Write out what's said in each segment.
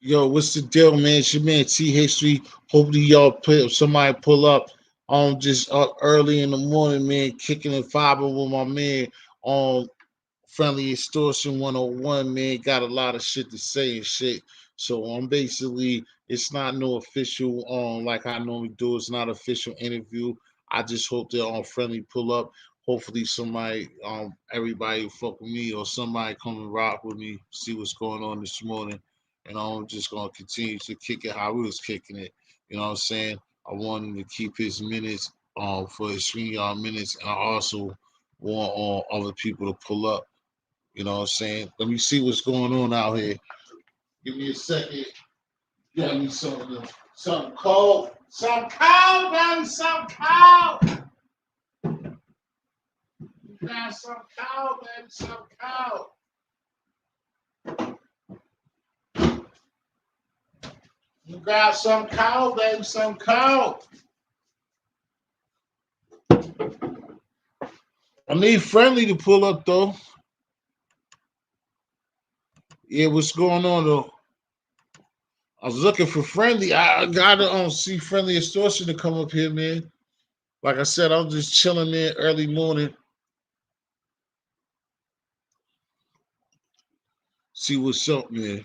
Yo, what's the deal, man? It's your man T History. Hopefully y'all somebody pull up. Just up early in the morning, man, kicking and vibing with my man on Friendly Extortion 101, man. Got a lot of shit to say and shit. So I'm basically it's not no official like I normally do. It's not official interview. I just hope that on Friendly pull up. Hopefully somebody everybody will fuck with me or somebody come and rock with me, see what's going on this morning. And I'm just gonna continue to kick it how we was kicking it. You know what I'm saying? I want him to keep his minutes for his 3 yard minutes, and I also want other people to pull up. You know what I'm saying? Let me see what's going on out here. Give me a second. Get me something cold. Some cold, baby. Some cold. You got some cold, baby. Some cold. You got some cold, baby. Some cold. I need Friendly to pull up, though. Yeah, what's going on, though? I was looking for Friendly. I gotta see Friendly Extortion to come up here, man. Like I said, I'm just chilling there early morning. See what's up, man.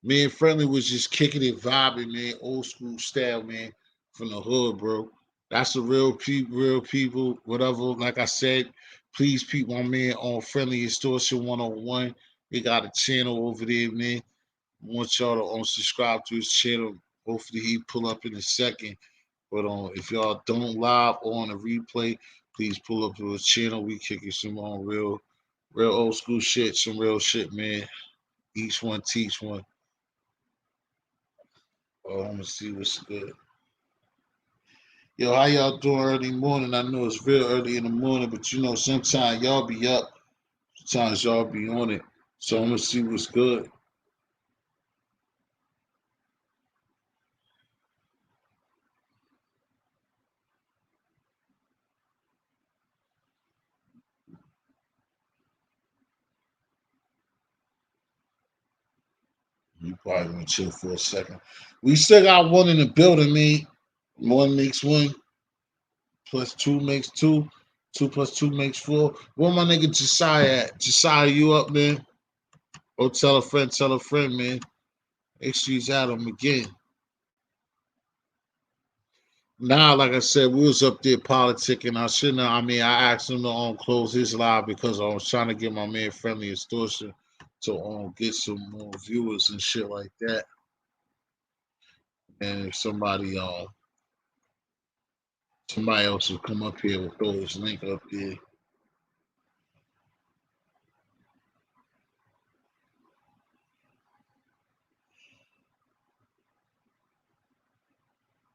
Me and Friendly was just kicking it, vibing, man. Old school style, man. From the hood, bro. That's the real people, whatever. Like I said, please peep my man on Friendly Extortion 101. He got a channel over there, man. I want y'all to subscribe to his channel. Hopefully he pull up in a second. But if y'all don't live or on a replay, please pull up to his channel. We kicking some real old school shit, some real shit, man. Each one teach one. Oh, I'm gonna see what's good. Yo, how y'all doing early morning? I know it's real early in the morning, but you know, sometimes y'all be up, sometimes y'all be on it. So I'm gonna see what's good. You probably gonna chill for a second. We still got one in the building, man. One makes one, plus two makes two. Two plus two makes four. Where my nigga Josiah at? Josiah, you up, man? Oh, tell a friend, man. Make sure he's at him again. Now, like I said, we was up there politicking. I shouldn't have, I mean, I asked him to close his live because I was trying to get my man Friendly Extortion to get some more viewers and shit like that. And if somebody else would come up here, we'll throw his link up there.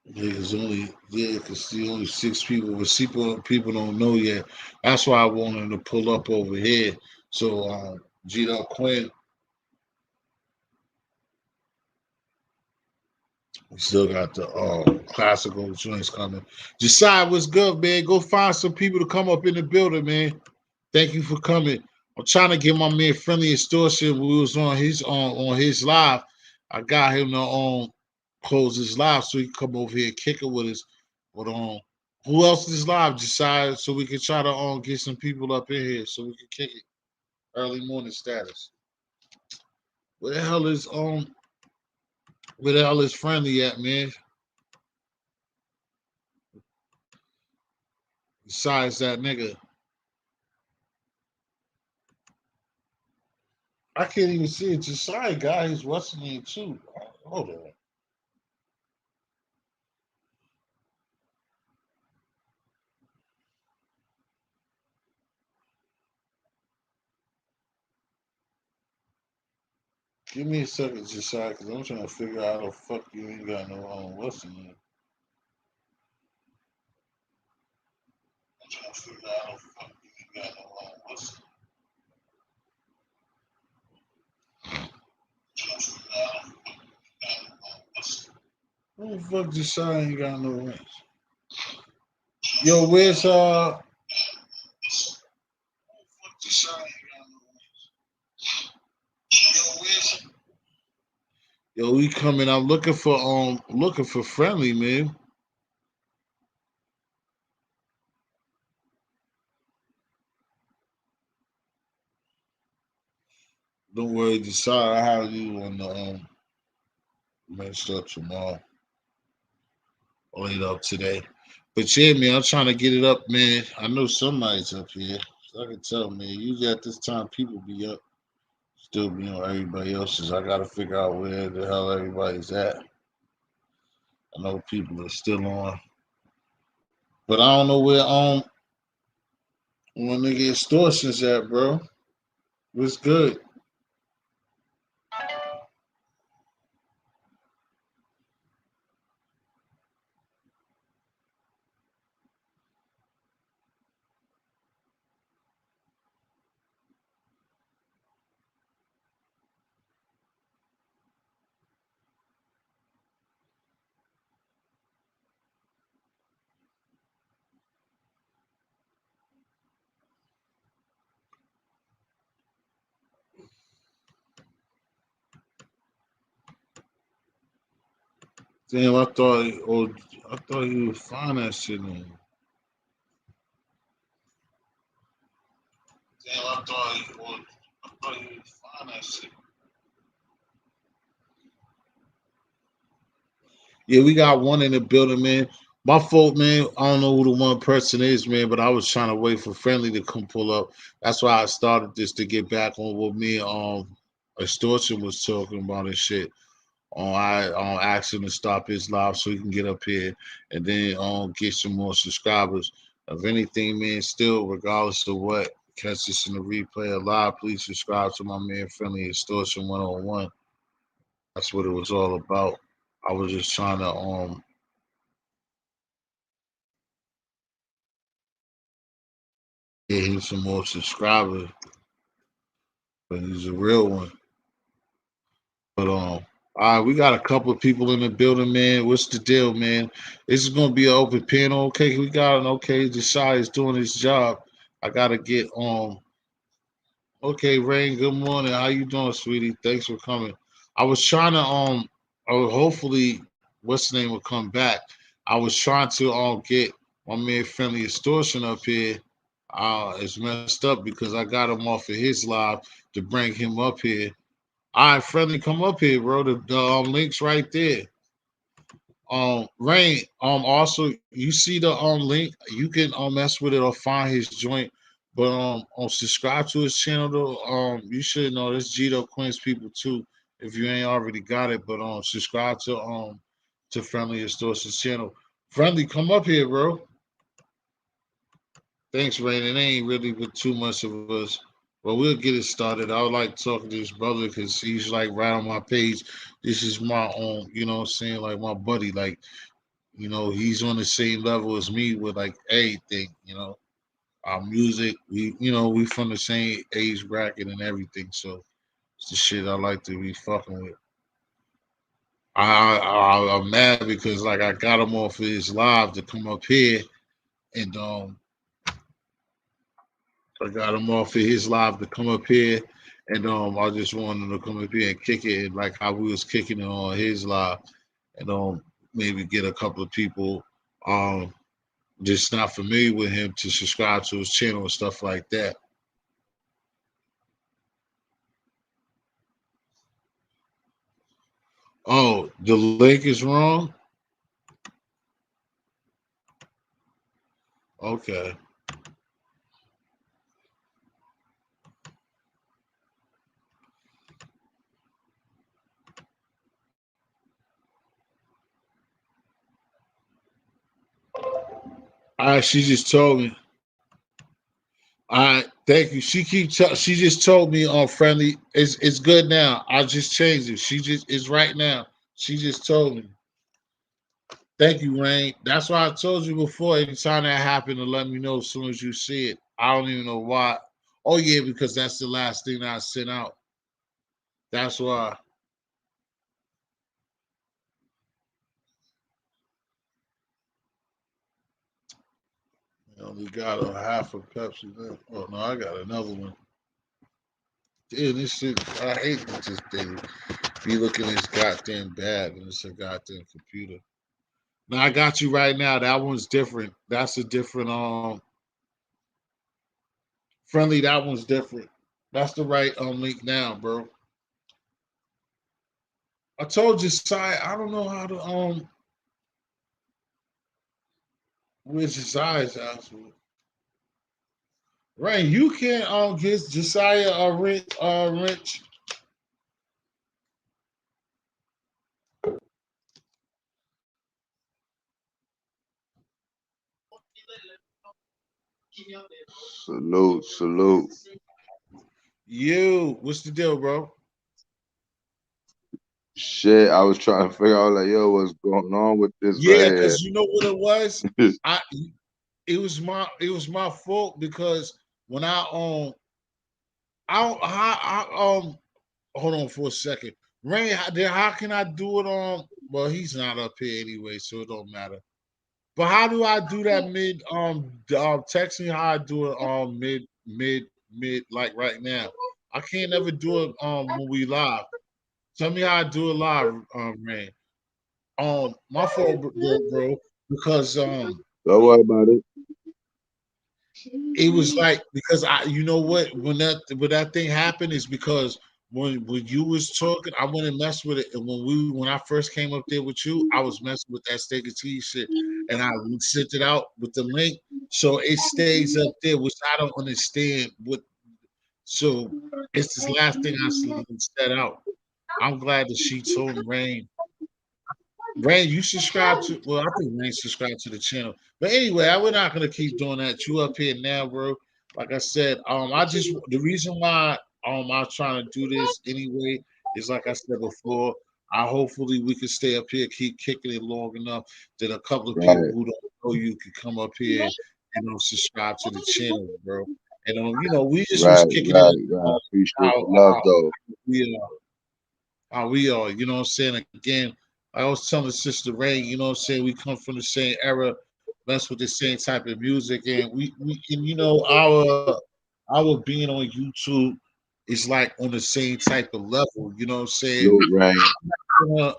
Because the only 6 people, but people don't know yet. That's why I wanted to pull up over here. So, G. Quinn, we still got the classical joints coming. Decide what's good, man. Go find some people to come up in the building, man. Thank you for coming. I'm trying to get my man Friendly Extortion. We was on his live. I got him to close his live so he can come over here and kick it with us. But who else is live? Decide so we can try to get some people up in here so we can kick it. Early morning status. Where the hell is Friendly at, man? Besides that nigga. I can't even see it. Josiah guy, he's what's his name too. Hold on. Give me a second, Josiah, because I'm trying to figure out how the fuck you ain't got no what's his name. I'm trying to figure out how the fuck you ain't got no what's his name. Who the fuck Josiah ain't got no ranks? Yo, where's yo, we coming. I'm looking for friendly, man. Don't worry, decide I have you on the messed up tomorrow or later up today. But yeah, man, I'm trying to get it up, man. I know somebody's up here. So I can tell, man. Usually at this time, people be up, still be on everybody else's. I gotta figure out where the hell everybody's at. I know people are still on, but I don't know where one nigga extortions at, bro. What's good? Damn, I thought you would find that shit in. Damn, I thought you would find that shit. Yeah, we got one in the building, man. My fault, man. I don't know who the one person is, man, but I was trying to wait for Friendly to come pull up. That's why I started this to get back on what me and Extortion was talking about and shit. I asked him to stop his live so he can get up here and then get some more subscribers. If anything, man, still regardless of what, catch this in the replay or live, please subscribe to my man Friendly Extortion 101. That's what it was all about. I was just trying to get him some more subscribers, but he's a real one. But all right, we got a couple of people in the building, man. What's the deal, man? This is gonna be an open panel. Okay, we got an okay. Josiah is doing his job. I gotta get okay, Rain. Good morning. How you doing, sweetie? Thanks for coming. I was trying to hopefully what's the name will come back. I was trying to get my man Friendly Extortion up here. It's messed up because I got him off of his live to bring him up here. All right, Friendly, come up here, bro. The link's right there. Rain. Also, you see the link. You can mess with it or find his joint. But subscribe to his channel though. You should know this Gito Quinn's people too. If you ain't already got it, but subscribe to Friendly Extortion's channel. Friendly, come up here, bro. Thanks, Rain. It ain't really with too much of us. But we'll get it started. I would like talking to this brother because he's like right on my page. This is my own, you know what I'm saying? Like my buddy. Like, he's on the same level as me with like everything, our music. We from the same age bracket and everything. So it's the shit I like to be fucking with. I'm mad because like I got him off of his live to come up here and I got him off of his live to come up here, and I just wanted to come up here and kick it like how we was kicking it on his live, and maybe get a couple of people um just not familiar with him to subscribe to his channel and stuff like that. Oh, the link is wrong. Okay. All right, she just told me. All right, thank you. She just told me on friendly. It's good now. I just changed it. She just it's right now. She just told me. Thank you, Rain. That's why I told you before. Anytime that happened, to let me know as soon as you see it. I don't even know why. Oh yeah, because that's the last thing that I sent out. That's why. only got a half a Pepsi left. Oh no, I got another one. Damn, this shit. I hate this thing. Be looking at this goddamn bag and it's a goddamn computer. Now I got you right now. That one's different. That's a different friendly. That one's different. That's the right link now, bro. I told you, side. I don't know how to where's Josiah's house? Right, you can't get Josiah rich. Salute, salute. You, what's the deal, bro? Shit, I was trying to figure out like, yo, what's going on with this Yeah, right because you know what it was. here? I it was my fault because when I hold on for a second. Rain, how can I do it on? Well, he's not up here anyway, so it don't matter. But how do I do that text me how I do it mid like right now? I can't ever do it when we live. Tell me how I do it live, Rain. My fault, bro, because Don't worry about it. it was like because you know what when that thing happened is because when you was talking I went and messed with it and when I first came up there with you I was messing with that steak and cheese shit and I sent it out with the link so it stays up there which I don't understand what so it's this last thing I set out. I'm glad that she told Rain. Rain, you subscribe to well, I think Rain subscribed to the channel. But anyway, we're not gonna keep doing that. You up here now, bro. Like I said, I just the reason why I'm trying to do this anyway is like I said before. I hopefully we can stay up here, keep kicking it long enough that a couple of people Right, who don't know you can come up here and subscribe to the channel, bro. And we just was right, kicking it right, right. Appreciate how the love how though. we how we are. You know what I'm saying? Again, I was telling Sister Ray, you know what I'm saying? We come from the same era, mess with the same type of music, and we and our being on YouTube is like on the same type of level. You know what I'm saying? Salute, right. Uh,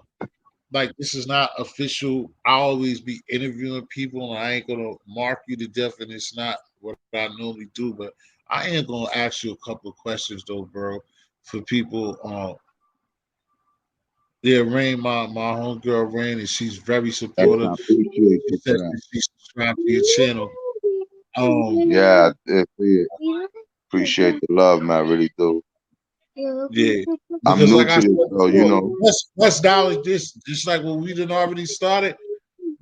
like this is not official. I always be interviewing people, and I ain't gonna mark you to death, and it's not what I normally do. But I am gonna ask you a couple of questions though, bro, for people. Yeah, Rain, my homegirl Rain, and she's very Yes, supportive. I appreciate She you says for that. that she subscribed to your channel. Um, Yeah, I see it. Appreciate the love, man. I really do. yeah, I'm because new like I to said this though, you before, know. let's knowledge this, just like when we done already started.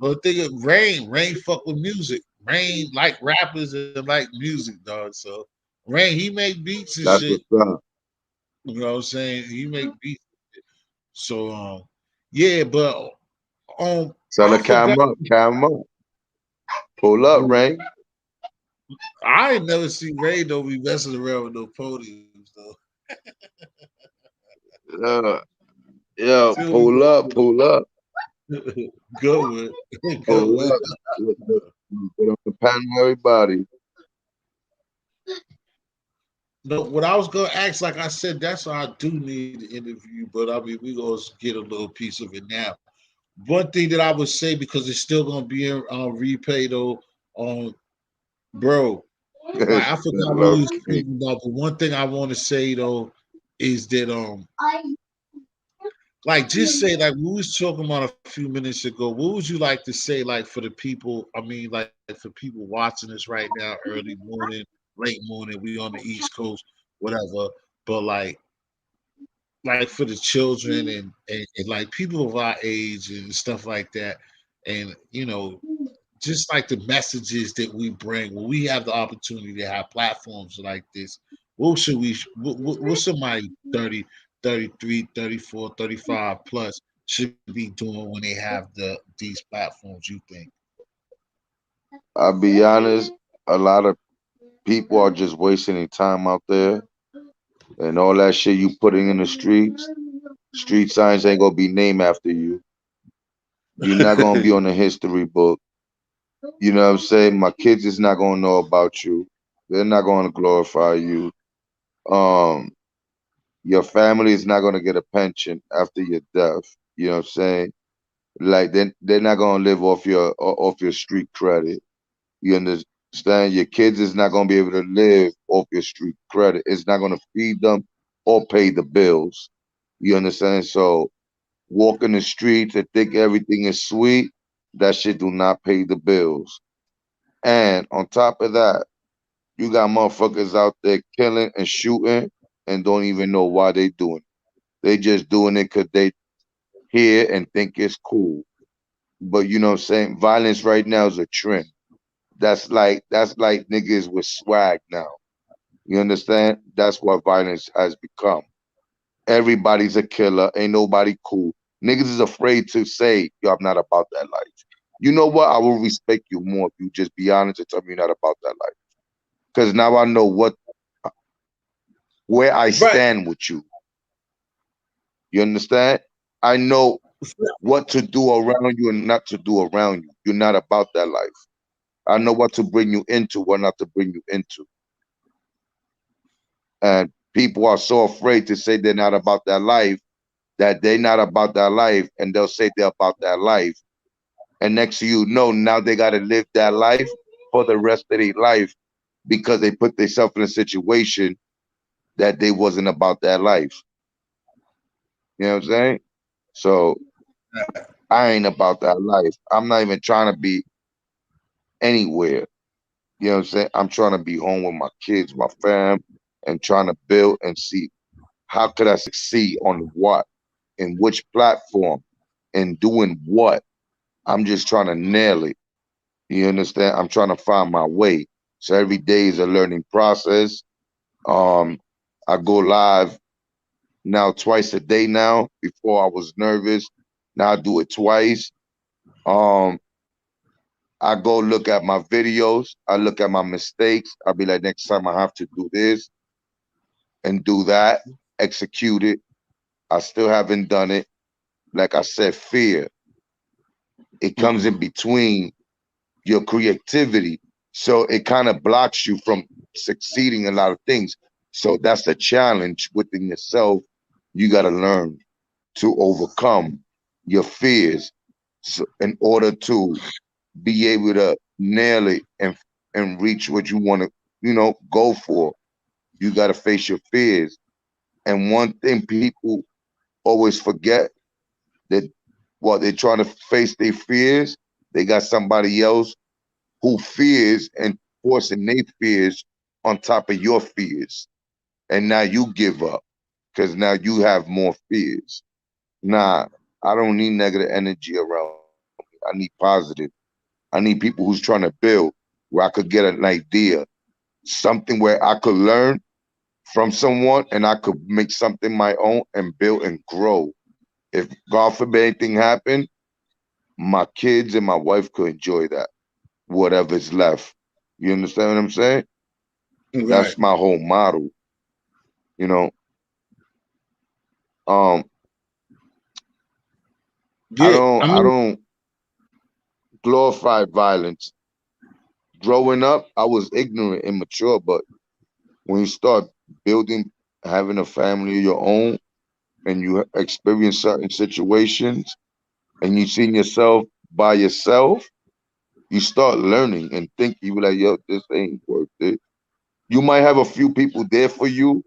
But think of Rain fuck with music. Rain like rappers and like music, dog. So Rain, he make beats and That's shit. what's up. You know what I'm saying? He make beats. So yeah, but Tell I the forgot. camera up, camera up. Pull up, Ray. I ain't never seen Ray though be messing around with no podiums though. Uh, yeah, Till we pull up, pull up, go with, go pull with. up. Put on the panel, everybody. No, what I was gonna ask, like I said, that's why I do need to interview, but I mean, we gonna get a little piece of it now. One thing that I would say because it's still gonna be in replay though, on bro. Like I forgot what we was Okay. speaking about, but one thing I want to say though is that like just say like we was talking about a few minutes ago. What would you like to say like for the people? I mean, like for people watching this right now, early morning, late morning. We on the East Coast, whatever. But like for the children and like people of our age and stuff like that, and just like the messages that we bring when we have the opportunity to have platforms like this. What should we? What somebody 30, 33, 34, 35 plus should be doing when they have these platforms? You think? I'll be honest, a lot of people are just wasting their time out there and all that shit you putting in the streets. Street signs ain't gonna be named after you. You're not gonna be on the history book. You know what I'm saying? My kids is not gonna know about you. They're not gonna glorify you. Um, your family is not gonna get a pension after your death. You know what I'm saying? Like they're not gonna live off your street credit. You understand? Your kids is not gonna be able to live off your street credit. It's not gonna feed them or pay the bills. You understand? So walking the streets and think everything is sweet, that shit do not pay the bills. And on top of that, you got motherfuckers out there killing and shooting and don't even know why they doing it. They just doing it because they hear and think it's cool. But you know what I'm saying? Violence right now is a trend. That's like niggas with swag now. You understand? That's what violence has become. Everybody's a killer. Ain't nobody cool. Niggas is afraid to say, yo, I'm not about that life. You know what? I will respect you more if you just be honest and tell me you're not about that life. Because now I know where I Right. stand with you. You understand? I know what to do around you and not to do around you. You're not about that life. I know what to bring you into, what not to bring you into. And people are so afraid to say they're not about that life that they're not about that life and they'll say they're about that life. And next to you know, now they got to live that life for the rest of their life because they put themselves in a situation that they wasn't about that life. You know what I'm saying? So I ain't about that life. I'm not even trying to be anywhere. You know what I'm saying? I'm trying to be home with my kids, my fam, and trying to build and see how could I succeed on what, in which platform, and doing what. I'm just trying to nail it. You understand? I'm trying to find my way. So every day is a learning process. Um, I go live now twice a day now. Before I was nervous. Now I do it twice. Um, I go look at my videos. I look at my mistakes. I'll be like, next time I have to do this and do that, execute it. I still haven't done it. Like I said, fear. It comes in Mm-hmm. between your creativity. So it kind of blocks you from succeeding in a lot of things. So that's the challenge within yourself. You got to learn to overcome your fears so in order to be able to nail it and reach what you want to, go for. You got to face your fears. And one thing people always forget that while they're trying to face their fears, they got somebody else who fears and forcing their fears on top of your fears. And now you give up because now you have more fears. Nah, I don't need negative energy around me. I need positive. I need people who's trying to build where I could get an idea, something where I could learn from someone and I could make something my own and build and grow. If God forbid anything happened, my kids and my wife could enjoy that, whatever's left. You understand what I'm saying? Right. That's my whole model. You know, um, I Yeah. don't, I I mean, don't glorify violence. Growing up, I was ignorant, immature, but when you start building, having a family of your own, and you experience certain situations, and you see yourself by yourself, you start learning and think you be like, yo, this ain't worth it. You might have a few people there for you,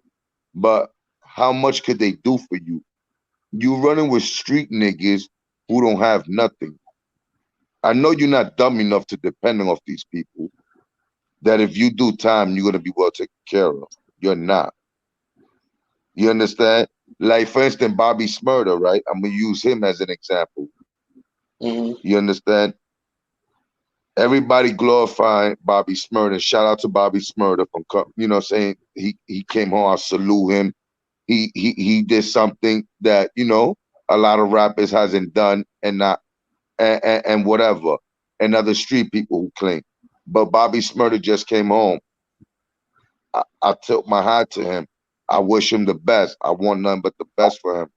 but how much could they do for you? You running with street niggas who don't have nothing. I know you're not dumb enough to depend on these people. That if you do time, you're gonna be well taken care of. You're not. You understand? Like for instance, Bobby Smurder, right? I'm gonna use him as an example. mhm. You understand? Everybody glorifying Bobby Smurder. Shout out to Bobby Smurder from saying he came home. I salute him. He did something that a lot of rappers hasn't done and not and whatever, and other street people who claim. But Bobby Smurder just came home. I tilt my hat to him. I wish him the best. I want nothing but the best for him.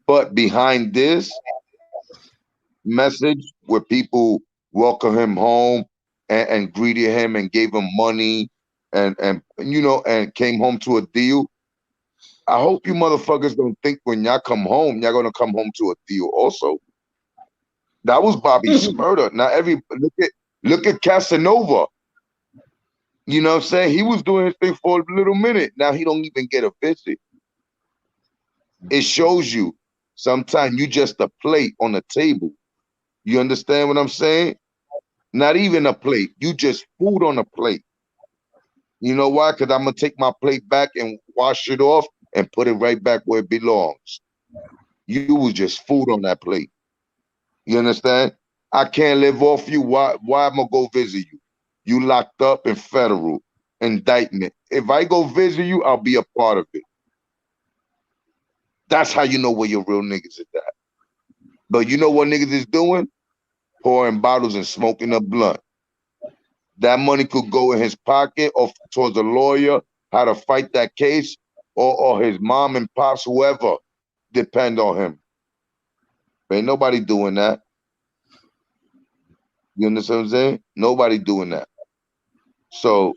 But behind this message, where people welcomed him home and greeted him and gave him money and and came home to a deal. I hope you motherfuckers don't think when y'all come home, y'all gonna come home to a deal also. That was Bobby Smurder. Now look at Casanova. You know what I'm saying? He was doing his thing for a little minute. Now he don't even get a visit. It shows you sometimes you just a plate on the table. You understand what I'm saying? Not even a plate. You just food on a plate. You know why? Because I'm gonna take my plate back and wash it off and put it right back where it belongs. You was just food on that plate. You understand? I can't live off you. Why am I gonna go visit you? You locked up in federal indictment. If I go visit you, I'll be a part of it. That's how you know where your real niggas is at. But you know what niggas is doing? Pouring bottles and smoking a blunt. That money could go in his pocket or towards a lawyer, how to fight that case, or his mom and pops, whoever depend on him. Ain't nobody doing that. You understand what I'm saying? Nobody doing that. So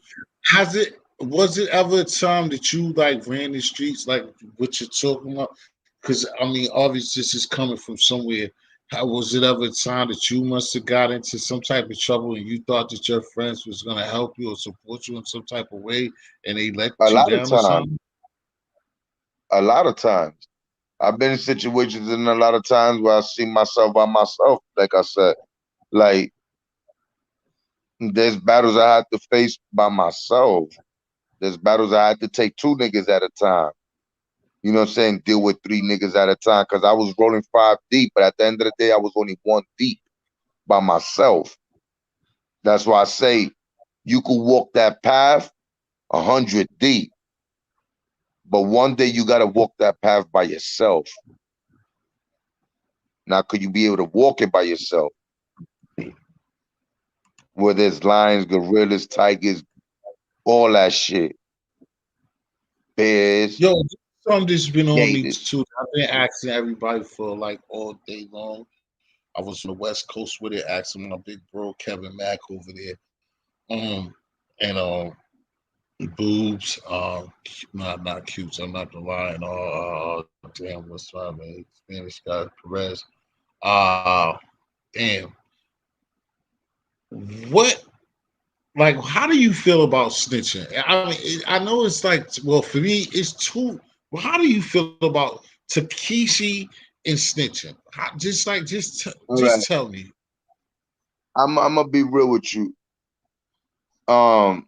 Was it ever a time that you like ran the streets like what you're talking about? Because I mean, obviously this is coming from somewhere. How was it ever a time that you must have got into some type of trouble and you thought that your friends was gonna help you or support you in some type of way and they let a you lot of down or times, something? a lot of times, I've been in situations and a lot of times where I see myself by myself. Like I said, like there's battles I had to face by myself. There's battles I had to take two niggas at a time. You know what I'm saying? Deal with three niggas at a time because I was rolling five deep, but at the end of the day, I was only one deep by myself. That's why I say you could walk that path 100 deep, but one day you gotta walk that path by yourself. Now, could you be able to walk it by yourself? Where there's lions, gorillas, tigers, all that shit, bears, Yo, something that's been on me gators. too. I've been asking everybody for like all day long. I was on the West Coast with it, asking my big bro Kevin Mack over there. And boobs, not cute. I'm not the lie. And damn, what's my name? Spanish guy Perez. Uh, damn. What? Like, how do you feel about snitching? I mean, I know it's like, well, for me, it's too. Well, how do you feel about Takeshi and snitching? All Just right, tell me. I'm gonna be real with you. Um,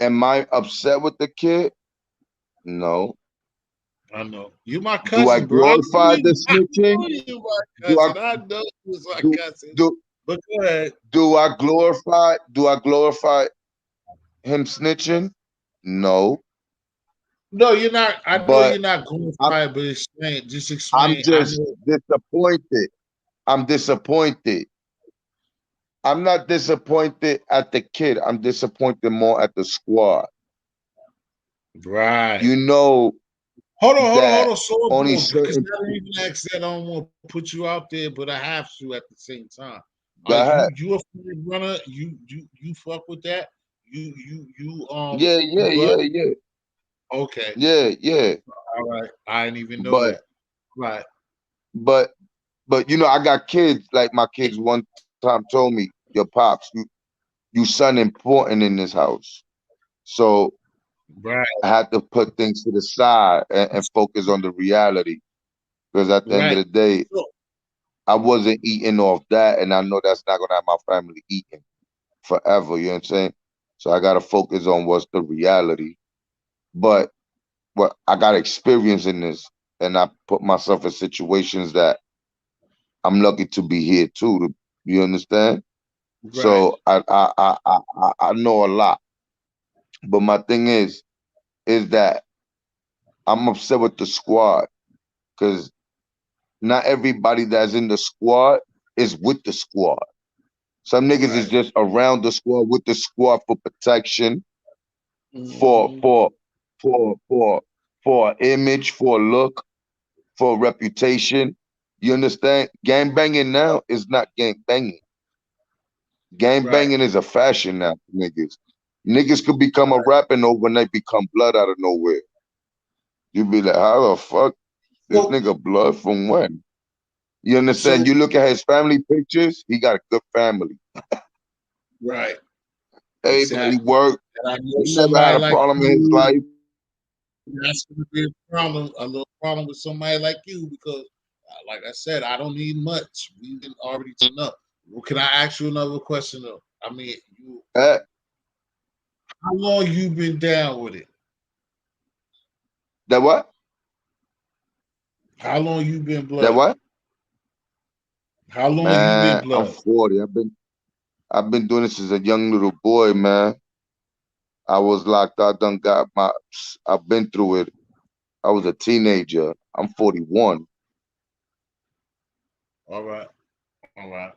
am I upset with the kid? No. I know you my Do I cousin, bro. I know glorify you. the I snitching? know you my Do I cousin. I know you was my do cousin. do But go ahead. do I glorify him snitching? No. No, you're not. I know you're But not going I'm fire, but explain. Just I'm explain. I just know. disappointed. I'm disappointed. I'm not disappointed at the kid. I'm disappointed more at the squad. Right. You know Hold that on. Slow up, only bro. Because certain I don't even ask that. I don't want to put you out there, but I have to at the same time. go ahead. You a free runner? You fuck with that? You Yeah, you yeah, blood? yeah, yeah. Okay. Yeah, yeah. All right. I didn't even know But that. Right. but but I got kids, like my kids one time told me, your pops, you son important in this house. So Right. I had to put things to the side and focus on the reality. Because at the end of Right. the day, So, I wasn't eating off that, and I know that's not gonna have my family eating forever. You know what I'm saying? So I gotta focus on what's the reality. But what I got experience in this, and I put myself in situations that I'm lucky to be here too. You understand? right. So I know a lot. But my thing is that I'm upset with the squad because not everybody that's in the squad is with the squad. Some niggas is Right. just around the squad with the squad for protection, for Hmm. for for for for image, for look, for reputation. You understand? Gang banging now is not gang banging. Gang Right. banging is a fashion now, niggas. Niggas could become a rapper and overnight become blood out of nowhere. You be like, how the fuck this So, nigga blood from when? You understand? You so look at his family pictures, he got a good family. right, Everybody exactly. work. And I know He never had somebody a like problem in his you, life. that's gonna be a problem, a little problem with somebody like you because, like I said, I don't need much. We didn't already turn up. Well, can I ask you another question though? I mean, you, Eh, how long you been down with it? that what? How long you been That blood? what? How long you been Man, I'm blood? 40. I've been doing this as a young little boy, man. I was locked out, done got my I've been through it. I was a teenager. I'm 41. All right, all right,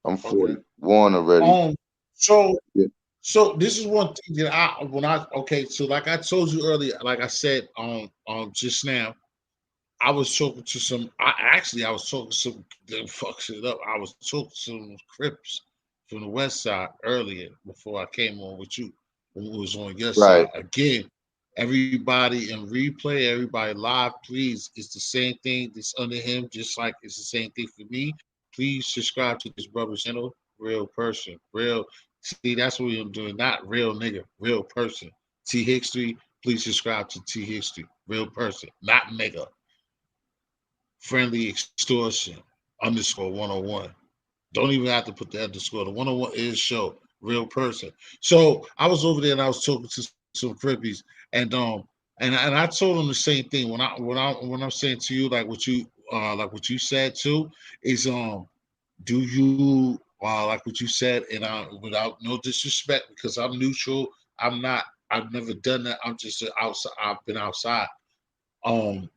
I'm okay. 41 already. Um, so Yeah. so this is one thing that okay, so like I told you earlier, like I said just now, I was talking to some. I was talking to some. Them fuck shit up. I was talking to some Crips from the West Side earlier before I came on with you. Who was on your Right. side again? Everybody in replay, everybody live, please. It's the same thing that's under him, just like it's the same thing for me. Please subscribe to this brother's channel. Real person, real. See, that's what I'm doing. Not real nigga, real person. T History. Please subscribe to T History. Real person, not nigga. Friendly extortion underscore 101. Don't even have to put the underscore. The 101 is show, real person. So I was over there and I was talking to some crippies, and I told them the same thing when I'm saying to you like what you said too is do you like what you said and without no disrespect because I'm neutral. I'm not. I've never done that. I'm just outside. I've been outside. Um,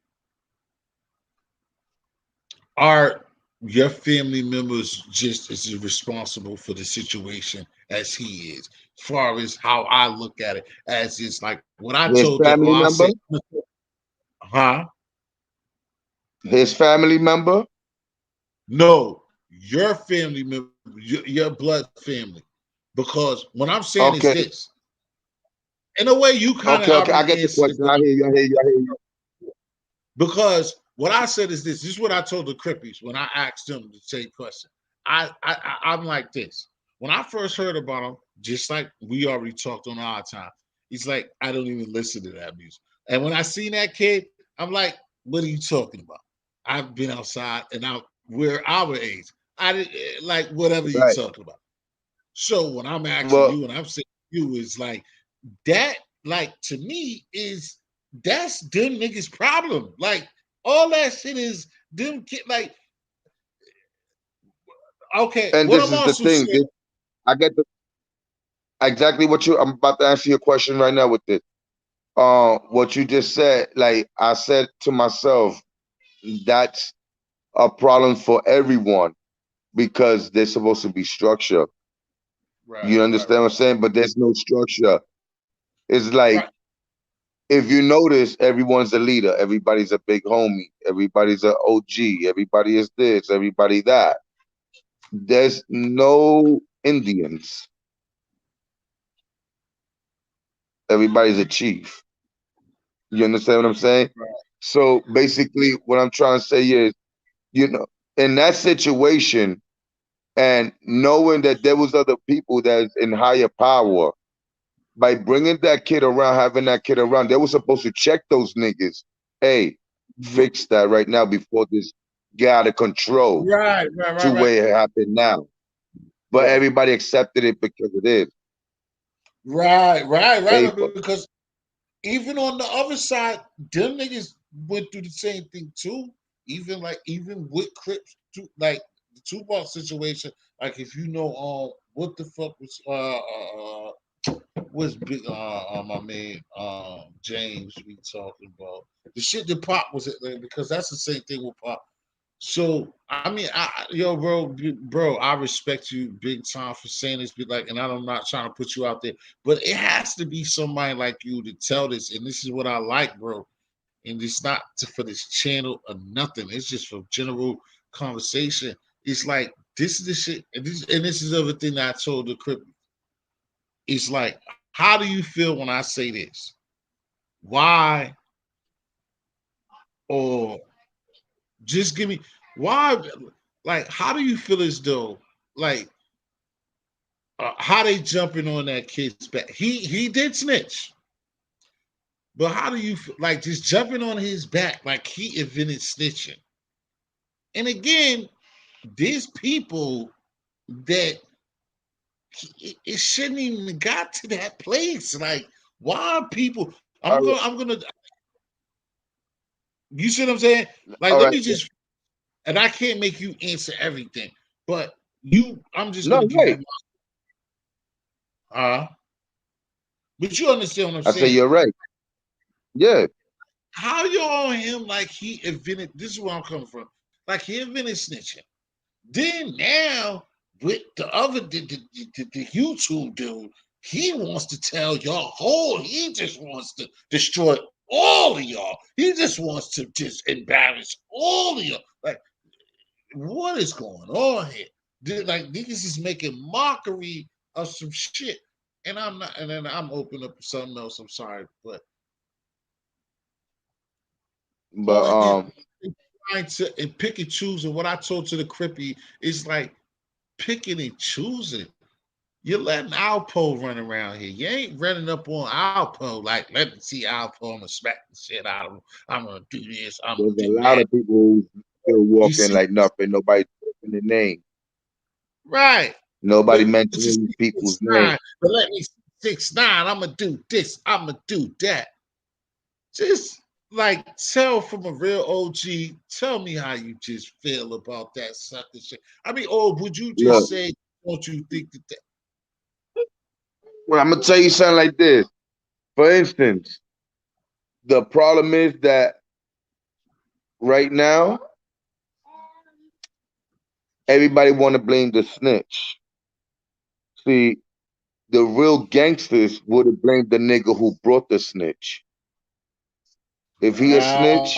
are your family members just as responsible for the situation as he is? As far as how I look at it, as it's like what I His told them, or family I say, member? huh? His family member? No, your family member, your blood family. Because what I'm saying is Okay. this. In a way, you kind of Okay, okay. I already get the answered it, question. but I hear you. I hear you. I hear you. because what I said is this. This is what I told the Crippies when I asked them the same question. I'm like this. When I first heard about him, just like we already talked on our time, he's like, I don't even listen to that music. And when I seen that kid, I'm like, what are you talking about? I've been outside and we're our age. I did like whatever you Right. talking about. So when I'm asking Well, you and I'm saying you is like that, like to me, is that's them niggas' problem. Like all that shit is them kid like okay, and what this I'm is the also thing. saying, I get the exactly what you. I'm about to answer your question right now with it. What you just said, like I said to myself, that's a problem for everyone because there's supposed to be structure. right, You right, understand what I'm right, saying? But there's no structure. It's like right, if you notice, everyone's a leader. Everybody's a big homie. Everybody's an OG. Everybody is this. Everybody that. There's no Indians. Everybody's a chief. You understand what I'm saying? right, So basically, what I'm trying to say is, you know, in that situation, and knowing that there was other people that's in higher power, by bringing that kid around, having that kid around, they were supposed to check those niggas. Hey, fix that right now before this get out of control right, right, to right, right, where it happened now. But right, everybody accepted it because it is. right, right, Hey, right, because even on the other side, them niggas went through the same thing too. Even with Crips, too, like the Tupac situation. Like if you know, what the fuck was what's big my man James we talking about the shit that Pop was it because that's the same thing with Pop. So I mean, yo, bro, I respect you big time for saying this. Be like, and I'm not trying to put you out there, but it has to be somebody like you to tell this. And this is what I like, bro. And it's not for this channel or nothing. It's just for general conversation. It's like This is the shit, and this is the other thing that I told the crip. It's like, how do you feel when I say this? Why, or just give me why? Like, how do you feel as though, like, how they jumping on that kid's back? He did snitch, but how do you like just jumping on his back like he invented snitching? And again, there's people that it shouldn't even got to that place. Like, why are people? All right, I'm gonna. You see what I'm saying? Like, all let right. me just, and I can't make you answer everything, but you, I'm just No, gonna give you right. my, but you understand what I'm I say saying? you're right. Yeah. How you on him like he invented? This is where I'm coming from. Like he invented snitching. Then now with the other the YouTube dude, he wants to tell y'all whole. He just wants to destroy all of y'all. He just wants to just embarrass all of y'all. Like, what is going on here? Like, niggas is making mockery of some shit. And I'm not, and then I'm open up for something else. I'm sorry, but But all him trying to and pick and choose. And what I told to the Crippy is like picking and choosing. You're letting Alpo run around here. You ain't running up on Alpo like, let me see Alpo. I'm gonna smack the shit out of him. I'm gonna do this. I'm gonna there's do a lot that. of people who still You walking see, like nothing. Nobody taking the name. right? Nobody But to mentioning see these people's 6ix9ine, name. but let me 6ix9ine. I'm gonna do this. I'm gonna do that. Just like tell from a real OG. Tell me how you just feel about that sucker shit. I mean, or would you just Look, say, don't you think that? well, I'm gonna tell you something like this. For instance, the problem is that right now everybody want to blame the snitch. See, the real gangsters would have blamed the nigga who brought the snitch. If he a Right, snitch,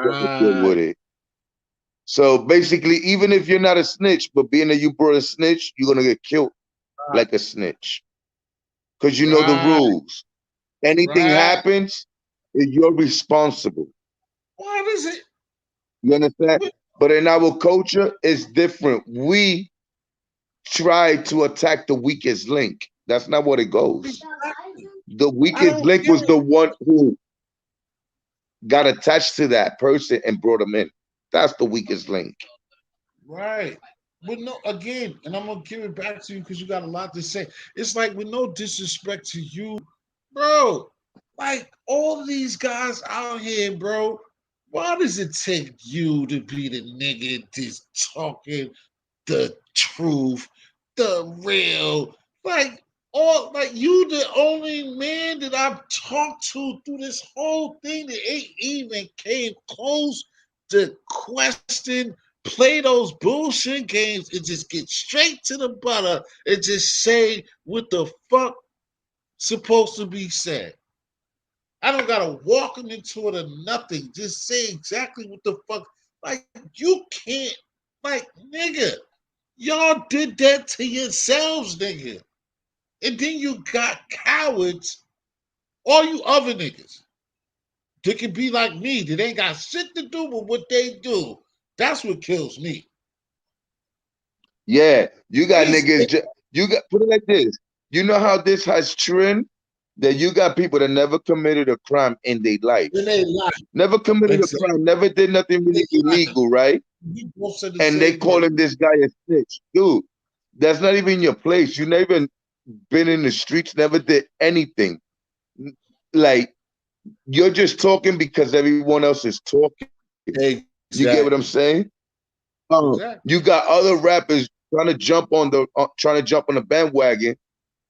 they'll deal right, with it. So basically, even if you're not a snitch, but being that you brought a snitch, you're gonna get killed right, like a snitch because you know the right, rules. Anything right. happens, you're responsible. Why does it? You understand? What, But in our culture, it's different. We try to attack the weakest link. That's not what it goes. exactly. The I weakest don't link get was it. the one who got attached to that person and brought him in. That's the weakest link. Right. But no, again, and I'm gonna give it back to you because you got a lot to say. It's like, with no disrespect to you, bro. Like, all of these guys out here, bro. Why does it take you to be the nigga just talking the truth, the real, like, all, like, you the only man that I've talked to through this whole thing that ain't even came close to question, play those bullshit games, and just get straight to the butter and just say what the fuck supposed to be said. I don't gotta walk them into it or nothing. Just say exactly what the fuck. Like, you can't, like, nigga. Y'all did that to yourselves, nigga. And then you got cowards, all you other niggas that can be like me, that ain't got shit to do with what they do. That's what kills me. Yeah, you got It's, niggas. You got put it like this. You know how this has trend that you got people that never committed a crime in their life, when they lie. never committed a Exactly. crime, never did nothing They really lie. illegal, right? You both said the And they same word. calling this guy a snitch, dude. That's not even your place. You never been in the streets, never did anything. Like you're just talking because everyone else is talking. You get what I'm Exactly. saying? You Exactly. got other rappers trying to jump on the bandwagon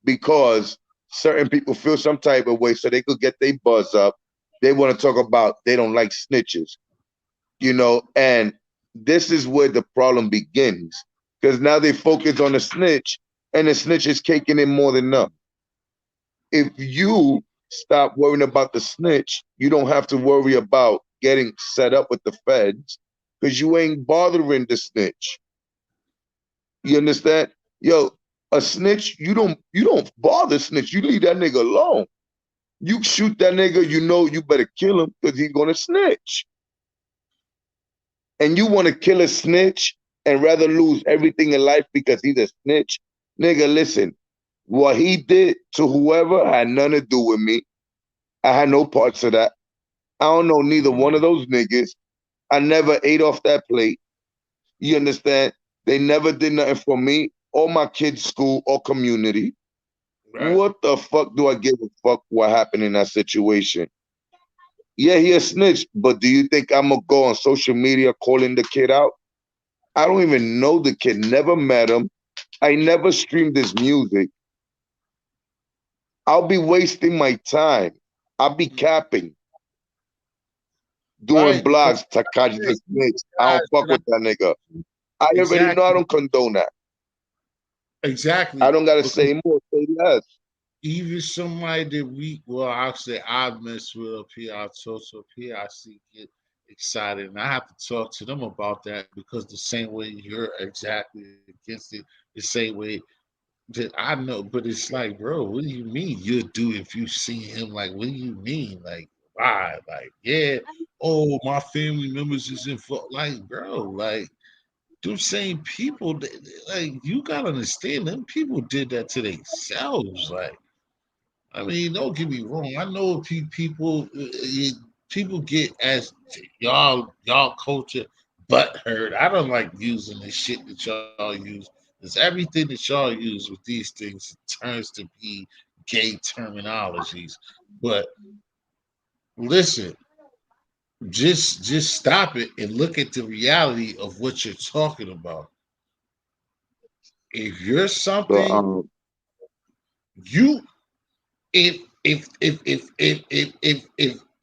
because certain people feel some type of way, so they could get their buzz up. They want to talk about they don't like snitches, and this is where the problem begins because now they focus on the snitch, and the snitch is caking in more than enough. If you stop worrying about the snitch, you don't have to worry about getting set up with the feds because you ain't bothering the snitch. You understand? Yo, a snitch, you don't bother snitch. You leave that nigga alone. You shoot that nigga, you know you better kill him because he's gonna snitch. And you want to kill a snitch and rather lose everything in life because he's a snitch. Nigga, listen, what he did to whoever had nothing to do with me. I had no parts of that. I don't know neither one of those niggas. I never ate off that plate. You understand? They never did nothing for me or my kids' school or community. Right. What the fuck do I give a fuck what happened in that situation? Yeah, he a snitch, but do you think I'm gonna go on social media calling the kid out? I don't even know the kid, never met him. I never streamed his music. I'll be wasting my time. I'll be capping, doing Right. Because blogs, Takashi the snitch. I don't guys fuck that with that nigga. I already know I exactly, don't condone that. I exactly. don't gotta Because say more, say less. even somebody that well, I'll say I've messed with up here, I talk to up here, I see get excited, and I have to talk to them about that because the same way you're exactly against it, the same way that I know, but it's like, bro, what do you mean you'll do if you see him? Like, what do you mean? Like, why? Like, yeah, oh, my family members is involved. Like, bro, like, them same people, like, you gotta understand, them people did that to themselves. Like, I mean, don't get me wrong. I know people, people get as y'all culture butt hurt. I don't like using the shit that y'all use. Because everything that y'all use with these things turns to be gay terminologies. But listen, just stop it and look at the reality of what you're talking about. If you're So something, you if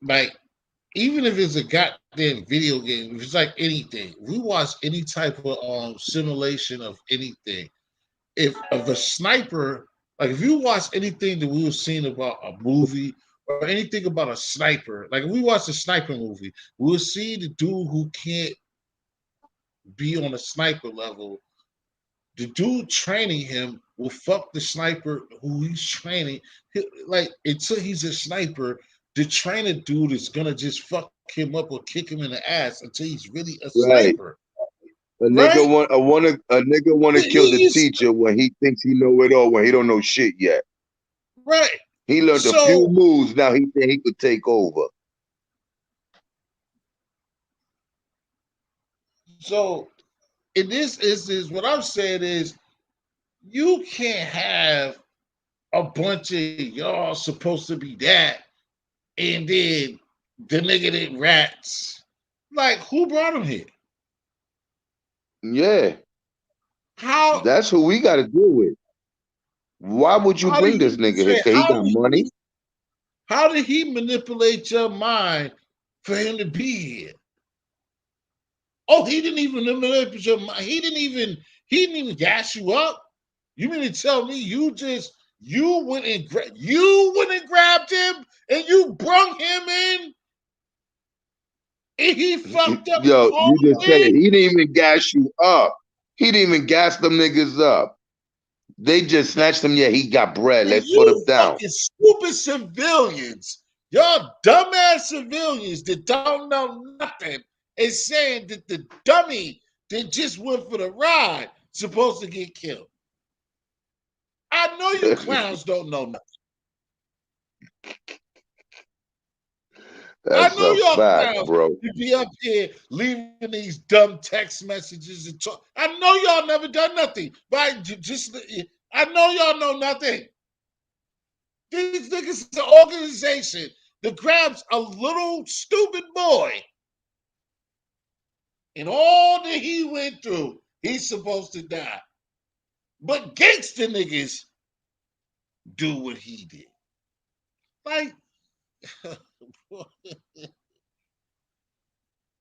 like, even if it's a goddamn video game, if it's like anything, we watch any type of simulation of anything. If a sniper, like if you watch anything that we were seeing about a movie or anything about a sniper, like if we watch a sniper movie, we'll see the dude who can't be on a sniper level. The dude training him will fuck the sniper who he's training. Like until he's a sniper, the trainer dude is gonna just fuck him up or kick him in the ass until he's really a right. sniper, A right? nigga wanna kill the He is teacher when he thinks he know it all when he don't know shit yet. right. He learned a few So moves. Now he think he could take over. so in this instance, what I'm saying is you can't have a bunch of y'all supposed to be that, and then the nigga that rats. Like, who brought him here? Yeah, How that's who we got to deal with. Why would you how did bring he this nigga here? say Cause he got money. how did he manipulate your mind for him to be here? Oh, he didn't even manipulate your mind. He didn't even gas you up. You mean to tell me you went and grabbed him and you brung him in and he fucked up the Yo, whole you just said it. thing? He didn't even gas you up. He didn't even gas them niggas up. They just snatched him. Yeah, he got bread. And Let's put him you down. fucking stupid civilians, y'all dumbass civilians that don't know nothing, is saying that the dummy that just went for the ride supposed to get killed. I know you clowns don't know nothing. I That's know a y'all fact, clowns bro. to be up here leaving these dumb text messages and talk. I know y'all never done nothing, but I know y'all know nothing. These niggas is an organization that grabs a little stupid boy and all that he went through, he's supposed to die. But gangster niggas do what he did. Like,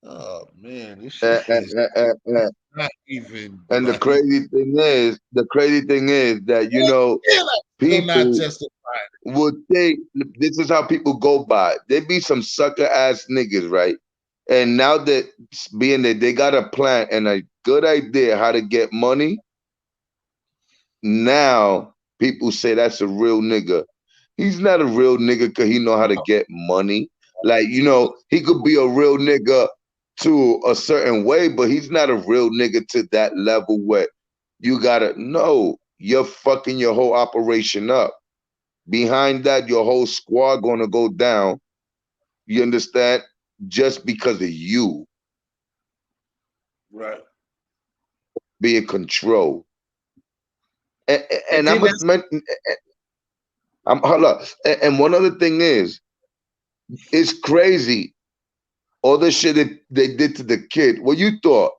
oh man, this shit And, and, is and, and, not even and like, the crazy thing is that yeah, like, still not people justified. would think this is how people go by. There be some sucker ass niggas, right? And now that being that they got a plan and a good idea how to get money, Now people say that's a real nigga. He's not a real nigga because he know how to get money. Like, he could be a real nigga to a certain way, but he's not a real nigga to that level where you gotta know you're fucking your whole operation up. Behind that, your whole squad gonna go down. You understand? Just because of you Right. being control. And, And and then I'm, that's hold up. And one other thing is, it's crazy. All the shit that they did to the kid. What you thought?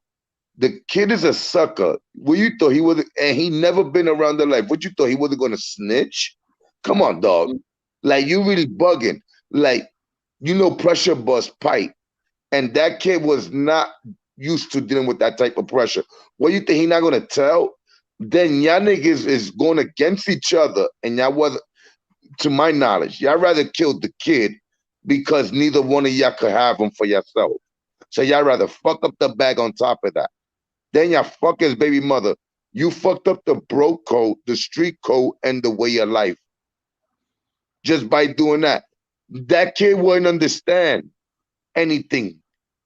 The kid is a sucker. What you thought he was, and he never been around their life. What you thought he wasn't gonna snitch? Come on, dog. Like you really bugging. Like pressure bust pipe, and that kid was not used to dealing with that type of pressure. What you think he not gonna tell? Then y'all niggas is going against each other, and y'all wasn't, to my knowledge, y'all rather killed the kid because neither one of y'all could have him for yourself. So y'all rather fuck up the bag on top of that. Then y'all fuck his baby mother. You fucked up the bro code, the street code, and the way of life. Just by doing that. That kid wouldn't understand anything.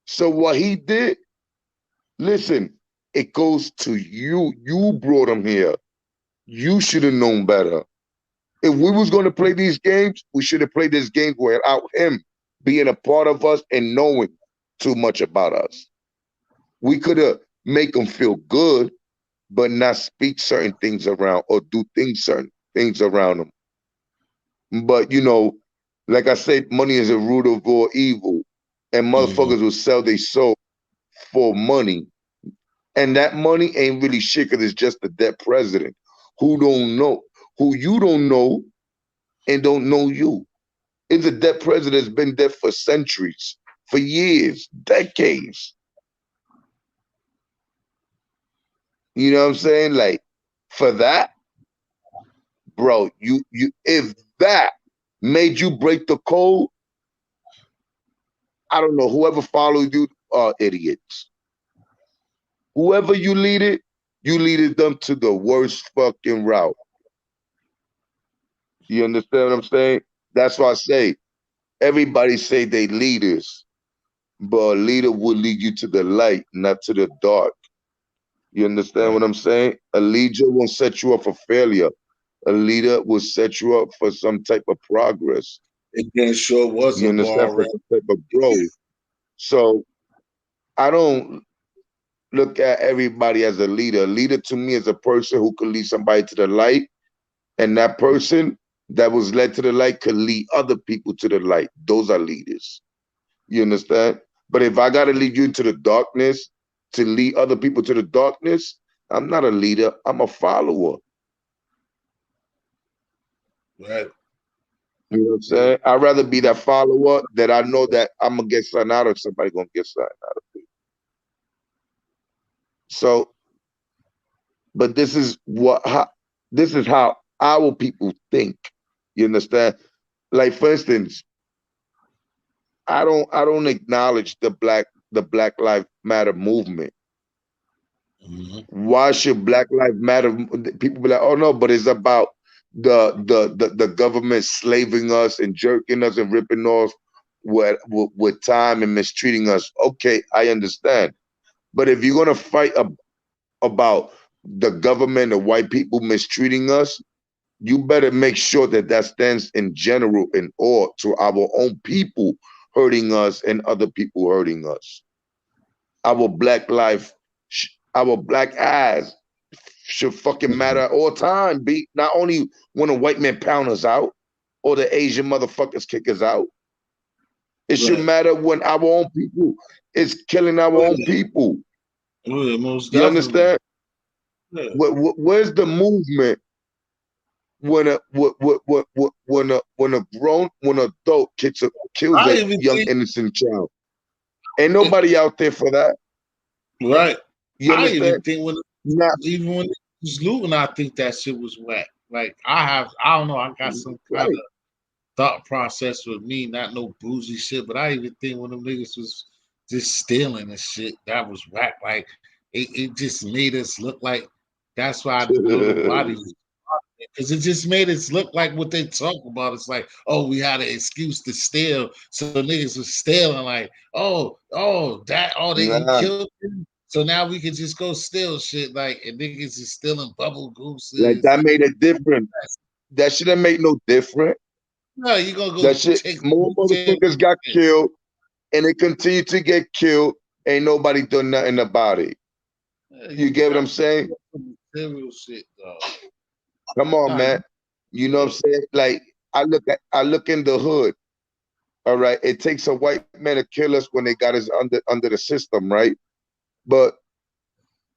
So what he did, listen, it goes to you. You brought him here. You should have known better. If we was going to play these games, we should have played this game without him being a part of us and knowing too much about us. We could have make him feel good, but not speak certain things around or do certain things around him. But like I said, money is a root of all evil, and motherfuckers will sell their soul for money, and that money ain't really shit because it's just a dead president who you don't know, and don't know you. It's a dead president that's been dead for centuries, for years, decades. You know what I'm saying? Like, for that, bro, you if that made you break the code, I don't know, whoever followed you are idiots. Whoever you leaded them to the worst fucking route. You understand what I'm saying? That's why I say everybody say they leaders, but a leader will lead you to the light, not to the dark. You understand what I'm saying? A leader won't set you up for failure. A leader will set you up for some type of progress. it damn sure was You a understand? bar For rap. some type of growth. So I don't look at everybody as a leader. A leader to me is a person who can lead somebody to the light, and that person that was led to the light could lead other people to the light. Those are leaders. You understand? But if I gotta lead you into the darkness to lead other people to the darkness, I'm not a leader. I'm a follower. Right. You know what I'm saying? I'd rather be that follower that I know that I'm gonna get something out of somebody gonna get something out of it. So, but this is how our people think. You understand? Like for instance, I don't acknowledge the Black Lives Matter movement. Why should Black Lives Matter? People be like, oh no, but it's about the government slaving us and jerking us and ripping off with time and mistreating us. Okay, I understand. But if you're gonna fight about the government or white people mistreating us, you better make sure that that stands in general in all to our own people hurting us and other people hurting us. Our black life, our black eyes should fucking matter at all time. Be not only when a white man pound us out or the Asian motherfuckers kick us out. It should Right. matter when our own people is killing our Oh, own yeah. people. Oh, yeah, most You definitely. understand? Yeah. Where's the movement when a grown adult kills I a even young think innocent child? Ain't it, nobody out there for that. right. You I even understand? think Not even when it was looting, I think that shit was whack. Like I don't know, I got some kind of right. thought process with me, not no boozy shit, but I even think when them niggas was just stealing and shit, that was whack. Like it just made us look like That's why I didn't know nobody was, because it just made it look like what they talk about. It's like, oh, we had an excuse to steal, so niggas was stealing. Like, he Nah, killed him, so now we can just go steal shit. Like, and niggas is stealing bubble like gooses. that made it different. That shouldn't make no different. No, you gonna That go shit, take more motherfuckers got killed, and they continue to get killed. Ain't nobody done nothing about it. You you get what got I'm saying? some material shit, dog. Come on, Nah, man. You know what I'm saying? Like I look in the hood. All right. It takes a white man to kill us when they got us under the system, right? But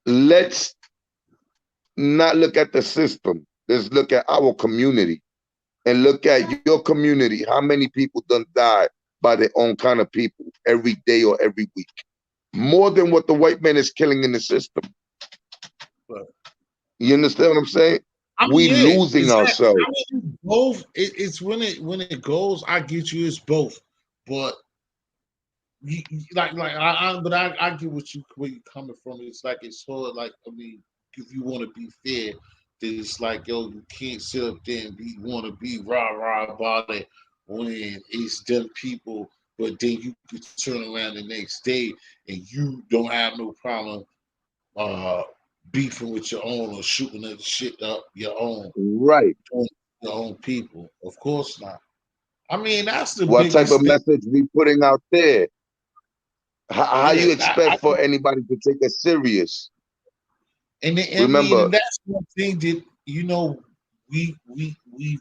let's not look at the system. Let's look at our community and look at your community. How many people done died by their own kind of people every day or every week? More than what the white man is killing in the system. but You understand what I'm saying? I mean, We yeah, losing exactly. ourselves. I mean, both. It's when it goes. I get you. It's both, but I get what you where you coming from. It's like it's hard. Like I mean, if you want to be fair, it's like yo, you can't sit up there and be want to be rah rah about it when it's them people. But then you could turn around the next day and you don't have no problem uh beefing with your own or shooting the shit up your own Right. your own people. Of course not. I mean, that's the What type of biggest thing. message we putting out there? How Yeah, you expect for anybody to take us serious? I mean, Remember, and that's one thing that we've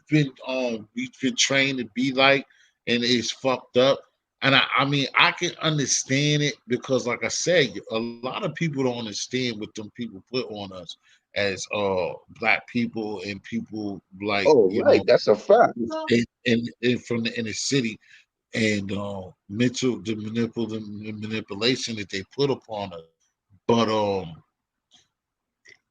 been trained to be like, and it's fucked up. And I mean, I can understand it because, like I said, a lot of people don't understand what them people put on us as black people and people like oh right, that's a fact. from the inner city and mental the manipulation that they put upon us. But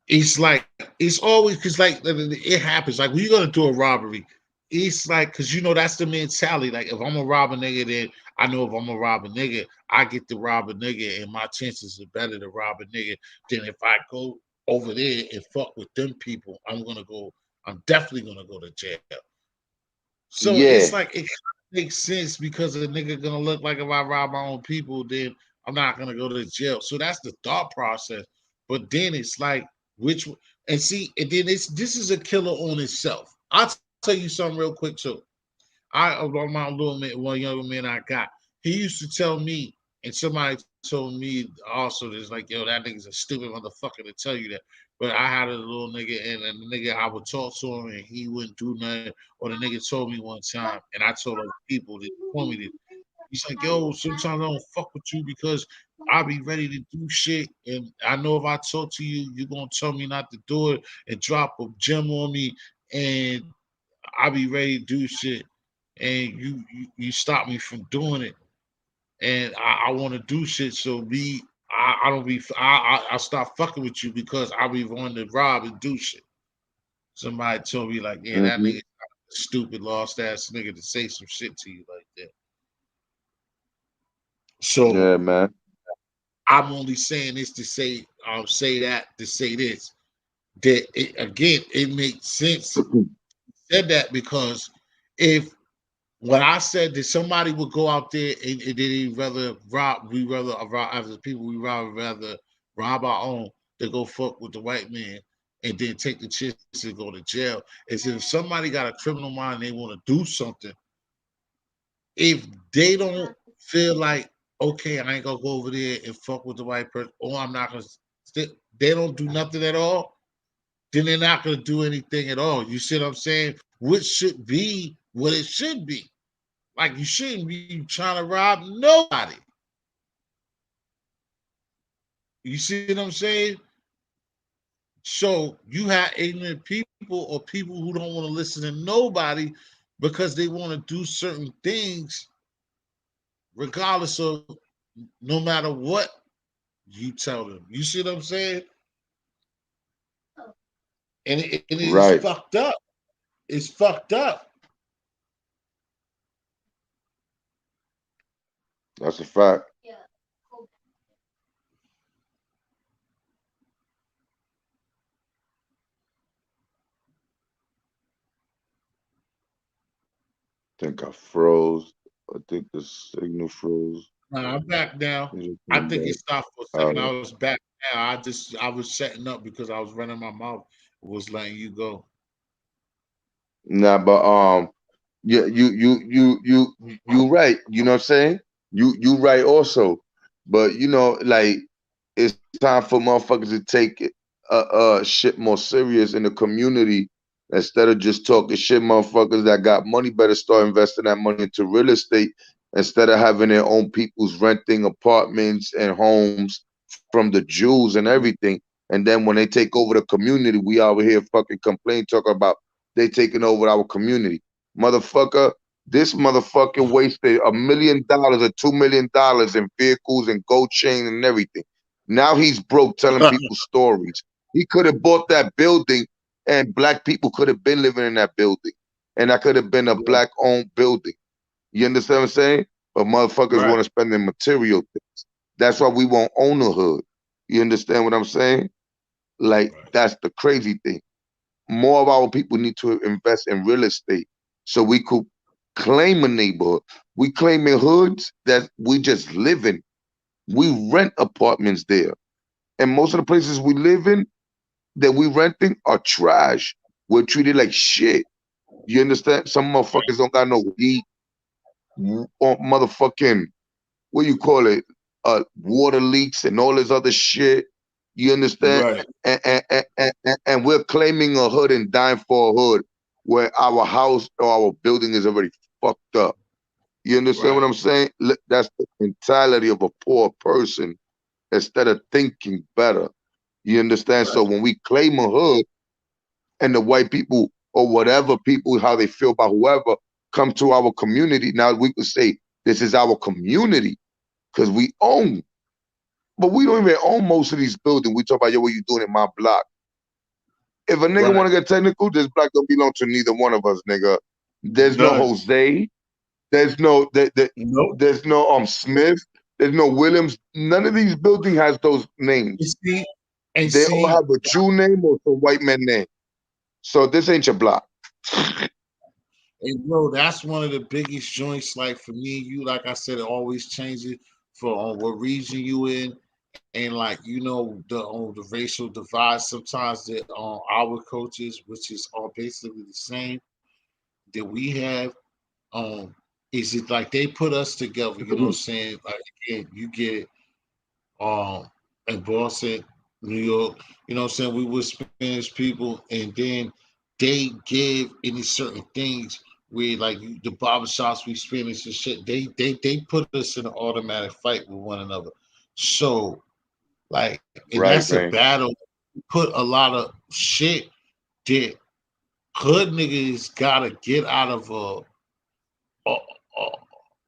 it's like it's always because like it happens. Like when you're gonna do a robbery, it's like because that's the mentality. Like if I'm gonna rob a nigga, then I know if I'm gonna rob a nigga, I get to rob a nigga, and my chances are better to rob a nigga than if I go over there and fuck with them people. I'm definitely gonna go to jail. So it's Yeah, like it makes sense because a nigga gonna look like if I rob my own people, then I'm not gonna go to jail. So that's the thought process. But then it's like which and see, and then this is a killer on itself. I'll tell you something real quick too. I about my little man, one younger man I got, he used to tell me, and somebody told me also this like, yo, that nigga's a stupid motherfucker to tell you that. But I had a little nigga and the nigga I would talk to him and he wouldn't do nothing. Or the nigga told me one time, and I told other people that told me this. He's like, yo, sometimes I don't fuck with you because I'll be ready to do shit. And I know if I talk to you, you're gonna tell me not to do it and drop a gem on me and I'll be ready to do shit. And you stop me from doing it. And I want to do shit. So I don't be I stop fucking with you because I be wanting to rob and do shit. Somebody told me like, yeah, that hmm nigga stupid lost ass nigga to say some shit to you like that. So yeah, man. I'm only saying this to say that to say this. That again, it makes sense said that because if when I said that somebody would go out there and they'd rather rob, we rather rob as the people we rather rob our own than go fuck with the white man and then take the chance to go to jail. Is if somebody got a criminal mind and they want to do something, if they don't feel like okay, I ain't gonna go over there and fuck with the white person, or I'm not gonna, they don't do nothing at all, then they're not gonna do anything at all. You see what I'm saying? Which should be what it should be. Like you shouldn't be trying to rob nobody. You see what I'm saying? So you have ignorant people or people who don't want to listen to nobody because they want to do certain things regardless of no matter what you tell them. You see what I'm saying? And it is Right. fucked up. It's fucked up. That's a fact. think I froze. I think the signal froze. Nah, I'm back now. Is it I coming think it back? stopped for a All second. I right. was back now. I was setting up because I was running my mouth. Was letting you go. Nah, but yeah, you right. You know what I'm saying? You right also. But you know, like it's time for motherfuckers to take it shit more serious in the community instead of just talking shit. Motherfuckers that got money better start investing that money into real estate instead of having their own people's renting apartments and homes from the Jews and everything. And then when they take over the community, we over here fucking complain, talk about they taking over our community. Motherfucker, this motherfucker wasted $1 million or $2 million in vehicles and gold chain and everything. Now he's broke telling people stories. He could have bought that building and black people could have been living in that building. And that could have been a Yeah. black owned building. You understand what I'm saying? But motherfuckers Right. want to spend their material things. That's why we won't own a hood. You understand what I'm saying? Like, Right. that's the crazy thing. More of our people need to invest in real estate so we could claim a neighborhood. We claim in hoods that we just live in. We rent apartments there. And most of the places we live in that we renting are trash. We're treated like shit. You understand? Some motherfuckers don't got no heat or motherfucking, what you call it, water leaks and all this other shit. You understand? Right. And we're claiming a hood and dying for a hood where our house or our building is already fucked up. You understand what Right. I'm saying? That's the mentality of a poor person instead of thinking better. You understand? So Right. when we claim a hood and the white people or whatever people, how they feel about whoever, come to our community, now we could say, this is our community because we own. But we don't even own most of these buildings. We talk about, yo, what you doing in my block? If a nigga Right. want to get technical, this block don't belong to neither one of us, nigga. There's no Done. Jose. There's no Nope. there's no Smith. There's no Williams. None of these buildings has those You names. see, and They all see, have a Jew name or some white man name. So this ain't your block. and bro, that's one of the biggest joints. Like for me, you like I said, it always changes for what region you in, and like the racial divide. Sometimes the our coaches, which is all basically the same that we have. Um, is it like they put us together? You know what I'm saying? Like again, you get it. In Boston, New York, you know what I'm saying? We were Spanish people, and then they give any certain things where like the barbershops we Spanish and shit, they put us in an automatic fight with one another. So like, and Right, that's a man. battle. Put a lot of shit that hood niggas gotta get out of a, a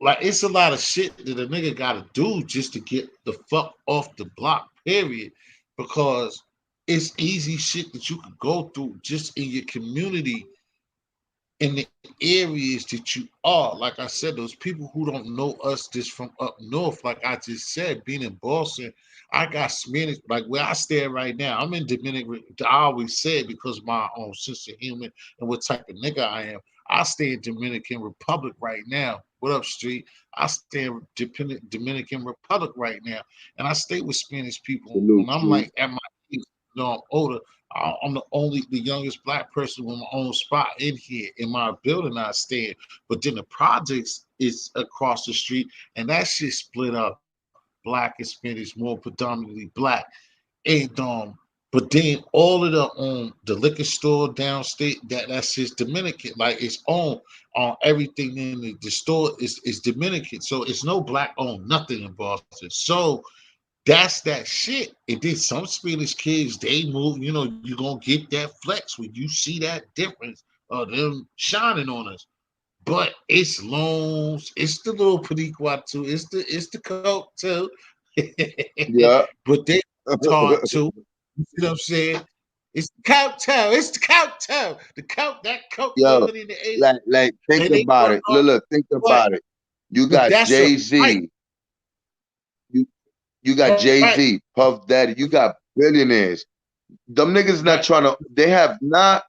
like it's a lot of shit that a nigga gotta do just to get the fuck off the block, period. Because it's easy shit that you could go through just in your community in the areas that you are. Like I said, those people who don't know us just from up north, like I just said, being in Boston, I got Spanish, like where I stand right now. I'm in Dominican. I always said because my own sense of humor and what type of nigga I am. I stay in Dominican Republic right now. What up, Street? I stay in Dominican Republic right now, and I stay with Spanish people. When Salute, I'm Chief. like at my age, I'm older. I'm the youngest black person with my own spot in here in my building I stay in. But then the projects is across the street, and that shit split up black and Spanish, more predominantly black. And but then all of the liquor store downstate that's just Dominican, like it's owned on everything in the store is Dominican, so it's no black owned nothing in Boston. So that's that shit. And then some Spanish kids, they move, you're gonna get that flex when you see that difference of them shining on us. But it's loans, it's the little Paniqua too, it's the coke too. Yeah. But they taught too. You see what I'm saying? It's the coke too, it's the coke too. The coke, that coke Yo, going in the air. like think And they about put it. on Think what? about it. You But got that's a Jay fight, Z. You you got Jay right? Z, Puff Daddy. You got billionaires. Them niggas not Right. trying to. They have not.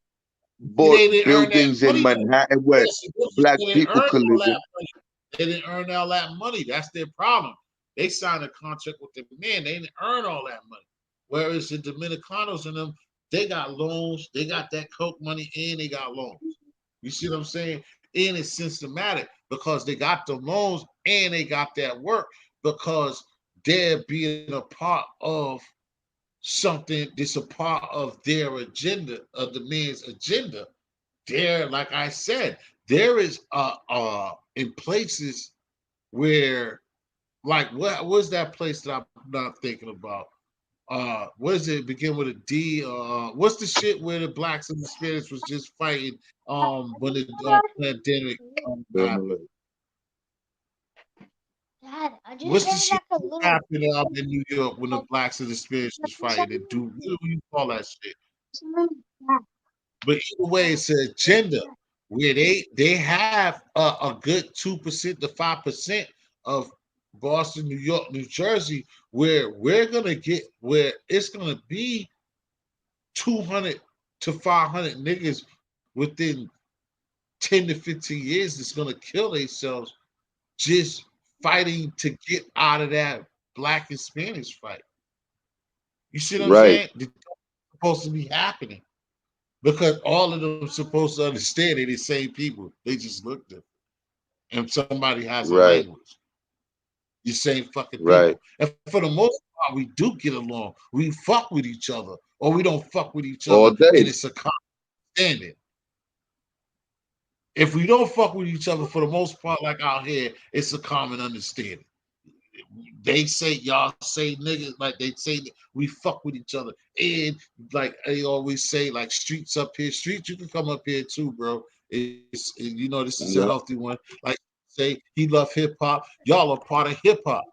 bought They didn't earn that buildings in money though. Manhattan where Yes, black they didn't people earn could all live in. that money. They didn't earn all that money. That's their problem. They signed a contract with the man. They didn't earn all that money. Whereas the Dominicanos and them, they got loans. They got that coke money and they got loans. You see what I'm saying? And it's systematic because they got the loans and they got that work because they're being a part of something that's a part of their agenda, of the man's agenda. There, like I said, there is in places where like what was that place that I'm not thinking about? What is it? Begin with a D. What's the shit where the blacks and the Spanish was just fighting when the pandemic happened? Dad, I just What's the heard shit like a that little happened out in New York when the blacks and the Spanish was fighting? And do what do you call that shit? But either way, it's an agenda where they have a good 2% to 5% of Boston, New York, New Jersey, where we're gonna get where it's gonna be 200 to 500 niggas within 10 to 15 years that's gonna kill themselves just fighting to get out of that black and Spanish fight. You see what I'm Right, saying? It's supposed to be happening because all of them supposed to understand they're the same people. They just look different. And somebody has a right, language. The same fucking right. people. And for the most part, we do get along. We fuck with each other, or we don't fuck with each All other, and day. it's a common standing. If we don't fuck with each other for the most part, like out here, it's a common understanding. They say y'all say niggas like they say we fuck with each other, and like they always say, like streets up here, streets you can come up here too, bro. You know this is a Yeah. healthy one. Like say he love hip hop, y'all are part of hip hop.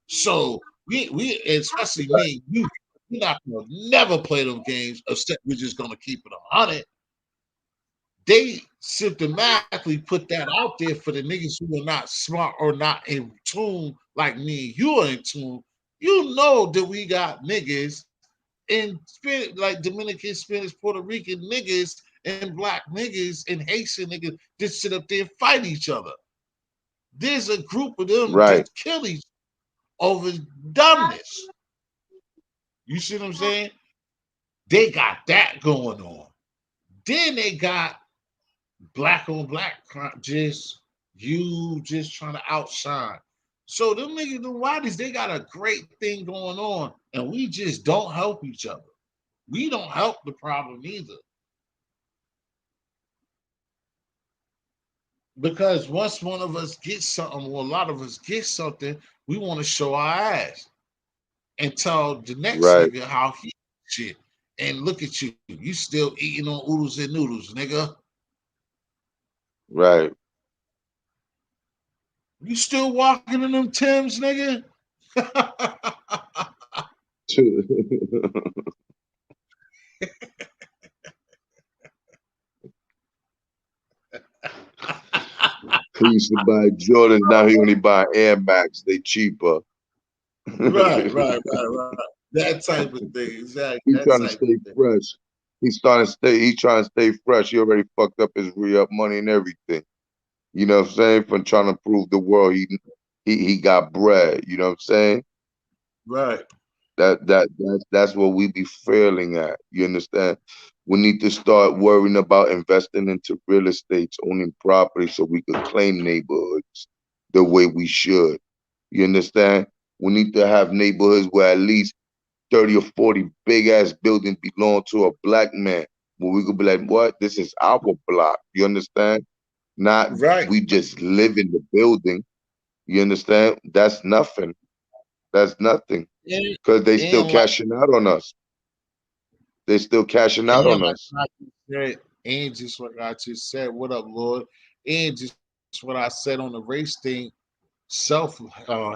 So we especially me, you we're not gonna never play them games, except we're just gonna keep it 100. They systematically put that out there for the niggas who are not smart or not in tune like me and you are in tune. You know that we got niggas in Spanish, like Dominican, Spanish, Puerto Rican niggas and black niggas and Haitian niggas that sit up there and fight each other. There's a group of them Right, that kill each over dumbness. You see what I'm saying? They got that going on. Then they got black on black just you just trying to outshine. So them niggas, the whiteys, they got a great thing going on, and we just don't help each other. We don't help the problem either. Because once one of us gets something, or a lot of us get something, we want to show our ass and tell the next right, nigga how he shit. And look at you, you still eating on oodles and noodles, nigga. right. You still walking in them Tims, nigga. He used to buy Jordans. Now he only buy Air Max. They cheaper. Right. That type of thing. Exactly. He That trying to type of stay thing. fresh. He's trying to stay. He trying to stay fresh. He already fucked up his re-up money and everything. You know what I'm saying? From trying to prove the world he got bread. You know what I'm saying? Right. That's what we be failing at. You understand? We need to start worrying about investing into real estate, owning property, so we could claim neighborhoods the way we should. You understand? We need to have neighborhoods where at least 30 or 40 big ass buildings belong to a black man. Where we could be like, what? This is our block. You understand? Not Right. we just live in the building. You understand? That's nothing. That's nothing. And, Because they still and like cashing out on us. They still cashing out and on like us. I just said, and just what I just said, what up, Lord? And just what I said on the race thing, self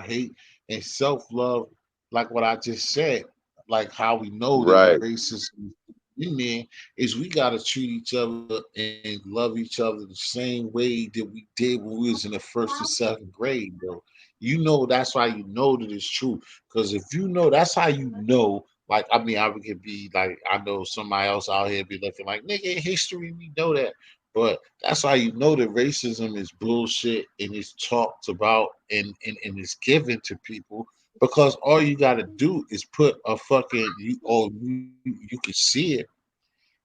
hate and self love, like what I just said, like how we know that Right, racism in there is we gotta treat each other and love each other the same way that we did when we was in the first or seventh grade, bro. You know that's why you know that it's true. Because if you know, that's how you know. Like, I mean, I could be like, I know somebody else out here be looking like, nigga, in history, we know that. But that's how you know that racism is bullshit and it's talked about and it's given to people because all you got to do is put a fucking, you can see it,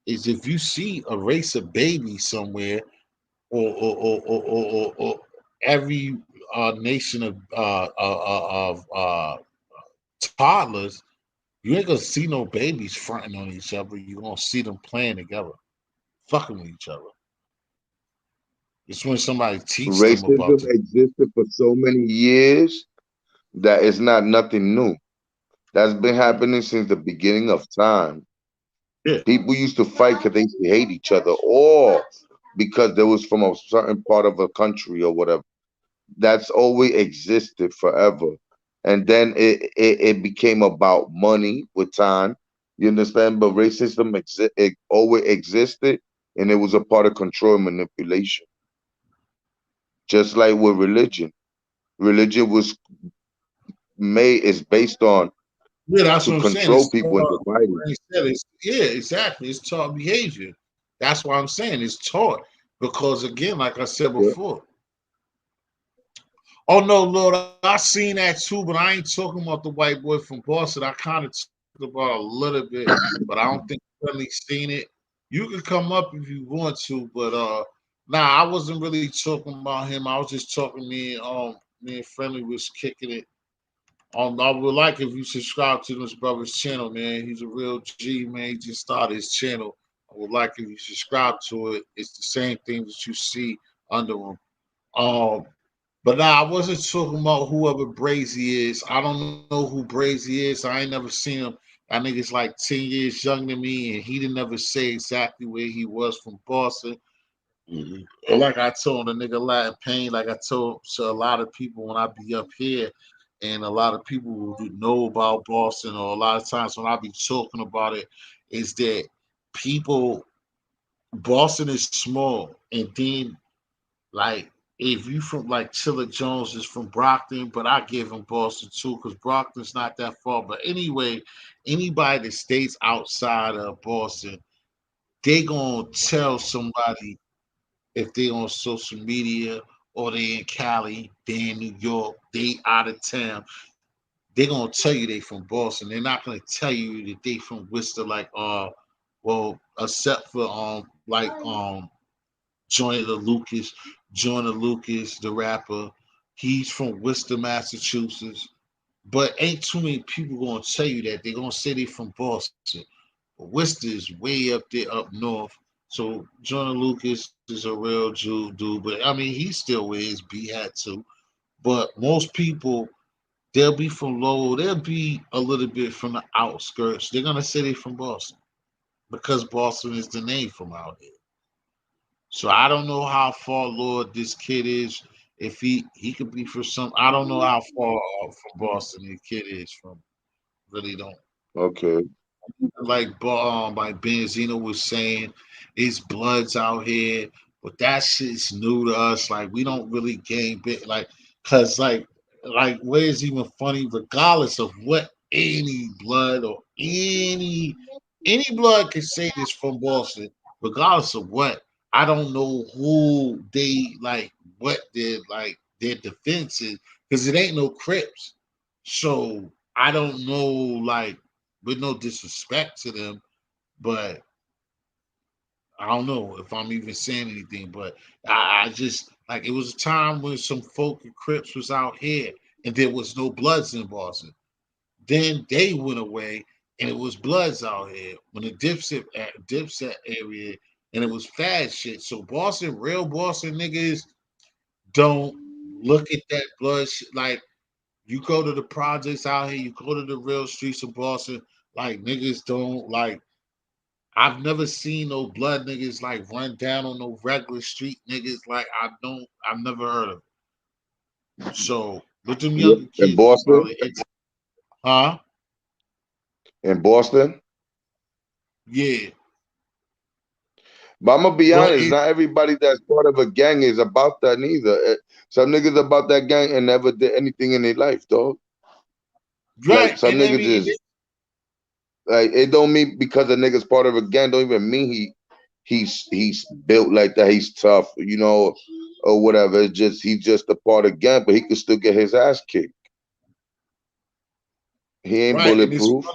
is if you see a race of babies somewhere or every nation of toddlers, you ain't gonna see no babies fronting on each other. You're gonna see them playing together, fucking with each other. It's when somebody teach them about Racism the existed for so many years that it's not nothing new. That's been happening since the beginning of time. yeah. People used to fight because they used to hate each other, or because they was from a certain part of a country or whatever. That's always existed forever. And then it became about money with time. You understand? But racism it always existed, and it was a part of control and manipulation. Just like with religion. Religion was made is based on Yeah, that's to what I'm saying. control It's people and taught. divide them. Yeah, exactly. It's taught behavior. That's why I'm saying it's taught because again, like I said Yeah. before. Oh no, Lord, I seen that too, but I ain't talking about the white boy from Boston. I kind of talked about a little bit, but I don't think Friendly seen it. You can come up if you want to, but nah, I wasn't really talking about him. I was just talking me and Friendly was kicking it. I would like if you subscribe to this brother's channel, man. He's a real G, man. He just started his channel. I would like if you subscribe to it. It's the same thing that you see under him. Um, but nah, I wasn't talking about whoever Brazy is. I don't know who Brazy is. I ain't never seen him. That nigga's like 10 years younger than me, and he didn't never say exactly where he was from Boston. Or like I told the nigga Latin Pain, like I told to a lot of people when I be up here, and a lot of people who know about Boston, or a lot of times when I be talking about it, is that people, Boston is small, and then like if you from like Chilla Jones is from Brockton, but I give him Boston too because Brockton's not that far. But anyway, anybody that stays outside of Boston, they gonna tell somebody if they on social media or they in Cali, they in New York, they out of town. They gonna tell you they from Boston. They're not gonna tell you that they from Worcester, like well, except for Joyner Lucas, Joyner Lucas, the rapper. He's from Worcester, Massachusetts. But ain't too many people gonna tell you that. They're gonna say they from Boston. But Worcester is way up there up north. So Joyner Lucas is a real Jew dude, but I mean he still wears B hat too. But most people they'll be from Lowell, they'll be a little bit from the outskirts. They're gonna say they from Boston because Boston is the name from out here. So I don't know how far Lord this kid is. If he could be for some, I don't know how far from Boston the kid is from. Really don't. Okay. Like Benzino was saying, it's bloods out here, but that shit's new to us. Like we don't really game bit cause like where is even funny, regardless of what any blood or any blood can say this from Boston, regardless of what. I don't know who they like, what their defense is, because it ain't no Crips. So I don't know, like, with no disrespect to them, but I don't know if I'm even saying anything. But I just like it was a time when some folk and Crips was out here and there was no Bloods in Boston. Then they went away and it was Bloods out here when the Dipset area and it was fad shit. So Boston, real Boston niggas don't look at that blood shit like you go to the projects out here, you go to the real streets of Boston, like niggas don't like. I've never seen no blood niggas like run down on no regular street niggas. Like I've never heard of it. So with them Yeah. younger In kids, it's Boston. probably it's huh? In Boston. Yeah, But I'm gonna be but honest, it not everybody that's part of a gang is about that neither. Some niggas about that gang and never did anything in their life, dog. Like right, some and I niggas mean is Like it don't mean because a nigga's part of a gang don't even mean he's built like that. He's tough, or whatever. It's just he's just a part of gang, but he can still get his ass kicked. He ain't Right, and bulletproof.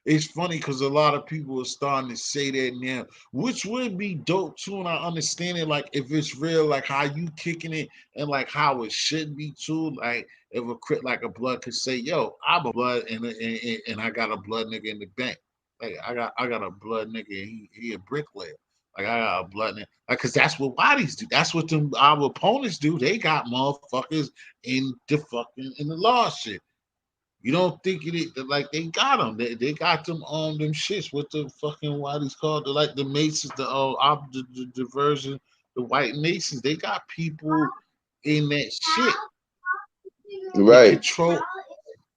it's funny because a lot of people are starting to say that now, which would be dope too. And I understand it, like if it's real, like how you kicking it, and like how it should be too. Like if a crit like a blood could say, "Yo, I'm a blood, and I got a blood nigga in the bank. Like I got a blood nigga, and he a bricklayer. Like I got a blood nigga, like because that's what bodies do. That's what them our opponents do. They got motherfuckers in the law shit. You don't think like they got them. They got them shits. What the fucking what he's called? Like the Masons, the diversion, the white Masons. They got people in that shit that Right. control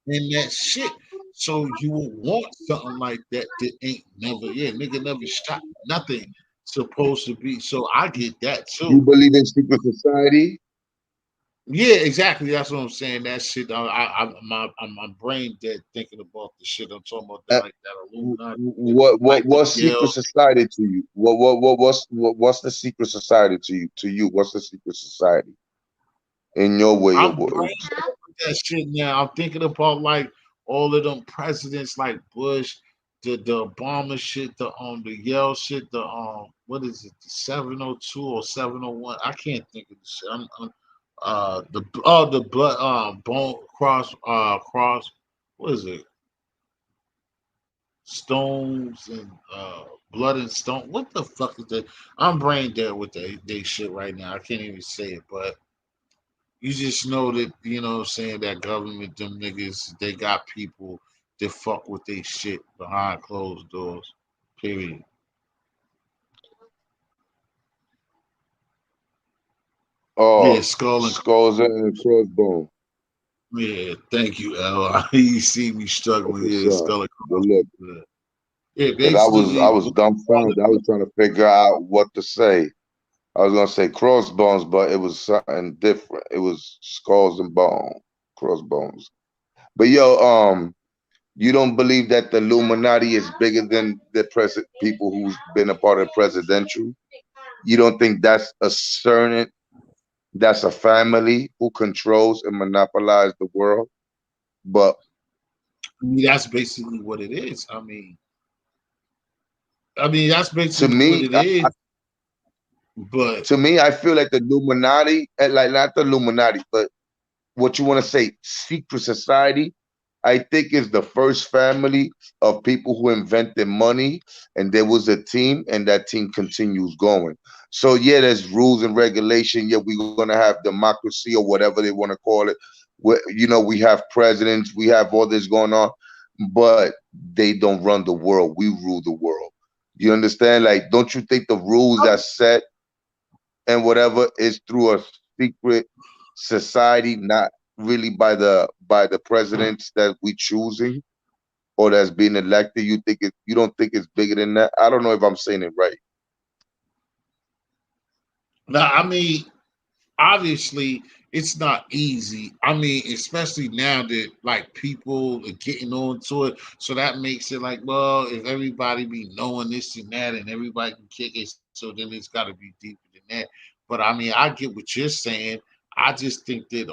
in that shit. So you would want something like that ain't never, yeah, nigga never shot nothing supposed to be. So I get that You too. believe in secret society? Yeah, exactly. That's what I'm saying. That shit. My brain dead thinking about the shit I'm talking about. That Uh, like that Illuminati shit, what like the what's secret Bill. society to you? What's the secret society to you? To you, what's the secret society in your way of I'm words? brain dead with that shit now. I'm thinking about like all of them presidents, like Bush, the Obama shit, the Yale shit, the what is it, the 702 or 701? I can't think of the shit. The blood bone cross what is it? Stones and blood and stone. What the fuck is that? I'm brain dead with they shit right now. I can't even say it, but you just know that what I'm saying that government, them niggas, they got people that fuck with they shit behind closed doors. Period. Yeah, Oh, skull and skulls and crossbone. yeah. Thank you, L. You see me That's struggling. what's Yeah, up. skull and Good look. crossbones. Yeah, Cause they I literally was dumbfounded. I was trying to figure out what to say. I was gonna say crossbones, but it was something different. It was skulls and bone, crossbones. But yo, you don't believe that the Illuminati is bigger than the present people who's been a part of presidential? You don't think that's a family who controls and monopolize the world? But I mean, that's basically what it is. I mean, that's to basically what me, it is. But I feel like the Illuminati, like not the Illuminati, but what you want to say, secret society, I think is the first family of people who invented money, and there was a team, and that team continues going. So yeah, there's rules and regulation. Yeah, we're gonna have democracy or whatever they want to call it. We have presidents, we have all this going on, but they don't run the world. We rule the world. You understand? Like, don't you think the rules that set and whatever is through a secret society, not really by the presidents that we choosing or that's being elected. You don't think it's bigger than that? I don't know if I'm saying it right. now, obviously, it's not easy. I mean, especially now that like people are getting on to it, so that makes it like, well, if everybody be knowing this and that, and everybody can kick it, so then it's got to be deeper than that. But I mean, I get what you're saying. I just think that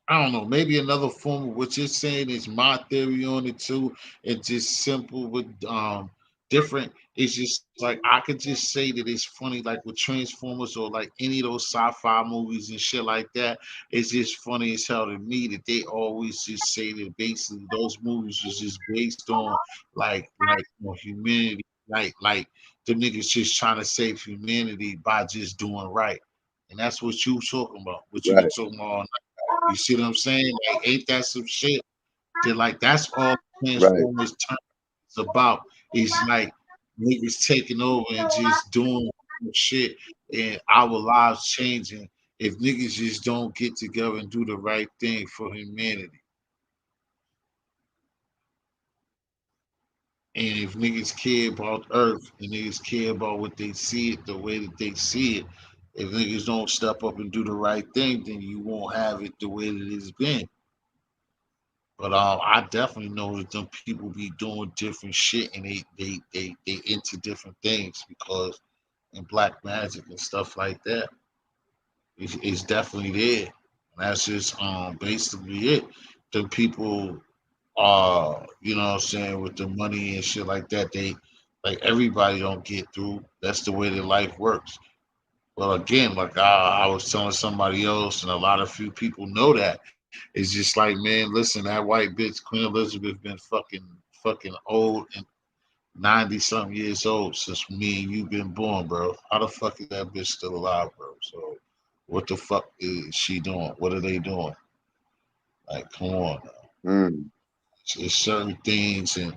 I don't know, maybe another form of what you're saying is my theory on it too. It's just simple with different. It's just like I could just say that it's funny, like with Transformers or like any of those sci-fi movies and shit like that. It's just funny as hell to me that they always just say that basically those movies was just based on humanity, like the niggas just trying to save humanity by just doing right. And that's what you talking about. What you been Right, talking about. You see what I'm saying? Like, ain't that some shit? That like that's all right, Transformers turn is about. It's like niggas taking over and just doing shit, and our lives changing if niggas just don't get together and do the right thing for humanity. And if niggas care about Earth and niggas care about what they see it the way that they see it, if niggas don't step up and do the right thing, then you won't have it the way that it's been. But I definitely know that them people be doing different shit, and they into different things because in black magic and stuff like that, it's definitely there. And that's just basically it. The people you know what I'm saying, with the money and shit like that, they like everybody don't get through. That's the way their life works. Well, again, like I was telling somebody else, and a lot of few people know that. It's just like, man, listen, that white bitch, Queen Elizabeth, been fucking old and 90 something years old since me and you been born, bro. How the fuck is that bitch still alive, bro? So, what the fuck is she doing? What are they doing? Like, come on. Mm, It's certain things, and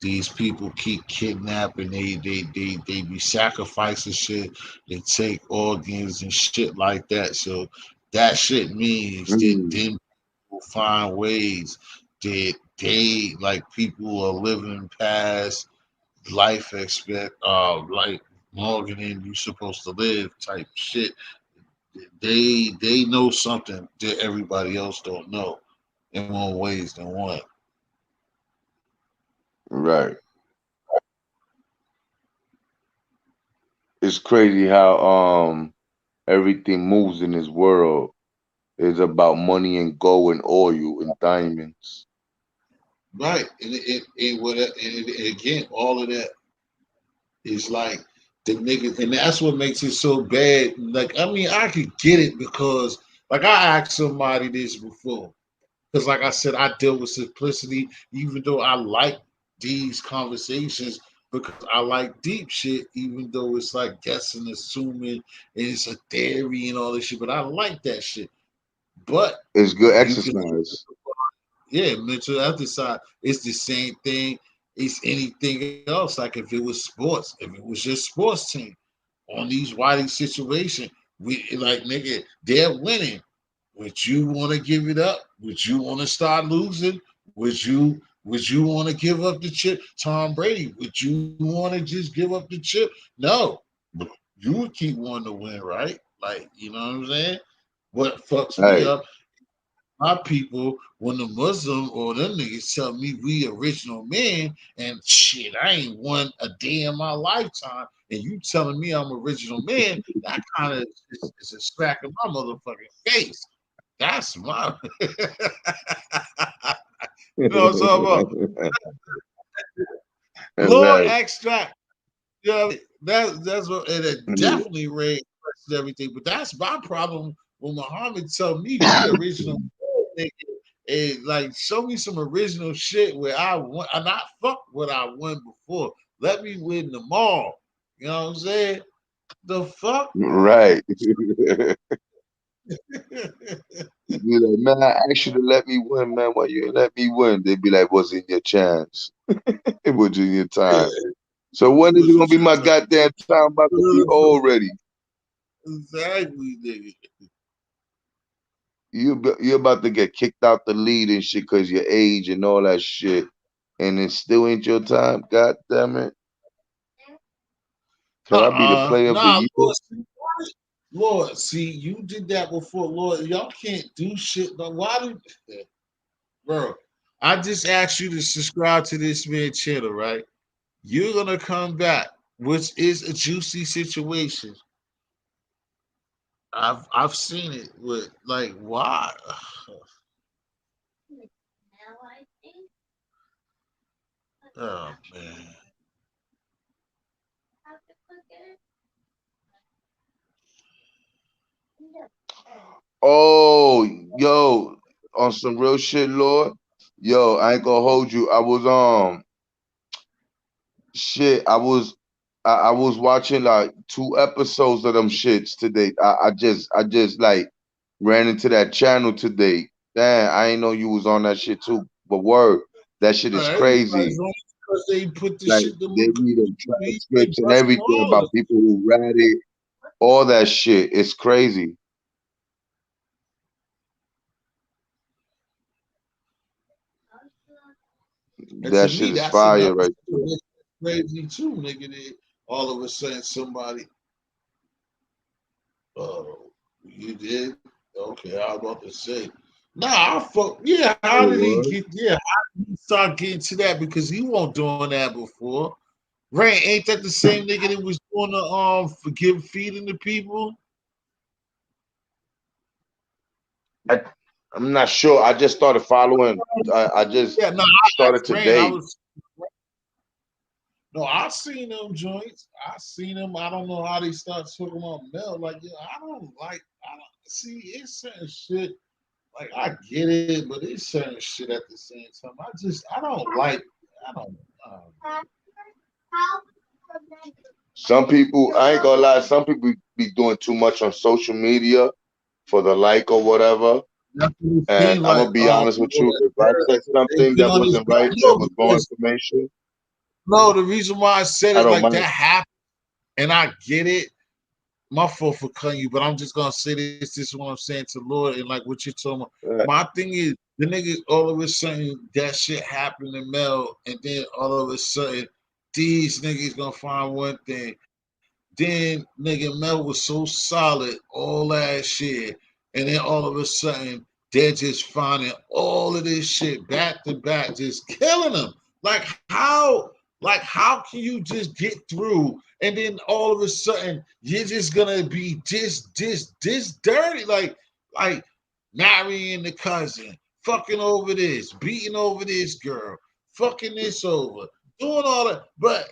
these people keep kidnapping. They be sacrificing shit. They take organs and shit like that. So that shit means that mm, then people find ways that they like people are living past life expect like longer than you supposed to live type shit. They know something that everybody else don't know in more ways than one. right. It's crazy how everything moves in this world is about money and gold and oil and diamonds. Right, and again, all of that is like the niggas, and that's what makes it so bad. Like, I mean, I could get it because, like, I asked somebody this before, because, like I said, I deal with simplicity, even though I like these conversations because I like deep shit, even though it's like guessing, assuming, and it's a theory and all this shit. But I like that shit. But It's good you can exercise. yeah, mental exercise. It's the same thing. It's anything else. Like if it was sports, if it was just sports team on these Wiley situation, we like nigga, they're winning. Would you want to give it up? Would you want to start losing? Would you want to give up the chip? Tom Brady, would you want to just give up the chip? No. You would keep wanting to win, right? Like, you know what I'm saying? What fucks me Hey, up my people when the Muslim or them niggas tell me we original men and shit, I ain't won a day in my lifetime, and you telling me I'm original man, that kind of is a smack in my motherfucking face. That's my, you know what I'm talking about? Lord right. extract. You know what I mean? That's what, and it Yeah. definitely raised everything. But that's my problem when Muhammad tell me we original nigga, and like show me some original shit where I won and not fuck what I won before. Let me win them all. You know what I'm saying? The fuck? Right. Be like, man, I asked you to let me win, man. Why you ain't let me win? They be like, wasn't your chance. It wasn't your Yeah, time. So when is it was gonna it be your my time? goddamn time? I'm about to be already. Exactly, nigga. You about to get kicked out the lead and shit because your age and all that shit, and it still ain't your time. God damn it! Can I be the player of the Nah, year? Lord, see, you did that before. Lord, y'all can't do shit. But why do bro? I just asked you to subscribe to this man channel, right? You're gonna come back, which is a juicy situation. I've seen it with like why? Oh man. Oh, yo, on some real shit, Lord. Yo, I ain't gonna hold you. I was shit. I was watching like 2 episodes of them shits today. I just like ran into that channel today. Damn, I ain't know you was on that shit too. But word, that shit is Everybody's crazy. on it because they put the Like shit to they look read the good. They transcripts and busting everything all about of people who read it. All that shit. It's crazy. And to That me, shit is that's fire another right there. situation crazy too, nigga. That all of a sudden somebody, oh, you did? Okay, I was about to say. Nah, I fuck. Yeah, how Oh, did he word. get? Yeah, how did he start getting to that? Because he wasn't doing that before. Right? Ain't that the same nigga that was doing the forgive feeding the people? I, I'm not sure. I just started following. I just Yeah, no, I started asked Rain. I today. was no, I seen them joints. I seen them. I don't know how they start talking about Mel. Like, yeah, I don't like. I don't see. It's certain shit. Like, I get it, but it's certain shit at the same time. I don't like. I don't. Some people, I ain't gonna lie. Some people be doing too much on social media for the like or whatever. That's what it And seemed I'm like. gonna be honest with you. If I said They something get that on his wasn't back. right, that No, was wrong because information, no, the reason why I said I it don't like that mind. happened, and I get it. My fault for cutting you, but I'm just gonna say this. This is what I'm saying to Lord, and like what you're talking about. Uh, My thing is the nigga all of a sudden that shit happened to Mel, and then all of a sudden these niggas gonna find one thing. Then nigga Mel was so solid all last year, and then all of a sudden they're just finding all of this shit back to back, just killing them. Like how, how can you just get through, and then all of a sudden you're just gonna be this dirty, like marrying the cousin, fucking over this, beating over this girl, fucking this over, doing all that, but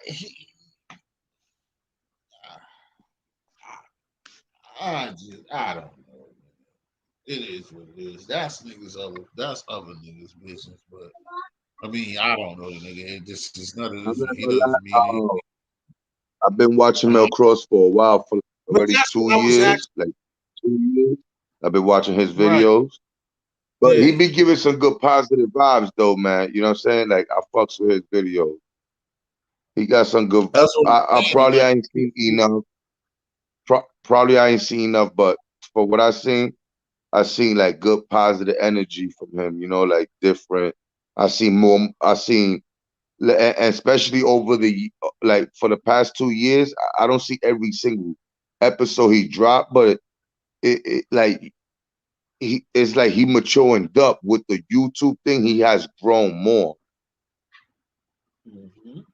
I don't know. It is what it is. That's other niggas business. But I mean, I don't know the nigga. It just is none of I'm this. not He gonna doesn't mean lie. anything. I've been watching Mel Uh-huh. Cross for a while, for But already that's two what I was years, asking. like 2 years. I've been watching his Right. videos, but he Yeah. be giving some good positive vibes though, man. You know what I'm saying? Like I fucks with his videos. He got some good. That's what I I'm saying. probably Like, I ain't seen enough. Probably I ain't seen enough, but for what I seen like good positive energy from him. You know, like different. I seen more. I seen, and especially over the like for the past 2 years, I don't see every single episode he dropped, but it like it's like he maturing up with the YouTube thing. He has grown more. mhm.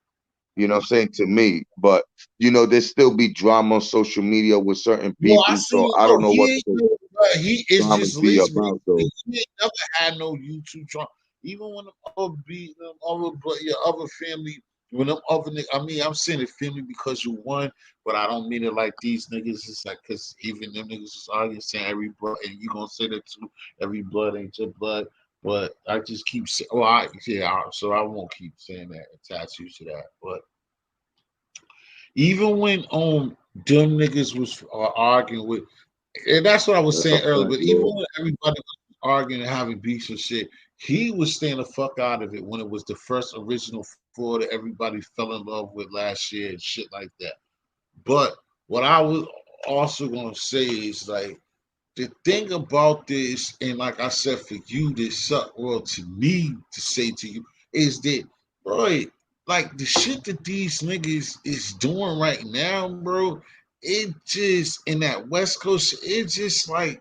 You know what I'm saying, to me. But you know, there still be drama on social media with certain No, I people, so seen I don't no. know what He ain't the no. He is drama just be listening. about though. He ain't never had no YouTube channel. Even when them other beat them other, but your other family, when them other niggas, I mean, I'm saying it family because you won, but I don't mean it like these niggas. It's like because even them niggas is arguing saying every blood, and you gonna say that too. Every blood ain't your blood. But I just keep saying, well, so I won't keep saying that, attach you to that. But even when them niggas was arguing with, and that's what I was That's a saying earlier. fact, But even Lord. when everybody was arguing and having beefs and shit, he was staying the fuck out of it when it was the first original four that everybody fell in love with last year and shit like that. But what I was also gonna say is like the thing about this, and like I said, for you, this suck, well, to me to say to you is that, bro, like the shit that these niggas is doing right now, bro, it just in that West Coast, it just like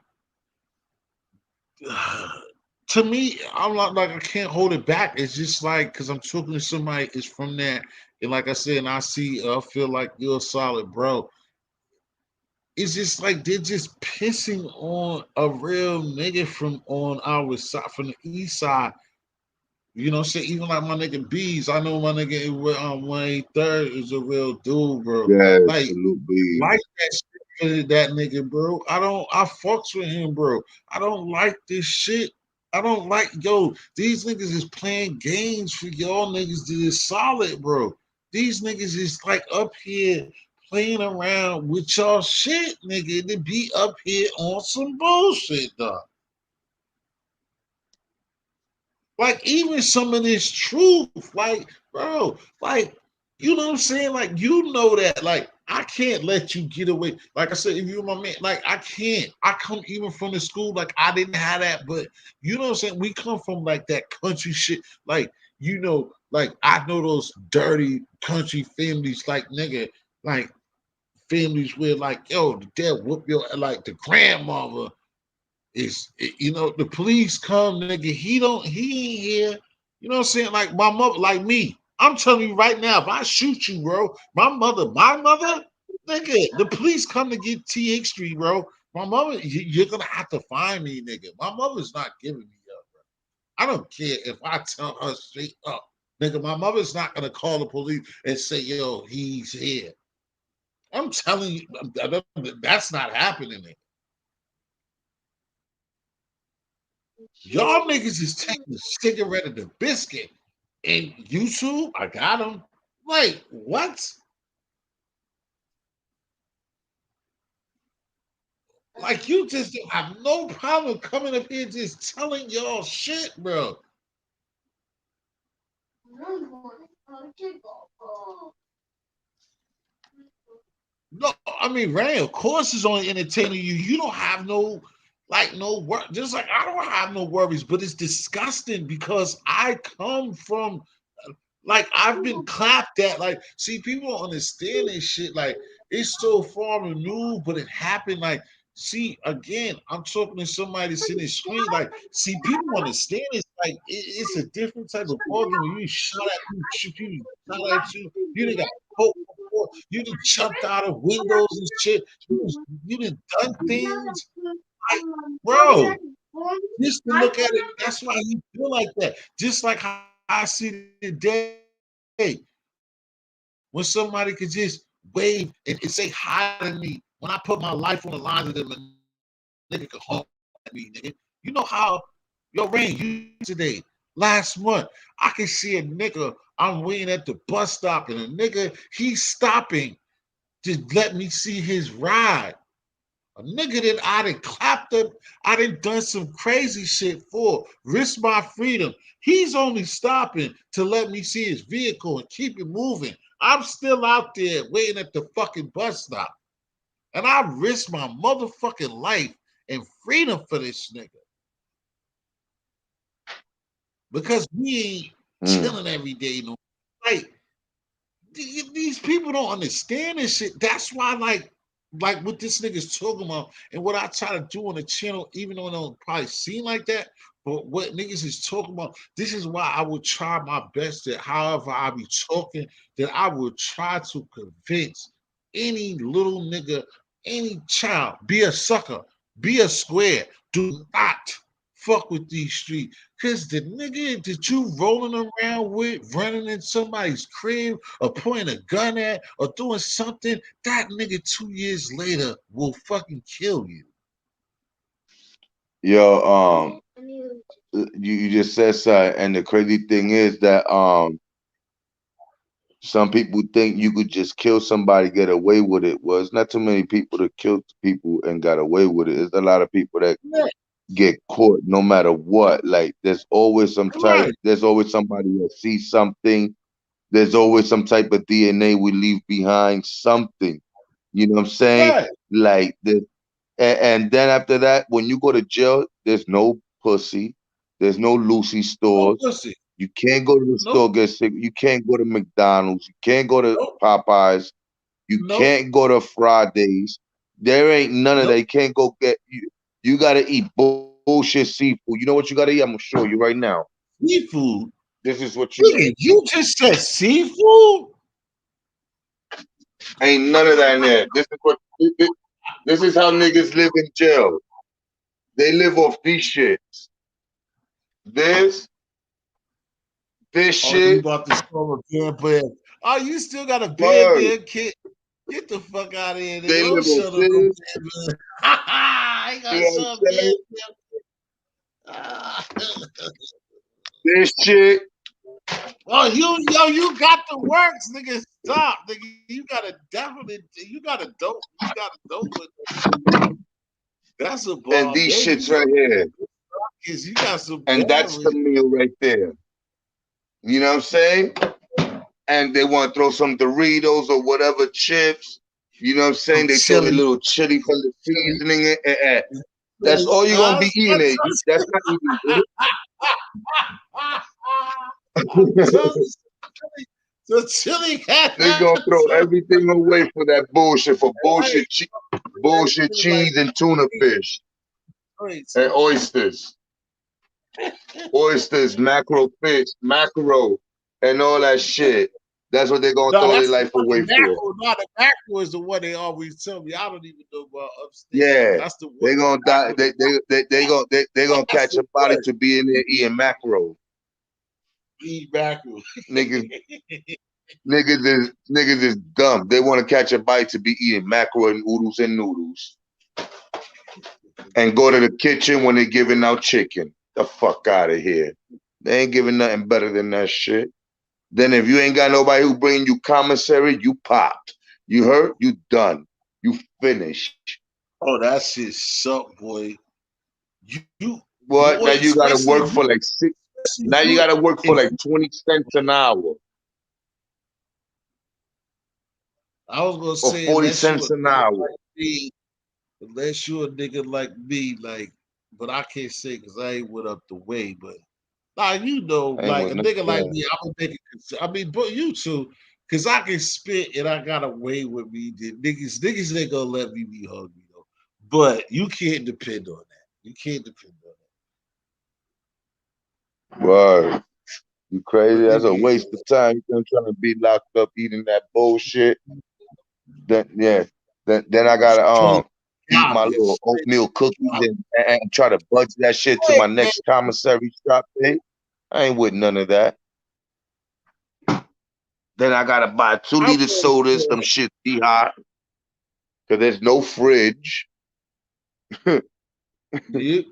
to me, I'm not like I can't hold it back. It's just like because I'm talking to somebody is from that, and like I said, and I see, I feel like you're solid, bro. It's just like they're just pissing on a real nigga from on our side, from the east side. You know, say even like my nigga Bees, I know my nigga 183rd is a real dude, bro. Yeah, Like salute B. that shit for that nigga, bro. I fucks with him, bro. I don't like this shit. I don't like these niggas is playing games for y'all niggas that is solid, bro. These niggas is like up here playing around with y'all shit, nigga, to be up here on some bullshit, dog. Like even some of this truth, like bro, like you know what I'm saying? Like you know that, like I can't let you get away. Like I said, if you're my man, like I can't. I come even from the school, like I didn't have that, but you know what I'm saying? We come from like that country shit, like like I know those dirty country families, like nigga, like families where like the dad whoop your like the grandmother You know, the police come, nigga. He ain't here. You know what I'm saying? Like my mother, like me. I'm telling you right now, if I shoot you, bro, my mother, nigga, the police come to get T History, bro. My mother, you're gonna have to find me, nigga. My mother's not giving me up, bro. I don't care if I tell her straight up, nigga. My mother's not gonna call the police and say, "Yo, he's here." I'm telling you, that's not happening. Nigga. Y'all niggas is taking the cigarette and the biscuit. And YouTube, I got them. Like, what? Like, you just have no problem coming up here just telling y'all shit, bro. No, I mean, Ray, of course, is only entertaining you. You don't have no, like, no work. Just like I don't have no worries, but it's disgusting because I come from, like, I've been clapped at. Like, see, people don't understand this shit. Like, it's so far removed, but it happened. Like, see, again, I'm talking to somebody that's in the street. Like, see, people understand this. Like, it's a different type of ballgame. When you shot at you, shoot you, shot at you, you done got poked before, you done jumped out of windows and shit. You done done things. Like, bro, just to look at it, that's why you feel like that. Just like how I see today, when somebody could just wave and say hi to me when I put my life on the line to them, a nigga could honk at me, nigga. You know how, yo, Rain, you today, last month, I can see a nigga, I'm waiting at the bus stop, and a nigga, he's stopping to let me see his ride. A nigga that I done clapped up, I done done some crazy shit for, risk my freedom. He's only stopping to let me see his vehicle and keep it moving. I'm still out there waiting at the fucking bus stop. And I risked my motherfucking life and freedom for this nigga. Because we ain't Mm. chilling every day. No, like these people don't understand this shit. That's why, like what this nigga's talking about, and what I try to do on the channel, even though it don't probably seem like that, but what niggas is talking about, this is why I would try my best that however I be talking, that I would try to convince any little nigga, any child, be a sucker, be a square, do not fuck with these streets. Cause the nigga that you rolling around with, running in somebody's crib, or pointing a gun at, or doing something, that nigga 2 years later will fucking kill you. Yo, you just said so, and the crazy thing is that some people think you could just kill somebody, get away with it. Well, it's not too many people that killed people and got away with it. There's a lot of people that Yeah, get caught no matter what. Like right, there's always somebody that sees something. There's always some type of DNA we leave behind, something. You know what I'm saying? right. Like this, and then after that, when you go to jail, there's no pussy, there's no Lucy No stores. pussy. You can't go to the Nope, store get sick. You can't go to McDonald's. You can't go to nope, Popeyes. You nope, can't go to Fridays. There ain't none of that. nope. You can't go get you. You gotta eat bullshit seafood. You know what you gotta eat? I'm gonna show you right now. Seafood. This is what you Nigga, you just said seafood? ain't none of that in there. This is how niggas live in jail. They live off these shits. This this Oh, you shit. about to score a beer bear. Oh, you still got a beer Word. bear kid. Get the fuck out of here, nigga. They Don't live off show them no this. beer bear. I ain't You gonna know what show a I'm beer saying? bear. This shit. Oh, you got the works, nigga. Stop, nigga. You got a dope with it. That's a And bomb. these Yo, shits right here. you got some And that's the beverages. meal right there. You know what I'm saying? And they want to throw some Doritos or whatever chips. You know what I'm saying? Some They throw their chili. little chili from the Chili. seasoning in. That's Chili. all you're gonna be eating. It. That's not eating it. I'm telling you, the chili had They're gonna that throw too. everything away for that bullshit, for Right. bullshit cheese and tuna fish. and oysters, macro fish, mackerel, and all that shit. That's what they're gonna No, throw their that's life not the away for. mackerel. No, the mackerel is the one they always tell me. I don't even know about upstate. Yeah, That's the one. they're gonna die. They gonna That's catch the a body one. to be in there eating mackerel. Eat mackerel. Niggas, niggas is dumb. They want to catch a bite to be eating mackerel and noodles and go to the kitchen when they're giving out chicken. The fuck out of here. They ain't giving nothing better than that shit. Then if you ain't got nobody who bring you commissary, you popped. You hurt, you done. You finished. Oh, that shit suck, boy. You What? Now you gotta especially work if you, for like six. especially Now you gotta work for if like you, 20 cents an hour I was gonna or say 40 unless you a cents an nigga hour. like me, unless you a nigga like me, like, but I can't say because I ain't went up the way, but nah, you know, I ain't like with a none nigga of like that. me, I'm a nigga. I mean, but you too, because I can spit and I got a way with me. That niggas ain't gonna let me be hungry though. But you can't depend on that. You can't depend on Word. You that. crazy? But That's a nigga, waste of time. You trying to be locked up eating that bullshit. Then yeah. Then I gotta straight eat my garbage, little straight oatmeal cookies garbage. and try to budget that shit to Hey, my man, next commissary stop day. I ain't with none of that. Then I gotta buy 2 liter I'm sodas. Them shit be hot. Cause there's no fridge. you.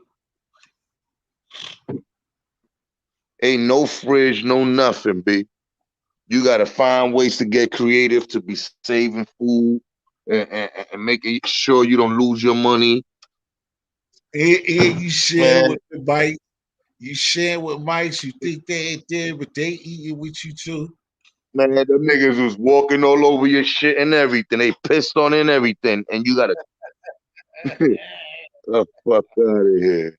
Ain't no fridge, no nothing, B. You gotta find ways to get creative to be saving food and making sure you don't lose your money. And you share Man, with the bike. You share with mice. You think they ain't there, but they eating with you too. man, them niggas was walking all over your shit and everything. They pissed on it and everything. And you gotta the fuck out of here.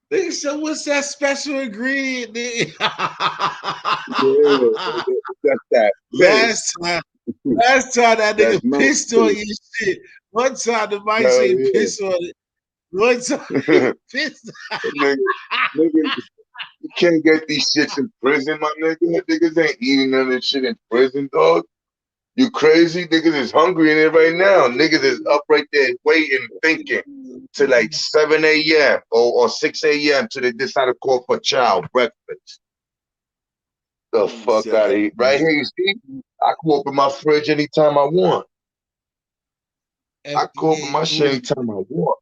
They said, "What's that special ingredient?" Nigga? Yeah, that's that last piss. time, last time that nigga That's mouse pissed on piss. your shit. One time the mice Hell ain't yeah. piss on it. One time he pissed. nigga, nigga, you can't get these shits in prison, my nigga. Niggas ain't eating none of this shit in prison, dog. You crazy? Niggas is hungry in it right now. Niggas is up right there waiting, thinking to like 7 a.m. or 6 a.m. till they decide to call for child breakfast. The fuck out of here. Right here, you see? I can open my fridge anytime I want. I can open FDA my shit approved. anytime I want.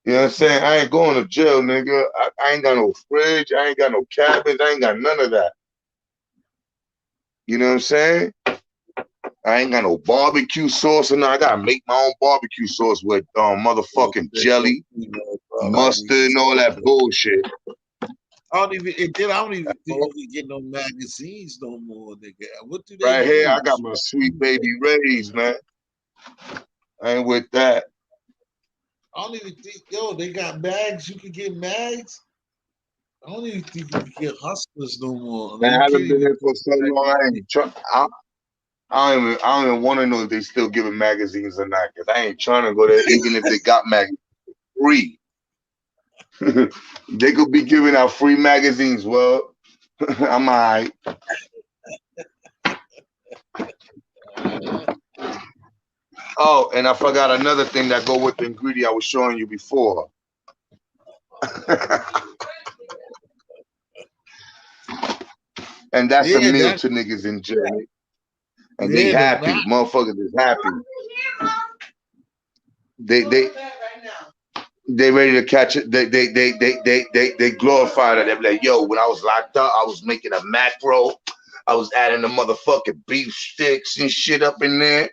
You know what I'm saying? I ain't going to jail, nigga. I ain't got no fridge. I ain't got no cabins. I ain't got none of that. You know what I'm saying? I ain't got no barbecue sauce, and I gotta make my own barbecue sauce with motherfucking jelly, mustard, and all that bullshit. I don't even. And then I don't even think you can get no magazines no more, nigga. What do they Right here, I got use? my sweet baby Rays, man. I ain't with that. I don't even think. Yo, they got mags. You can get mags. I don't even think you can get hustlers no more. Man, Like, you I can't haven't been even there get for so long. I don't even want to know if they still giving magazines or not. Cause I ain't trying to go there, even if they got magazines free. They could be giving out free magazines. Well, I'm alright. Oh, and I forgot another thing that go with the ingredient I was showing you before. And that's a yeah, meal that to niggas in jail. And they yeah, the mag. happy. Motherfuckers is happy. They they ready to catch it. They glorified it. They be like, yo, when I was locked up, I was making a macro. I was adding the motherfucking beef sticks and shit up in there.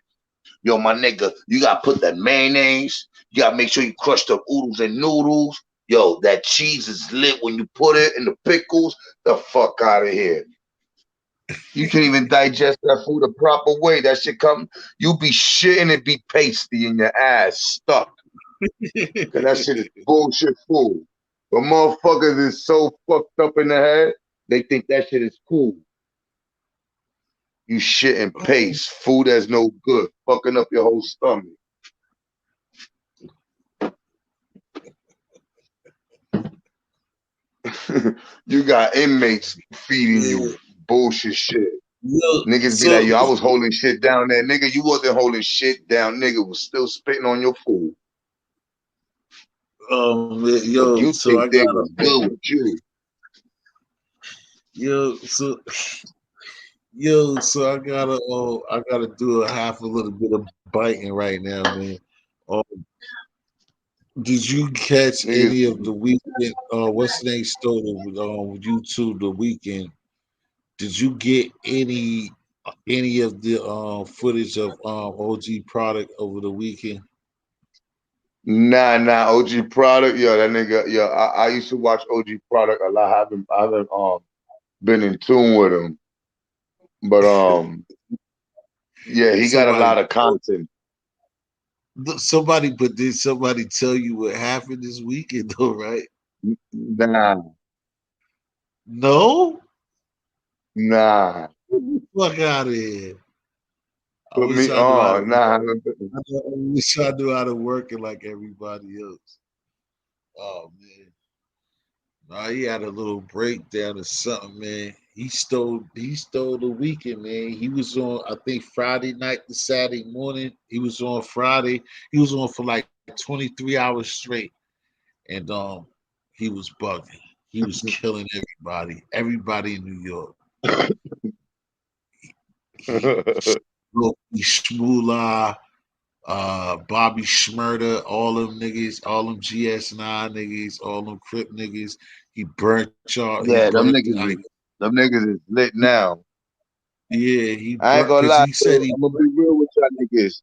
Yo, my nigga, you gotta put that mayonnaise. You gotta make sure you crush the oodles and noodles. Yo, that cheese is lit when you put it in the pickles. The fuck out of here. You can't even digest that food the proper way. That shit come, you be shitting and be pasty in your ass, stuck. Cause that shit is bullshit food. But motherfuckers is so fucked up in the head, they think that shit is cool. You shit and paste. Food that's no good, fucking up your whole stomach. You got inmates feeding Yeah. you bullshit shit. Yo, Niggas be like, so yo, I was holding shit down there. Nigga, you wasn't holding shit down. Nigga was still spitting on your food. man, But yo, you so think I they gotta was good with you. yo, so yo, so I gotta do a little bit of biting right now, man. Um, did you catch Niggas, any of the weekend? What's the name stole YouTube the weekend? Did you get any of the footage of OG product over the weekend? nah, OG product, yo, that nigga, yo, I used to watch OG product a lot. I haven't been in tune with him. But yeah, he got a Somebody, lot of content. but did somebody tell you what happened this weekend though? Right? Nah, No, nah. fuck out of here. I Put wish me I knew how to. on. Nah. I wish I knew how to work it like everybody else. Oh man, nah, he had a little breakdown or something, man. He stole the weekend, man. He was on, I think, Friday night to Saturday morning. He was on Friday. He was on for like 23 hours straight, and he was bugging. He was killing everybody, everybody in New York. He Shmula, Bobby Schmurder, all them niggas, all them GS9 niggas, all them Crip niggas. He burnt y'all. He Yeah, burnt. them niggas is lit now. Yeah, he I ain't burnt gonna because lie, he said though. he. I'm gonna be real with y'all niggas.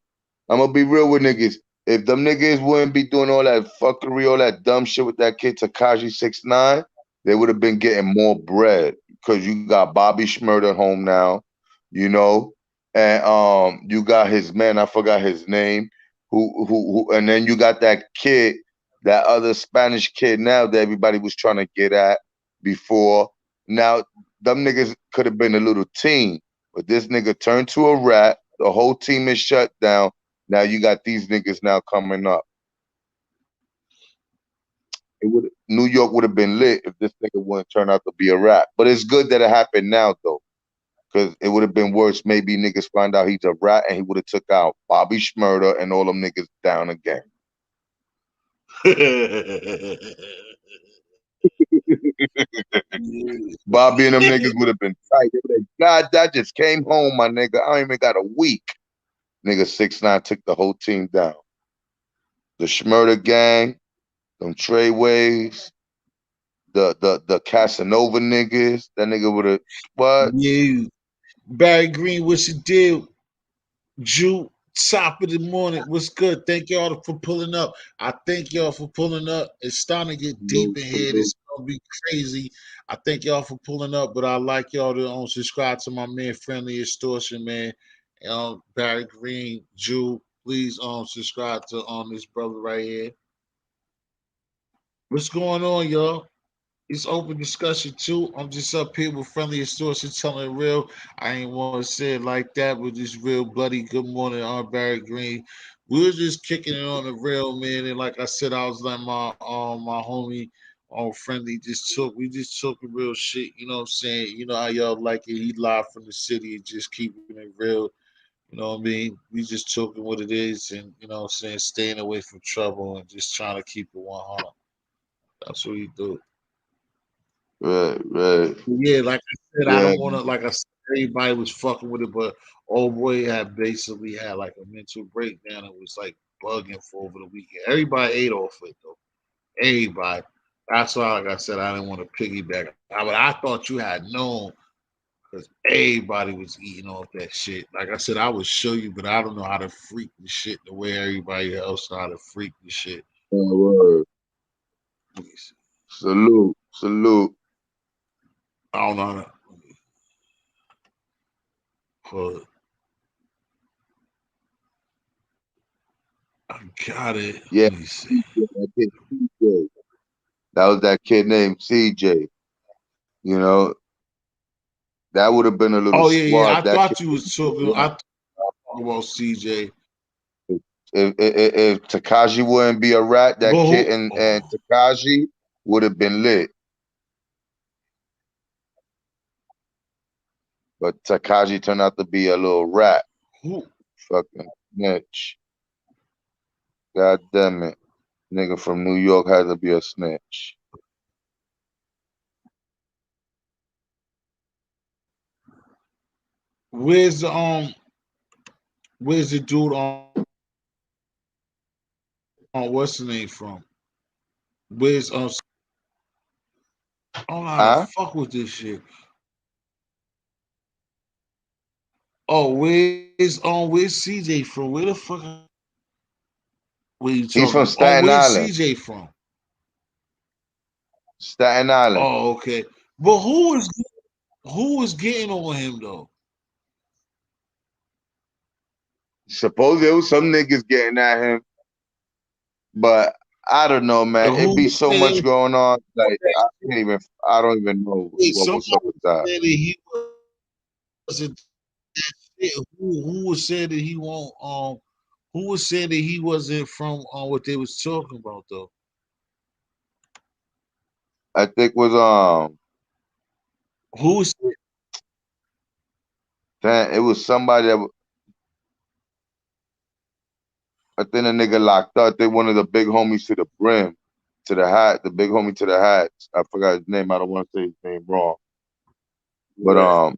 I'm gonna be real with niggas. If them niggas wouldn't be doing all that fuckery, all that dumb shit with that kid Takashi 6ix9ine, they would have been getting more bread. Cause you got Bobby Schmurder home now, you know, and you got his man. I forgot his name. And then you got that kid, that other Spanish kid now that everybody was trying to get at before. Now them niggas could have been a little team. But this nigga turned to a rat. The whole team is shut down. Now you got these niggas now coming up. New York would have been lit if this nigga wouldn't turn out to be a rat. But it's good that it happened now though, because it would have been worse. Maybe niggas find out he's a rat and he would have took out Bobby Schmurder and all them niggas down again. Bobby and them niggas would have been tight. They would have, God, that just came home, my nigga. I ain't even got a week. Nigga 6ix9ine took the whole team down. The Schmurder gang, them Treyways, the Casanova niggas. That nigga would have what? Yeah, Barry Green, what's the deal? Jew, top of the morning. What's good? Thank y'all for pulling up. I thank y'all for pulling up. It's starting to get deep Salute, in here. salute. This gonna be crazy. I thank y'all for pulling up, but I like y'all to subscribe to my man Friendly Extortion, man. Barry Green, Jew. Please subscribe to this brother right here. What's going on, y'all? It's open discussion too. I'm just up here with Friendly Extortion telling it real. I ain't want to say it like that, but just real bloody good morning on Barry Green. We were just kicking it on the real, man. And like I said, I was like my homie on Friendly just took real shit, you know what I'm saying? You know how y'all like it. He live from the city and just keeping it real. You know what I mean? We just talking what it is and you know what I'm saying, staying away from trouble and just trying to keep it 100. That's what he do. Right, right. Yeah, like I said, I Yeah. don't want to. Like I said, everybody was fucking with it, but old boy had basically had like a mental breakdown and was like bugging for over the weekend. Everybody ate off it though. Everybody. That's why, like I said, I didn't want to piggyback. But I thought you had known because everybody was eating off that shit. Like I said, I would show you, but I don't know how to freak the shit the way everybody else know how to freak the shit. Word. Let me see. Salute, salute. I don't know how to. Hold it. I got it. Yeah, Let me see. that kid CJ. That was that kid named CJ. You know, that would have been a little Oh yeah. I squad. That kid thought you would was have been talking. a I rat. thought about CJ, If Takashi wouldn't be a rat, that but kid who? and Takashi would have been lit. But Takashi turned out to be a little rat. Who? Fucking snitch. God damn it. Nigga from New York had to be a snitch. Where's the Where's the dude on what's the name from? Where's I don't know how to Huh? fuck with this shit. Oh, where's CJ from? Where the fuck? Where you He's talking from about? Oh, Staten where's Island. CJ from? Staten Island. Oh, okay. But who is getting on him though? Suppose there was some niggas getting at him, but I don't know, man. And It who be so much said going on. Like I don't even know what's up somebody with that. said that he wasn't that shit? Who was said that he won't who was saying that he wasn't from what they was talking about though? I think was Who was damn, it was somebody that I think the nigga locked up. I think one of the big homies to the brim, to the hat, the big homie to the hats. I forgot his name. I don't want to say his name wrong. But right?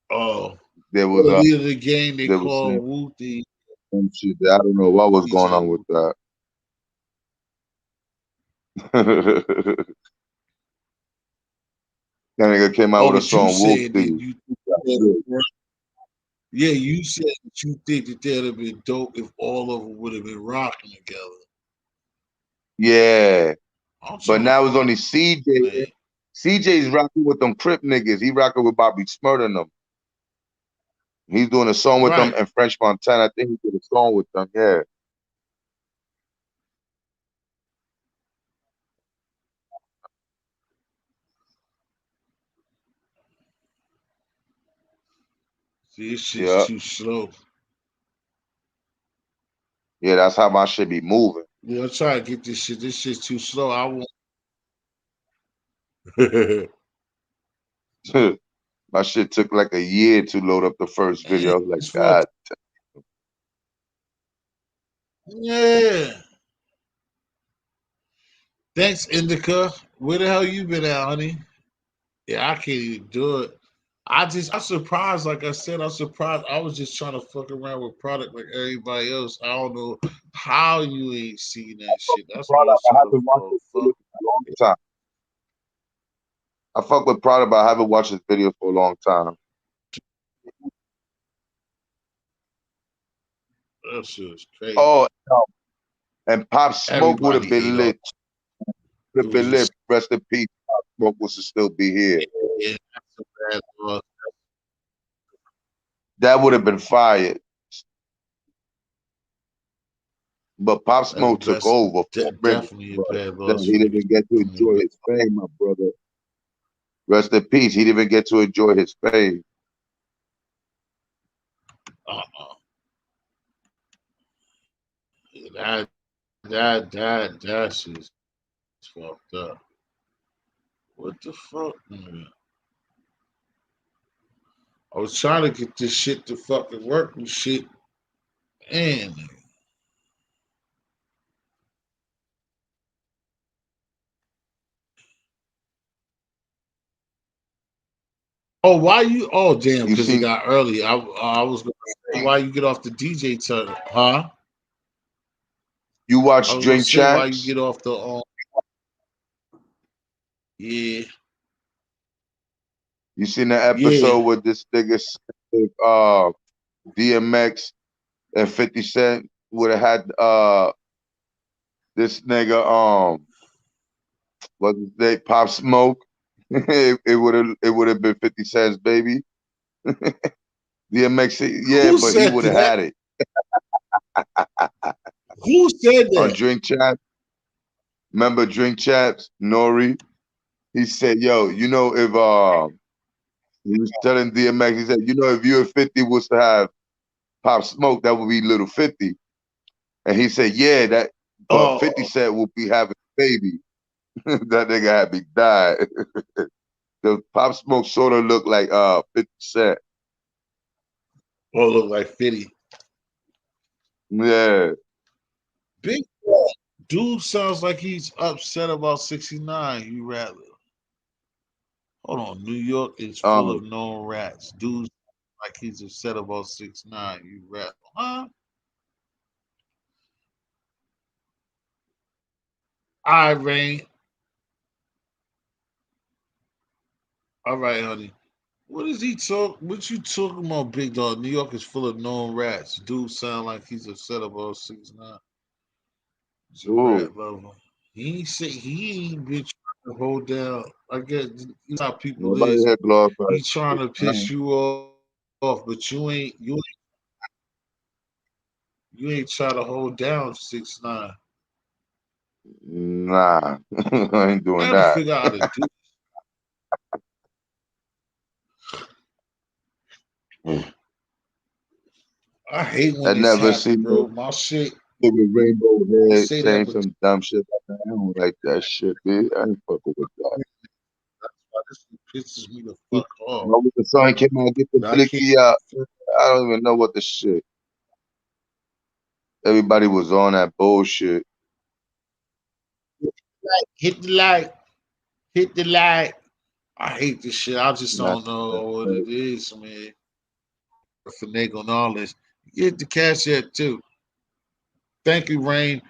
Oh, there the was leader of the gang they there was call Wooty. some shit that I don't know what was going DJ on with Wooty. that. That nigga came out Oh, with a but you song Whoop said that Dee. you That's it. yeah, you said that you think that that'd have been dope if all of them would have been rocking together. Yeah. I'm But trying to now it's find only CJ. the name. CJ's rocking with them Crip niggas. He rocking with Bobby Smurder and them. He's doing a song with them Right. and French Montana. I think he did a song with them. Yeah. See, this shit's Yeah. too slow. Yeah, that's how my shit be moving. Yeah, I'm trying to get this shit. This shit's too slow. I want. Man, My shit took like a year to load up the first video. I was like, it's fucked. God. Yeah. Thanks, Indica. Where the hell you been at, honey? Yeah, I can't even do it. I'm surprised. Like I said, I'm surprised. I was just trying to fuck around with product like everybody else. I don't know how you ain't seen that shit. That's what I was I trying to haven't watched this video fuck. for a long time. I fuck with Prada, but I haven't watched his video for a long time. That shit was crazy. Oh, no. And Pop Smoke would have Everybody ate been off. lit. Would It have was been just lit. Rest in peace. Pop Smoke was to still be here. yeah, that's a bad loss. That would have been fired. But Pop That's Smoke took best, over for a minute. definitely a But bad then loss he for the didn't get to enjoy community. his fame, my brother. Rest in peace. He didn't even get to enjoy his fame. Uh-uh. That shit's fucked up. What the fuck, man? I was trying to get this shit to fucking work and shit. And oh, why you? Oh, damn, You because it seen, got early. I was gonna say why you get off the DJ turn, huh? you I watch was gonna Drink say why you Champs? get off the yeah, You seen the yeah. episode with this nigga DMX and 50 Cent would have had this nigga what's his name? Pop Smoke. It would have been 50 Cent's baby. DMX, yeah, Who but he said would have that? had it Who said on that? Drink Champs. Remember Drink Champs? Nori. He said, "Yo, you know if he was telling DMX, he said, you know if you and 50 was to have Pop Smoke, that would be Little 50." And he said, "Yeah, that, but 50 Oh, Cent will be having a baby." That nigga had me die. The Pop Smoke sort of look like 50 Cent. Or look like 50. Yeah. Big dude sounds like he's upset about 69. You rather. Hold on. New York is full Um. of known rats. Dude like he's upset about 69. You rather. Huh? All right, Rain. All right, honey. What is he talk? What you talking about, big dog? New York is full of known rats. Dude sound like he's upset about 69. He's a Ooh. rat lover. He ain't say he ain't been trying to hold down. I guess you know how people Nobody is. had glorified He trying to piss 69. you off, but you ain't trying to hold down 6 9. Nah, I ain't I doing gotta that. figure out how to do. I hate when I this never happen, seen no bro. My shit. nigga with rainbow I head say that, saying but some dumb shit like that. I don't like that shit, dude. I ain't fucking with that. that's why this shit pisses me the What fuck off. was the song came out? Get the But I can't. blicky out. I don't even know what the shit. Everybody was on that bullshit. Hit the light. Hit the light. I hate this shit. I just And don't that's know what it is, man. Finagle and all this. Get the cash app too. Thank you, Rain.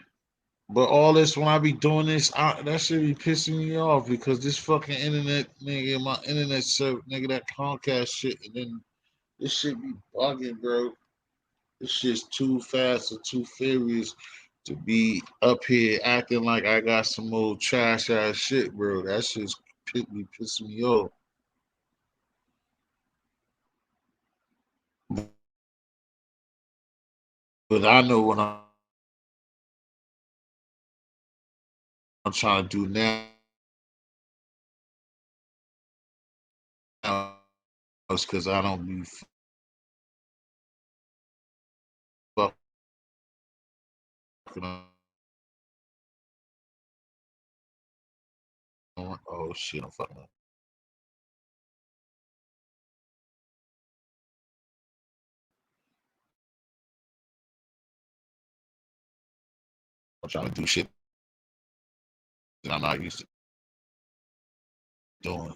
But all this when I be doing this, that should be pissing me off because this fucking internet nigga, my internet service nigga, that Comcast shit, and then this shit be bugging, bro. This shit's too fast or too furious to be up here acting like I got some old trash ass shit, bro. That shit's be pissing me off. But I know what I'm trying to do now is because I don't be fucking. Oh shit, I'm fucking up. I'm trying to do shit that I'm not used to doing.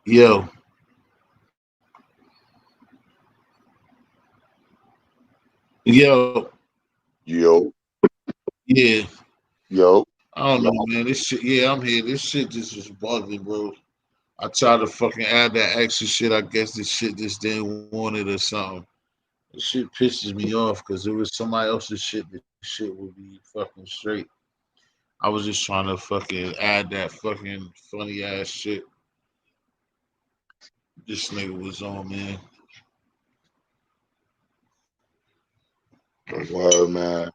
Yo, yo, Yo, yeah. yo. I don't know, man. This shit, yeah, I'm here. This shit just was bugging, bro. I tried to fucking add that extra shit. I guess this shit just didn't want it or something. This shit pisses me off because it was somebody else's shit. This shit would be fucking straight. I was just trying to fucking add that fucking funny ass shit this nigga was on, man. Word, man.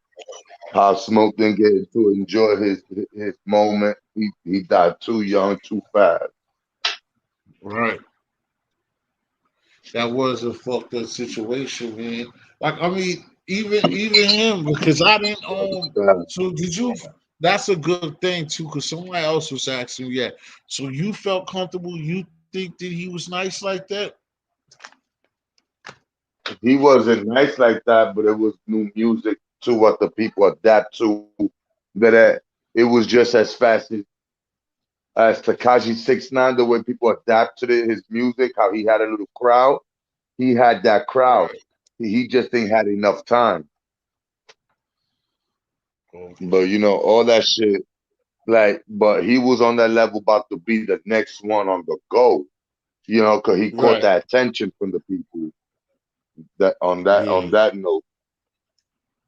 Pop Smoke didn't get to enjoy his moment. He died too young, too fast. Right. That was a fucked up situation, man. Like I mean, even him because I didn't so did you? That's a good thing too, because somebody else was asking, yeah. So you felt comfortable? You think that he was nice like that? He wasn't nice like that, but it was new music to what the people adapt to. It was just as fast as Takashi 6ix9ine, the way people adapt to his music, how he had a little crowd. He had that crowd. Right. He just ain't had enough time. Okay. But all that shit, like, but he was on that level about to be the next one on the go. Because he caught Right. that attention from the people that on Yeah. that note.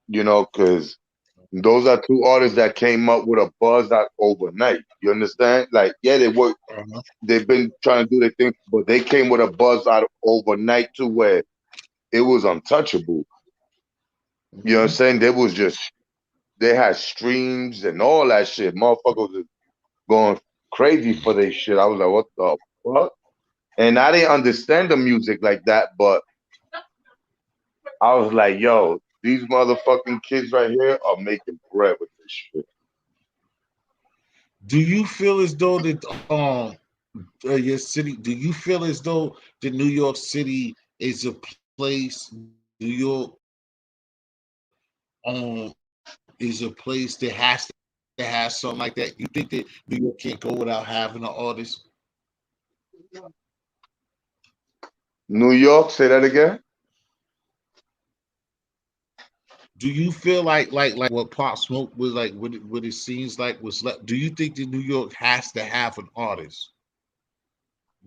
Because those are two artists that came up with a buzz out overnight. You understand? Like, yeah, Uh-huh. they've been trying to do their thing, but they came with a buzz out overnight to where it was untouchable. You know what I'm Hmm. saying? They had streams and all that shit. Motherfuckers was going crazy for their shit. I was like, what the fuck? And I didn't understand the music like that, but I was like, yo, these motherfucking kids right here are making bread with this shit. Do you feel as though that your city? Do you feel as though the New York City is a place? New York is a place that has to have something like that. You think that New York can't go without having an artist? New York, say that again? Do you feel like what Pop Smoke was like? What it seems like was like? Do you think that New York has to have an artist?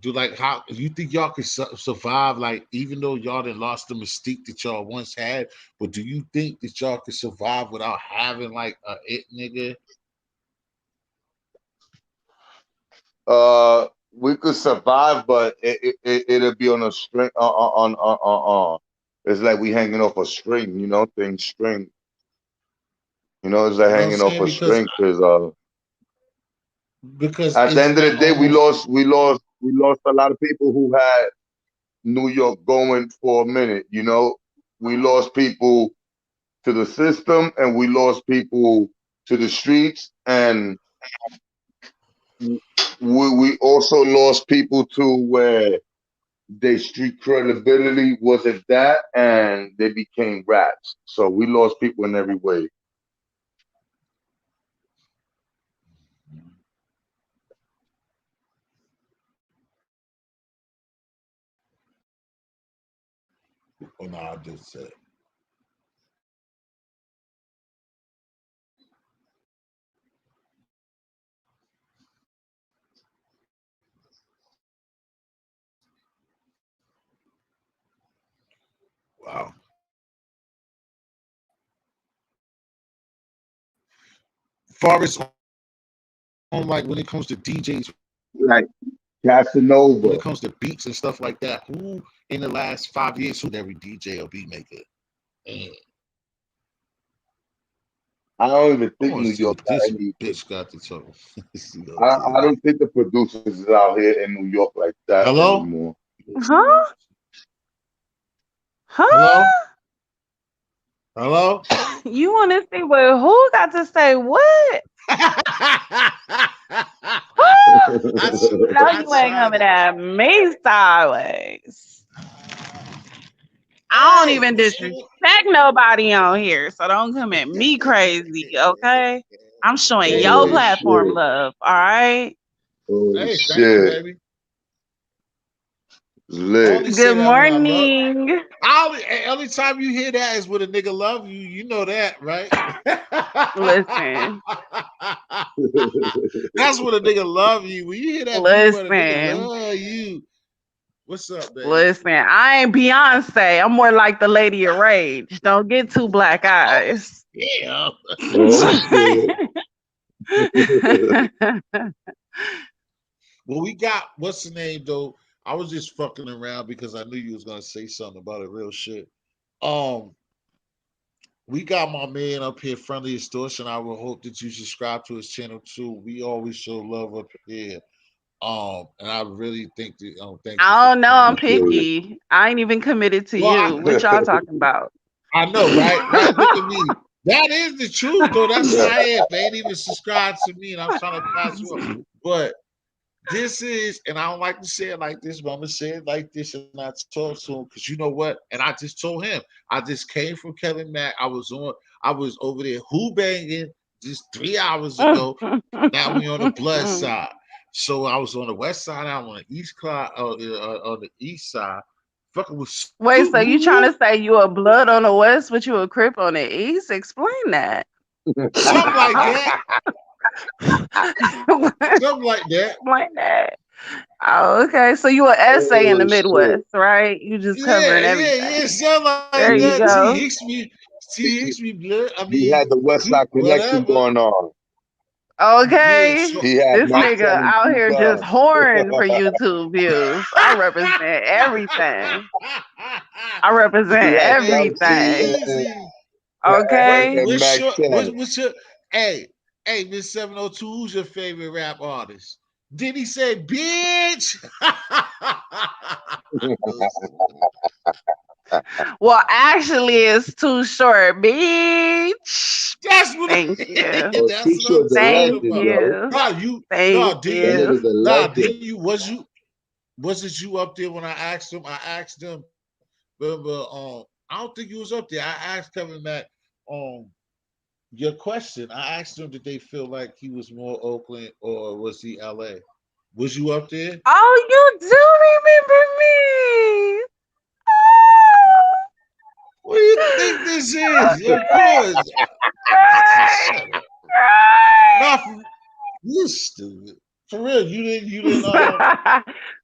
Do like how you think y'all could survive? Like even though y'all done lost the mystique that y'all once had, but do you think that y'all could survive without having like a it nigga? We could survive, but it'll be on a string. It's like we hanging off a string, thing string. It's like You know what I'm hanging off saying? a string because Because at the it's end of like the day, almost we lost a lot of people who had New York going for a minute. We lost people to the system, and we lost people to the streets, and we also lost people to where their street credibility wasn't that, and they became rats. So we lost people in every way. oh no, I just said wow. Forest on like when it comes to DJs, Like when it Casanova. comes to beats and stuff like that, who in the last 5 years who every DJ or beat maker? And I don't even I think want to New see York what got this any. bitch got to talk. See, I okay. don't think the producers is out here in New York like that Hello? anymore. Huh? Hello? Huh? Hello? You want to see what? Who got to say what? Huh? I, No, I you ain't tried coming it. at me sideways. I don't Hey, even shit. disrespect nobody on here, so don't come at me crazy, okay? I'm showing Thank your Oh you. platform shit! love, all right? Oh Hey, thank you, shit! baby. I Lit. only say Good that when I love. morning. Only time you hear that is when a nigga love you. You know that, right? Listen, That's when a nigga love you. When you hear that beat when a nigga listen, love you. What's up, baby? listen. I ain't Beyonce. I'm more like the Lady of Rage. Don't get two black Oh, eyes. damn. Oh shit. Well, we got what's the name though? I was just fucking around because I knew you was gonna say something about it, real shit. Um, we got my man up here, Friendly Extortion. I would hope that you subscribe to his channel too. We always show love up here. And I really think that thank you for I don't know. coming I'm up here. picky. I ain't even committed to Well, you. What y'all talking about? I know, right? Right. Look at me. That is the truth, though. That's how I am. They ain't even subscribe to me, and I'm trying to pass you up. But this is, and I don't like to say it like this, but I'm gonna say it like this, and I talk to him because you know what? And I just told him, I just came from Kevin Mack. I was over there who banging just 3 hours ago. Now we on the blood side. So I was on the west side. I'm on the east side, on the east side. Fucking with Wait, so you trying who? to say you a blood on the west, but you a crip on the east? Explain that. Something like that. Explain Something like that. that. Oh, okay. So you an essay in the Oh shit. Midwest, right? You just Yeah, covering yeah, everything. yeah. Sound like There that. you He, go. T Hicks me blood. I he mean, had the West Side connection whatever. going on. Yeah. Okay. So He had This Mike nigga telling out two here just guns. whoring for YouTube views. I represent everything. I represent He had man, everything. Southside easy. Okay. and What's Mac your 10. what's your hey Miss 702, who's your favorite rap artist? Did he say bitch? Well, actually, it's too short, bitch. That's what Thank you. Oh, that's Too what I'm Short's a Thank talking legend, about. yo. you. Nah, you Thank nah, That you. nigga's a legend. didn't you was it you up there when I asked him? I asked him, remember, I don't think you was up there. I asked Kevin Mack your question. I asked him did they feel like he was more Oakland or was he LA? Was you up there? Oh, you do remember me. What do you think this is? Of course. Right, Shut up. Not right. for you stupid. For real, you didn't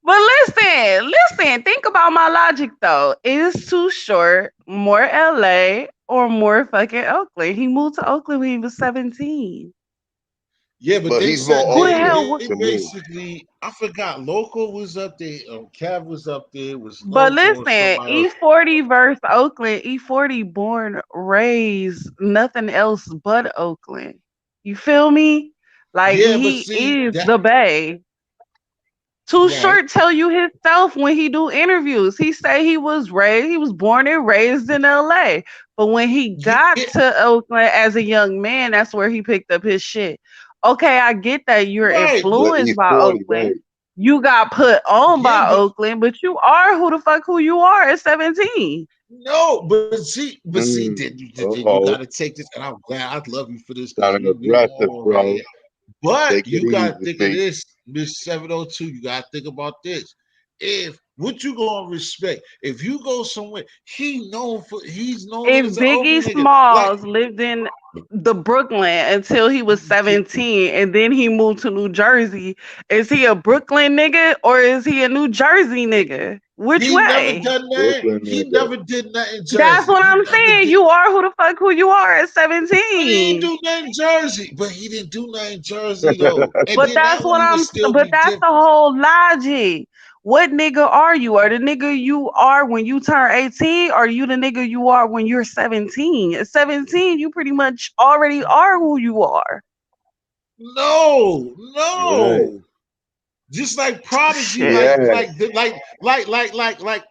But listen, think about my logic though. Is Too Short more LA or more fucking Oakland? He moved to Oakland when he was 17. yeah, but But they he's more said Who the Oakland hell? they to me. basically I forgot Loco was up there, Cav was up there, was But Loco and listen, somebody else. E40 versus Oakland, E40 born, raised, nothing else but Oakland. You feel me? Like Yeah, but he see is that the Bay. Too right. Short tell you himself when he do interviews. He say he was born and raised in LA. But when he got Yeah, to Oakland as a young man, that's where he picked up his shit. Okay, I get that you're right, But influenced by E40, Oakland. right? You got put on yeah, by but Oakland, but you are who the fuck who you are at 17. no, but see, then you Uh-oh. got to take this, and I'm glad I love you for this because Sounding we aggressive, all right bro. here. But Take it you got to easy, think of B. this, Miss 702. You got to think about this. If what you gonna respect? If you go somewhere, he's known If as an Biggie Oakland nigga. Like, Smalls lived in the Brooklyn until he was 17 and then he moved to New Jersey, is he a Brooklyn nigga or is he a New Jersey nigga? Which he never way? done that. Brooklyn He nigga. never did nothing in That's Jersey. what He I'm never saying. did. You are who the fuck who you are at But he didn't 17. do nothing in Jersey. But he didn't do nothing in Jersey though. And then that one he would still But be that's the different. whole logic. What nigga are you? Are the nigga you are when you turn 18? Or are you the nigga you are when you're 17? At 17, you pretty much already are who you are. No, Right. no. Just like Prodigy, Shit. Yeah.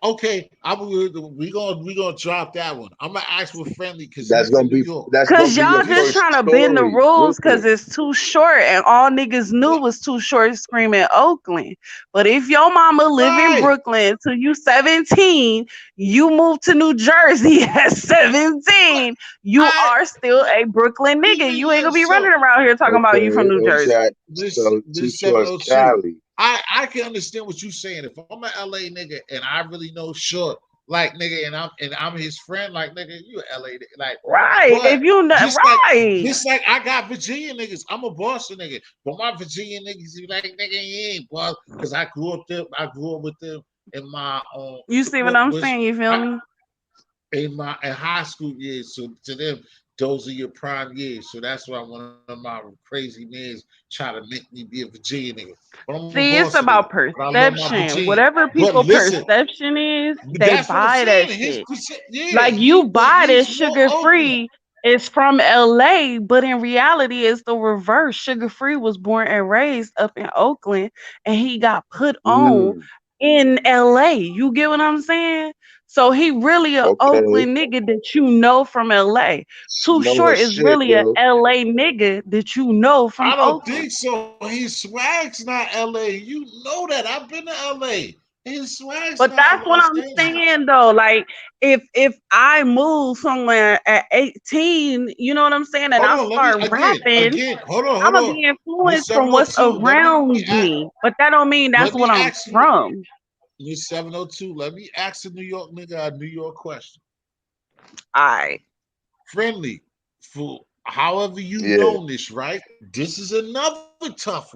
okay, we gonna drop that one. I'm gonna ask for friendly because he's from New York. That's gonna Cause be your y'all just This first trying to bend the story, rules cause Brooklyn. it's too short and all niggas knew what was too short screaming Oakland. But if your mama live in right. Brooklyn till you 17, you move to New Jersey at 17, you I are still a Brooklyn nigga. even You ain't yeah, gonna be running around here talking about you from Okay, New Jersey. okay. this So Too this Short's 702. Cali. I can understand what you're saying. If I'm an LA nigga and I really know Short, like nigga, and I'm his friend, like nigga, you a LA nigga, like, Right. but If you not just like right. just like I got Virginia niggas, I'm a Boston nigga, but my Virginia niggas be like nigga, you ain't boss, because I grew up with them in my You see what what I'm was saying? You feel I, me? in high school years. So to them, those are your prime years. So that's why one of my crazy mans try to make me be a Virginia nigga. But I'm a See, Boston it's nigga. about But I love my perception. Virginia. Whatever But people listen, perception is, they that's what I'm buy that saying. His shit. yeah, Like you buy this he's more sugar Oakland. free is from LA, but in reality it's the reverse. Sugar Free was born and raised up in Oakland and he got put on Mm, in LA. You get what I'm saying? So he really a okay. Oakland nigga that you know from LA. Too Know her Short is shit, really a yo. LA nigga that you know from I don't Oakland. think so. His swag's not LA. You know that. I've been to LA. His swag's But not that's what Los I'm Angeles. saying though. Like if I move somewhere at 18, you know what I'm saying, and Hold I on, let me start rapping, I'm hold gonna on. be Miss influenced from what's 702, around me. But that don't mean that's let what me I'm ask you, from. Miss 702, let me ask a New York nigga a New York question. I Friendly, for however you Yeah. known this, right? This is another tough one.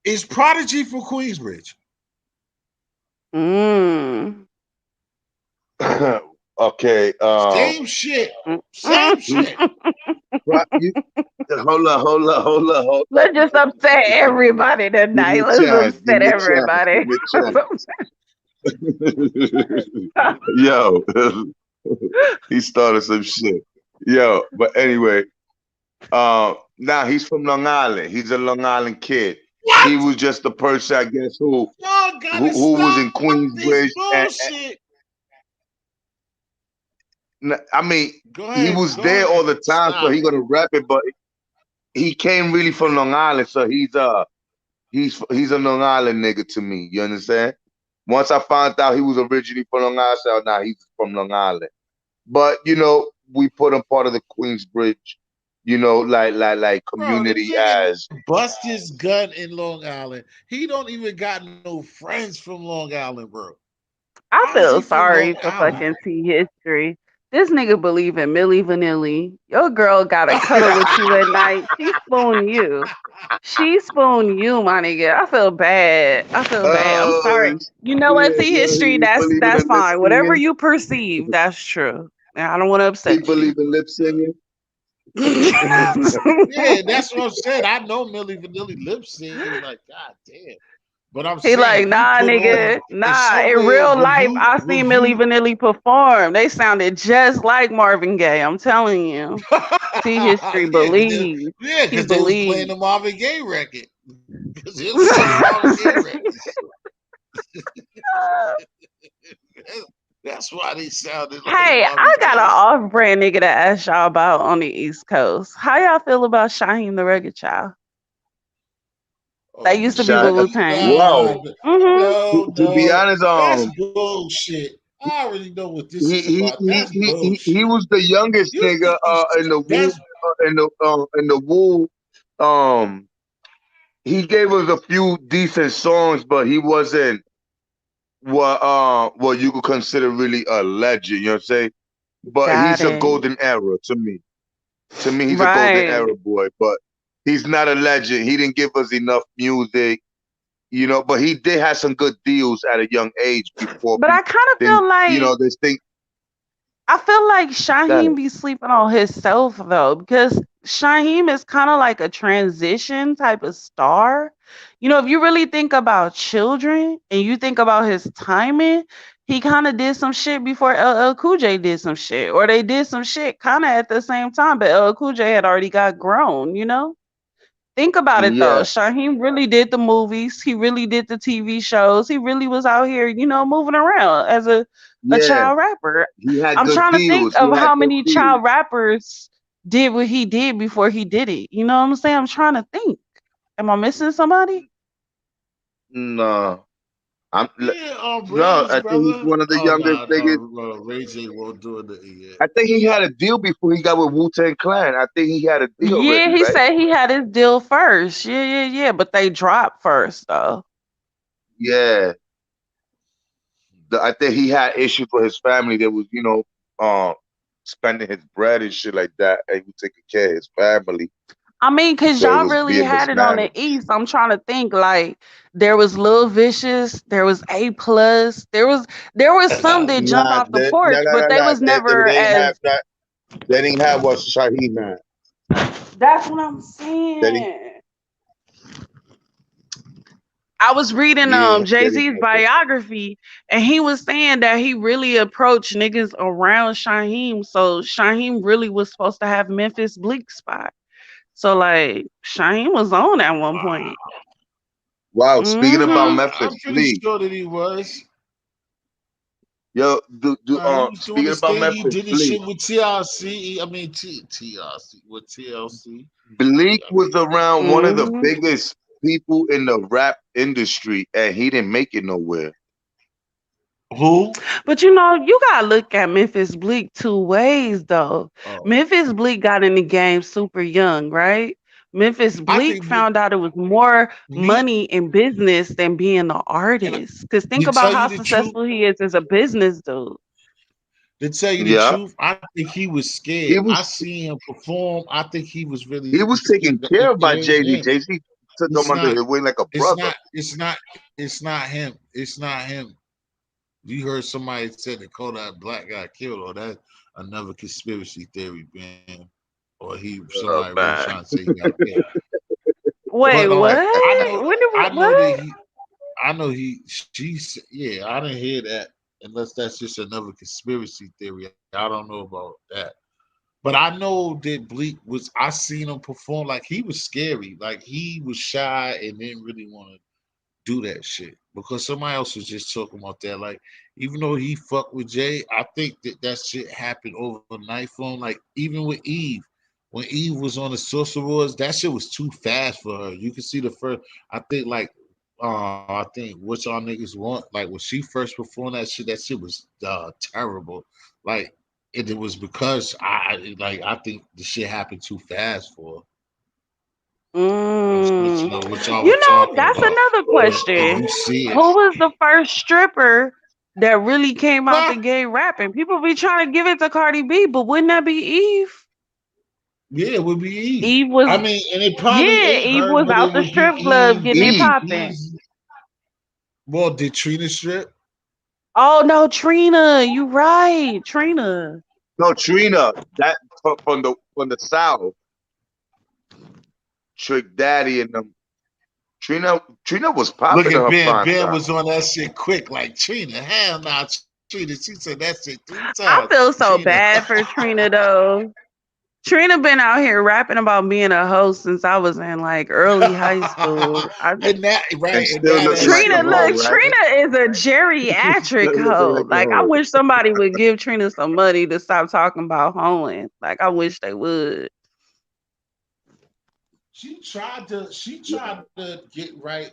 Is Prodigy from Queensbridge? mm. Okay. Same shit. Mm. Same He, shit. you, hold up. Let's just upset everybody Give me tonight. a Let's chance. Give upset me a chance. everybody. Give me a chance. Yo, he started some shit. Yo, but anyway, now he's from Long Island. He's a Long Island kid. He What? was just the person, I guess, who Y'all who, gotta who was stop in this Queensbridge, and bullshit. I mean, he was Go there all ahead. the time, so Stop he it. gonna rap it. But he came really from Long Island, so he's a Long Island nigga to me. You understand? Once I found out he was originally from Long Island, I said, "Nah, he's from Long Island." But we put him part of the Queensbridge, like Bro, the community nigga as bust his gun in Long Island. He don't even got no friends from Long Island, bro. I How is he feel from Long sorry for Island? fucking T History. This nigga believe in Millie Vanilli. Your girl gotta cuddle with you at night. She spoon you. She spoon you, my nigga. I feel bad. I feel bad. I'm oh sorry. You know what, shit, T yo, History? he believe in That's the lip fine. Whatever singing. you perceive, that's true. And I don't want to He upset you. believe in lip singing. Yeah, that's what I'm saying. I know Millie Vanilli lip sync. Like, God damn. But I'm He saying like, if you nah, put on nigga, if nah. In somewhere real life, I seen Millie review Vanilli perform. They sounded just like Marvin Gaye. I'm telling you. T History believes. He because they was playing believes. the Marvin Gaye record. Because they was playing the Marvin Gaye record. That's why they sounded like Hey, Marvin I got an Gaye. off-brand nigga to ask y'all about on the East Coast. How y'all feel about Shaheem the Rugged Child? That Oh used to be Shy, with man, Wu-Tang. nah, wow. Mm-hmm. To be no, honest, that's bullshit. I already know what this he is he about. he That's he he, he bullshit. was the youngest You nigga niggas, in the Wu that's in the Wu um he gave us a few decent songs, but he wasn't what you could consider really a legend, you know what I'm saying? But Got he's a it. golden era to me. To me, he's a golden Right. era boy, but he's not a legend. He didn't give us enough music, but he did have some good deals at a young age before But I kind of then, feel like this thing that Shaheem be sleeping on himself though, because Shaheem is kind of like a transition type of star. You know, if you really think about children and you think about his timing, he kind of did some shit before LL Cool J did some shit, or they did some shit kind of at the same time, but LL Cool J had already got grown, you know? Think about it though. yeah, Shaheem really did the movies. He really did the TV shows. He really was out here, moving around as a yeah. child rapper. He had I'm good trying to think deals. He of had how good many deals. child rappers did what he did before he did it. You know what I'm saying? I'm trying to think. Am I missing somebody? Nah, I'm Yeah, no, Braves, I think he's brother. one of the Oh youngest no, niggas. no, Ray J won't do it yet. I think he had a deal before he got with Wu-Tang Clan. I think he had a deal Yeah, already, he right? said he had his deal first. Yeah, yeah, yeah. But they dropped first though. Yeah. I think he had issues with his family that was, spending his bread and shit like that, and he was taking care of his family, I mean, cause so it y'all was really being had it on the mismanaged. East. I'm trying to think. Like there was Lil Vicious, there was A plus, there was some that jumped Nah, off the porch, no, no, but no, they no. was They never didn't have as. that. They didn't have what Shaheed had. That's what I'm They didn't. saying. I was reading Yeah, they didn't Jay-Z's have that. biography, and he was saying that he really approached niggas around Shaheem. So Shaheem really was supposed to have Memphis Bleak spot. So like Shaheem was on at one point. Wow. Wow. Speaking about Mm-hmm. Memphis I'm pretty Bleak, sure that he was. yo, He was doing speaking his about thing. He Memphis did his Bleak, shit with TLC. I mean, TLC with TLC. Bleak I was mean, around one of the Mm-hmm. biggest people in the rap industry, and he didn't make it nowhere. who? But you gotta look at Memphis Bleak two ways though. Oh, Memphis Bleak got in the game super young, right? Memphis I Bleak think found out it was more me money in business than being an and artist. Cause think to about tell you how the truth, successful he is as a business dude. Yeah, I think he was he scared. I was seen him perform. I think he was really he was scared. taken It care of by ain't Jay Z. him. Jay Z took It's him under not. his wing like a It's brother. not. It's not. It's not him. It's not him. You heard somebody said that Kodak Black got killed, or that another conspiracy theory, man. Or somebody Oh really trying to man. say he got killed. But Wait, what? When did I know that what? yeah, I didn't hear that unless that's just another conspiracy theory. I don't know about that. But I know that Bleak was. I seen him perform like he was scary, like he was shy and didn't really want to do that shit because somebody else was just talking about that. Like, even though he fucked with Jay, I think that that shit happened overnight for him. Like, even with Eve, when Eve was on the Sorcerer Wars, that shit was too fast for her. You can see the first. I think like. I think what y'all niggas want, like when she first performed that shit was terrible. Like it was because I think the shit happened too fast for her. I just want to Mm. know what y'all was talking That's about. another If question. you see it, Who was the first stripper that really came out nah, the gay rapping? People be trying to give it to Cardi B, but wouldn't that be Eve? yeah, it would be Eve. Eve was I mean, and it probably Yeah, ain't Eve her, was but it out the would be strip club Eve. getting it Eve. popping. Eve's. Well, did Trina strip? Oh no, Trina, you right. Trina. No, Trina, that from the South, Trick Daddy and them. Trina was Look popping in at her Ben. prime Ben time. was on that shit quick, like Trina. Hell nah, Trina. She said that shit three times. I feel so Trina. bad for Trina though. Trina been out here rapping about being a host since I was in like early high school. and that right, And and still now looking that's like a Trina, still hoe, look, her right? shit. Trina is a Still geriatric looking hoe. like a Like, I hoe. wish somebody would give Trina some money to stop talking about hoeing. Like, I wish they would. She Yeah. tried to get right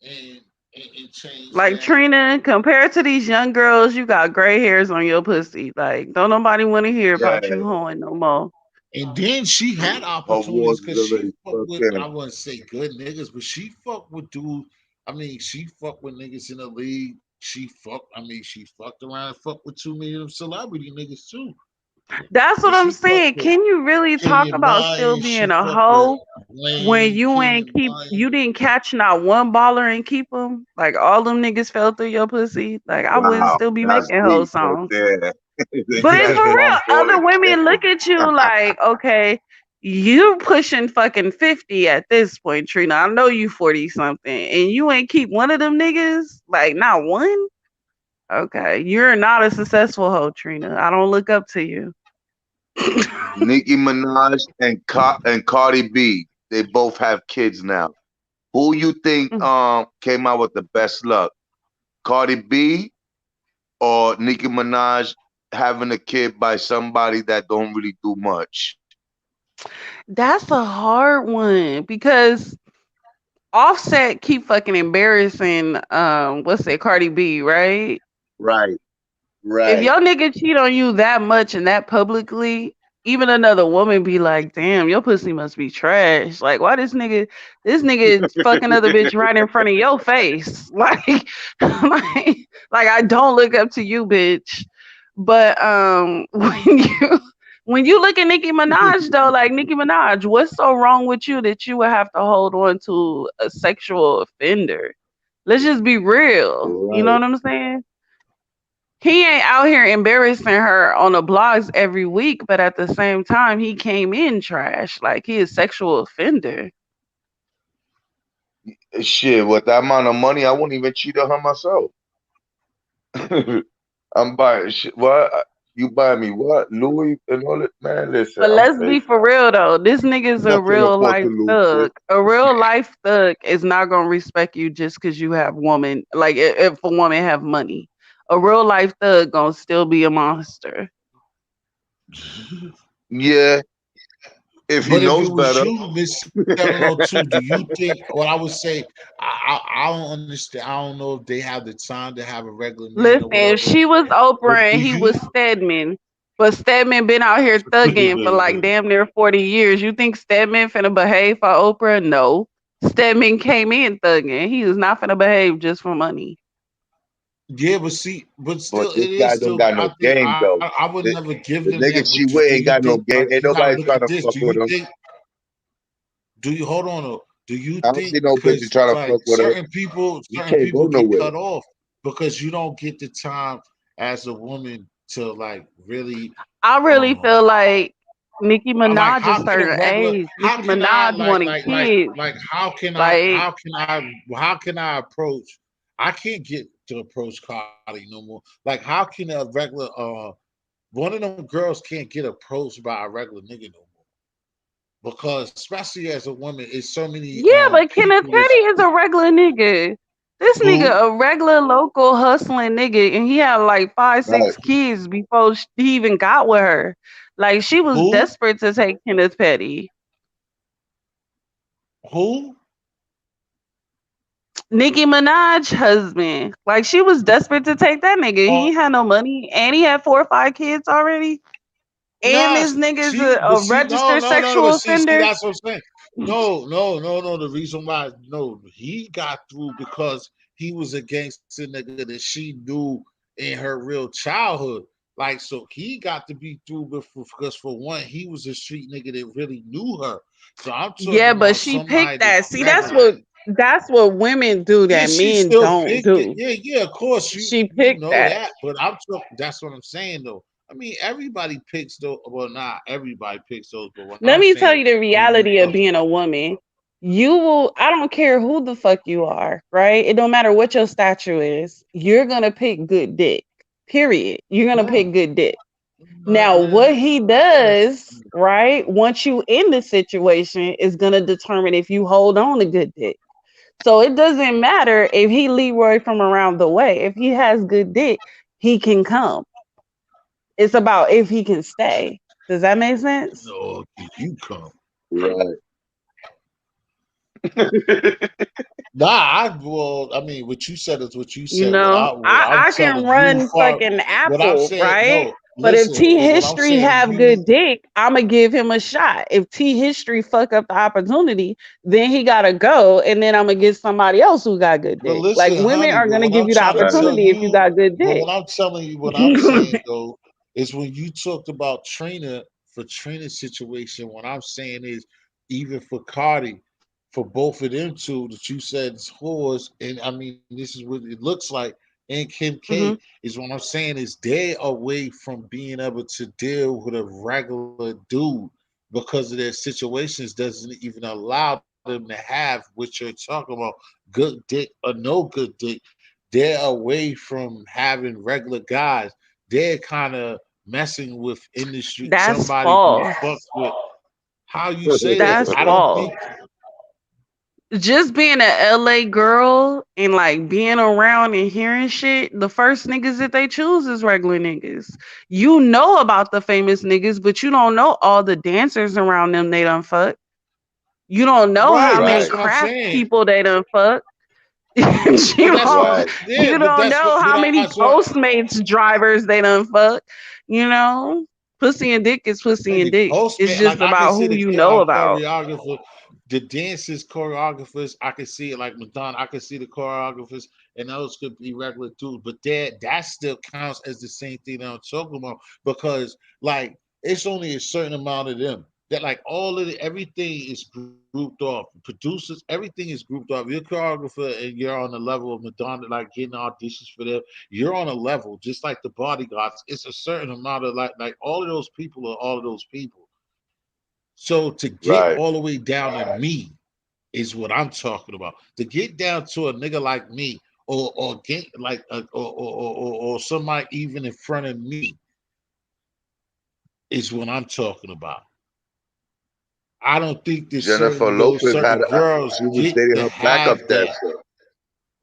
and and change Like, that. Trina, compared to these young girls, you got gray hairs on your pussy. Like, don't nobody want to hear Yeah. about you hoeing no more. And then she had Her opportunities wars because is she already fuck with, I fucking. wouldn't say good niggas, but she fuck with dudes. I mean, she fuck with niggas in the league. She fucked around and fucked with 2 million celebrity niggas too. That's And what I'm she fucked saying. with Can you really talk Kenyon about still Myers. being She a fucked with hoe when Wayne, Kenyon you Myers. didn't catch not one baller and keep them? Like, all them niggas fell through your pussy. Like, I wouldn't Wow, still be that's making hoe deep right songs. there. But it's That's for real. one Other falling women champion. look at you like, okay, you pushing fucking 50 at this point, Trina. I know you 40 something, and you ain't keep one of them niggas. Like, not one. Okay, you're not a successful hoe, Trina. I don't look up to you. Nicki Minaj and Cardi B, they both have kids now. Who you think came out with the best luck? Cardi B or Nicki Minaj having a kid by somebody that don't really do much? That's a hard one because Offset keep fucking embarrassing what's it, Cardi B, right? Right, If right. your nigga cheat on you that much and that publicly, even another woman be like, damn, your pussy must be trash. Like, why this nigga fucking other bitch right in front of your face? Like I don't look up to you, bitch. But when you look at Nicki Minaj though, like Nicki Minaj, what's so wrong with you that you would have to hold on to a sexual offender? Let's just be real. You know Right. what I'm saying? He ain't out here embarrassing her on the blogs every week, but at the same time, he came in trash. Like he is sexual offender. Shit, with that amount of money, I wouldn't even cheat on her myself. I'm buying shit. What? You buy me what? Louis and all that? Man, listen, But I'm let's be for faithful. real though. This nigga's a I can't real afford to life lose shit. thug. A real life thug is not gonna respect you just because you have woman. Like if a woman have money, a real life thug gonna still be a monster. Yeah, if he But if it knows was better. you, Miss 702, do you think what I would say? I don't understand. I don't know if they have the time to have a regular man or Listen, whatever. she was But Oprah do and he was you? Stedman. But Stedman been out here thugging for like damn near 40 years. You think Stedman finna behave for Oprah? No. Stedman came in thugging. He is not finna behave just for money. Yeah, but see, but But still, it this is guy don't still. got I no think game though. I would The, never give the them nigga that. she But with do ain't you got no think? game. Ain't You gotta nobody look trying at to this. fuck Do with you her. think? Do you hold on? Though, do you I don't think see no bitches because trying to like fuck with her. You certain can't go people get nowhere. cut off because you don't get the time as a woman to like really I really um feel like Nicki like Minaj how a can a certain regular age. how Nicki can I Minaj wanted kids. Like how can I approach I can't get to approach Cardi no more. Like how can a regular one of them girls can't get approached by a regular nigga no more because especially as a woman it's so many yeah, but Kenneth people Petty that's is a regular nigga. This nigga who a regular local hustling nigga, and he had like five, Right. six kids before he even got with her. Like she was who desperate to take Kenneth Petty. who Nicki Minaj husband. Like she was desperate to take that nigga. He uh ain't had no money, and he had 4 or 5 kids already. And nah this nigga's see but a see no registered no no but sexual see offender. that's what I'm saying no the reason why no he got through because he was a gangster nigga that she knew in her real childhood like so he got to be through because for one he was a street nigga that really knew her so I'm Yeah, talking but about she somebody picked that's that. See, regular that's what women do yeah, that she men still don't picked it. do. Yeah, yeah, of course She you picked know that. that, but I'm talking. That's what I'm saying though. I mean, everybody picks those. Well, not everybody picks those, but what Let I'm me tell saying you the when you reality of being a woman. You will, I don't care who the fuck you are, right? It don't matter what your stature is. You're going to pick good dick. Period. You're going to pick good dick. Now, what he does, right, once you in the situation is going to determine if you hold on to good dick. So it doesn't matter if he Leroy from around the way. If he has good dick, he can come. It's about if he can stay. Does that make sense? no, you come. Right. Nah, I mean, what you said is what you You said. know, What I'm I can telling you, run fucking what I'm Apple, saying. right? No, But if listen, T but what I'm History saying, have you good dick, I'ma give him a shot. If T History fuck up the opportunity, then he gotta go, and then I'm gonna get somebody else who got good but dick. Like listen, women honey, are but gonna what give I'm you the trying to Right. tell opportunity if you you, got good but dick. what I'm telling you, what I'm saying though, is when you talked about Trina for Trina's situation, what I'm saying is even for Cardi, for both of them two that you said is whores, and I mean this is what it looks like, and Kim K Hmm. is what I'm saying is they away from being able to deal with a regular dude because of their situations doesn't even allow them to have what you're talking about good dick or no good dick. They're away from having regular guys. They're kind of messing with industry That's somebody who fucks false. with how you say that. That's I don't think false. Just being an LA girl and like being around and hearing shit, the first niggas that they choose is regular niggas. You know about the famous niggas, but you don't know all the dancers around them they done fuck. You don't know how Right. many That's Right. what I'm craft saying. people they done fuck. you But that's what don't I'm Right. yeah. you But don't that's what. know But how many that's what. Postmates drivers they done fuck. You know, pussy and dick is pussy and Nigga, dick. It's Postman, just like I can about see who the you know about. choreographer, the dances choreographers. I can see it like Madonna. I can see the choreographers, and those could be regular dudes. But that still counts as the same thing that I'm talking about because like it's only a certain amount of them. That like all of everything is grouped off. Producers, everything is grouped off. You're a choreographer and you're on the level of Madonna, like getting auditions for them. You're on a level, just like the bodyguards. It's a certain amount of like all of those people are all of those people. So to get Right. all the way down to me is what I'm talking about. To get down to a nigga like me, or get like or somebody even in front of me is what I'm talking about. I don't think that Jennifer certain those Lopez certain had girls she was get dating to her backup have that. dancer.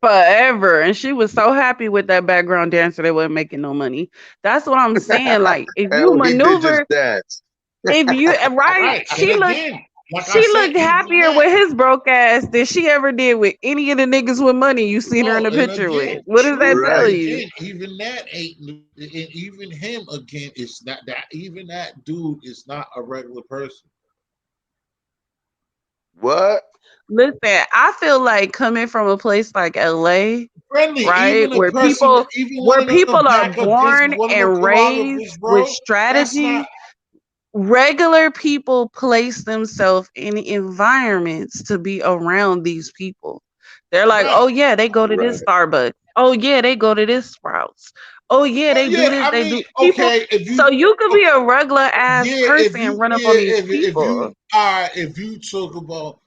Forever. And she was so happy with that background dancer that wasn't making no money. That's what I'm saying. Like if you And he did just maneuver, dance. if you right, Right. And again, like I she said, looked even happier that. with his broke ass than she ever did with any of the niggas with money you seen her in Oh, the and picture again, with. What does that true. tell And Right. you? again, even that ain't, and even him again, it's not that. Even that dude is not a regular person. What? Listen, I feel like coming from a place like LA, Friendly, right, even a person, even one where of them people are backup dancers, born one of them and raised choreographers, with bro. That's strategy, not regular people place themselves in environments to be around these people. They're like, right. oh yeah, they go to this Right. Starbucks. Oh yeah, they go to this Sprouts. Oh yeah, Well, they do yeah. this. I They mean, do people. okay. If So you, you could be okay, a regular ass yeah, if person and you, run up on yeah, these if people. you, all right, if you talk about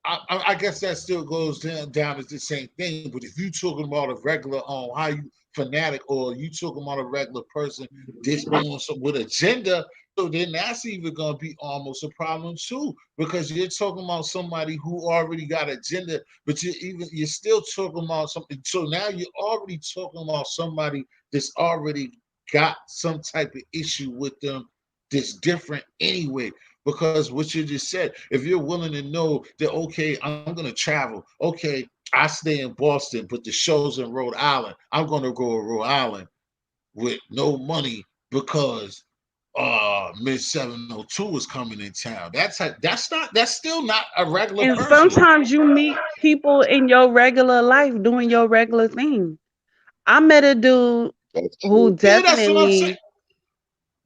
I guess that still goes down as the same thing. But if you talking about a regular how you fanatic, or you talking about a regular person that's on some with agenda, so then that's even gonna be almost a problem too, because you're talking about somebody who already got agenda, but you're still talking about something. So now you're already talking about somebody that's already got some type of issue with them that's different anyway. Because what you just said, if you're willing to know that, okay, I'm going to travel, okay, I stay in Boston, but the show's in Rhode Island, I'm going to go to Rhode Island with no money because Miss 702 is coming in town. That's still not a regular And person. sometimes you meet people in your regular life doing your regular thing. I met a dude That's who true. Yeah, that's what I'm saying. definitely,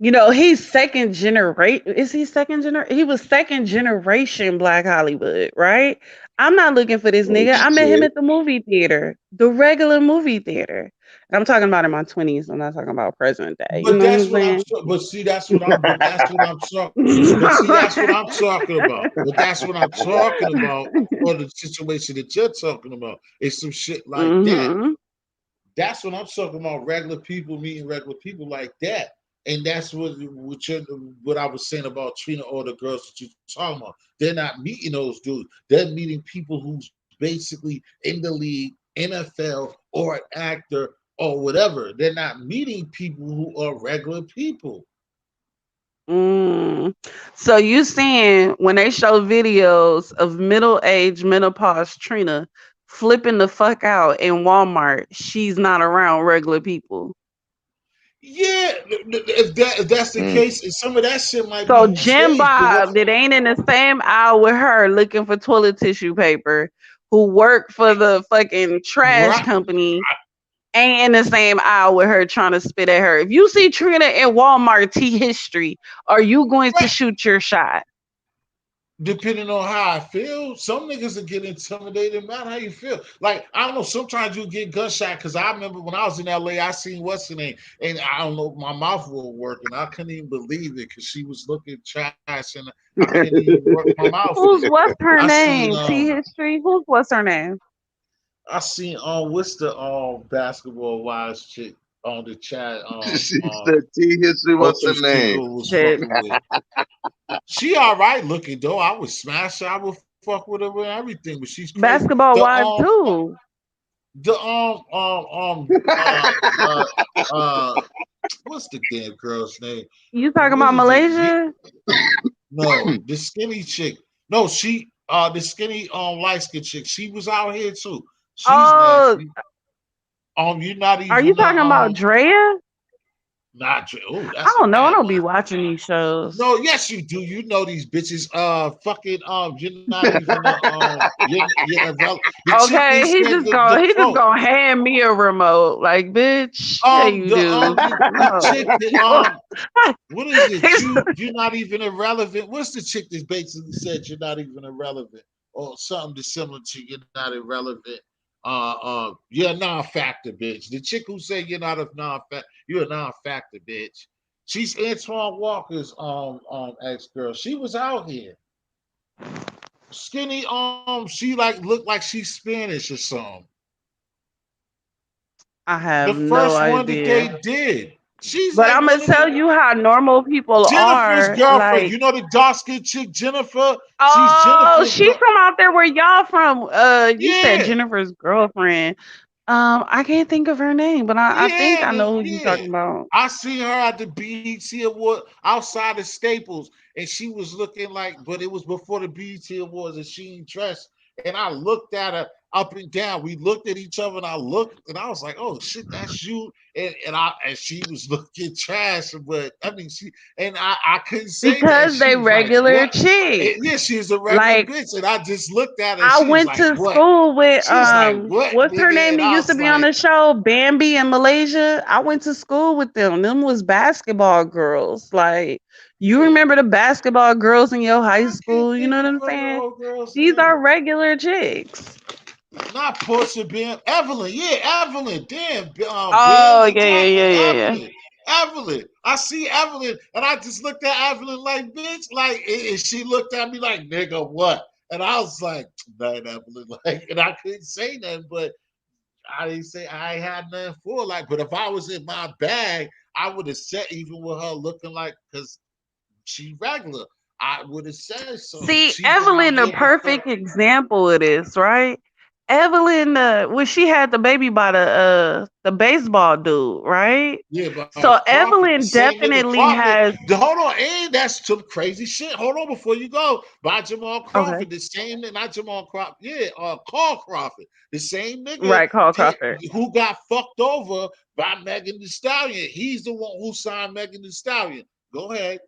he's second generation. Is he second generation? He was second generation Black Hollywood, right? I'm not looking for this Oh nigga. I met him shit. at the movie theater, the regular movie theater. And I'm talking about in my 20s. I'm not talking about present day. You But know what that's I'm what I'm. saying? But see, that's what I'm talking. But see, that's what I'm talking about. But that's what I'm talking about for the situation that you're talking about. It's some shit like that. hmm That's what I'm talking about. Regular people meeting regular people like that. And that's what I was saying about treating all the girls that you're talking about. They're not meeting those dudes. They're meeting people who's basically in the league, NFL, or an actor or whatever. They're not meeting people who are regular people. Mm. So you saying when they show videos of middle-aged menopause Trina flipping the fuck out in Walmart, she's not around regular people. Yeah, if that's the Mm. case, and some of that shit might So be Jim staged. But what? Bob that ain't in the same aisle with her looking for toilet tissue paper, who worked for the fucking trash Right. company, ain't in the same aisle with her trying to spit at her. If you see Trina in Walmart T history, are you going to Right. shoot your shot? Depending on how I feel, some niggas will get intimidated. Man, how you feel? Like I don't know. Sometimes you get gunshot because I remember when I was in LA, I seen what's her name, and I don't know, my mouth was working. I couldn't even believe it because she was looking trash, and I couldn't even work my mouth Who's in. what's her I seen name? T history. Who's what's her name? what's the basketball wise chick on the chat She said T history, what's her Ultra name? Cinco was Shit. fucking with. She all right looking though. I would smash her. I would fuck with her with everything, but she's crazy. Basketball wives too. The uh what's the damn girl's name? You talking What about is it? Malaysia? No, the skinny chick. No, she The skinny light skin chick. She was out here too. She's Oh, nasty. You're not are you even talking about Drea? not. Oh, I that's a don't know. I bad don't one. be watching these shows. No, yes, you do. You know these bitches. Fucking. You're not even a the chick who Okay, said the he just quote. gonna hand me a remote. Like, bitch, yeah, you do. The chick No. that what is it? You're not even irrelevant. What's the chick that basically said you're not even irrelevant or something that's similar to you're not irrelevant? You're a non-factor, bitch. The chick who said you're not a non-factor, you're a non-factor, bitch. She's Antoine Walker's ex girl. She was out here. Skinny, she like looked like she's Spanish or something. I The have no first one that they idea. did. She's But like I'm one gonna of tell the you how normal people Jennifer's are. girlfriend. Like, You know the dark skinned chick, Jennifer? She's oh, Jennifer's she's girl. from out there where y'all from. You said Yeah. Jennifer's girlfriend. I can't think of her name, but I think Yeah, I know who you yeah. talking about. I seen her at the BET Award outside of Staples, and she was looking like, but it was before the BET Awards, and she ain't dressed. And I looked at her up and down. We looked at each other, and I looked, and I was like, "Oh shit, that's you." And she was looking trash, but I mean, I couldn't say that. Because She they was like, regular "What?" And chicks. yeah, she's a regular Like, bitch, and I just looked at her. And I she was went like, to "What?" school with She was like, "What, what's her nigga?" name And that I used to was be on like, the show? Bambi in Malaysia. I went to school with them. Them was basketball girls. Like, you "Yeah." remember the basketball girls in your high I can't school? You think know what of I'm what the saying? old girl's These are name. regular chicks. Not Portia Ben. Evelyn. Yeah, Evelyn. Damn. Ben, Oh, yeah, yeah, exactly. yeah, yeah, yeah. Evelyn. Evelyn. I see Evelyn, and I just looked at Evelyn like, bitch. Like, and she looked at me like, nigga, what? And I was like, man, Evelyn. Like, and I couldn't say nothing, but I didn't say I ain't had nothing for her. Like, but if I was in my bag, I would have said, even with her looking like, because she regular, I would have said something. See, She been out Evelyn, the here before. perfect example of this, right? Evelyn, when she had the baby by the baseball dude, right? Yeah, but So Crawford, the Evelyn same nigga definitely Crawford. has. Hold on, and that's some crazy shit. Hold on before you go. By Jamal Okay, Crawford, the same, not Jamal Crawford. Yeah, Carl Crawford, the same nigga right, Carl did, Crawford. who got fucked over by Megan Thee Stallion. He's the one who signed Megan Thee Stallion. Go ahead.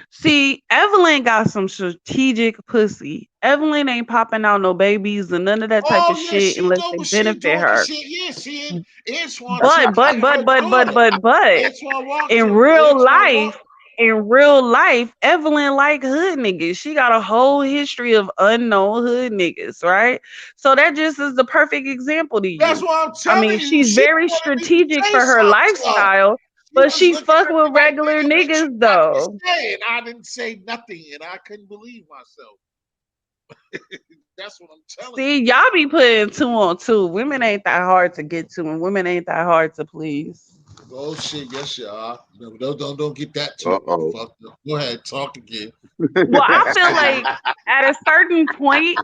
See, Evelyn got some strategic pussy. Evelyn ain't popping out no babies and none of that type of Oh yeah, shit she unless know they what she benefit doing and her. shit. Yeah, she and Antoine took But but her but but but daughter. but but Antoine Walker in took real Antoine life, Walker. Evelyn like hood niggas. She got a whole history of unknown hood niggas, right? So that just is the perfect example to That's you. what I'm I mean, telling you. she's She very wanted me to strategic say for her something to her. lifestyle, She but was she looking fuck at me with like, regular nigga, what you niggas got to though. say? And I didn't say nothing, and I couldn't believe myself. That's what I'm telling you. See, y'all be putting two on two. Women ain't that hard to get to, and women ain't that hard to please. Oh shit, yes you are. No, don't get that Uh-oh. fucked up. Go ahead, talk again. Well, I feel like at a certain point,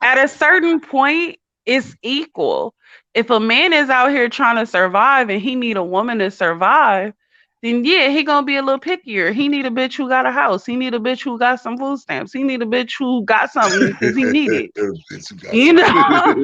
at a certain point, it's equal. If a man is out here trying to survive and he need a woman to survive, then yeah, he gonna be a little pickier. He need a bitch who got a house. He need a bitch who got some food stamps. He need a bitch who got something because he need it. Bitch, you got You some food. know,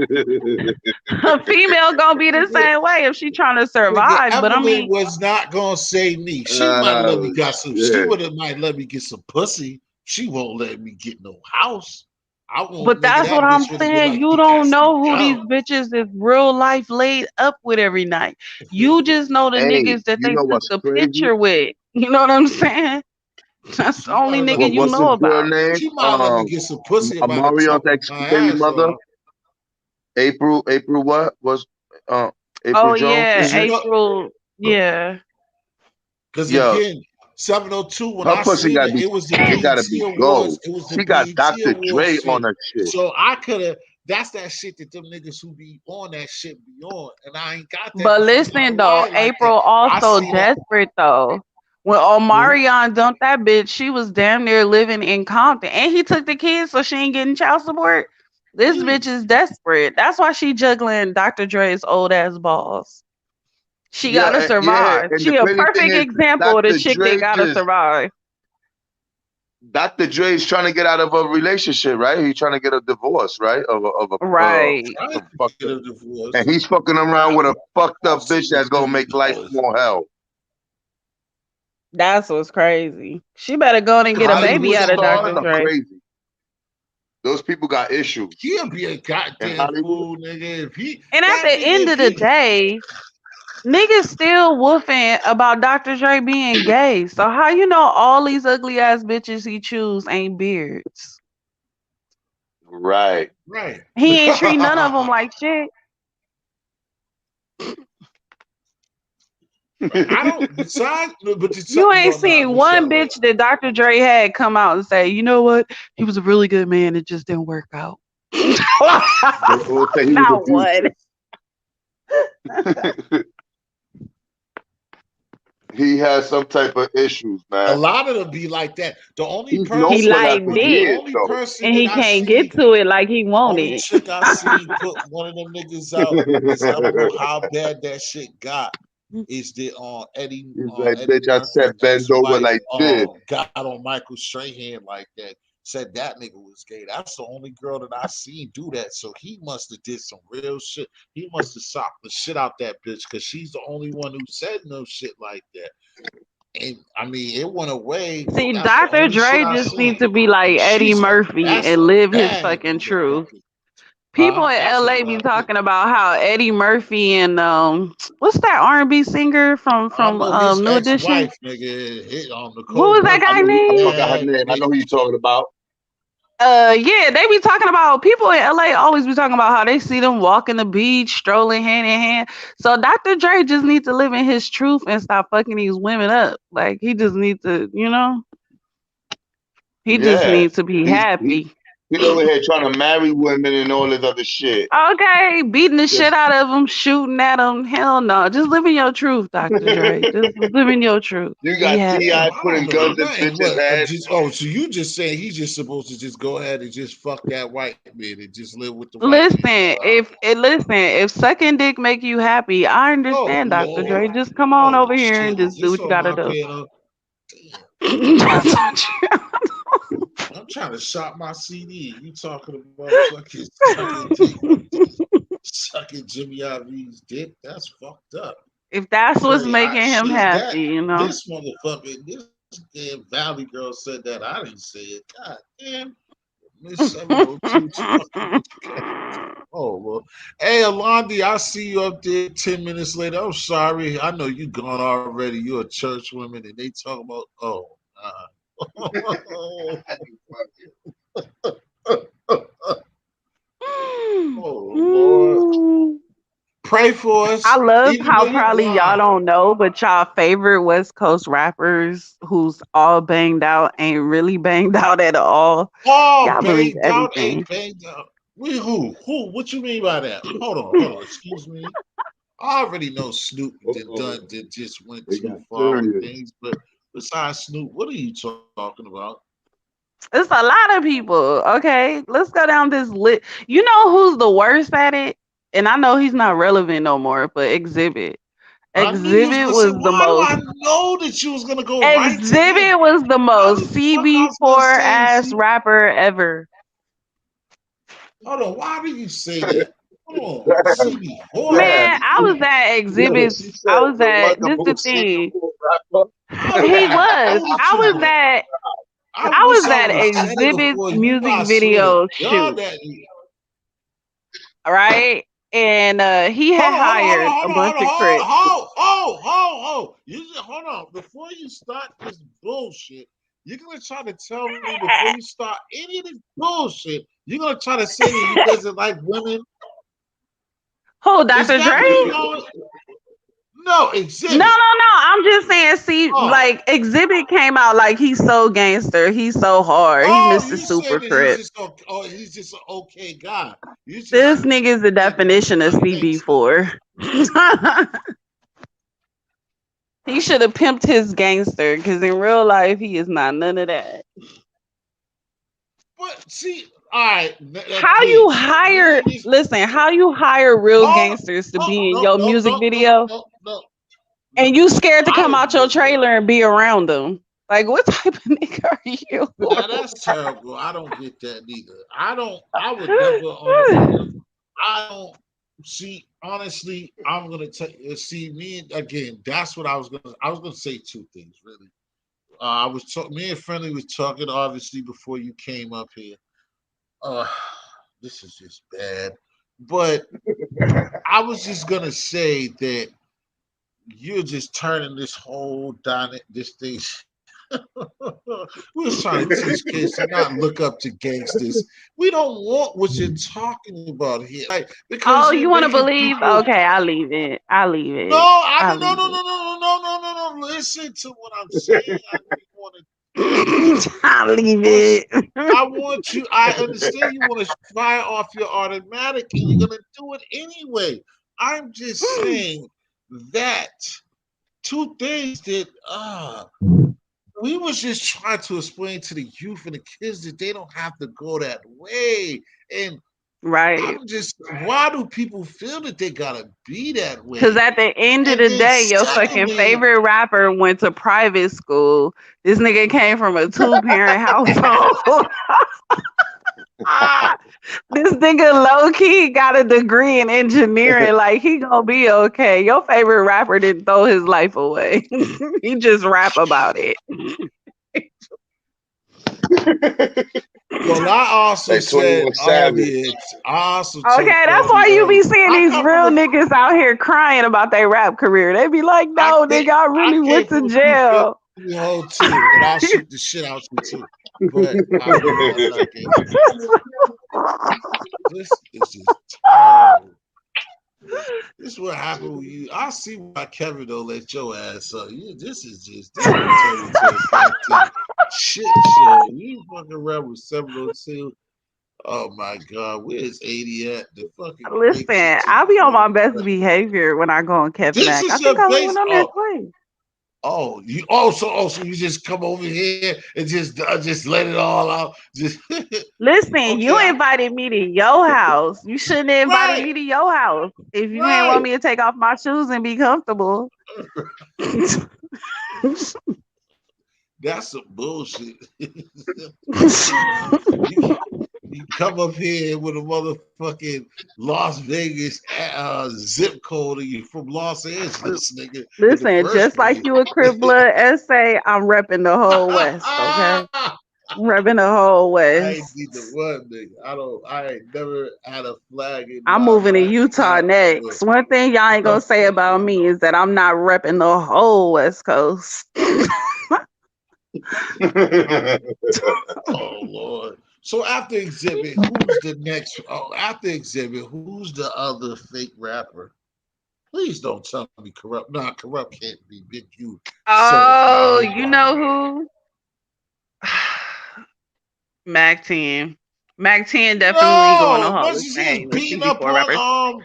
a female gonna be the Nigga, same way if she trying to nigga, survive. But I Evelyn mean, was not gonna say me. She might let me Oh, got some. She shit. would have might let me get some pussy. She won't let me get no house. I won't, but nigga. that's what That I'm bitch would have been saying. like, You you got don't to know who these go. bitches is real life laid up with every night. You just know the Hey, niggas that you they know took what's the crazy? picture with. You know what I'm saying? That's the She might only have let nigga me you get What's some. know this girl about. name? She might have let me get some pussy if I could Marion's talk ex my baby ass mother, off. April what was uh April Oh Jones? yeah, Cause Is you it? know, April. Yeah. cause Yo, again, 702. When her I pussy seen gotta it, be it was the it gotta BET be Awards. gold. It was the She got BET Dr. Dre Awards on shit. her shit. So I could have. That's that shit that them niggas who be on that shit be on, and I ain't got that But because I'm not listen though, wired like that. April I also seen that. desperate though. When Who? Omarion dumped that bitch, she was damn near living in Compton. And he took the kids so she ain't getting child support. This Yeah. bitch is desperate. That's why she juggling Dr. Dre's old ass balls. She Yeah, gotta yeah, survive. and the She a crazy thing perfect is example of the Dr. chick that Dre gotta just survive. Dr. Dre's trying to get out of a relationship, right? He's trying to get a divorce, right? Right. Trying Some to fucked get up, a and divorce. he's fucking around with a fucked I up see bitch the that's gonna make life videos. more hell. That's what's crazy. She better go and get a baby Hollywood out of stars Dr. are Dre. crazy. Those people got issues He'll be a in goddamn Hollywood. fool, nigga. If he And at the that nigga, end if of the he day, niggas still woofing about Dr. Dre being gay. So how you know all these ugly ass bitches he choose ain't beards? Right. right. He ain't treat none of them like shit. I don't. Besides, but You ain't well, nah, seen we one shall wait. bitch that Dr. Dre had come out and say, you know what? He was a really good man. It just didn't work out. We'll say he was Not one. abusive. He has some type of issues, A man. lot of them be like that. The only He's known He for person, that like for the dick. years, only though. person And that he I can't get see, to it like he only wanted. chick I seen put one of them niggas out because I don't know how bad that shit got. Is that He's like, Eddie bitch, I Murphy said bend just over like like this. got on Michael Strahan like that. Said that nigga was gay. That's the only girl that I seen do that. So he must have did some real shit. He must have socked the shit out that bitch because she's the only one who said no shit like that. And I mean, it went away, but See, that's the Dr. only shit Dre I just needs seen. to be like And Eddie Murphy that's and a live his bad fucking truth. motherfucker. People Huh? in That's a LA be bad bitch. talking about how Eddie Murphy and what's that R&B singer from I know his New Edition? ex-wife, nigga, hit on What Nicole was that Burke. guy I name? forgot her Yeah, name. I know who you're talking about. Yeah, they be talking about people in LA always be talking about how they see them walking the beach, strolling hand in hand. So Dr. Dre just needs to live in his truth and stop fucking these women up. Like he just needs to, he just Yeah. needs to be He's he, happy. he's over here trying to marry women and all this other shit. Okay, beating the shit Just out of them, shooting at them. Hell no. Just live in your truth, Dr. Dre. Just live in your truth. you Be got damn, T.I. happy. I don't putting know guns in nothing. bitches' What? heads. Just so you just saying he's just supposed to just go ahead and just fuck that white man and just live with the white Listen, man. if sucking dick make you happy, I Oh understand, Dr. Dre. Lord. Just come on Oh over here shit. and Is just do this what you on gotta my do. piano? Damn. I'm trying to shop my CD. You talking about fucking dick, sucking Jimmy Iv's dick? That's fucked up. If that's what's Clearly, making him she that happy. this motherfucker, this damn Valley girl said that. I didn't say it. God damn. Miss 702 talking. Oh well. Hey Alandi, I see you up there 10 minutes later. I'm sorry. I know you gone already. You're a church woman and they talk about oh Lord. Pray for I us. love Even though how you're probably y'all blind. don't know, but y'all favorite West Coast rappers who's all banged out ain't really banged out at all. Oh, Y'all believe banged out, ain't everything. banged out. We who? Who? What you mean by that? Hold on. Excuse me. I already know Snoop Uh-oh. did just went They too got far with serious. things, but besides Snoop, what are you talking about? It's a lot of people. Okay, let's go down this list. You know who's the worst at it? And I know he's not relevant no more, but Exhibit. I knew you was Exhibit gonna say, was the why do most. I know that you was gonna go right to him? Exhibit was the How most the fuck I was gonna CB4 say ass see? rapper ever. Hold on, why do you say that? Hold on, CB4. Yeah. Man, I was at Yo, exhibits. she I said was the at this the likable thing. Singapore rapper. How did He I was. know that you was gonna I I wish was I at would have said it exhibits before you. music I swear to video God shoot, that right? And he hold had on, hold on, hold hired on, a hold on, bunch hold of on, Crips. hold. You just hold on. Before you start this bullshit, you're gonna try to tell me before you start any of this bullshit, you're gonna try to say that he doesn't like women. Who, Is Dr. that Dre? what you're going? No, No, no, exhibit. no. I'm just saying, see, Oh, like Exhibit came out like he's so gangster, he's so hard, he oh, Mr. you Super saying that he's Crip. just okay, oh, he's just an okay guy. You This just nigga's the saying that he's definition of not gangster. CB4. He should have pimped his gangster because in real life he is not none of that. But see, all right, How again, you me hire? and this. Listen, how you hire real Hold on, gangsters to hold, be in no, your no, music no, no, video, no, no, no. and you scared to I come didn't out your know that. trailer and be around them? Like, what type of nigga are you? That's terrible. I don't get that neither. I don't. I would never. I don't see. Honestly, I'm gonna see me again. That's what I was gonna. I was gonna say two things really. I was talking. Me and Friendly was talking obviously before you came up here. Uh, this is just bad. But I was just gonna say that you're just turning this whole this thing. We was trying to teach kids to not look up to gangsters. We don't want what you're talking about here, like because Oh, you're you want to making believe? people. Okay, I'll leave it. I'll leave No, it. I I'll don't. No, leave no, it. no, no, no, no, no, no, no. Listen to what I'm saying. I know you want I'll leave to. it. I want you. I understand you want to fire off your automatic, and you're gonna do it anyway. I'm just saying that two things that we was just trying to explain to the youth and the kids that they don't have to go that way. And Right. I'm just, why do people feel that they gotta be that Because way? at the end of And the then day, your fucking secondly, favorite rapper went to private school. This nigga came from a two-parent household. This nigga low key got a degree in engineering. Like, he gonna be okay. Your favorite rapper didn't throw his life away. He just rap about it. well, I also Like said 21 Savage. earlier, I also told Okay, that's Freddie why you earlier, be seeing I these come real from a, niggas out here crying about their rap career. They be like, I no, came, nigga, I I really came went to from a two jail. family home too, and I'll shoot the shit out you too. But no, I'm not gangster. This is just terrible. This is what happened with you. I see why Kevin don't let your ass up. This gonna turn into a fucking shit show. You fucking around with 702. Oh my god, where's 80 at? The fucking rapes Listen, it to I'll the be on my best motherfucker. behavior when I go on This Kevmac. I is think your I base. went on there twice. So you just come over here and just let it all out. Just Listen, okay, you invited me to your house. You shouldn't have invited right, me to your house if you ain't want right. me to take off my shoes and be comfortable. That's some bullshit. you, you come up here with a motherfucking Las Vegas zip code and you from Los Angeles, nigga, in the Listen, first just like place. you a Crip Blood essay, I'm repping the whole West, okay? I Repping the whole ain't West. either one, nigga. I ain't never had a flag in I'm my moving to right Utah now. next. One thing y'all ain't gonna say about me is that I'm not repping the whole West Coast. Oh Lord. So after exhibit, who's the next? Oh, after exhibit, who's the other fake rapper? Please don't tell me corrupt. Nah, corrupt can't be big. You certified Oh, hood you dog. know who? Mac 10. Mac 10 definitely go on the No, Hall once of you see us Fame. If you beating up before rappers. on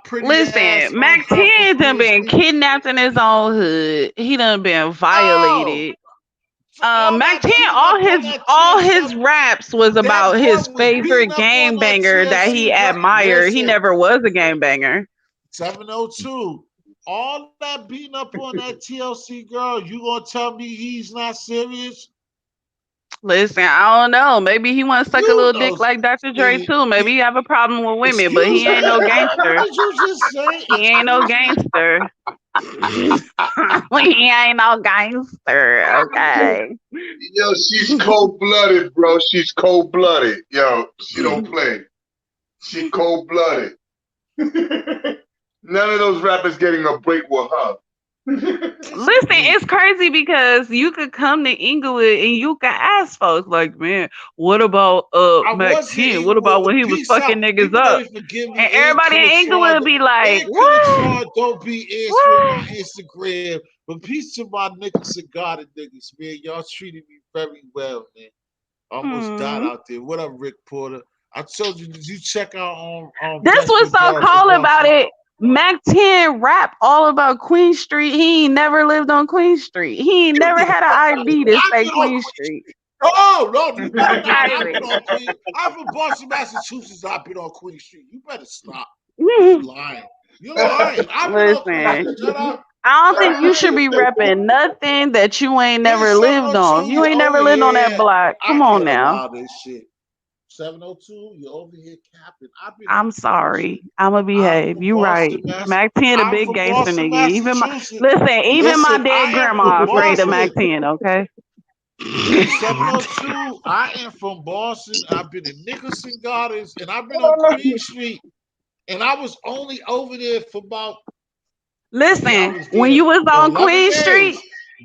pretty ass Listen, Mac African 10 done been kids. kidnapped in his own hood. He done been No, violated. for all Mac that 10, beating all up on his that all TLC, his raps was that about boy his was beating favorite up on game that banger that he TLC girl. admired. He Listen, never was a game banger. 702. All that beating up on that TLC girl, you gonna tell me he's not serious? Listen, I don't know. Maybe he want to suck a You little know, dick like Dr. Dre see, too. Maybe he have a problem with women, but he excuse ain't me. no What gangster. did you just say? He ain't no Excuse me. gangster. He ain't no gangster. Okay. Yo, she's cold blooded, bro. She's cold blooded. Yo, she don't play. She cold blooded. None of those rappers getting a break with her. Listen, it's crazy because you could come to Inglewood and you could ask folks like, man, what about I Mac wasn't 10? What even about with when he was peace fucking out. niggas People up? don't even forgive And me. everybody in Inglewood be like, And what? Quintard don't be answering my What? Instagram. But peace to my niggas, cigar niggas, man. Y'all treated me very well, man. Almost died Hmm. out there. What up, Rick Porter? I told you, did you check out on This was Desperate so Girl from cold about Boston? it. Mac 10 rap all about Queen Street. He ain't never lived on Queen Street. He ain't Get never the had fuck an out of ID here. to I've say been on Queen Queen. Street. Oh no, you better not. I've Exactly. been on Queen. I'm from Boston, Massachusetts. I've been on Queen Street. You better stop. You lying. You're lying. I've been on Queen Listen, Street. Shut up. I don't think you should be Alright. repping nothing that you ain't Then never lived on. 702, You you ain't over never lived on that here. block. I Come on can't now. allow this shit. 702, you over here capping. I've been in I'm Queen sorry. Street. I'ma I'm behave. from You right. Boston, Mass. Mac 10 a I'm big from gangster Boston, nigga. Even my Massachusetts. listen, even my Listen, dead I am from grandma afraid of Mac Boston. 10, okay? 702, I am from Boston. I've been in Nicholson Gardens and I've been on Queen Street. And I was only over there for about, yeah, I Listen, was when there you was on 11 Queen days. Street,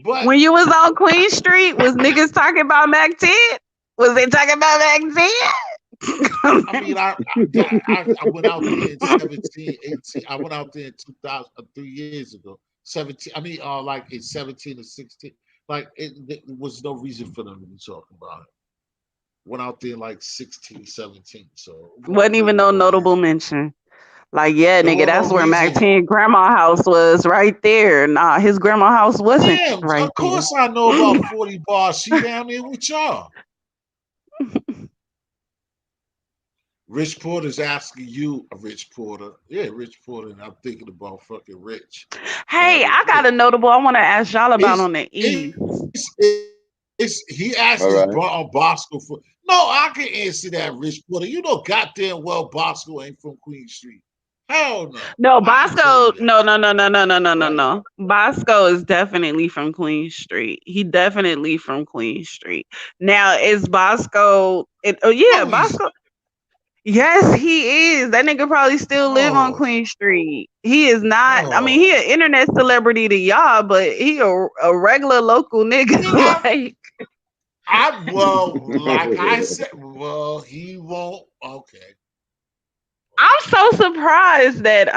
But when you was on Queen Street, was niggas talking about Mac 10? Was they talking about I Mac mean, 10? I went out there in 17, 18. I went out there in 2000, 3 years ago. 17, I mean, like in 17 or 16. Like, there was no reason for them to be talking about it. Went out there like 16, 17. So it wasn't Wasn't even really no no notable reason. mention. Like, yeah, There nigga, was that's no where Mac reason. 10 grandma house was right there. Nah, his grandma house wasn't Damn, right of there. course I know about 40 bars. She down there with y'all. Rich Porter's asking you, Rich Porter. Yeah, Rich Porter, and I'm thinking about fucking Rich. Now, Hey, I got a notable I want to ask y'all about it's on the East. he asked his All right. Bosco for. No, I can answer that, Rich Porter. You know goddamn well Bosco ain't from Queen Street. Hell no. No, I can tell Bosco. you that. Right? No. Bosco is definitely from Queen Street. He definitely from Queen Street. Now, is Bosco? Oh yeah, No, he's Bosco. Yes, he is. That nigga probably still live on oh, Queen Street. He is not. I mean, oh. he an internet celebrity to y'all, but he a regular local nigga. Then like like I said, well, he won't. Okay. I'm so surprised that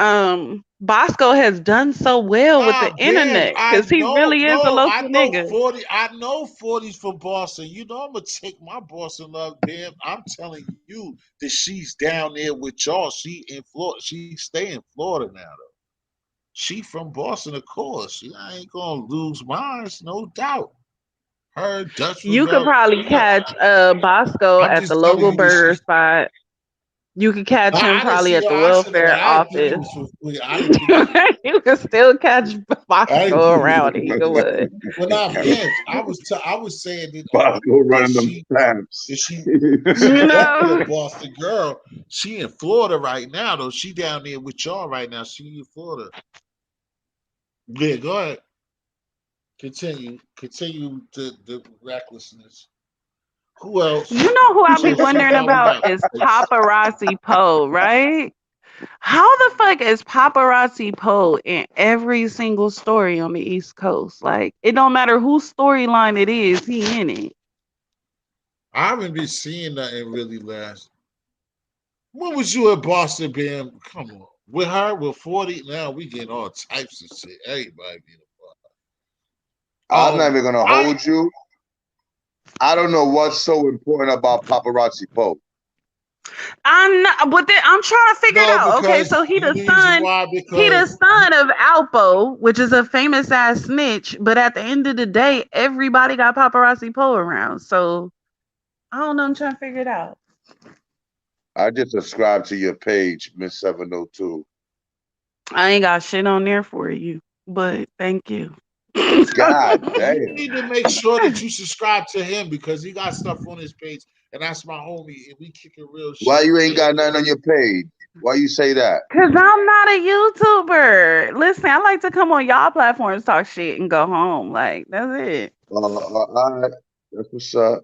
Bosco has done so well with the Nah, Bam, internet I because he know, really is a no, I local know nigga. 40, I know 40's from Boston. You know I'm gonna take my Boston love, Bam. I'm telling you that she's down there with y'all. She in Florida. She stay in Florida now though. She from Boston, of course. I ain't gonna lose mine, no doubt. Her Dutch You could Rebel. probably catch Bosco I'm at the just telling local you that burger she's. spot. You could catch him I didn't probably see at her the accent, but welfare I didn't think he office. was from. I didn't think he was. You could still catch I didn't Bosco think he was around from Queens. Eaglewood. Well, now, Vince, I was saying Bosco that running them that stamps. You she's definitely a know? Boston girl. She in Florida right now, though. She down there with y'all right now. She in Florida. Yeah, go ahead. Continue the recklessness. Who else? You know who I be So wondering far we about got is Paparazzi Poe, right? How the fuck is Paparazzi Poe in every single story on the East Coast? Like, it don't matter whose storyline it is, he in it. I haven't been seeing nothing really last. When was you at Boston, Bam? Come on. With her, with 40, now we getting all types of shit. Everybody being I'm not even gonna I hold you. I don't know what's so important about paparazzi Pope. I'm not, but I'm trying to figure it no out. Okay, because so the reason why he the because son of Alpo, which is a famous ass snitch. But at the end of the day, everybody got Paparazzi Poe around. So I don't know. I'm trying to figure it out. I just subscribed to your page, Miss 702. I ain't got shit on there for you, but thank you. God you damn. need to make sure that you subscribe to him because he got stuff on his page and that's my homie and we kicking real Why shit. you ain't Yeah, got nothing on your page? Why you say that? Cause I'm not a YouTuber. Listen, I like to come on y'all platforms, talk shit, and go home. Like that's it. All right. That's what's up.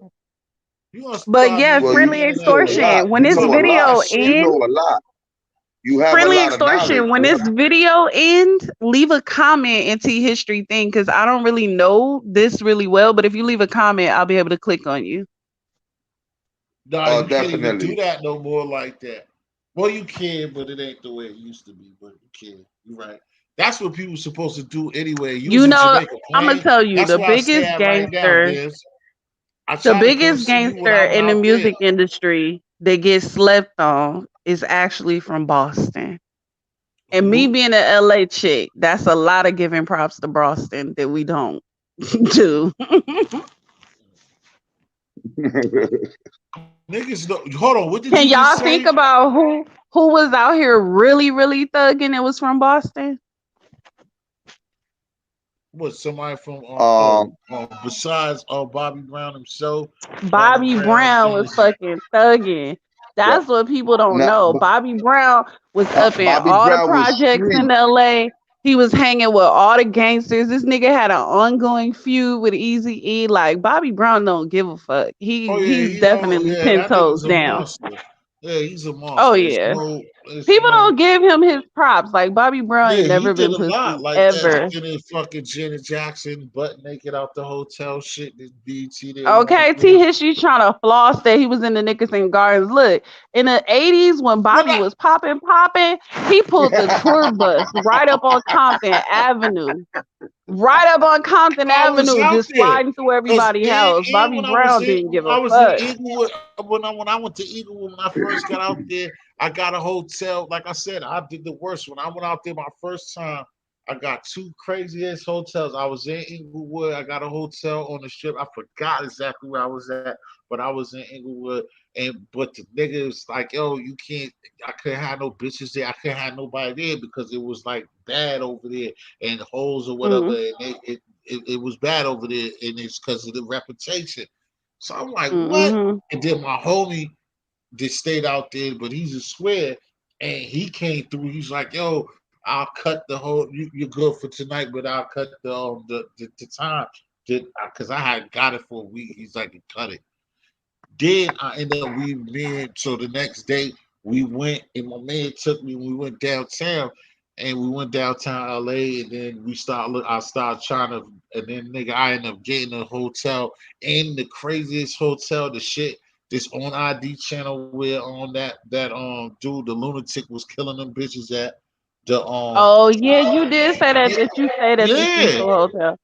you gonna But start yeah, making Well, me friendly you mad at know a lot. extortion. When You this know a lot. video You ends, know a lot. You have a friendly lot of knowledge. extortion. When this video ends, leave a comment into history thing because I don't really know this really well. But if you leave a comment, I'll be able to click on you. Nah, Oh, you can't even do definitely. that no more like that. Well, you can, but it ain't the way it used to be. But you can. You're right. That's what people supposed to do anyway. You was You in know, Jamaica I'm gonna playing. tell you That's the where I stay biggest at right now, gangster. Biz. I The try to come biggest see you when gangster I'm in the out there. music industry that gets slept on is actually from Boston. And me Who? being an LA chick, that's a lot of giving props to Boston that we don't do. Niggas, no, hold on. What did Can you just y'all think say? about who was out here really, really thugging and was from Boston? What somebody from Um, besides Bobby Brown himself, Bobby Bobby Brown Brown was is fucking thugging. yeah, That's what people don't now, know. Bobby Brown was up in Bobby all the Brown was projects street. in LA. He was hanging with all the gangsters. This nigga had an ongoing feud with Easy E. Like Bobby Brown don't give a fuck. oh yeah, He's you know, definitely yeah, 10 that toes nigga's a down. monster. Yeah, he's a Oh monster. yeah. It's People no don't give him his props. Like Bobby Brown Yeah, ain't he never did been a lot pussy like that. ever. Getting fucking Janet Jackson butt naked out the hotel shit. This BT didn't want to Okay, give T him. History trying to floss that he was in the Nickerson Gardens. Look, in the 80s when When Bobby I, was popping, he pulled the tour bus right up on Compton Avenue. Right up on Compton I was Avenue, out just there, sliding through cause everybody's house. and Bobby Brown didn't give when a I was in fuck. Inglewood, when I went to Inglewood, when I first got out there, I got a hotel. Like I said, I did the worst. When I went out there my first time, I got two crazy ass hotels. I was in Inglewood. I got a hotel on the strip. I forgot exactly where I was at, but I was in Inglewood. But the nigga was like, yo, you can't. I couldn't have no bitches there. I couldn't have nobody there because it was like bad over there and holes or whatever. Mm, And it was bad over there, and it's because of the reputation. So I'm like, what? mm-hmm. And then my homie just stayed out there, but he's a square, and he came through. He's like, yo, I'll cut the whole. You're good for tonight, but I'll cut the time because I had got it for a week. He's like, cut it. Then I ended up so the next day we went and my man took me. We went downtown and we went downtown LA and then I started trying to and then nigga I ended up getting a hotel in the craziest hotel, the shit this on ID channel where on that dude the lunatic was killing them bitches at the Oh yeah, you did say yeah, that you stayed at the yeah, Cecil Hotel.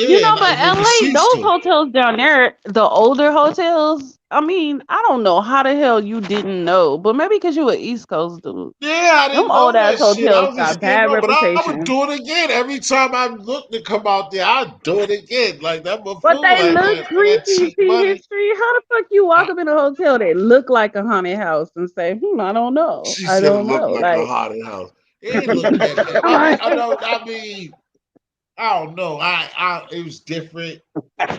You yeah, know, and I but did the LA, those Cecil. hotels down there, the older hotels, I mean, I don't know how the hell you didn't know, but maybe because you an East Coast dude. Yeah, I Them didn't old know ass that shit. I hotels was just got getting bad up, but I would reputation. do it again. Every time I looked to come out there, I'd do it again. Like that But buffoon, they like look for that creepy, cheap T money. History. How the fuck you walk I, up in a hotel that look like a haunted house and say, I don't know. she I said it don't looked know. like a Like, haunted house. It ain't look that bad. I know. I don't know. It was different.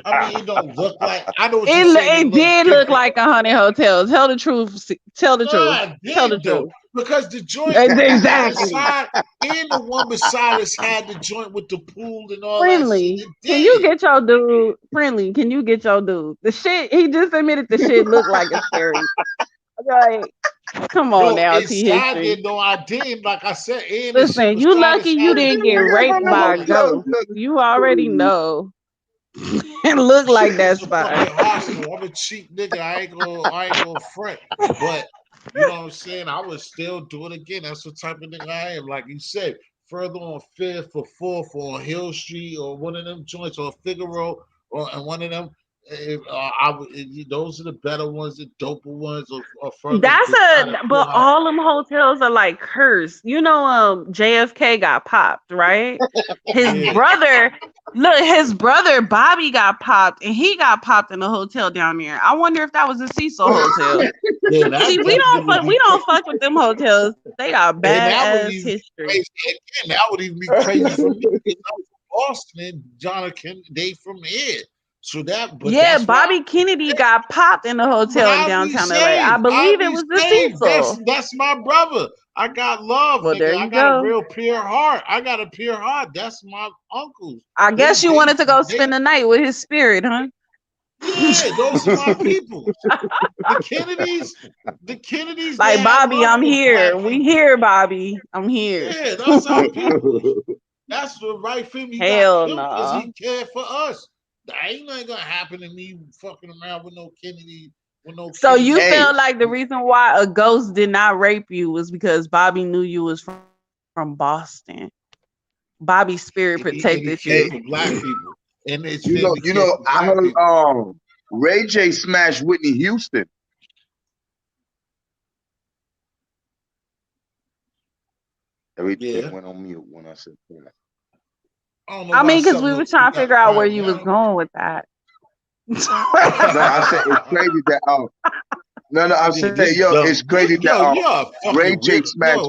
I mean, it don't look like. I know what you're saying. It it looked did look different. like a haunted hotel. Tell the truth. Tell the truth. Nah, it Tell the did though, truth. because the joint Exactly. beside and the one beside us had the joint with the pool and all that shit. Friendly. It Can you did. get your dude? Friendly. Can you get your dude? The shit he just admitted the shit looked like a scary. Like, come on No, now, T inside there, History. no, I didn't. Like I said, and the shit Listen, you beside lucky us you had the didn't get pool raped and by all a that. ghost. You already know. It looked like It that was a spot. fucking hostel. I'm a cheap nigga. I ain't gonna front. But you know what I'm saying? I would still do it again. That's the type of nigga I am. Like you said, further on Fifth or Fourth or Hill Street or one of them joints or Figaro or and one of them. Those are the better ones, the doper ones, or further beside the But courthouse. all them hotels are like cursed. You know, JFK got popped, right? His Yeah, brother, look, his brother Bobby got popped, and he got popped in a hotel down there. I wonder if that was a Cecil hotel. yeah, See, that definitely would we be don't fuck with them hotels. They got And bad that would ass even be history. crazy. Again, that would even be crazy for me because I'm from Boston and Jonathan, they from here. So but Yeah, that's why Bobby Kennedy got popped in a but hotel in I'll be downtown LA. I safe. I'll believe it be was the safe. Cecil. That's my brother. I got love, Well, there nigga. I you got a go. real pure heart. I got a pure heart. That's my uncles. I guess you wanted to go They spend the night with his spirit, huh? yeah, those are my people. The Kennedys, the Kennedys, they Like, had Bobby, love I'm for here. black We people. here, Bobby. I'm here. Yeah, that's our people. That's the right film. He got Hell killed because no. he cared for us. That ain't nothing gonna happen to me fucking around with no Kennedy, with no So you Kennedy Hey, felt bitch. like the reason why a ghost did not rape you was because Bobby knew you was from Boston. Bobby's spirit And he protected cared hey, you. for black people. And his you know, family cared for I black heard people. Ray J smashed Whitney Houston. Everything Yeah. went on mute when I said that. I don't know I why mean, because something we were you trying to got figure out where quiet you was now. going with that. No, I said it's crazy that no, I'm Yeah, saying this it's dumb. crazy that You're a Ray fucking J weird. smashed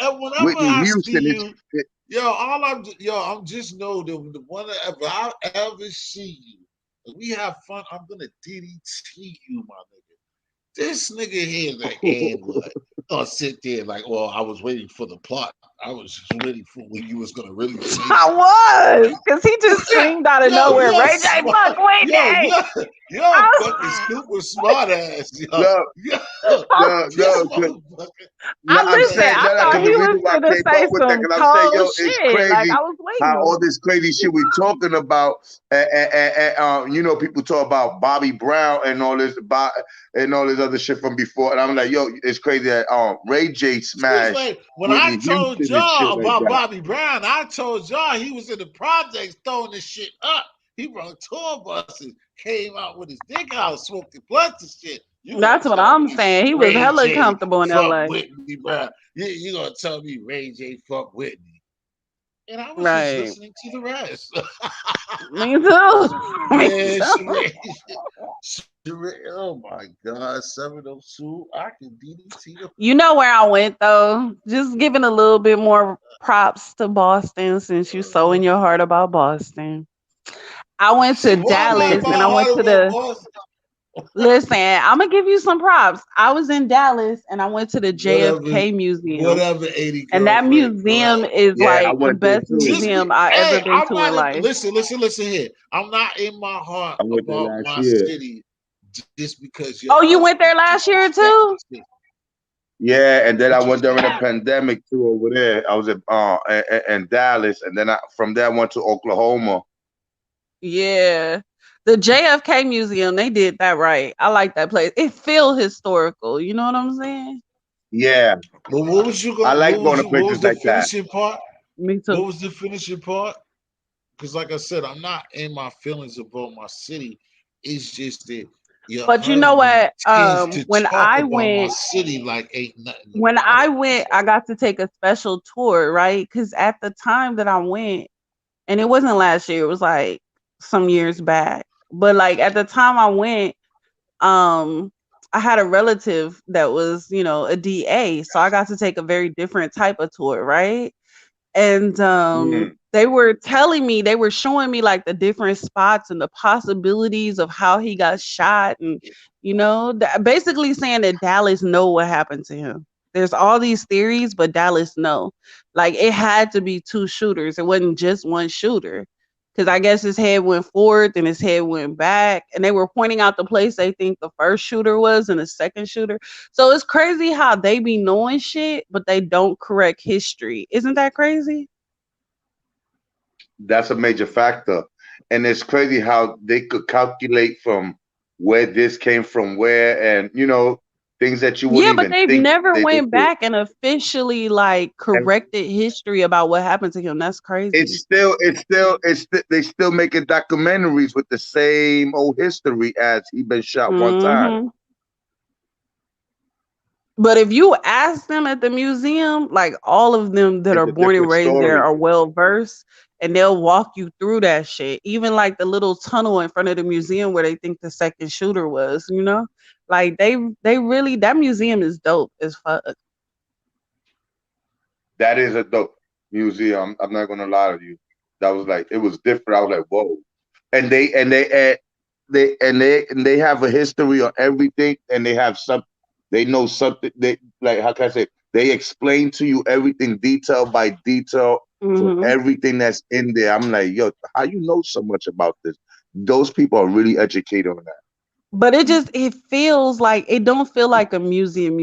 Yo, whenever Whitney I see Houston. you, I'm just know that the one that if I ever see you, if we have fun, I'm gonna DDT you, my nigga. This nigga here, like, and what? Gonna sit there like, well, I was waiting for the plot. I was just waiting for when you was gonna really say I something. was, because he just Yeah, screamed out of yo, nowhere, you're Ray J, smart. fuck Whitney. You're I fucking super smart ass, yo. No, Yo, was, no, this no. motherfucker. No, I I'm listen. Man, saying I that thought because he the was reason why I gonna came say up with that, some because I'm saying, cold yo, it's shit. Like crazy I was how waiting. all this crazy shit we talking about, you know, people talk about Bobby Brown and all this, and all this other shit from before, and I'm like, yo, it's crazy that Ray J it's smashed like when I Whitney told Houston and shit y'all like about that. Bobby Brown, I told y'all he was in the projects throwing this shit up. He brought tour buses, came out with his dick out, smoked the blunts and shit. You gonna That's what tell I'm me saying. He was Ray hella J comfortable in fuck LA. Whitney Brown? You gonna tell me Ray J fuck Whitney? And I was just Right. listening to the rest. Me too. Me Man, too. Oh my God, 702. I can DDT the You know where I went though? Just giving a little bit more props to Boston since you so in your heart about Boston. I went to shit. What about Dallas my and I went heart to about the Boston? listen, I'm gonna give you some props. I was in Dallas and I went to the Whatever, JFK Museum. whatever, 80 And that girlfriend. museum is Yeah, I like the went there best too. Just be, museum I ever hey, been I'm to in not in, life. listen here. I'm not in my heart I went there about last my year. city just because your Oh, you went husband there last year disrespect too? my city. Yeah, and then I What you went during the saying? pandemic too over there. I was in Dallas, and then from there I went to Oklahoma. Yeah. The JFK Museum, they did that right. I like that place. It feels historical. You know what I'm saying? Yeah, But what was you I going? like going to What places was the like that. finishing part? Me What too. was the finishing part? Because, like I said, I'm not in my feelings about my city. It's just that your But you know husband what? tends to talk about my city like ain't nothing about it. I got to take a special tour, right? Because at the time that I went, and it wasn't last year, it was like some years back. But like at the time I went, um, I had a relative that was, a DA. So I got to take a very different type of tour, right? And Mm. they were telling me, they were showing me like the different spots and the possibilities of how he got shot, and basically saying that Dallas know what happened to him. There's all these theories, but Dallas know, like it had to be two shooters. It wasn't just one shooter, because I guess his head went forward and his head went back, and they were pointing out the place they think the first shooter was and the second shooter. So it's crazy how they be knowing shit, but they don't correct history. Isn't that crazy? That's a major factor, and it's crazy how they could calculate from where this came from, where, and things that you Yeah, wouldn't but even they've think never they went could. back and officially like And corrected history about what happened to him. That's crazy. they still making documentaries with the same old history as he been shot one time. Hmm. But if you ask them at the museum, like all of them that It's are a born and different raised there story. are well versed, and they'll walk you through that shit. Even like the little tunnel in front of the museum where they think the second shooter was. Like they really, that museum is dope as fuck. That is a dope museum. I'm not gonna lie to you. That was like it was different. I was like, whoa. And they have a history on everything, and they have some. They know something. They like how can I say? They explain to you everything detail by detail for Hmm. everything that's in there. I'm like, yo, how you know so much about this? Those people are really educated on that. But it feels like, it don't feel like a museum.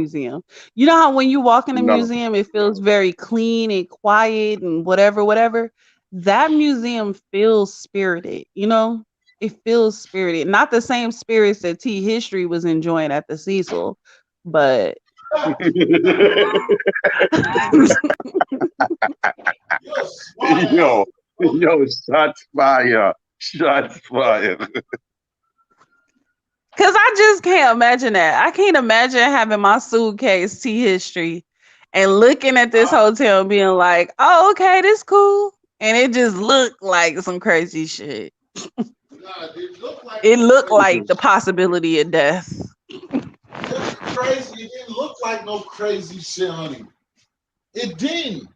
You know how when you walk in a No, museum it feels very clean and quiet and whatever. That museum feels spirited. It feels spirited. Not the same spirits that T History was enjoying at the Cecil, but You're a smart ass. yo, yo, shots fire, shots fire. cuz I just can't imagine that. I can't imagine having my suitcase T History and looking at this I, hotel and being like, "Oh, okay, this cool." And it just looked like some crazy shit. nah, it looked like It no looked crazy. like the possibility of death. It's crazy. It didn't look like no crazy shit, honey. It didn't.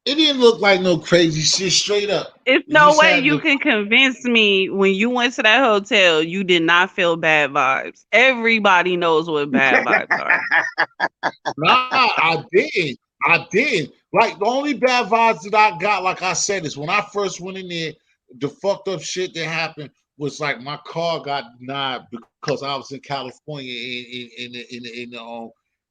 It didn't look like no crazy shit. Straight up, It's it no just way had you the. can convince me when you went to that hotel, you did not feel bad vibes. Everybody knows what bad vibes are. Nah, I did. I did. Like the only bad vibes that I got, like I said, is when I first went in there. The fucked up shit that happened was like my car got denied because I was in California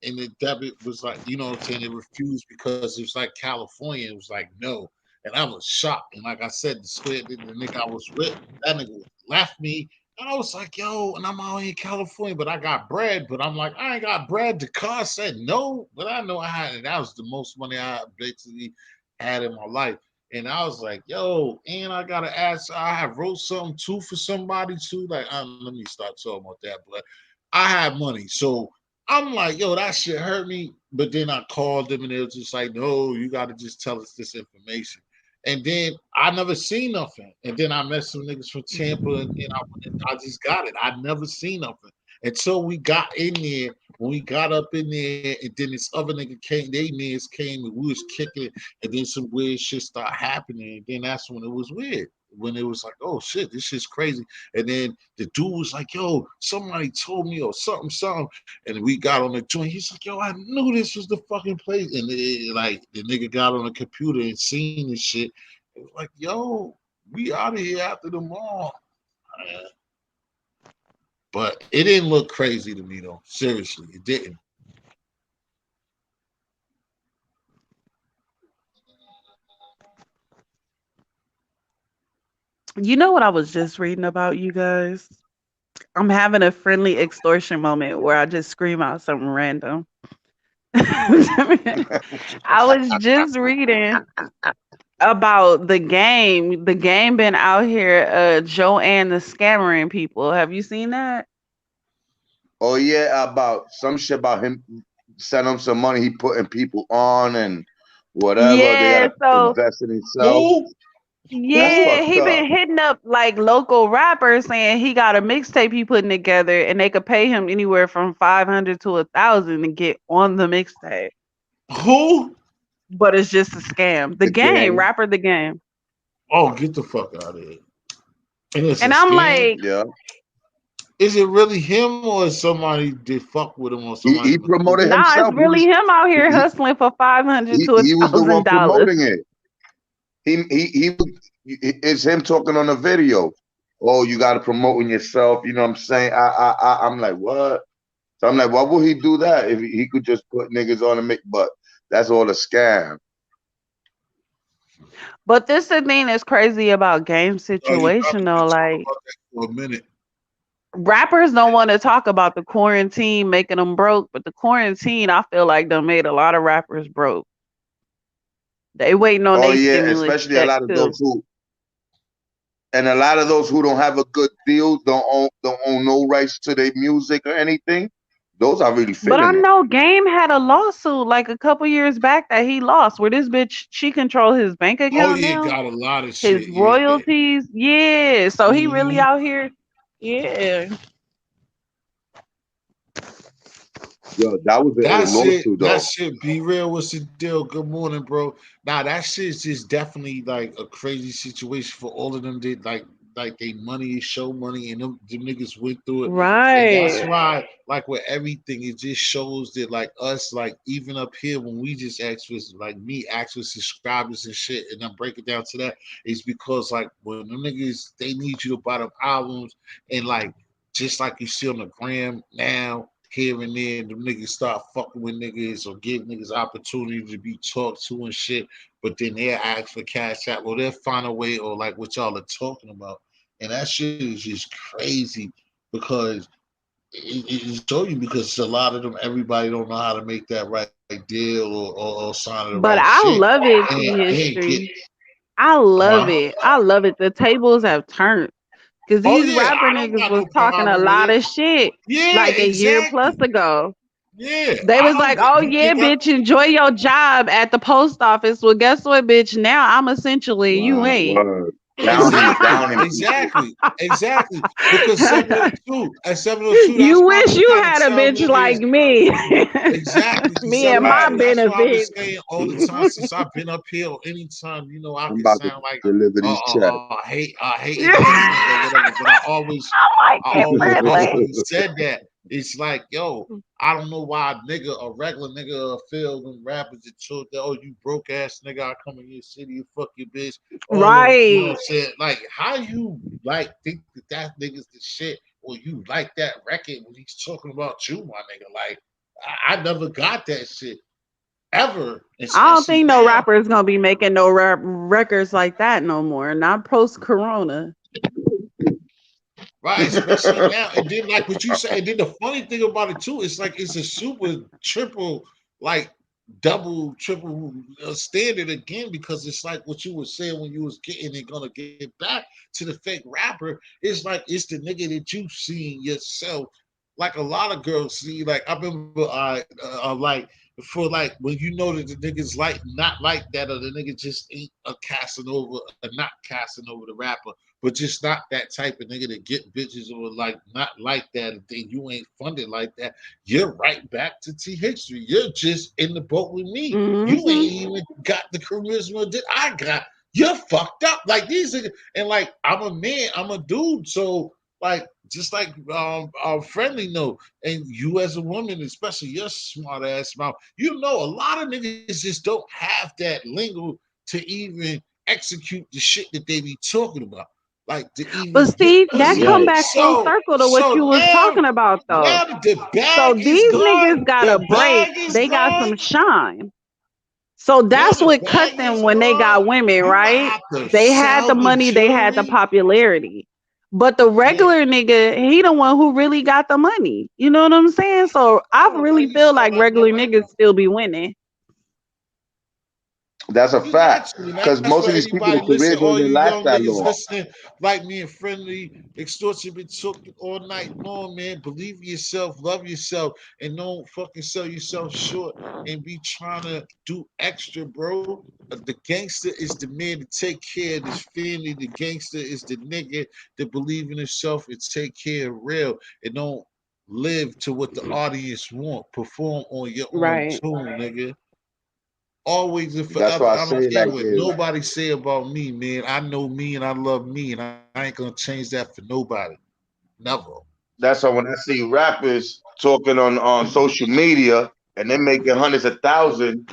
and the debit was like, you know what I'm saying, it refused because it was like California. It was like no. And I was shocked. And like I said, the nigga I was with, that nigga left me. And I was like, yo, and I'm out here in California, but I got bread. But I'm like, I ain't got bread. The car said no, but I know I had it. That was the most money I basically had in my life. And I was like, yo, and I gotta ask, I have wrote something too for somebody too. Like, let me start talking about that. But I had money. So I'm like, yo, that shit hurt me. But then I called them and they was just like, no, you gotta just tell us this information. And then I never seen nothing. And then I met some niggas from Tampa and I just got it. I never seen nothing. Until we got in there, when we got up in there, and then this other nigga came, they niggas came and we was kicking, and then some weird shit started happening. And then that's when it was weird. When it was like, oh shit, this shit's crazy. And then the dude was like, yo, somebody told me or something. And we got on the joint. He's like, yo, I knew this was the fucking place. And like the nigga got on the computer and seen this shit. It was like, yo, we out of here after the mall. Man. But it didn't look crazy to me though. Seriously, it didn't. You know what I was just reading about, you guys? I'm having a friendly extortion moment where I just scream out something random. I was just reading about the game been out here Joanne the scammering people. Have you seen that? Oh yeah, about some shit about him send him some money, he putting people on and whatever. They Yeah, gotta so invest in himself. Who? That's Who? yeah, fucked he been up. hitting up like local rappers saying he got a mixtape he putting together and they could pay him anywhere from 500 to 1,000 to get on the mixtape. Who? But it's just a scam. The The game, game. rapper the game. Oh, get the fuck out of here. And it's a And I'm scam? like, Yeah. Is it really him or is somebody did fuck with him or somebody He promoted manipulated? nah, it's himself. really him out here He, hustling for 500 to a he was the one thousand dollars. promoting it. It's him talking on the video. Oh, you got to promoting yourself. You know what I'm saying? I'm like, what? So I'm like, why would he do that if he could just put niggas on and make? But that's all a scam. But this the thing that's crazy about game Oh, you about situation to though. talk Like about that for a minute. rappers don't want to talk about the quarantine making them broke, but the quarantine I feel like done made a lot of rappers broke. They waiting on Oh their yeah, stimulus especially a check lot of too. those who and a lot of those who don't have a good deal, don't own no rights to their music or anything. Those are really But I feeling it. know Game had a lawsuit like a couple years back that he lost, where this bitch she control his bank Oh account yeah, now, got a lot of his shit. Yeah. royalties. Yeah, so he really Hmm. out here. Yeah, Yo, that was a lawsuit That though. shit, be real. What's the deal? Good morning, bro. Nah, that shit's just definitely like a crazy situation for all of them. Did like they money is show money, and them niggas went through it, and that's right. why like with everything, it just shows that like us, like even up here when we just ask for like me ask for subscribers and shit, and then break it down to that is because like when them niggas they need you to buy them albums and like just like you see on the gram now here and there, the niggas start fucking with niggas or give niggas opportunity to be talked to and shit. But then they'll ask for cash out. Well, they'll find a way or like what y'all are talking about. And that shit is just crazy because it show you because a lot of them, everybody don't know how to make that right deal or sign the right But shit. I love it, And T they ain't get, history. I love huh? it. I love it. The tables have turned. Cause Oh these yeah, rapper I don't niggas got was no talking a problem with lot it. of shit Yeah, like a year plus exactly. ago. Yeah, They I was don't like, get "Oh you yeah, think I bitch, enjoy your job at the post office." Well, guess what, bitch? Now I'm essentially you Wow, ain't. word. Exactly, downing people. exactly, exactly. Because 702 at 702, that's You why I wish was you trying to had a tell bitch like niggas. me. Exactly. Me and my Right. That's why I was benefits. saying all the time since I've been up here, or anytime, I I'm can about to sound like deliver these checks. hating ass nigga or whatever. But I like I it always privilege. basically said that. It's like, yo, I don't know why a regular nigga feel them rappers that told that, oh, you broke ass nigga, I come in your city, you fuck your bitch, all them, you know what I'm Right. saying? Like, how you like think that nigga's the shit, or you like that record when he's talking about you, my nigga? Like, I never got that shit ever, I don't especially think no now. rapper is gonna be making no records like that no more. Not post Corona. Right, especially now. And then like what you say, and then the funny thing about it too, it's like it's a super triple, like double, triple standard again, because it's like what you were saying when you was getting it gonna get back to the fake rapper. It's like it's the nigga that you seen yourself. Like a lot of girls see, like I remember like for like when you know that the niggas like not like that, or the nigga just ain't a casting over, not casting over the rapper, but just not that type of nigga to get bitches, or like not like that, and then you ain't funded like that. You're right back to T history. You're just in the boat with me. You ain't Hmm. even got the charisma that I got. You're fucked up. Like these niggas, and like I'm a man, I'm a dude, so like just like friendly note, and you as a woman, especially your smart ass mouth, a lot of niggas just don't have that lingo to even execute the shit that they be talking about, like to But even get see, that pussy. come Right. back full circle to what So you was now, talking about though. now that the So bag is these gone, niggas got a the break. bag is They got gone. some shine. So Now that's the what cut bag them is when they gone. got women, You gonna right? have to They had the sell the money, they had the jewelry. popularity. But the Yeah. regular nigga, he the one who really got the money. You know what I'm saying? So I Oh, really like you feel saw like that regular the niggas still be winning. That's a you fact. naturally. Because That's for most of these people, anybody. the Listen, career don't all you even last young that niggas long. listening, like me and friendly extortion been talking all night long, man. Believe in yourself, love yourself, and don't fucking sell yourself short and be trying to do extra, bro. The gangster is the man to take care of his family. The gangster is the nigga that believe in himself and take care of real, and don't live to what the audience want. Perform on your own Right. tune, nigga, always and That's forever. why I I say don't it care like what this. nobody say about me, man. I know me and I love me, and I ain't gonna change that for nobody. Never. That's why when I see rappers talking on social media and they're making hundreds of thousands,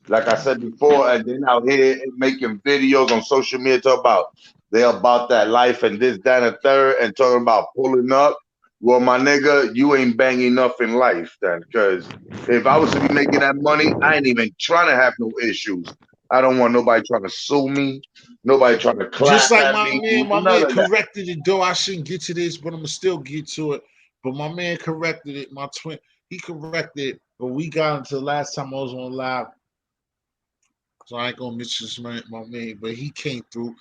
like I said before, and then out here making videos on social media talk about they're about that life and this, that, and the third, and talking about pulling up. Well, my nigga, you ain't banging enough in life then, because if I was to be making that money, I ain't even trying to have no issues. I don't want nobody trying to sue me, nobody trying to Just clap like at me, my man none of that. corrected it, though I shouldn't get to this, but I'm gonna still get to it. But my man corrected it. My twin, he corrected it. But we got into the last time I was on live, so I ain't gonna mention my man, but he came through,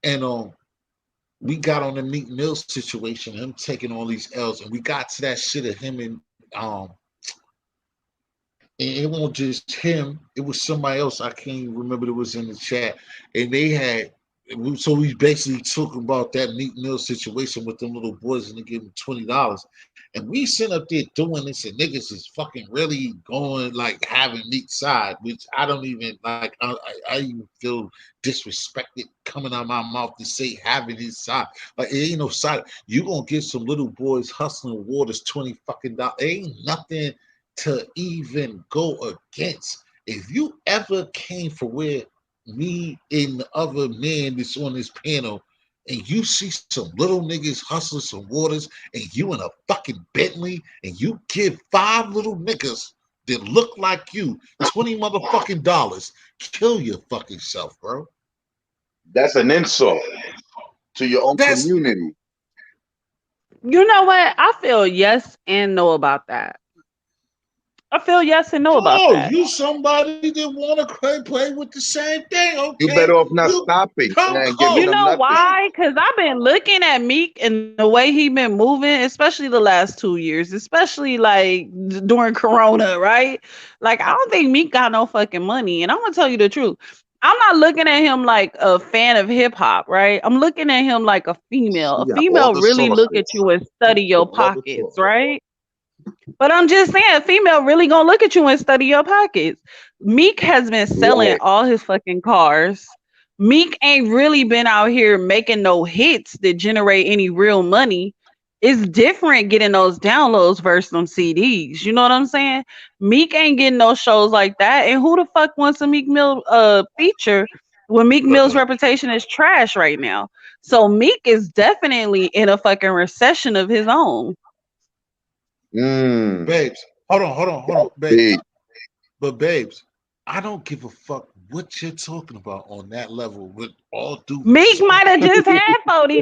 and we got on the Meek Mill situation, him taking all these L's, and we got to that shit of him and it wasn't just him. It was somebody else. I can't even remember. It was in the chat, and they had. So we basically talked about that Meat Mill situation with them little boys, and they gave them $20, and we sitting up there doing this, and niggas is fucking really going like having Meat side, which I don't even like. I even feel disrespected coming out of my mouth to say having his side. Like it ain't no side. You gonna get some little boys hustling waters $20 fucking. It ain't nothing to even go against. If you ever came for where me and the other man that's on this panel, and you see some little niggas hustling some waters, and you in a fucking Bentley, and you give five little niggas that look like you 20 motherfucking dollars, kill your fucking self, bro. That's an insult to your own That's community. You know what? I feel yes and no about that. I feel yes and no about oh, that. you somebody that want to play with the same thing, You okay? better off not You stopping come and giving You close. them know nothing. why? Because I've been looking at Meek and the way he been moving, especially the last 2 years, especially like during Corona, right? Like I don't think Meek got no fucking money, and I'm gonna tell you the truth. I'm not looking at him like a fan of hip hop, right? I'm looking at him like a female. A She got all female the really look at sauces. you and She study your got all the pockets, sauce. right? But I'm just saying, a female really gonna look at you and study your pockets. Meek has been selling Right. all his fucking cars. Meek ain't really been out here making no hits that generate any real money. It's different getting those downloads versus them CDs. You know what I'm saying? Meek ain't getting no shows like that. And who the fuck wants a Meek Mill feature when Meek Mill's reputation is trash right now? So Meek is definitely in a fucking recession of his own. Mm. Babes, hold on, babes. Big. But babes, I don't give a fuck what you're talking about on that level. With all due Meek might respect, have just had $40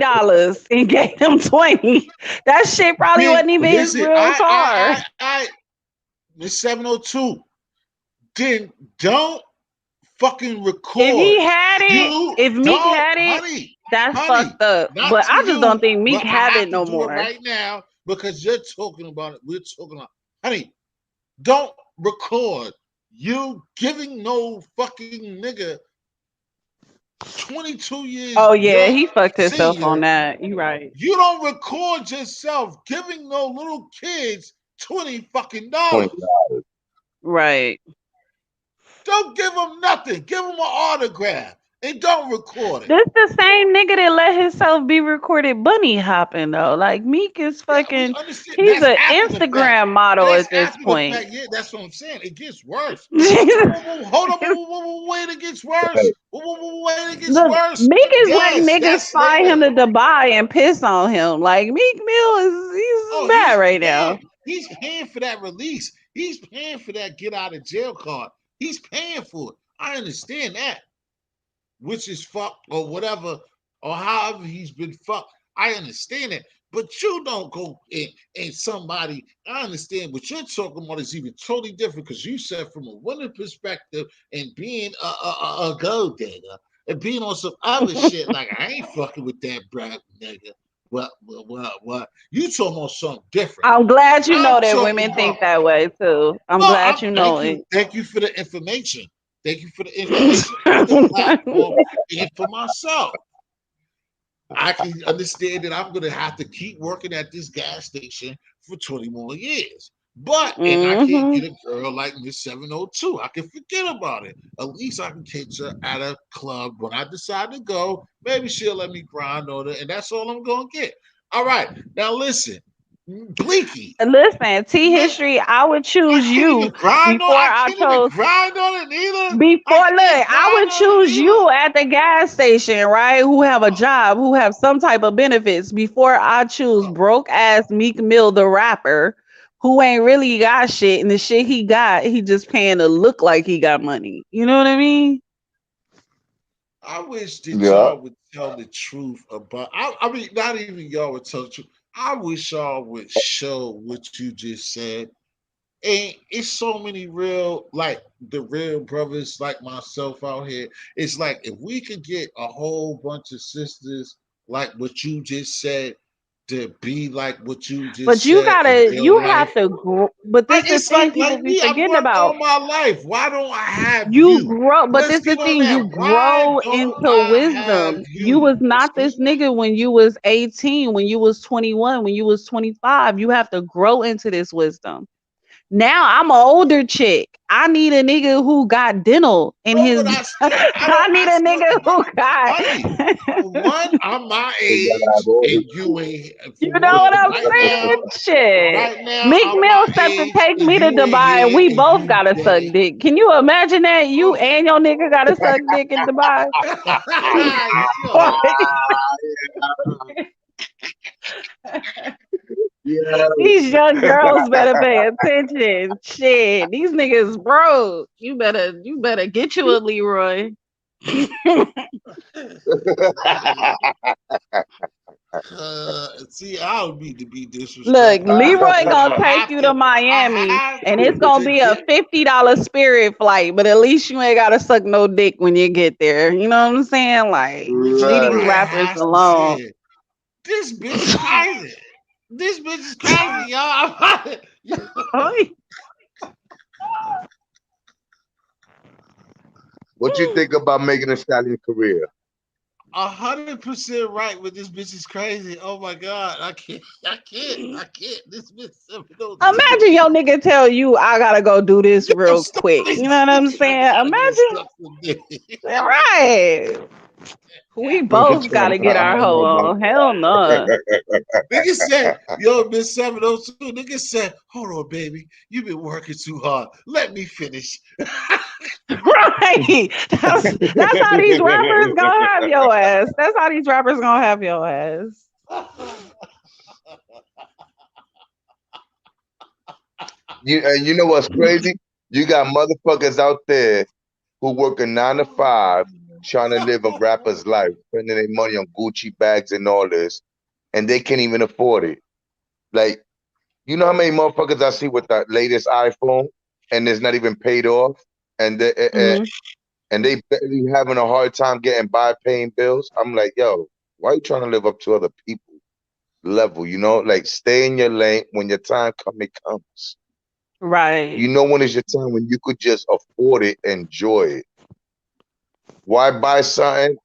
and gave him 20. That shit probably then wasn't even his listen, real car. Miss 702. Then don't fucking If record. he had it, You if Meek don't, had it, honey, that's honey, fucked up. not But to I just don't you, think Meek but I have have it to no do it more. right now because you're talking about it. We're talking about, honey, don't record you giving no fucking nigga 22 years Oh yeah, your he fucked himself on senior. that. You right. You don't record yourself giving no little kids 20 fucking $20. dollars. Right. Don't give them nothing. Give them an autograph and don't record it. This the same nigga that let himself be recorded bunny hopping though. Like Meek is Yeah, we fucking understand. he's That's an after the fact. Instagram model That's at this after the point. fact. Yeah, that's what I'm saying. It gets worse. Jesus. Hold on. Wait, it gets worse. Right. Wait, it gets Look, worse. Meek is letting Yes, niggas that's fly him later. to Dubai and piss on him. Like Meek Mill is he's Oh, bad right now. He's paying for that release. He's paying for that get out of jail card. He's paying for it. I understand that. Which is fucked or whatever, or however he's been fucked. I understand it. But you don't go and somebody, I understand what you're talking about is even totally different because you said from a woman perspective and being a gold digger and being on some other shit, like I ain't fucking with that brat nigga. What? You talking about something different. I'm glad you I'm know that talking women about think that way too. I'm no, glad you know it. thank you for the information. Thank you for the information for the platform and for myself. I can understand that I'm gonna have to keep working at this gas station for 20 more years. But and I can't Hmm. get a girl like Miss 702. I can forget about it. At least I can catch her at a club when I decide to go. Maybe she'll let me grind on her, and that's all I'm gonna get. All right. Now listen, Bleaky. Listen, T Man, history, I would I choose can't you even grind on. before I I can't even chose grind on it neither. I before look, can't I grind would on it choose either. you at the gas station, right? Who have a job, who have some type of benefits before I choose Oh, broke ass Meek Mill the rapper who ain't really got shit and the shit he got, he just paying to look like he got money. You know what I mean? I wish that Yeah. y'all would tell the truth about. I mean, not even y'all would tell the truth. I wish y'all would show what you just said. And it's so many real, like the real brothers like myself out here. It's like if we could get a whole bunch of sisters like what you just said to be like what you But just you said in gotta, real you have life. to grow. But Like this is it's thing like people be me. I've forgetting worked about. all my life. Why don't I have You you? grow, but Let's this the get on thing, that. you Why grow don't into I have wisdom. You you? was not this Excuse me? nigga when you was 18, when you was 21, when you was 25. You have to grow into this wisdom. Now I'm an older chick. I need a nigga who got dental in No, but his I still, I I don't, need I a still, nigga who honey. got For one, I'm my They gotta have age, all and the you truth. ain't. You For know one, what I'm saying? Shit. right now, Meek I'm Mill my set to age, take and me to you ain't Dubai and here, we and both you gotta suck dead. dick. Can you imagine that? You Oh, and your nigga gotta suck dick in Dubai? yo, Yeah. These young girls better pay attention. Shit. These niggas broke. You better get you a Leroy. see, I don't mean to be Look, disrespectful, Leroy but gonna take you to I Miami have and it's gonna to be a get. $50 Spirit flight, but at least you ain't gotta suck no dick when you get there. You know what I'm saying? Like, Which is leave why these Right. I rappers has to alone. say, this bitch is crazy. This bitch is crazy, y'all. Oy. What you think about making a stallion career? 100% right. With this bitch is crazy. Oh my god, I can't, I can't. This bitch 702. Imagine your nigga tell you, I gotta go do this Yo, real stop quick. You it. know what I'm I saying? gotta go Imagine, suck some dick. right. We Nigga both tell gotta me get I'm our on hoe my on. Hell no. Nigga said, yo, Miss 702. Nigga said, hold on, baby. You been working too hard. Let me finish. Right. That's how these rappers gonna have your ass. That's how these rappers gonna have your ass. You know what's crazy? You got motherfuckers out there who work a 9 to 5 trying to live a rapper's life, spending their money on Gucci bags and all this, and they can't even afford it. Like, you know how many motherfuckers I see with the latest iPhone and it's not even paid off, and Hmm. they barely having a hard time getting by paying bills. I'm like, yo, why you trying to live up to other people level? You know, like stay in your lane. When your time comes, it comes. Right. You know when is your time when you could just afford it, enjoy it. Why buy something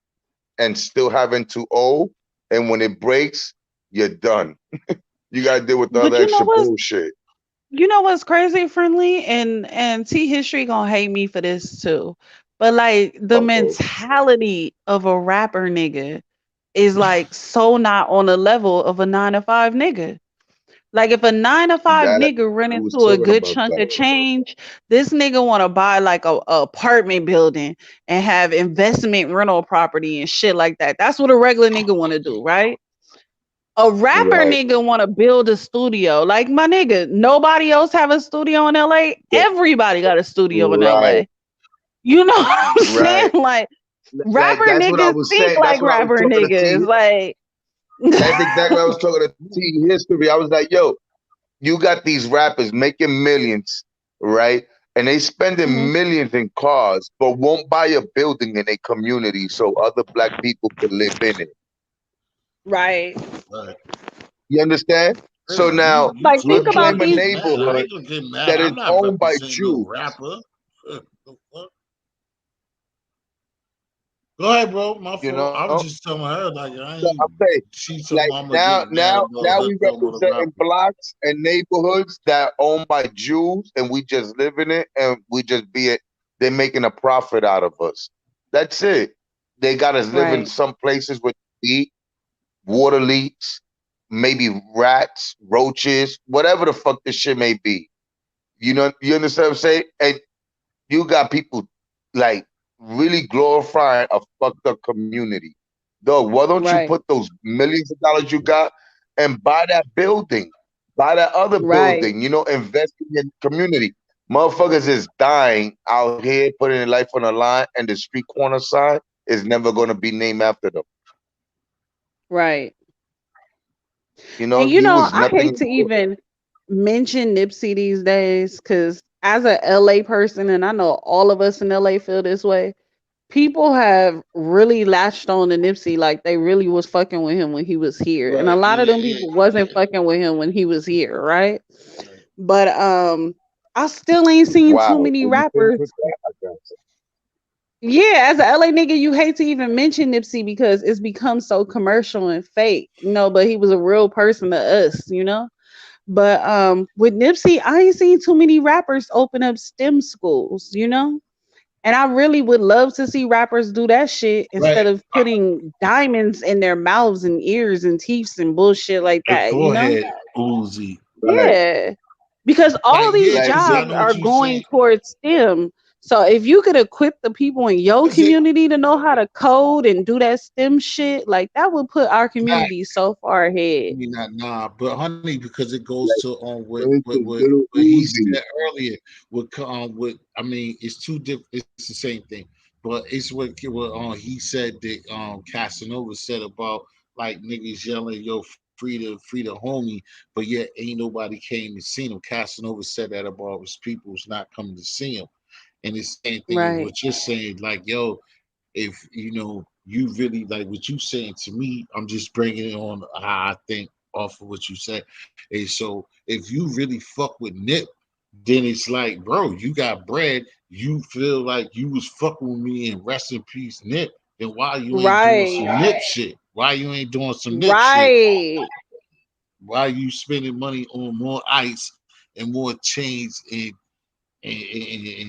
and still having to owe? And when it breaks, you're done. You gotta deal with the But other extra bullshit. you know what's crazy, friendly, and T history gonna hate me for this too. But like the Uh-oh. mentality of a rapper nigga is like so not on the level of a 9 to 5 nigga. Like if a 9 to 5 That nigga run we was into a talking good about chunk that. of change, this nigga want to buy like a apartment building and have investment rental property and shit like that. That's what a regular nigga want to do, right? A rapper Right. nigga want to build a studio. Like my nigga, nobody else have a studio in LA. Yeah. Everybody got a studio in Right. LA. You know what I'm saying? Right. Like rapper That's what I niggas was think saying. That's like what I was rapper talking to T. niggas. Like That's exactly what I was talking to T history. I was like, yo, you got these rappers making millions, right? And they Mhm. spending millions in cars, but won't buy a building in a community so other black people could live in it. Right. Right. You understand? Hey, So now you Like think talking? about You reclaim a these get mad. I neighborhood ain't gonna get mad. that I'm is not owned by representing no Jews. rapper. The fuck? Go ahead, bro. My You fault. I know? was just telling her like I So ain't. I'm saying, She told like me I'm gonna now, get mad now, about now her we talking about a representing rapper. blocks and neighborhoods that owned by Jews, and we just live in it, and we just be it. They're making a profit out of us. That's it. They got us live in right. some places with heat, water leaks, maybe rats, roaches, whatever the fuck this shit may be. You know, you understand what I'm saying? And you got people like really glorifying a fucked up community. Dog, why don't you Right. put those millions of dollars you got and buy that building? Buy that other Right. building, you know, invest in your community. Motherfuckers is dying out here, putting their life on the line, and the street corner sign is never going to be named after them. Right. You And know, you he know, was I nothing. hate to even mention Nipsey these days because as a LA person, and I know all of us in LA feel this way, people have really latched on to Nipsey like they really was fucking with him when he was here. And a Right. lot of Yeah. them Yeah. people wasn't Yeah. fucking with him when he was here, right? Right. But I still ain't seen too Wow. many Are you finished rappers. with that? I got you. Yeah, as a LA nigga, you hate to even mention Nipsey because it's become so commercial and fake, but he was a real person to us. But with Nipsey, I ain't seen too many rappers open up STEM schools. And I really would love to see rappers do that shit Right. instead of putting diamonds in their mouths and ears and teeth and bullshit like The that. forehead Uzi. Right. Yeah. Because all Like these yeah, Like, because I jobs know what are you going saying. towards STEM. So if you could equip the people in your Because it community to know how to code and do that STEM shit, like that would put our not. community so far I ahead. mean not nah, but honey, because it goes like, to what where's what the what little what he Uzi? said earlier. With I mean, it's two different. It's the same thing, but it's what he said that Casanova said about like niggas yelling yo free the homie, but yet ain't nobody came to see him. Casanova said that about his people's not coming to see him, and the same thing is Right. what you're saying. Like yo, if you really like what you saying to me, I'm just bringing it on how I think off of what you said. And so if you really fuck with Nip, then it's like, bro, you got bread. You feel like you was fucking with me and rest in peace, Nip. Then why you ain't doing some Right. Nip shit? Why you ain't doing some Nip shit? Right. Why you spending money on more ice and more chains and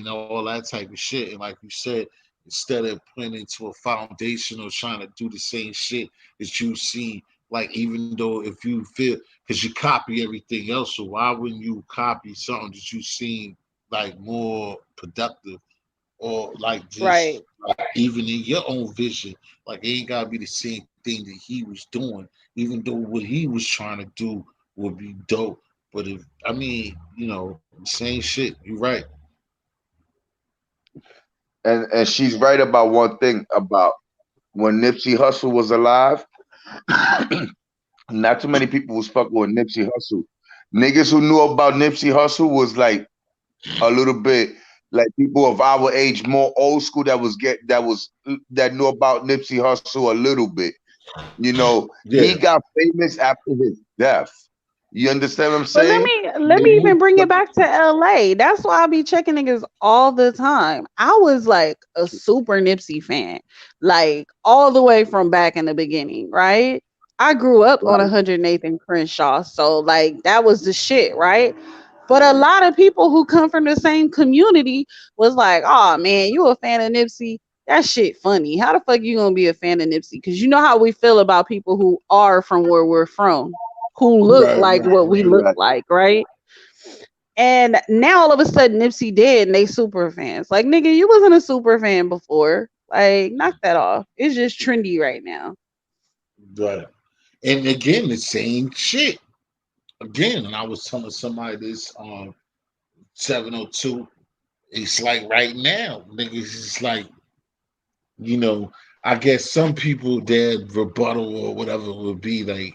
all that type of shit? And like you said, instead of putting into a foundation or trying to do the same shit that you see, like even though if you feel, because you copy everything else, so why wouldn't you copy something that you seen like more productive or like just Right. like even in your own vision, like it ain't gotta be the same thing that he was doing, even though what he was trying to do would be dope. But if I mean, same shit. You're right. And she's right about one thing about when Nipsey Hussle was alive. Not too many people was fucking with Nipsey Hussle. Niggas who knew about Nipsey Hussle was like a little bit like people of our age, more old school that knew about Nipsey Hussle a little bit. You know, he Yeah. got famous after his death. You understand what I'm But let saying? me let me Mhm. even bring But it back to LA. That's why I be checking niggas all the time. I was like a super Nipsey fan, like all the way from back in the beginning, right? I grew up on right, 108th and Crenshaw, so like that was the shit, right? But a lot of people who come from the same community was like, "Oh man, you a fan of Nipsey? That shit funny. How the fuck you gonna be a fan of Nipsey? Because you know how we feel about people who are from where we're from, who look right, like what we look right. like, right?" And now all of a sudden Nipsey dead and they super fans. Like nigga, you wasn't a super fan before. Like knock that off. It's just trendy right now. Right. And again, the same shit. Again, and I was telling somebody this 702. It's like right now, niggas is like, I guess some people their rebuttal or whatever would be like,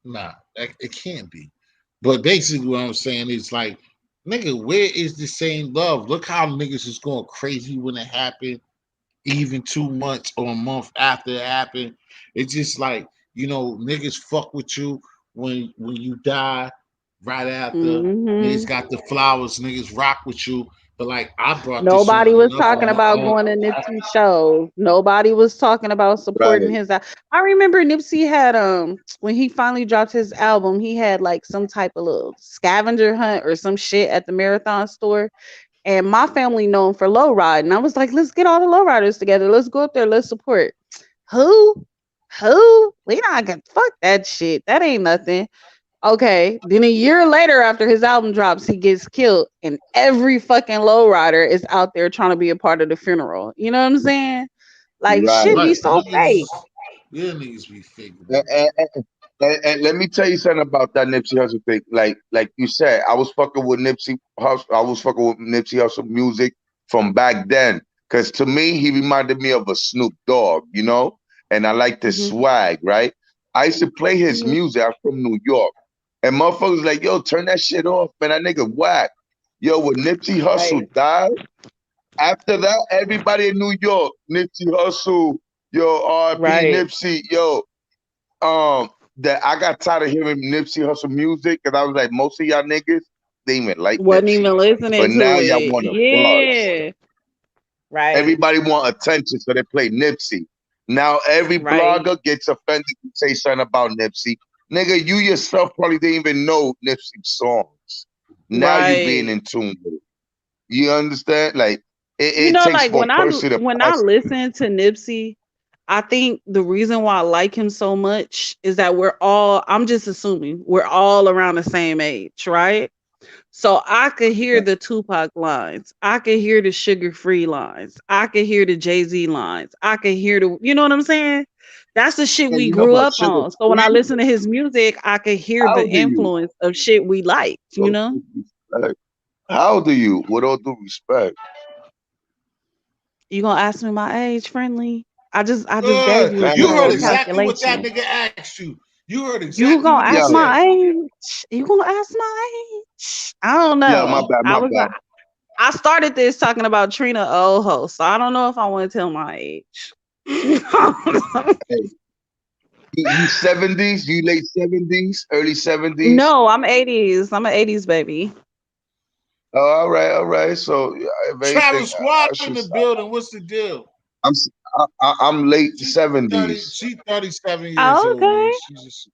nah, it can't be. But basically, what I'm saying is like, nigga, where is the same love? Look how niggas is going crazy when it happened, even 2 months or a month after it happened. It's just like, niggas fuck with you when you die right after. Niggas Hmm. got the flowers, niggas rock with you. But like I brought this on Nobody was enough talking on my about own. going to Nipsey shows. Nobody was talking about supporting Right, his. I remember Nipsey had when he finally dropped his album, he had like some type of little scavenger hunt or some shit at the marathon store. And my family known for low riding. I was like, let's get all the low riders together. Let's go up there. Let's support. Who? Who? We not gonna fuck that shit. That ain't nothing. Okay. Then a year later, after his album drops, he gets killed, and every fucking lowrider is out there trying to be a part of the funeral. You know what I'm saying? Like shit right. be Right. so fake. Yeah, niggas be fake And, about and, and, and let me tell you something about that Nipsey Hussle thing. Like you said, I was fucking with Nipsey Hussle. I was fucking with Nipsey Hussle music from back then. Cause to me, he reminded me of a Snoop Dogg, you know? And I like the Hmm. swag, right? I used to play his Hmm. music. I'm from New York. And motherfuckers like, yo, turn that shit off, man. That nigga whack. Yo, when Nipsey Hussle Right. died, after that, everybody in New York, Nipsey Hussle, yo, R.I.P. Right. Nipsey, yo, that I got tired of hearing Nipsey Hussle music because I was like, most of y'all niggas, they even like Wasn't Nipsey. even listening But now to y'all it. want to buzz. Yeah. Right. Everybody want attention, so they play Nipsey. Now every Right. blogger gets offended and say something about Nipsey. Nigga, you yourself probably didn't even know Nipsey songs. Now you being Right. in tune with it. You understand? Like You it know, takes like one person to when I pass. listen to Nipsey, I think the reason why I like him so much is that I'm just assuming we're all around the same age, right? So I could hear the Tupac lines. I could hear the Sugar Free lines. I could hear the Jay-Z lines. I could hear you know what I'm saying? That's the shit And we you know grew about up sugar on. So when I free? listen to his music, I could hear How the do you? influence of shit we like, you So know? disrespect. How do you? With all due respect. You gonna ask me my age, friendly? I just gave it. you a You heard simple No, exactly what that calculation. nigga asked you. You heard You exactly gonna what he ask yo, said. my age? You gonna ask my age? I don't yo, my know. bad, my bad. I started this talking about Trina Oho, so I don't know if I want to tell my age. Hey, you 70s, you late 70s, early 70s. No, I'm 80s. I'm an 80s baby. Oh, all right. So if anything, Travis Squad I in should. the building. What's the deal? I'm I'm late She 30. 70s. She 37 years Oh, old, man. okay. She's just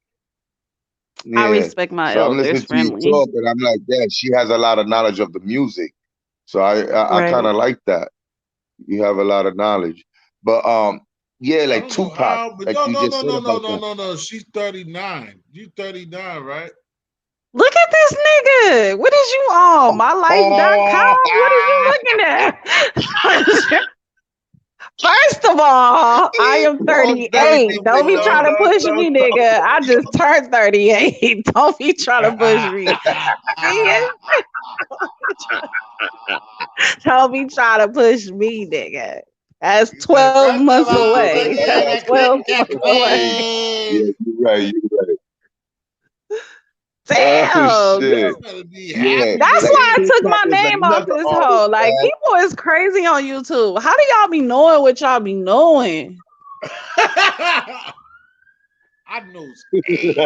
I Yeah. respect my So I'm elders, listening to you friendly. talk, and I'm like, yeah, she has a lot of knowledge of the music. So I kind Right. of like that. You have a lot of knowledge. But yeah, I like don't know Tupac, how, but like no, you no, just no, said no, no, about no, that. no, no. She's 39. You 39, right? Look at this nigga. What is you on? Oh, MyLife.com? What is you looking at? First of all, I am oh, Tell 38. people, Don't be no, trying yo. to no, push no, me, no. nigga. I just turned 38. Don't be trying to push me. Nigga. Don't be trying to push me, nigga. That's He said, 12 "First of months all, away. look at That's that 12 months away. Hey, campaign. yeah, you're right. You're right. Oh Damn. shit. You better be Yeah, happy, That's like why I nigga. took Tupac my is name off another this artist, hoe. Like, man. people is crazy on YouTube. How do y'all be knowing what y'all be knowing? I knows everything.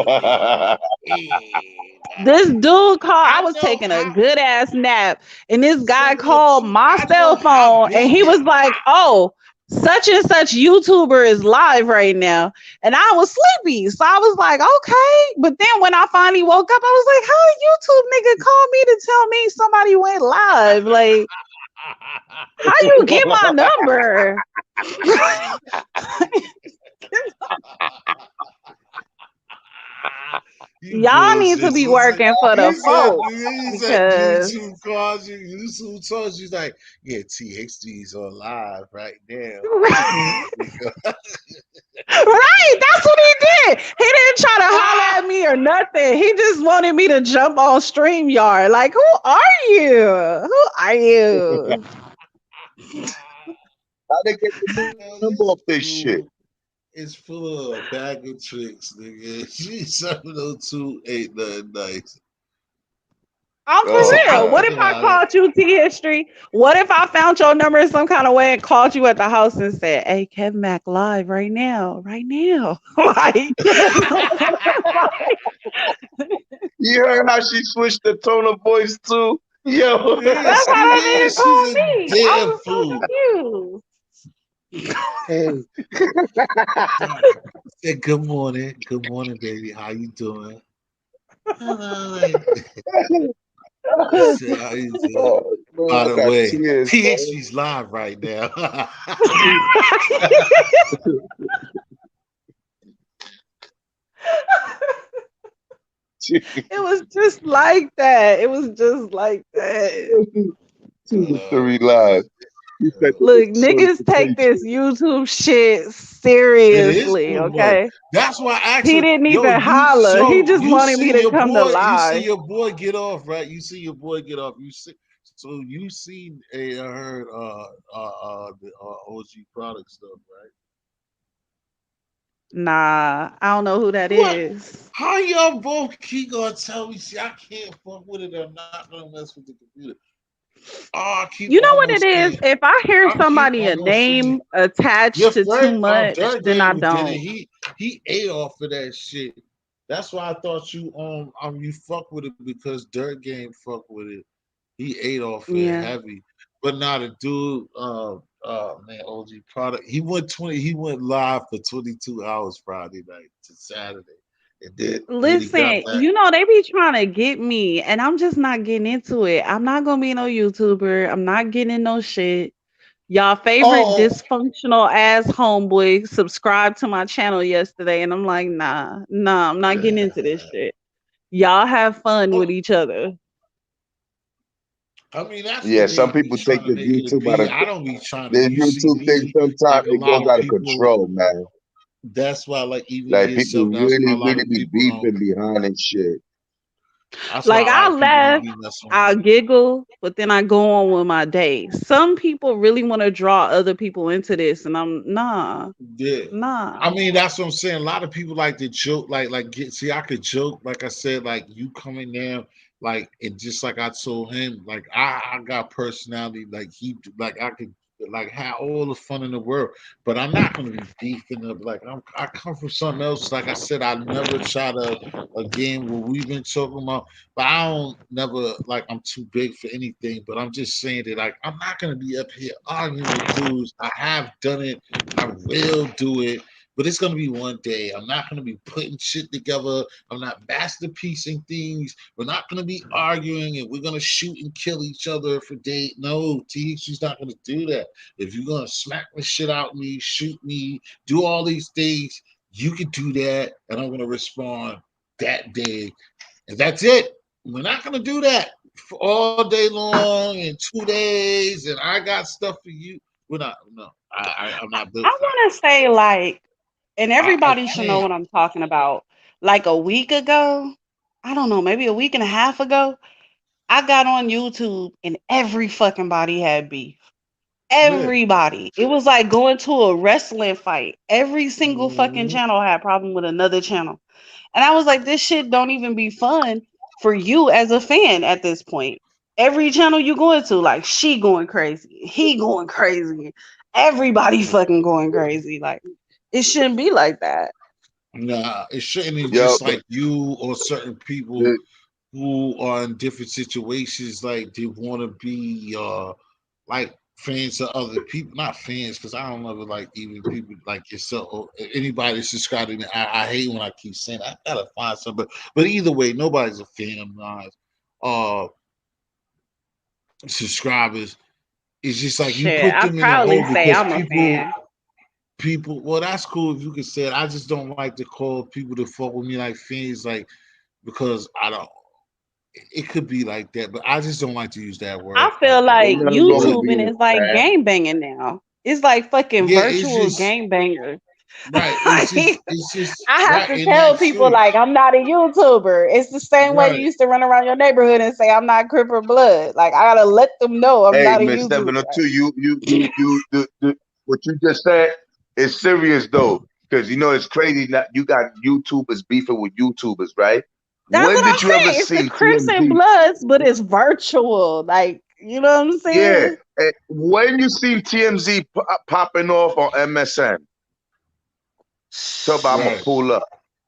This dude called, I I was know taking a how good ass nap, and this guy called 702. my I cell know how phone, and big he your was like, oh, such and such YouTuber is live right now. And I was sleepy. So I was like, okay. But then when I finally woke up, I was like, how a YouTube nigga called me to tell me somebody went live? Like, how you get my number? you Y'all need to bullshit. be working for the folks He said because YouTube calls you. YouTube told you, he's like, yeah, THD's on live right now. right, that's what he did. He didn't try to holler at me or nothing. He just wanted me to jump on StreamYard. Like, who are you? Who are you? How they get the Yo, number this off this shit? fool is full of a bag of tricks, nigga. She's 702 ain't nothing nice. I'm for He said, Oh I real. What man. if I forgot it. called you T History? What if I found your number in some kind of way and called you at the house and said, hey, Kevin Mac live right now, right now? Like, You heard how she switched the tone of voice too? Yo. that's Yes, how she that nigga is. She's called a me. I damn was so fool. confused. Hey. Said, good morning. Good morning, baby. How you doing? Hello. I said, how you doing? Oh, man, By I the got way, tears, man. THC's live right now. It was just like that. It was just like that. 2 to 3 Man. live. He said that Look, it's niggas take this certification. YouTube shit It is seriously, too much. okay? That's why I asked He her, didn't yo, even holler. He just you wanted me see to your come to boy, live. get off, right? You see your boy get off. You see, so you seen a heard the OG product stuff, right? Nah, I don't know who that What? is. How y'all both keep gonna tell me? See, I can't fuck with it. I'm not gonna mess with the computer. Oh, You know what it is? If I hear I keep somebody a almost saying name attached your to too friend much, Dirt then I Game did it. don't. He ate off of that shit. That's why I thought you fuck with it because Dirt Game fuck with it. He ate off of it Yeah. heavy. But not a dude man, OG product. He went live for 22 hours Friday night to Saturday. And then when he got Listen, back, you know, they be trying to get me, and I'm just not getting into it. I'm not gonna be no YouTuber. I'm not getting in no shit. Y'all favorite oh, dysfunctional ass homeboy subscribed to my channel yesterday, and I'm like, nah, I'm not getting into this shit. Y'all have fun oh, with each other. I mean, that's Yeah, what some they be people take trying to this make it YouTube out be. of I don't be trying to. this You see YouTube thing. me, Sometimes like a it lot goes of out of people. control, man. That's why, like even Like people yourself, that's why really, a lot really of be people don't. beefing behind and shit. That's why Like a lot I of people don't laugh, be messing with I me. giggle, but then I go on with my day. Some people really want to draw other people into this, and I'm Yeah, nah. I mean that's what I'm saying. A lot of people like to joke, like get. See, I could joke, like I said, like you coming down, like and just like I told him, like I got personality, like he, like I could. like have all the fun in the world. But I'm not gonna be beefing up. Like I come from something else. Like I said, I never try to again what we've been talking about. But I don't never like I'm too big for anything. But I'm just saying that like I'm not gonna be up here arguing with dudes. I have done it. I will do it. But it's gonna be one day. I'm not gonna be putting shit together. I'm not masterpiecing things. We're not gonna be arguing and we're gonna shoot and kill each other for date. No, THC's not gonna do that. If you're gonna smack the shit out of me, shoot me, do all these things, you can do that, and I'm gonna respond that day, and that's it. We're not gonna do that for all day long and 2 days, and I got stuff for you. We're not. No, I'm not built I for that. want to say like, and I everybody should know can't. what I'm talking about. Like a week ago, I don't know, maybe a week and a half ago, I got on YouTube and every fucking body had beef. Yeah. Everybody. It was like going to a wrestling fight. Every single fucking Mhm. channel had problem with another channel. And I was like, this shit don't even be fun for you as a fan at this point. Every channel you going to, like she going crazy, he going crazy, everybody fucking going crazy. Like it shouldn't be like that. Nah, it shouldn't be Yo, just like you or certain people the, who are in different situations, like they want to be like fans of other people, not fans, because I don't ever like even people like yourself or anybody subscribing. I hate when I keep saying I gotta find somebody, but either way, nobody's a fan of mine. Uh, subscribers. It's just like you Shit, put I them in a proudly hole say because I'm a fan. people. Well, that's cool if you can say it. I just don't like to call people to fuck with me like fans, like because I don't. It could be like that, but I just don't like to use that word I like feel that. ain't like nothing wrong But with YouTubing being is like a fan. gang banging now. It's like fucking yeah, it's virtual just gang bangers. right. Like, It's just I have right, to and tell that's people true. like I'm not a YouTuber. It's the same way you Right. used to run around your neighborhood and say I'm not Crip or Blood. Like I gotta let them know I'm Hey, not a Miss YouTuber. 702, what you just said is serious though, because you know it's crazy that you got YouTubers beefing with YouTubers, right? That's When what I'm did you ever saying. It's the see Crips and TMZ? Bloods, but it's virtual. Like, you know what I'm Yeah, saying? when you seen TMZ popping off on MSN? Talk about I'm gonna Right. pull up.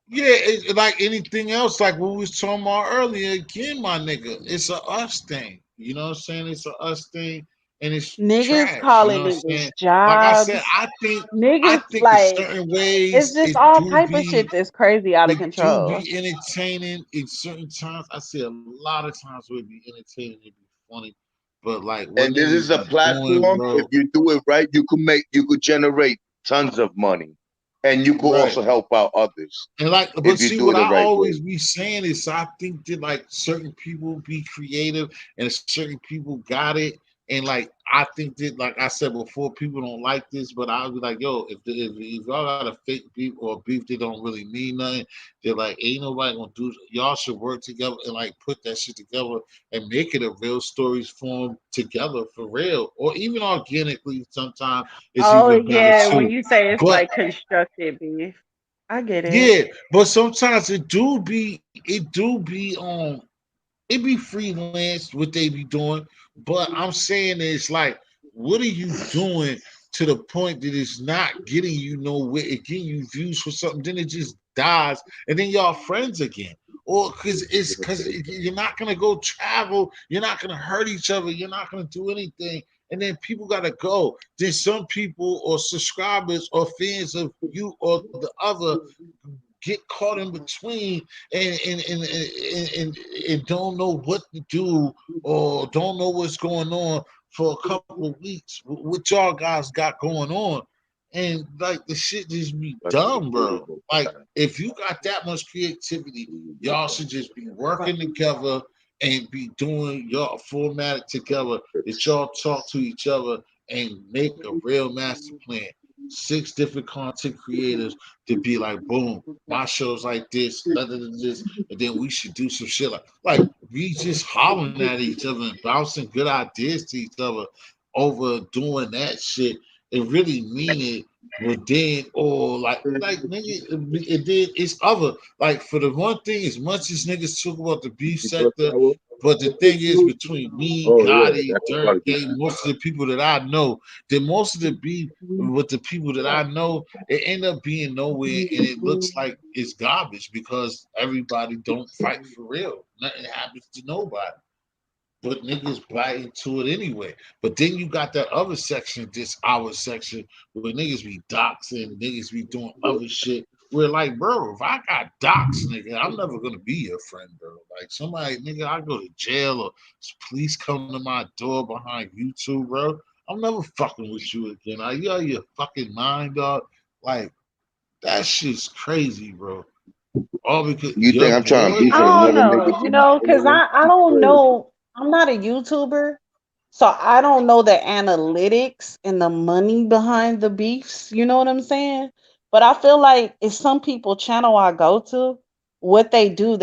Yeah, it's like anything else, like what we was talking about earlier. Again, my nigga, it's a us thing. You know what I'm saying? It's a us thing, and it's Niggas trash. You know calling what I'm saying? niggas Like I said, jobs. I Niggas think in like certain it's ways just all type of shit that's crazy out of it do control. be entertaining in certain times. I say a lot of times where it be entertaining, it be funny, but like what And this niggas is a be doing, platform. If bro. you do it right, you could generate tons of money, and you could Right. also help out others And like, but if you see, do it what the I right way. always be saying is, I think that like certain people be creative and certain people got it, and like I think that, like I said before, people don't like this, but I'll be like, yo, if y'all got a fake beef or beef that don't really mean nothing, they're like, ain't nobody gonna do. Y'all should work together and like put that shit together and make it a real stories form together for real, or even organically. Sometimes it's Oh even better yeah, when too. you say it's But like constructive beef. I get it. yeah, but sometimes it be freelance what they be doing. But I'm saying is like, what are you doing to the point that it's not getting you nowhere, it getting you views for something, then it just dies, and then y'all friends again. Or because you're not gonna go travel, you're not gonna hurt each other, you're not gonna do anything, and then people gotta go. Then some people or subscribers or fans of you or the other get caught in between and don't know what to do or don't know what's going on for a couple of weeks. What y'all guys got going on, and like the shit just be dumb, bro. Like if you got that much creativity, y'all should just be working together and be doing y'all formatted together that y'all talk to each other and make a real master plan. 6 different content creators to be like, boom, my show's like this, this, and then we should do some shit like we just hollering at each other and bouncing good ideas to each other over doing that shit and really mean it. But then, or like nigga, and then it's other like for the one thing, as much as niggas talk about the beef sector, But the thing is, between me, Oh yeah, Gotti, that's Dirk, funny. Game, most of the people that I know, then most of the beef with the people that I know, it end up being nowhere, and it looks like it's garbage because everybody don't fight for real. Nothing happens to nobody. But niggas bite into it anyway. But then you got that other section, this our section, where niggas be doxing, niggas be doing other shit. We're like, bro, if I got docs, nigga, I'm never gonna be your friend, bro. Like somebody, nigga, I go to jail or police come to my door behind YouTube, bro. I'm never fucking with you again. Are you out of your fucking mind, dog? Like that shit's crazy, bro. All because You think your I'm trying to boy, beef I with don't another know, nigga you for know, nothing, because nigga? I That's don't crazy. know. I'm not a YouTuber, so I don't know the analytics and the money behind the beefs. You know what I'm saying? But I feel like if some people channel I go to, what they do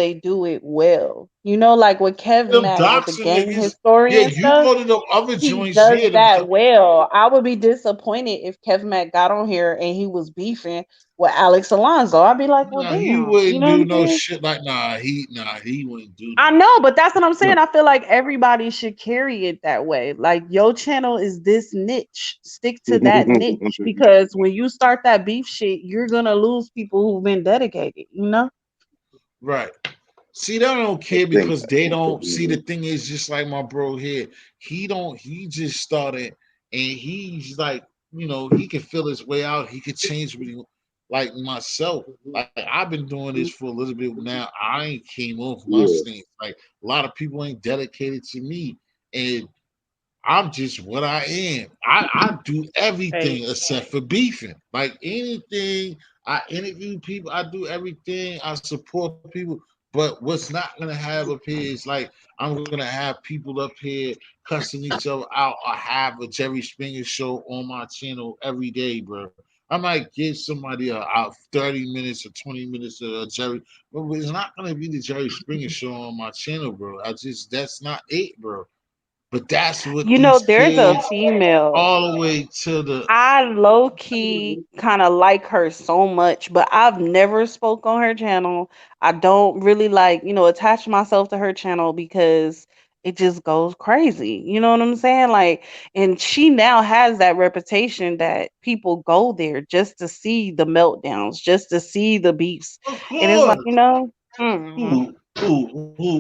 it well. You know, like with Kev them Mack with the doxing gang niggas, yeah, historian you stuff. go to the other He joints, does yeah, them. that well. I would be disappointed if Kevin Mack got on here and he was beefing with Alex Alonso. I'd be like, well, Nah, he damn. You wouldn't know what do I'm no saying? shit like he wouldn't do I no know, shit. but that's what I'm No. saying. I feel like everybody should carry it that way. Like your channel is this niche. Stick to that niche because when you start that beef shit, you're gonna lose people who've been dedicated, you know? Right. See, they don't I care think. because they don't see the thing is just like my bro here. He just started and he's like, he can feel his way out. He could change what he like myself. Like I've been doing this for a little bit now. I ain't came off my Yeah. stance. Like a lot of people ain't dedicated to me. And I'm just what I am. I do Hey. everything except for beefing. Like anything, I interview people, I do everything, I support people. But what's not gonna have up here is like I'm gonna have people up here cussing each other out or have a Jerry Springer show on my channel every day, bro. I might give somebody a 30 minutes or 20 minutes of Jerry, but it's not gonna be the Jerry Springer show on my channel, bro. That's not it, bro. But that's what You know, these there's a kids female. all the way to the I low key kind of like her so much, but I've never spoke on her channel. I don't really like, attach myself to her channel because it just goes crazy. You know what I'm saying? Like, and she now has that reputation that people go there just to see the meltdowns, just to see the beefs. of And it's like, course.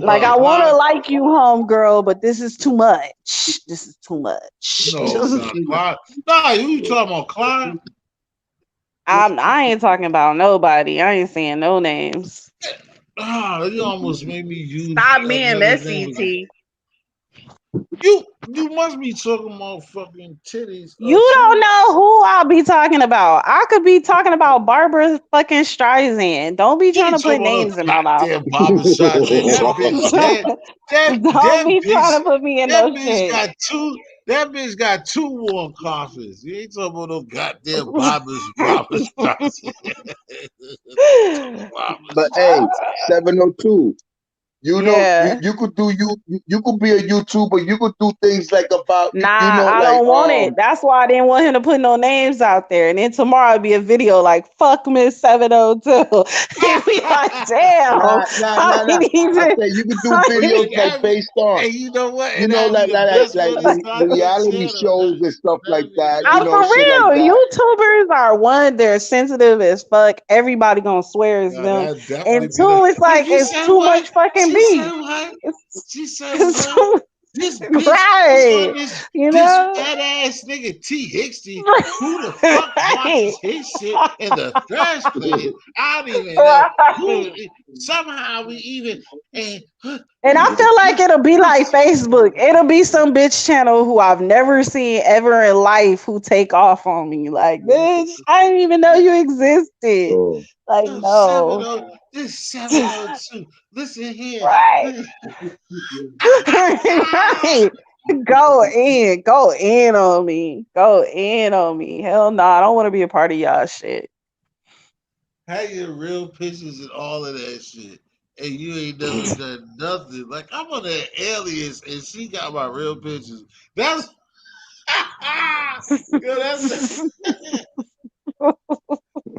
like I want to Clyde. like you, homegirl, but this is too much. This is too much. No, it's not Clyde. Nah, who you talking about, Clyde? I ain't talking about nobody. I ain't saying no names. Ah, you almost made me use Stop being another messy, name again. T. You must be talking about fucking titties You or don't something. know who I'll be talking about. I could be talking about Barbara fucking Streisand. Don't be You trying ain't to put talking about no names in my mouth. goddamn Barbara Streisand. That bitch dead. That Don't that be bitch trying to put me in that no bitch shit. got two. That bitch got two warm coffins. You ain't talking about no goddamn Barbara Streisand. Barbara But hey, Streisand. 702. You know, Yeah. you could do you could be a YouTuber. You could do things like about Nah, I like don't want it. That's why I didn't want him to put no names out there. And then tomorrow it'd be a video like "fuck Miss 702." He'd be like, "Damn, nah. I didn't I even." said you could do I videos didn't- And like that be, based on and you know what? And that'd be the like best way to start your reality channel. shows and stuff like That'd be that. the You I'm best. know, for shit like real. that. YouTubers are one, they're sensitive as fuck. Everybody gonna swear it's No, them. that'd definitely And be the. two, it's And like you it's said too what? much fucking She said beef. what? It's, She said it's what? too, This bitch is on right. You this know? fat ass nigga T Hicksy. Who the fuck Right. watches his shit in the first place? I don't even know who. Right. Somehow we even and And I feel like it'll be like Facebook. It'll be some bitch channel who I've never seen ever in life who take off on me. Like, bitch, I didn't even know you existed. Oh. Like, seven no. oh this 702. Listen here. Right. Right. Go in on me. Go in on me. Hell no, I don't want to be a part of y'all shit. Have your real pictures and all of that shit. And you ain't never done nothing. Like I'm on an alias and she got my real pictures. That's yo,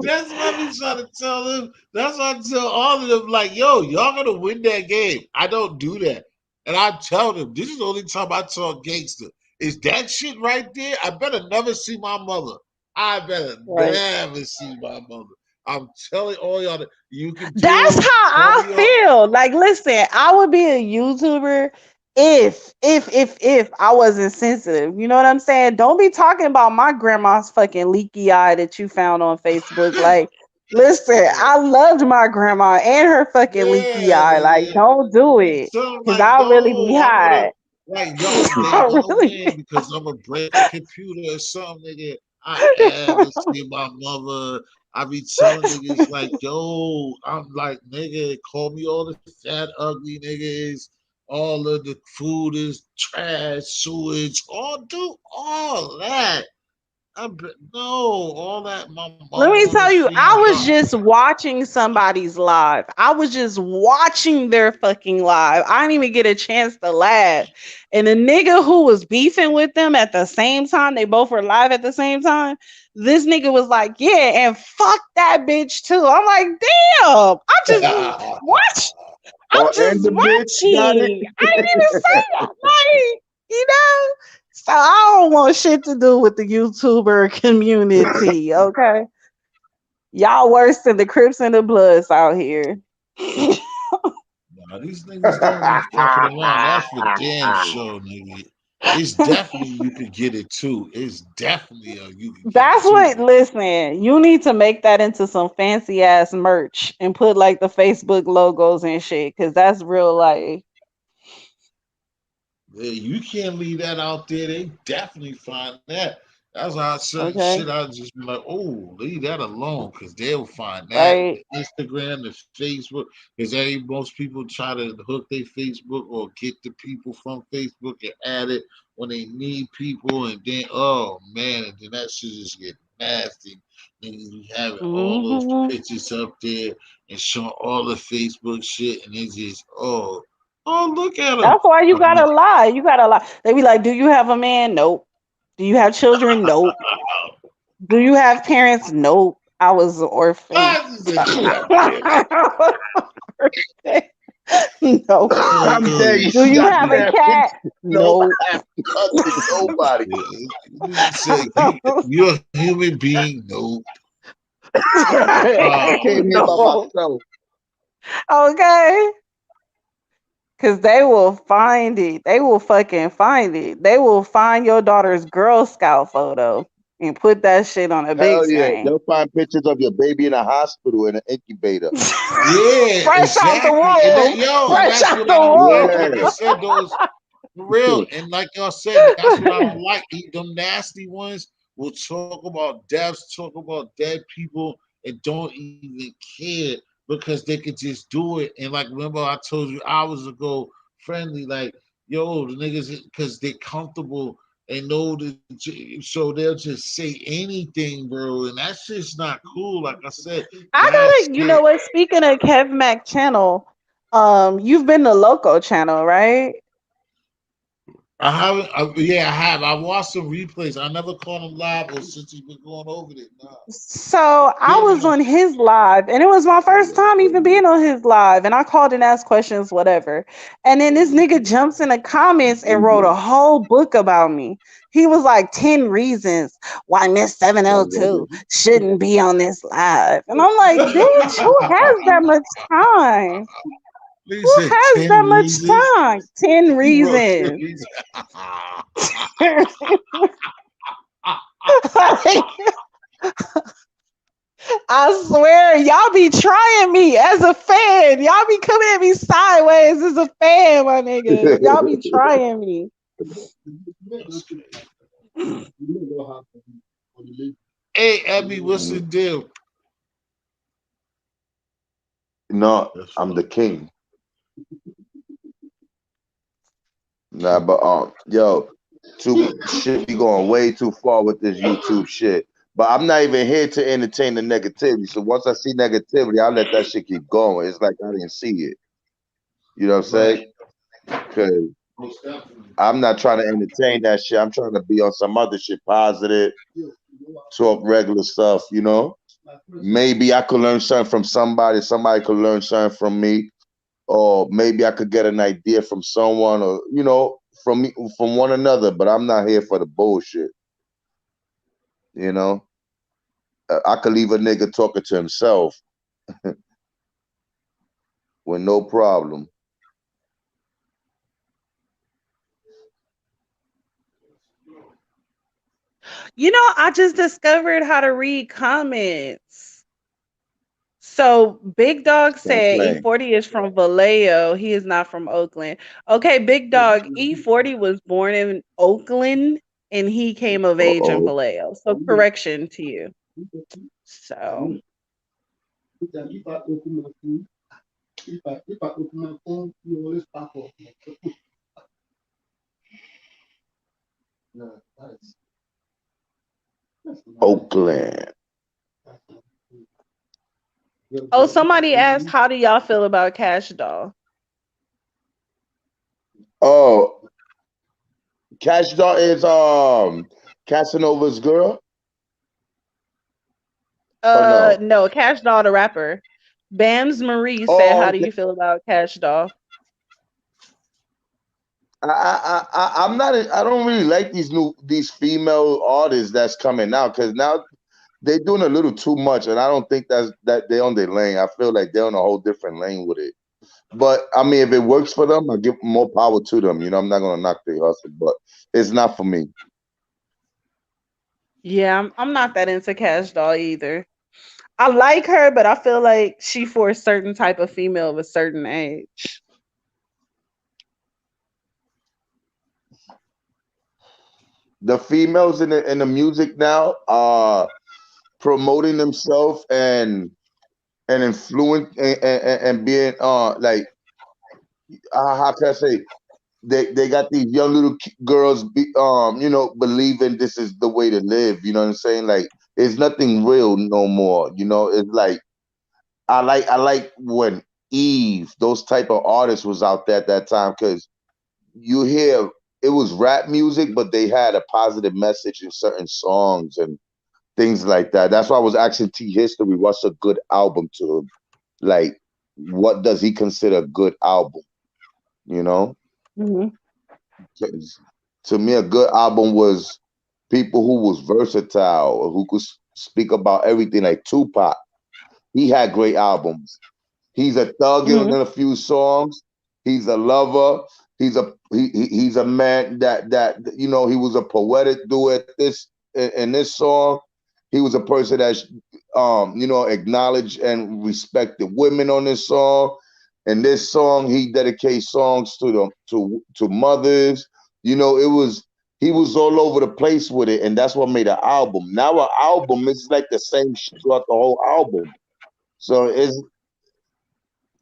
that's what I be trying to tell them. That's what I tell all of them. Like, yo, y'all gonna win that game. I don't do that. And I tell them, this is the only time I talk gangster. Is that shit right there? I better never see my mother. I better Right. never see my mother. I'm telling all y'all that you can That's do, how call I me up. feel. Like, listen, I would be a YouTuber if I wasn't sensitive. You know what I'm saying? Don't be talking about my grandma's fucking leaky eye that you found on Facebook. Like, listen, I loved my grandma and her fucking leaky Yeah, eye. Like, nigga. don't do You it. tell them Cause like, I really be no, I'm gonna hot. like, yo, they I gonna really win because I'm gonna break a computer or something, nigga. I ever see my mother. I be telling niggas like, yo, I'm like, nigga, call me all the fat, ugly niggas. All of the food is trash, sewage, all do all that. No, all that. My Let mama me wanna tell you, see I you. was just watching somebody's live. I was just watching their fucking live. I didn't even get a chance to laugh. And the nigga who was beefing with them at the same time, they both were live at the same time. This nigga was like, yeah, and fuck that bitch too. I'm like, damn, I'm Oh, and just the bitch got it. watching. I didn't even say that. Like, you know? So I don't want shit to do with the YouTuber community, okay? Y'all worse than the Crips and the Bloods out here. Nah, these niggas don't be fucking around. That's for damn sure, nigga. It's definitely you could get it too. It's definitely you could get it That's too, what, nigga. listen, you need to make that into some fancy ass merch and put like the Facebook logos and shit, because that's real life. Yeah, you can't leave that out there. They definitely find that. That's why certain shit Okay. I just be like, oh, leave that alone, because they'll find that. Right. The Instagram, the Facebook, because most people try to hook their Facebook or get the people from Facebook and add it when they need people, and then oh man, and then that shit just get nasty. Niggas be having all those Hmm. pictures up there and showing all the Facebook shit, and it's just oh look at them. That's why you gotta lie. You gotta lie. They be like, do you have a man? Nope. Do you have children? Nope. Do you have parents? Nope. I was an orphan. I just said, you have parents. No. I'm there. You Do you got have a cat? parents. No, No. I have nothing. Nobody. You said you're a human being. No. I came here by No. myself. Okay. Cause they will find it. They will fucking find it. They will find your daughter's Girl Scout photo and put that shit on a big Hell yeah. screen. They'll find pictures of your baby in a hospital in an incubator. Yeah, Fresh out the exactly. And that womb. and Fresh that's out what the I don't like. womb. Like I Yeah. said, those for real. And like y'all said, that's what I don't like. Them nasty ones will talk about deaths, talk about dead people, and don't even care because they could just do it. And like remember I told you hours ago, friendly, like, yo, the niggas because they're comfortable and know the so they'll just say anything, bro. And that's just not cool. Like I said, I that's gotta, you know it. what? Speaking of Kev Mac channel, you've been to Loco channel, right? I haven't. Yeah, I have. I watched some replays. I never caught him live or since he's been going over it. Nah. So I Give was him. on his live, and it was my first time even being on his live. And I called and asked questions, whatever. And then this nigga jumps in the comments and wrote a whole book about me. He was like 10 reasons why Miss 702 shouldn't be on this live. And I'm like, bitch, who has that much time? He Who said has 10 that much reasons. time? 10 He wrote 10 reasons. reasons. I swear, y'all be trying me as a fan. Y'all be coming at me sideways as a fan, my nigga. Y'all be trying me. Hey, Abby, what's the deal? No, That's I'm the funny. king. Nah, but yo, too shit be going way too far with this YouTube shit. But I'm not even here to entertain the negativity. So once I see negativity, I let that shit keep going. It's like I didn't see it. You know what I'm saying? Right. Because Most definitely. I'm not trying to entertain that shit. I'm trying to be on some other shit positive, talk regular stuff, you know? Maybe I could learn something from somebody. Somebody could learn something from me. or maybe I could get an idea from someone, or from one another. But I'm not here for the bullshit. You know, I could leave a nigga talking to himself with no problem. I just discovered how to read comments. So Big Dog Don't said play. E40 is from Vallejo. He is not from Oakland. Okay, Big Dog, E40 was born in Oakland and he came of Uh age in oh. Vallejo. So correction to you. So Oakland. oh, somebody asked, how do y'all feel about Cash Doll? Oh, Cash Doll is Casanova's girl, or no? No, Cash Doll the rapper. Bams Marie said, Oh, how do you feel about Cash Doll? I'm not. I don't really like these female artists that's coming out, because now they're doing a little too much, and I don't think that they're on their lane. I feel like they're on a whole different lane with it. But I mean, if it works for them, I give more power to them. I'm not gonna knock their hustle, but it's not for me. Yeah, I'm not that into Cash Doll either. I like her, but I feel like she for a certain type of female of a certain age. The females in the music now are promoting themselves and influence and being like, how can I say, they got these young little girls believing this is the way to live. You know what I'm saying? Like, it's nothing real no more. It's like, I like when Eve, those type of artists was out there at that time, because you hear it was rap music, but they had a positive message in certain songs and things like that. That's why I was asking T History, what's a good album to him? Like, what does he consider a good album? You know? Hmm. 'Cause to me, a good album was people who was versatile, or who could speak about everything, like Tupac. He had great albums. He's a thug in Hmm. a few songs. He's a lover. He's a man that he was a poetic duet. In this song, he was a person that acknowledged and respected women on this song. In this song, he dedicates songs to mothers. It was he was all over the place with it, and that's what made an album. Now an album is like the same shit throughout the whole album. So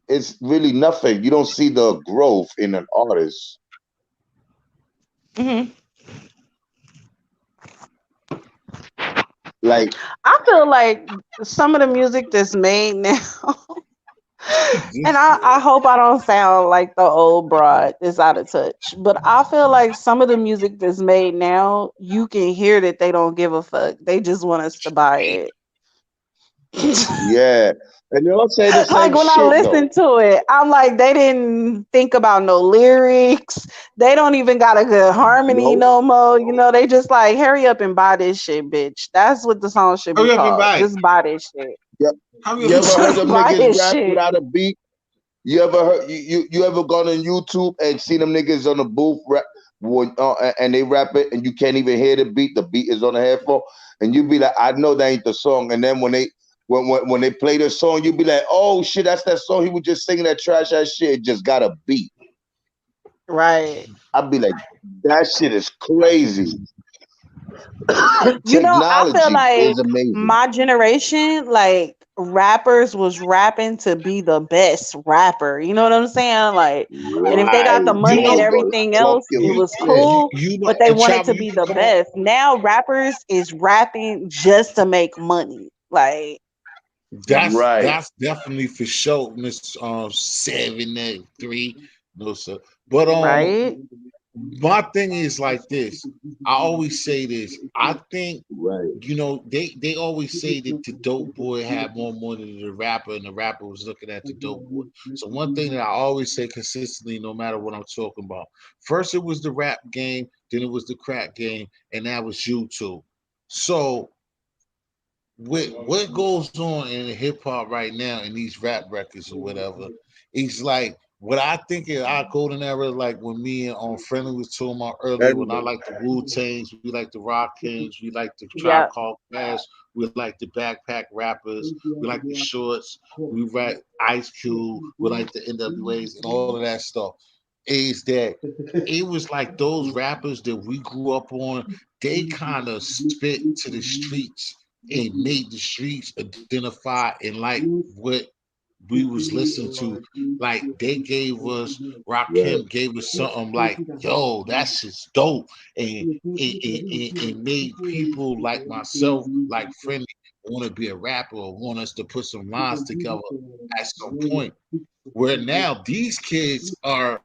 it's really nothing. You don't see the growth in an artist. Hmm. Like, I feel like some of the music that's made now, and I hope I don't sound like the old broad is out of touch, but I feel like some of the music that's made now, you can hear that they don't give a fuck. They just want us to buy it. yeah. And they all say the Like same when I shit listen though. to it, I'm like, they didn't think about no lyrics. They don't even got a good harmony Nope. no more. They just like, hurry up and buy this shit, bitch. That's what the song should be Hurry up and called. buy it. Just buy this shit. Yeah. Hurry up You and ever buy heard it. Just them buy niggas this rap shit. without a beat? You ever heard you ever gone on YouTube and seen them niggas on the booth rap and they rap it and you can't even hear the beat? The beat is on the headphone, and you be like, I know that ain't the song. And then when they play the song, you be like, oh shit, that's that song he was just singing, that trash ass shit. It just got a beat. Right. I'd be like, that shit is crazy. I feel Technology like is amazing. my generation, like rappers was rapping to be the best rapper. You know what I'm saying? Like, and if they got Right. the You money and know, everything Talk else, your it you was shit. cool, you know, but they and wanted Chopper, to you be can the come up. best. Now rappers is rapping just to make money. Like, Right. That's definitely for sure, Miss 783. No sir. But right? my thing is like this. I always say this. I think Right. they always say that the dope boy had more money than the rapper, and the rapper was looking at the dope boy. So one thing that I always say consistently, no matter what I'm talking about, first it was the rap game, then it was the crack game, and that was YouTube. So with what goes on in hip hop right now in these rap records or whatever, it's like what I think is our golden era, like when me and Friendly was talking about earlier, when I Everybody. like the Wu Tangs, we like the Rock Kings, we like the Tribe Yeah. Called Quest, we like the backpack rappers, we like the shorts, we like Ice Cube, we like the NWAs and all of that stuff. Is that it was like those rappers that we grew up on, they kind of spit to the streets and made the streets identify and like what we was listening to. Like they gave us Right. Rakim gave us something like, yo, that's just dope. And it made people like myself, like friendly, want to be a rapper or want us to put some lines together at some point. Where now these kids are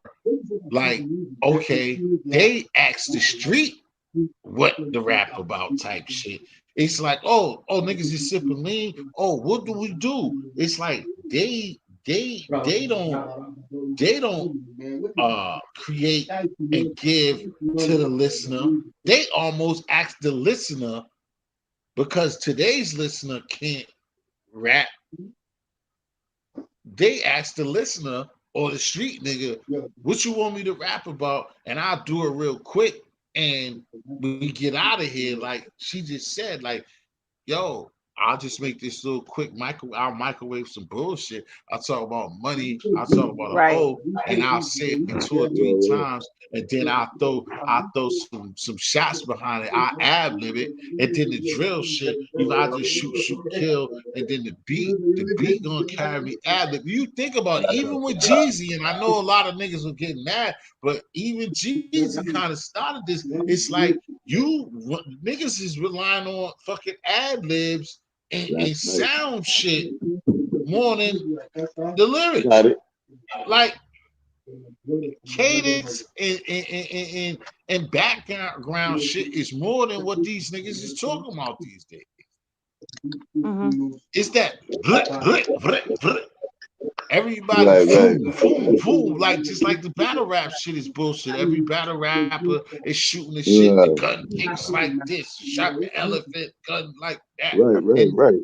like, okay, they ask the street what the rap about type shit. It's like, oh, niggas is sipping lean. Oh, what do we do? It's like they don't create and give to the listener. They almost ask the listener because today's listener can't rap. They ask the listener or the street nigga, what you want me to rap about? And I'll do it real quick. And we get out of here, like she just said, like, yo, I'll just make this little quick I'll microwave some bullshit. I'll talk about money, I'll talk about a Right. hoe, and I'll say it two or three Yeah, times, and then I'll throw some shots behind it. I ad lib it, and then the drill shit, I just shoot, kill, and then the beat gonna carry me ad lib. You think about it, even with Jeezy, and I know a lot of niggas will get mad, but even Jeezy kind of started this. It's like niggas is relying on fucking ad libs and right. sound shit more than the lyrics. Got it. Like cadence and background shit is more than what these niggas is talking about these days. Hmm. It's that blip, blip, blip, blip. Everybody Right, right. fool, fool, fool. Like just like the battle rap shit is bullshit. Every battle rapper is shooting the shit. The Right, gun kicks like this, shot the elephant, gun like that. right, right, And right.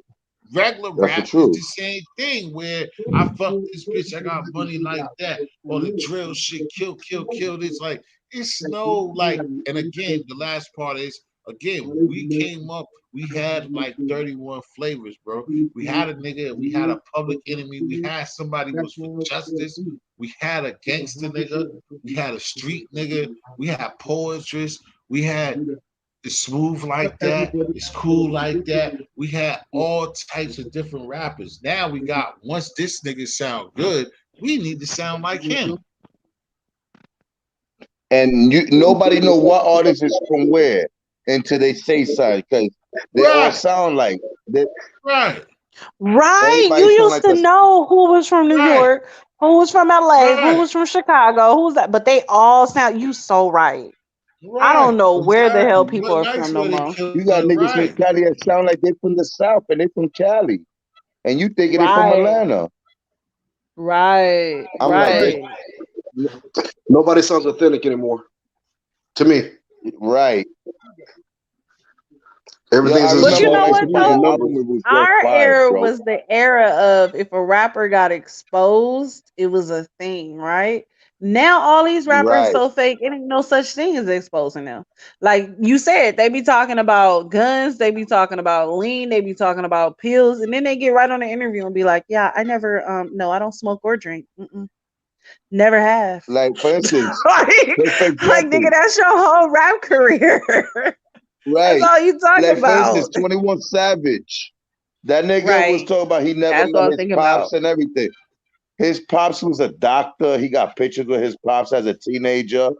regular That's the rap is truth. the same thing where I fuck this bitch, I got money like that. Or the drill shit, kill, kill, kill. This like it's no like, and again, the last part is again, when we came up, we had like 31 flavors, bro. We had a nigga, we had a public enemy, we had somebody was for justice, we had a gangster nigga, we had a street nigga, we had poetry, we had it's smooth like that. It's cool like that. We had all types of different rappers. Now we got once this nigga sound good, we need to sound like him. And nobody know what artist is from where until they say something because they all Right, sound like that. right, Right. You Everybody sound used like to a know who was from New right, York, who was from LA, who right, was from Chicago, who was that, but they all sound you so right. I don't right. know where the hell Exactly. people What are from nice no way they more. killed you it got niggas right. from Cali that sound like they from the South and they from Cali, and you thinking they from Right. Atlanta. Right. I'm like, Right. Right. Nobody sounds authentic anymore. To me, right. Yo, everything's I a But you remember know smoke. Ice what Everything's a Cube though? number. album. It was just Our fire, era bro. was the era of if a rapper got exposed, it was a thing, right? Now all these rappers Right. so fake, it ain't no such thing as exposing them. Like you said, they be talking about guns, they be talking about lean, they be talking about pills, and then they get right on the interview and be like, "Yeah, I never, no, I don't smoke or drink, never have." Like for instance, like, like for like, nigga, example, that's your whole rap career. That's right. all you talk Like for about, instance, 21 Savage. That nigga was right? talking about he never That's what met I'm his thinking pops about. and everything. His pops was a doctor. He got pictures with his pops as a teenager.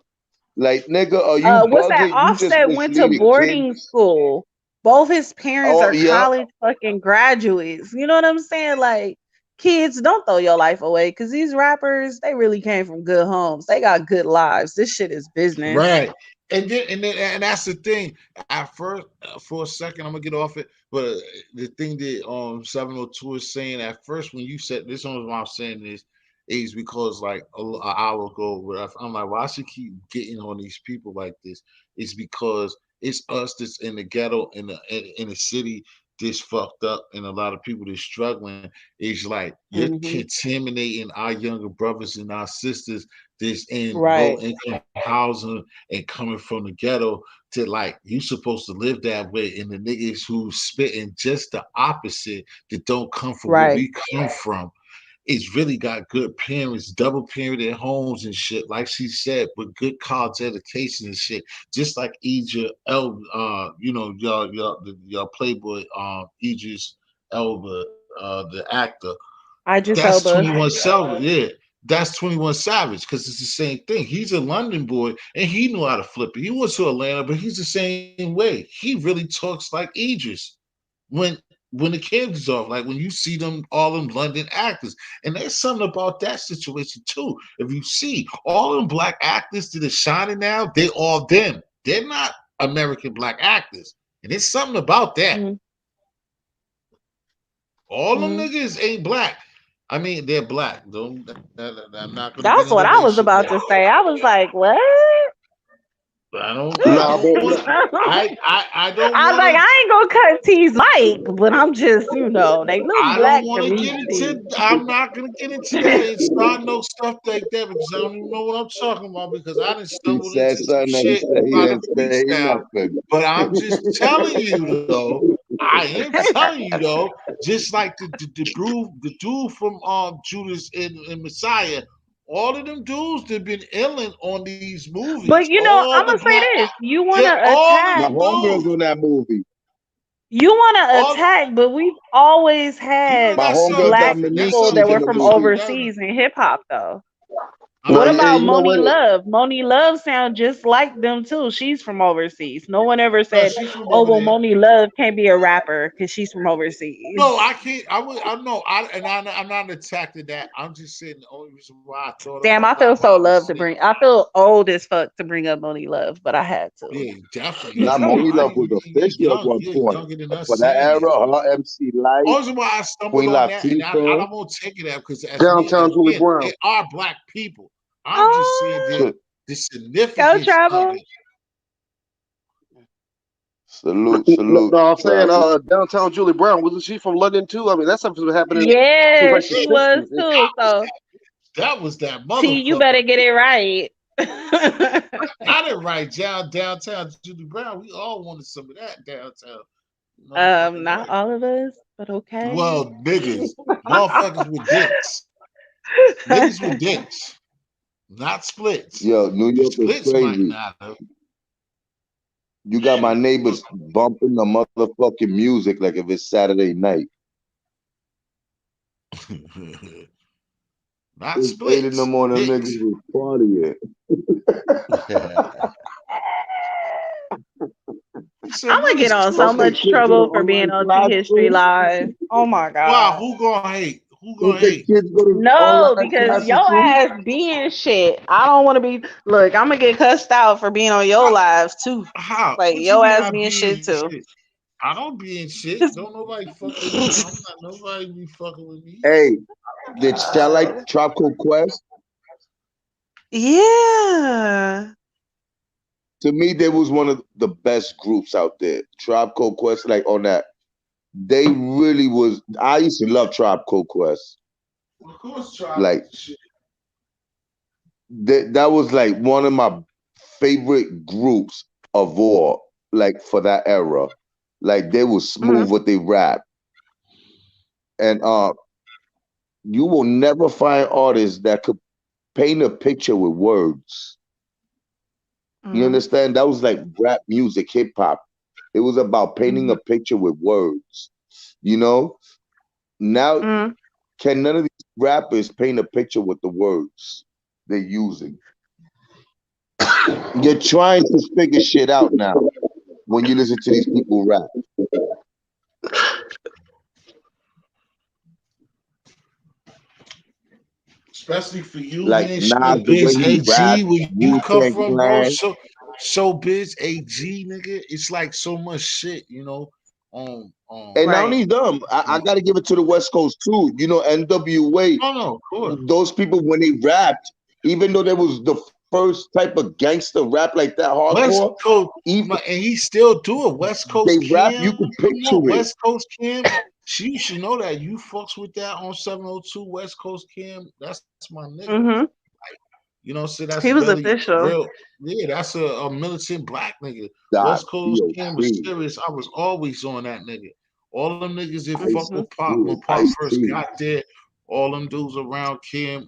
Like, nigga, are you What's that? bugging? You just Offset went to misleading boarding kids. school. Both his parents Oh, are yeah, college fucking graduates. You know what I'm saying? Like, kids, don't throw your life away because these rappers, they really came from good homes. They got good lives. This shit is business. Right. And that's the thing. At first, for a second, I'm gonna get off it. But the thing that 702 is saying at first, when you said this, one why I'm saying this is because like an hour ago, I'm like, why I should keep getting on these people like this? It's because it's us that's in the ghetto in the city this fucked up, and a lot of people that's struggling. It's like you're Hmm. contaminating our younger brothers and our sisters that's in low Right. income housing and coming from the ghetto to like you supposed to live that way, and the niggas who spitting just the opposite that don't come from where Right. we come from. It's really got good parents, double parented homes and shit, like she said, with good college education and shit. Just like Idris Elba, y'all Playboy, Idris Elba, the actor. Idris That's Elba. 21 Savage. Yeah, that's 21 Savage because it's the same thing. He's a London boy and he knew how to flip it. He went to Atlanta, but he's the same way. He really talks like Idris when when the cameras off, like when you see them all them London actors. And there's something about that situation too. If you see all them black actors that are shining now, they all them. They're not American black actors. And there's something about that. Hmm. All them Hmm. niggas ain't black. I mean, they're black. Don't I'm not gonna get That's into what I was racial, about but to say. I was like, what? I Nah, don't but want I don't I was want like, to I ain't gonna cut T's mic, but I'm just, they look I don't black to want to me, get T. into. I'm not gonna get into that and start no stuff like that because I don't even know what I'm talking about because I didn't He stumbled into said some something that he shit said he by the didn't say freestyle. nothing. But I'm just telling you though. I am telling you though. Just like the dude from Judas and Messiah. All of them dudes that been illing on these movies. But All I'm the gonna say black, this: they're all of My them homegirls dudes. on that movie. you want to All attack, but we've always you know had My that's homegirl something black different. That's Dominique people something that was in were the different from too. movie. That overseas in hip hop, though. no, What uh, hey, about you know Moni what? Love? Moni Love sound just like them too. She's from overseas. No one ever no, said, she's from "Oh, over well, there. Moni Love can't be a rapper because she's from No, overseas." I can't. I would. I know. I'm not attacking that. I'm just saying the only reason why I thought Damn, about I why feel I so was love to saying bring. I feel old as fuck to bring up Moni Love, but I had to. yeah, definitely. Now, You Moni Love right. was You're official at young. one You're point. younger than us For that saying that. era, her MC Light, Also, why I stumbled Queen on that, and I Latifah. won't take it out because as me Downtown Julie again, Brown. they are black people. I'm just saying Oh, Shit. the go significance of travel. it. Salute, No, salute, no, I'm saying travel. downtown Julie Brown. Wasn't she from London too? I mean, that stuff was happening since Yeah, like the she was '60s. And too. So, That was that T, you motherfucker. better get it right. Got it right. Downtown Julie Brown. We all wanted some of that downtown. Motherfucking Not right. all of us, but okay. Well, niggas, motherfuckers with dicks. Niggas with dicks, not splits. Yo, New The York is splits might crazy. not have You got my shit. neighbors bumping the motherfucking music like if it's Saturday night. Not It's 8 in the splits, morning, niggas dicks. was partying. He said, I'm "What gonna get is on so Okay, splits?" much kids go trouble to for being online on T class History too? Live. Oh my Wow, god. who gonna hate? Who gonna Okay, hate? kids go to No, online because classes your too? ass being shit. I don't want to be. Look, I'm gonna get cussed out for being on your How? lives too. How? Like What you your mean ass I being be shit in too. shit? I don't be in shit. Don't nobody fuck with me. I'm not nobody be fucking with me. Hey, did y'all like Tropical Quest? Yeah. To me, they was one of the best groups out there. Tropical Quest, like on that. They really was. I used to love Tropical Quest. Of course, try Like shit. that was like one of my favorite groups of all. Like for that era, like they was Hmm. smooth with they rap, and you will never find artists that could paint a picture with words. You Hmm. understand? That was like rap music, hip hop. It was about painting Hmm. a picture with words. You know, now Hmm. can none of these rappers paint a picture with the words they're using? You're trying to figure shit out now when you listen to these people rap. especially for you, Like man. Nas, the way Biz he AG, rapped, where you Wu come Tang from, bro. Clan. So Biz AG, nigga. It's like so much shit, you know. Um, um, And not Right. only them, I um got to give it to the West Coast too. You know, NWA, no, no, of course. those people when they rapped, even though there was the first type of gangster rap like that, hardcore, West Coast, even and he still do it. West they Coast rap, you Cam, could come on, picture it. West Coast Cam. You should know that you fucks with that on 702 West Coast Cam. That's my nigga. Mhm. You know, so that's He was very official. real. Yeah, that's a militant black nigga. Dot West Coast Cam was DOC, serious. I was always on that nigga. All them niggas that fuck Ice with Mhm. Pop when Cube, Pop Ice first T. got there. All them dudes around Cam,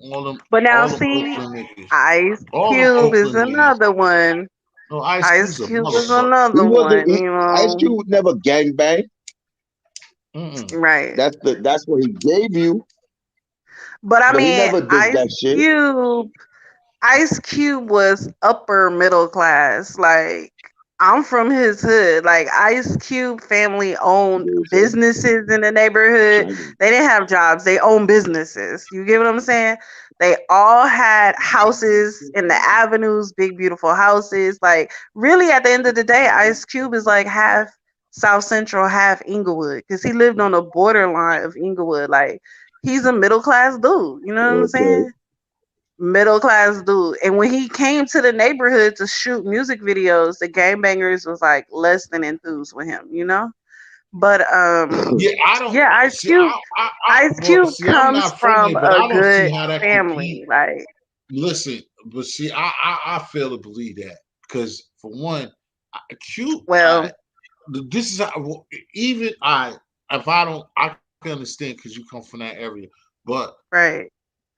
But now all them see, Oakland niggas, Ice all them Cube is Oakland niggas. another one. No, Ice Ice Cube's a Cube is motherfucker. He another wasn't. one, He, you Ice know. Cube would never gangbang. Mm-mm. Right. That's what he gave you, But I but he mean, never did that shit. Ice Cube was upper middle class. Like, I'm from his hood. Like, Ice Cube family owned businesses in the neighborhood. They didn't have jobs. They owned businesses. You get what I'm saying? They all had houses in the avenues, big beautiful houses. Like, really, at the end of the day, Ice Cube is like half South Central, half Inglewood, because he lived on the borderline of Inglewood. Like, he's a middle class dude. You know what I'm Okay. saying? Middle class dude. And when he came to the neighborhood to shoot music videos, the gangbangers was like less than enthused with him, you know? But Yeah, I don't yeah, see. Ice Well, Cube see, I'm comes not from from there, but a I don't see good how that compete. family. Like, Listen, but see, I fail to believe that because for one, Q, well, this is how, even if I don't, I can understand because you come from that area, but right.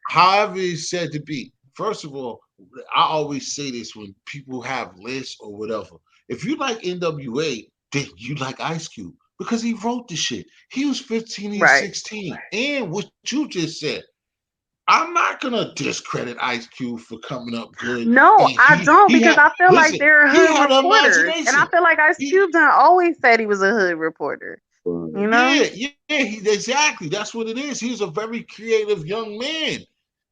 however it's said to be. First of all, I always say this when people have lists or whatever. If you like NWA, then you like Ice Cube because he wrote the shit. He was 15 and Right. 16. And what you just said, I'm not gonna discredit Ice Cube for coming up good. And No, I don't, he because had I feel like listen, they're he hood had reporters. And I imagination. feel like Ice He Cube done always said he was a hood reporter. You know? exactly. That's what it is. He's a very creative young man.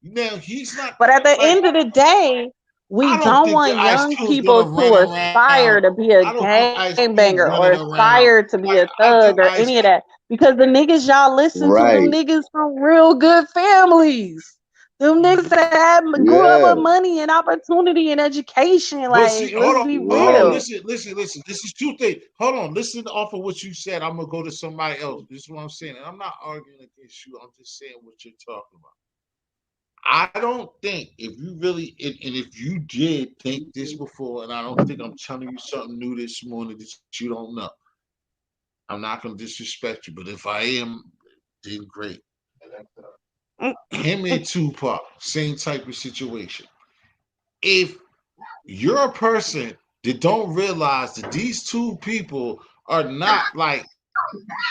Now he's not But at the like end of the day, we I don't don't think that want Ice young Cube's gonna people run to around. aspire to be a I don't think Ice gangbanger Cube or running around. aspire to be Like a I thug think or Ice any of that. Because the niggas y'all listen to, them Right. niggas from real good families. Them niggas that grew up Yeah. with money and opportunity and education. but Like, see, let's be hold on, Right. real. listen. This is two things. Hold on, listen off of what you said. I'm gonna go to somebody else. This is what I'm saying. And I'm not arguing against you. I'm just saying what you're talking about. I don't think if you really and if you did think this before, and I don't think I'm telling you something new this morning that you don't know. I'm not gonna disrespect you, but if I am, then great. Mm, Him and Tupac, same type of situation. If you're a person that don't realize that these two people are not like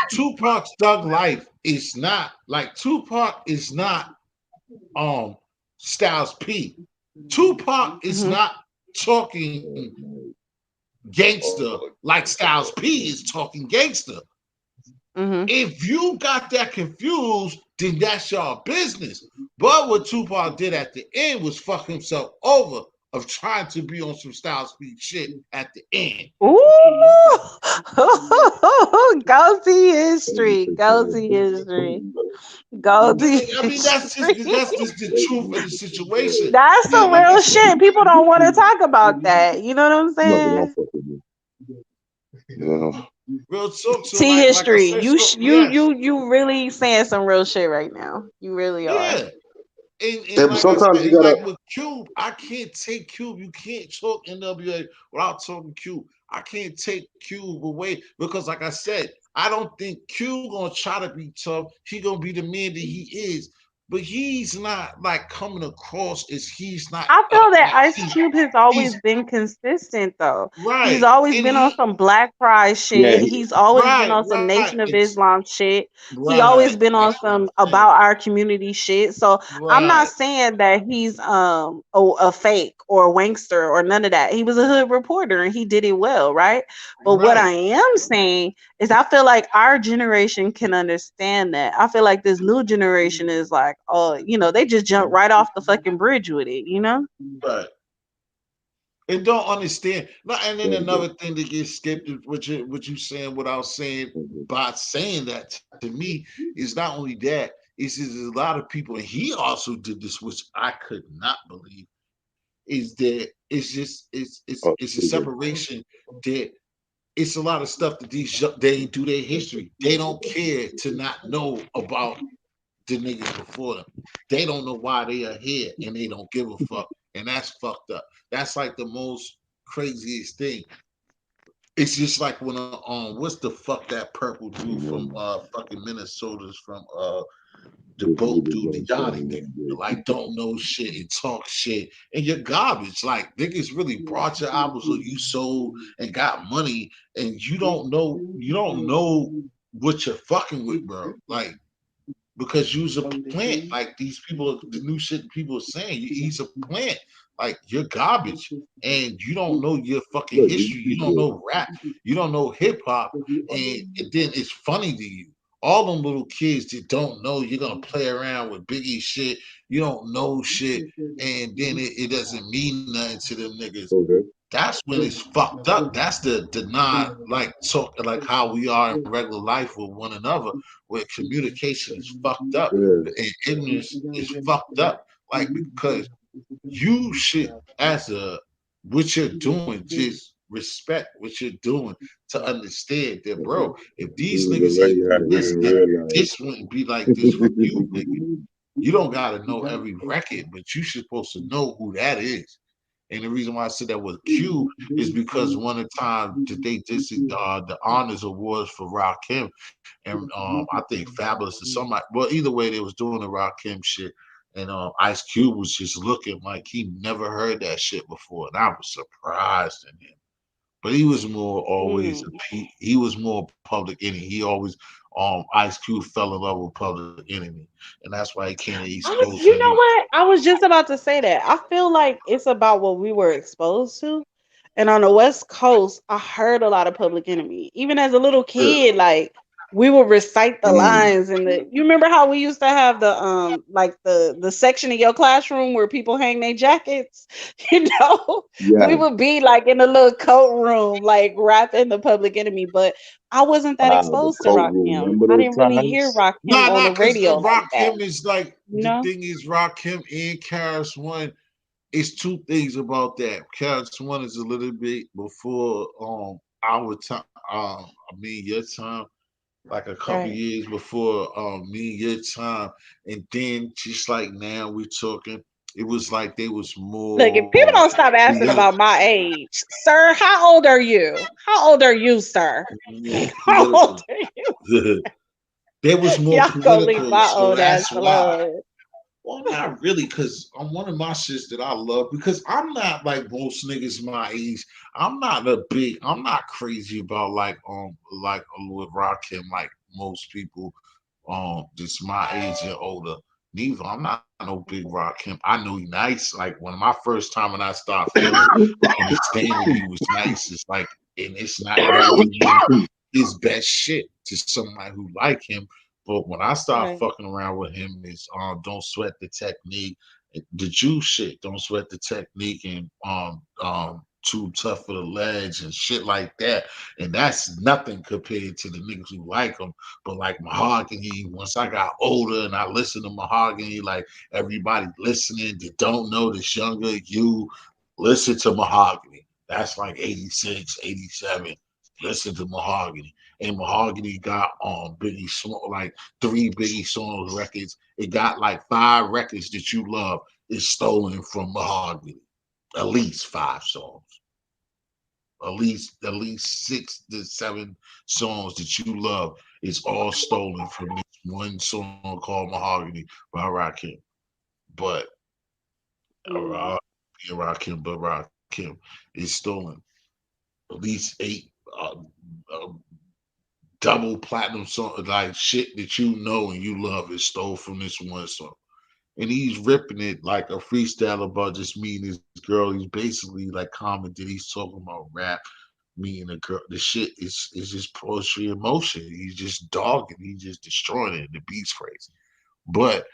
Tupac's thug life is not like Tupac is not um Styles P. Tupac is mhm, not talking gangster like Styles P is talking gangster. mhm. If you got that confused, then that's your business. But what Tupac did at the end was fuck himself over of trying to be on some Styles P shit at the end. Ooh, go see history. Go see history. Go see I mean, history. that's just the truth of the situation. That's Yeah, some like I real said, shit. People don't want to talk about that. You know what I'm No, they don't saying? fuck with me. Yeah. real talk. So See like I history. said, so yes, You really saying some real shit right now. You really are. yeah. And And like I sometimes said, you and gotta. like with Cube, I can't take Cube. You can't talk NWA without talking Cube. I can't take Cube away because, like I said, I don't think Cube gonna try to be tough. He gonna be the man that he is, but he's not like coming across as he's not I feel that like Ice Cube has always he's been consistent though. He's right, always and been on he some Black Pride Yeah. shit. He's always been on some Nation of it's Islam shit. He right. always been on That's what I'm some saying. about our community shit. So I'm not Right, saying that he's a fake or a wankster or none of that. He was a hood reporter and he did it well, right? But what I right. am saying is I feel like our generation can understand that. I feel like this new generation is like, like, oh, they just jump right off the fucking bridge with it, you know? Right. And don't understand. No, and then another thing that gets skipped is what you saying without saying by saying that to me is not only that, it's just a lot of people, and he also did this, which I could not believe, is that it's just it's a separation that it's a lot of stuff that they ain't do their history. They don't care to not know about the niggas before them. They don't know why they are here and they don't give a fuck. And that's fucked up. That's like the most craziest thing. It's just like when what's the fuck that purple dude from fucking Minnesota's from the boat dude, the yachty nigga, like don't know shit and talk shit and you're garbage. Like niggas really brought your albums or you sold and got money and you don't know what you're fucking with, bro. Like because you's a plant. Like these people, the new shit people are saying, he's a plant. Like you're garbage, and you don't know your fucking history. You don't know rap. You don't know hip hop, and then it's funny to you. All them little kids that don't know, you're gonna play around with Biggie shit. You don't know shit, and then it doesn't mean nothing to them niggas. That's when it's fucked up. That's the not like talk like how we are in regular life with one another, where communication is fucked up and ignorance is fucked up. Like because you should, as a what you're doing, just respect what you're doing to understand that, bro. If these niggas ain't do this, then this wouldn't be like this for you, nigga. You don't gotta know every record, but you supposed to know who that is. And the reason why I said that was Q is because one of the time that they did the honors awards for Rakim, and I think Fabulous or somebody. Well, either way, they was doing the Rakim shit, and Ice Cube was just looking like he never heard that shit before, and I was surprised in him. But he was more always Mm. he was more Public Enemy. He always Ice Cube fell in love with Public Enemy, and that's why he came to East Coast. And You know what? I was just about to say that. I feel like it's about what we were exposed to. And on the West Coast, I heard a lot of Public Enemy. Even as a little yeah, kid, like we would recite the lines and you remember how we used to have the like the section in your classroom where people hang their jackets? You know, we Yeah. would be like in a little coat room, like rapping the Public Enemy, but I wasn't that Wow, the exposed to coat room. Rakim. Remember I those didn't really hear times? Rakim nah, on nah, the because radio like that, Rakim is like you the know? thing is Rakim and Karis One. It's two things about that. Karis One is a little bit before our time. I mean your time, like a couple Right. years before me and your time, and then just like now we're talking. It was like they was Look, if people more don't stop asking political, about my age, sir, how old are you? How old are you, sir? more How old political. are you? They was more Y'all gonna leave political, my so old ass that's why. alone. Well, not really, because I'm one of my shits that I love. Because I'm not like most niggas my age. I'm not crazy about like with Rakim like most people that's my age and older. Neither. I'm not no big Rakim. I know he nice. Like when my first time when I start feeling understanding he was nice. It's like and it's not really his best shit to somebody who like him. But when I start Right. fucking around with him, it's don't sweat the technique, the Jew shit. Don't sweat the technique and too tough for the ledge and shit like that. And that's nothing compared to the niggas who like him. But like Mahogany, once I got older and I listened to Mahogany, like everybody listening that don't know this younger you, listen to Mahogany. That's like 86, 87. Listen to Mahogany. And Mahogany got Biggie song like 3 Biggie songs records. It got like 5 records that you love is stolen from Mahogany. At least 5 songs. At least 6 to 7 songs that you love is all stolen from this one song called Mahogany by Rakim. But Mm. uh, Rakim, but Rakim is stolen. At least 8 uh, uh, double platinum song, like shit that you know and you love is stole from this one song. And he's ripping it like a freestyle about just meeting this girl. He's basically like commented. He's talking about rap, meeting a girl. The shit is just poetry in motion. He's just dogging. He's just destroying it. The beat's crazy. But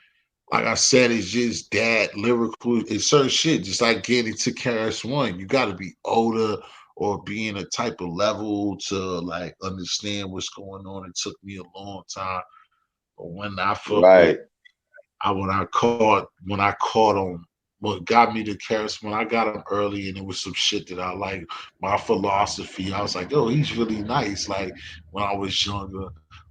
like I said, it's just that lyrical. It's certain shit. Just like getting to KRS One, you got to be older or be in a type of level to like understand what's going on. It took me a long time, but when I fuck with Right. when I caught on what got me to Karis when I got him early and it was some shit that I like my philosophy. I was like, yo, he's really nice. Like when I was younger.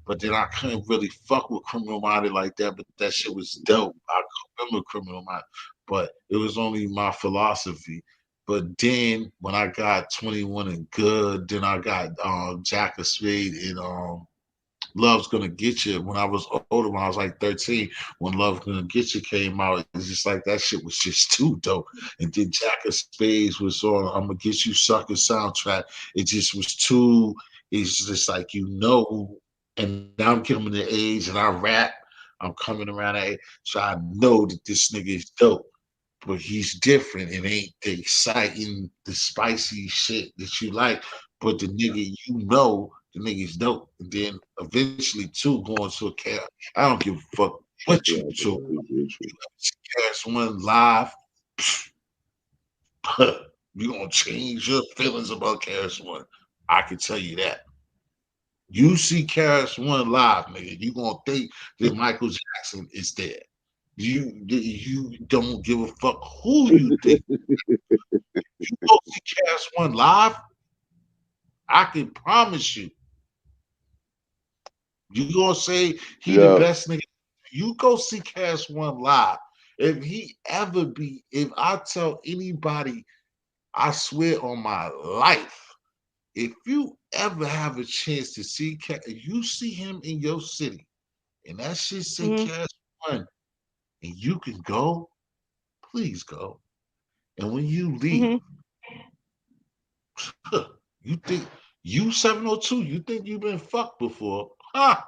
But then I couldn't really fuck with Criminal Minded like that. But that shit was dope. I remember Criminal Minded. But it was only my philosophy. But then when I got 21 and Good, then I got Jack of Spade and Love's Gonna Get You. When I was older, when I was like 13, when Love's Gonna Get You came out, it's just like that shit was just too dope. And then Jack of Spades was on I'm Gonna Get You Sucker soundtrack. It just was too, it's just like, and now I'm coming to age and I rap. I'm coming around that age, so I know that this nigga is dope. But he's different. It ain't the exciting, the spicy shit that you like. But the nigga, the nigga's dope. And then eventually, too, going to a cat. I don't give a fuck what you Yeah, that's do. very true. Cast One live, you gonna change your feelings about Caris One. I can tell you that. You see Caris One live, nigga, you gonna think that Michael Jackson is there. You don't give a fuck who you think. You go see Caris One live, I can promise you, you gonna say he the Yeah. best nigga. You go see Caris One live. If I tell anybody, I swear on my life, if you ever have a chance to see if you see him in your city, and that shit say Hmm. Caris One, and you can go, please go. And when you leave, Hmm. you think you 702, you think you've been fucked before. Ha!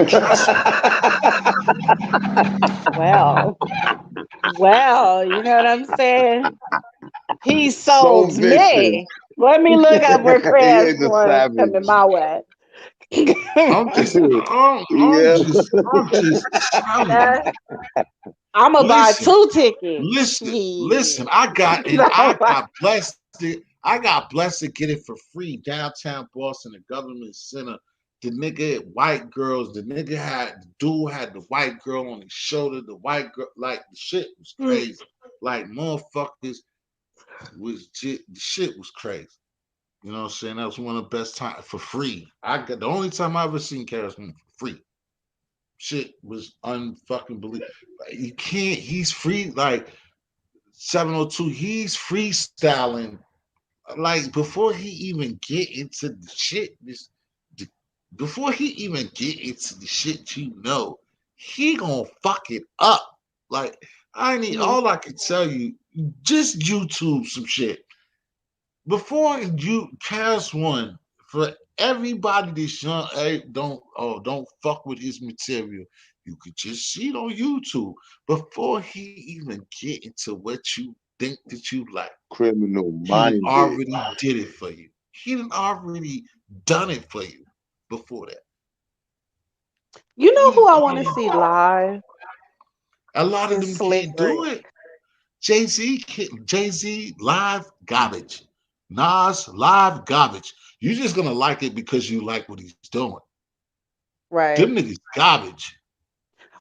Trust me. Well, well, you know what I'm saying? He So sold vicious. me. Let me look up where He Crab's is a one coming savage. my way. Yeah. I'm just telling you. I'm gonna buy Listen, 2 tickets. listen. Shit. I got blessed. I got blessed to get it for free downtown Boston, the government center. The nigga had white girls. The dude had the white girl on his shoulder. The white girl, like the shit was crazy. Like motherfuckers the shit was crazy. You know what I'm saying? That was one of the best times for free. I got the only time I ever seen Karis for free. Shit was unfucking believable. Like, you can't. He's free. Like 702. He's freestyling. Like before he even get into the shit. Before he even get into the shit, he gonna fuck it up. Like I need Mhm. all I can tell you. Just YouTube some shit before you cast one for everybody that's young, hey, don't fuck with his material. You could just see it on YouTube before he even get into what you think that you like. Criminal He done minded. already did it for you. He done already done it for you before that. You know He who I want to already, see live a lot of is them Slick can't do Rick. it. Jay Z live garbage. Nas live garbage. You're just gonna like it because you like what he's doing. Them Right. niggas garbage.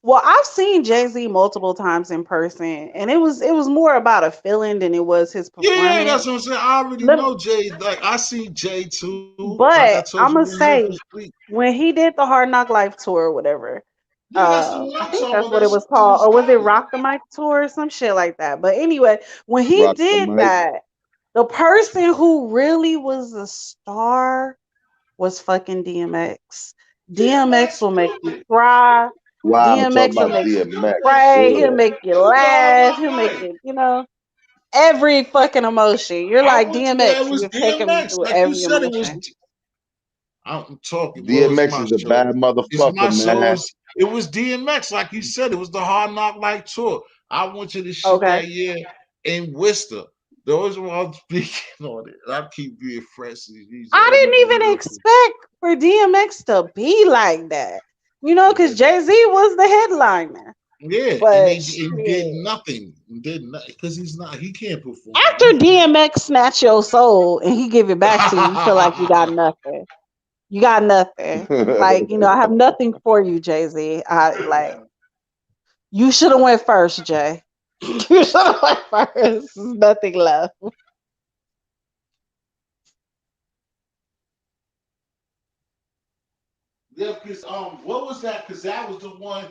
Well, I've seen Jay Z multiple times in person, and it was more about a feeling than it was his Yeah, performance. that's what I'm saying. I already Let, know Jay. Like I see Jay too. Like I but told you I'm when gonna we went to say sleep. when he did the Hard Knock Life tour or whatever, Yeah, that's the one I I'm think talking that's about. what That it was shit called, was or was it garbage. Rock the Mic tour or some shit like that. But anyway, when he Rock the did mic. that, the person who really was the star was fucking DMX. DMX DMX will make you killed it. cry. Wow, I'm talking DMX will about make you DMX. pray. Yeah. He'll make you He was the hard laugh. knock He'll make life. you, every fucking emotion. You're I like went to where it DMX. was You're taking me DMX. through Like you every said, it was. emotion. I'm talking, bro. It's DMX my is a show. bad It's my motherfucker, show. man. It was DMX, like you said. It was the Hard Knock Life tour. I went to the shit Okay. that year in Worcester. Those were all speaking on it. I keep being fresh. These I other didn't even motherfuckers. expect for DMX to be like that. Because Jay Z was the headliner. Yeah, and But and did shit, nothing. Did nothing because he can't perform. after DMX snatch your soul and he give it back to you, you feel like you got nothing. You got nothing. Like, I have nothing for you, Jay Z. I like you should have went first, Jay. You should have went first. There's nothing left. Yeah, because what was that? Because that was the one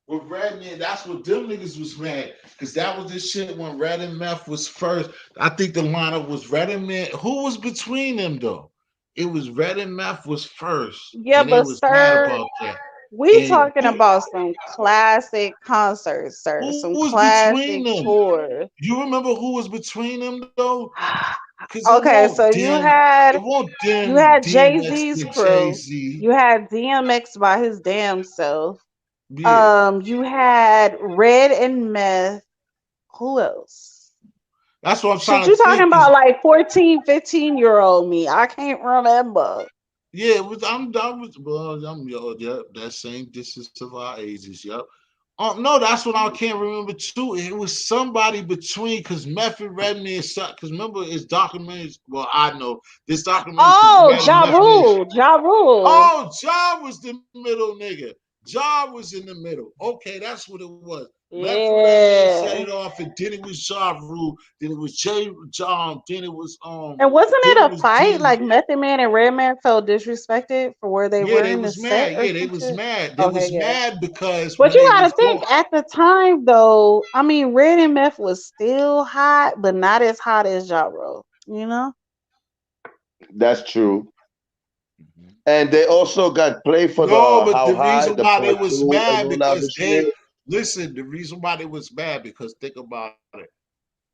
with Redman. That's what them niggas was mad. Because that was the shit when Red and Meth was first. I think the lineup was Red and Meth. Who was between them though? It was Red and Meth was first, Yeah, and they but was mad sir, about that. we And talking about some classic concerts, sir. who Some was between classic them? tours. You remember who was between them though? Because Okay, so you it had won't you dim had Jay DMX Z's and Jay crew. Z. You had DMX by his damn self. Yeah, You had Red and Meth. Who else? that's what I'm Shit, trying you to talking think. Is about like 14, 15-year-old me. I can't remember. yeah, it was, I'm with well, yeah, that same distance of our ages, yep. No, that's what I can't remember too. It was somebody between because Meth and Redman, because remember his documentaries. Well, I know this documentary because Oh, Red and Ja Meth Man. Rule. Ja Rule. Oh, Ja was the middle nigga. Ja was in the middle. Okay, that's what it was. Meth and Redman set it Yeah. off, and then it was Ja Rule. Then it was J. John. And wasn't Then it it a was fight? DM. Like Method Man and Redman felt disrespected for where they Yeah, were they in the was set mad. or Yeah, they some was shit? mad. They Okay, was yeah. mad because But when you they gotta was think going, at the time though, I mean Red and Meth was still hot, but not as hot as Ja Rule, you know? That's true. Mhm. And they also got play for No, the but How the High, reason the why they part was two, and mad all that other because shit. they listen. The reason why they was mad because think about it.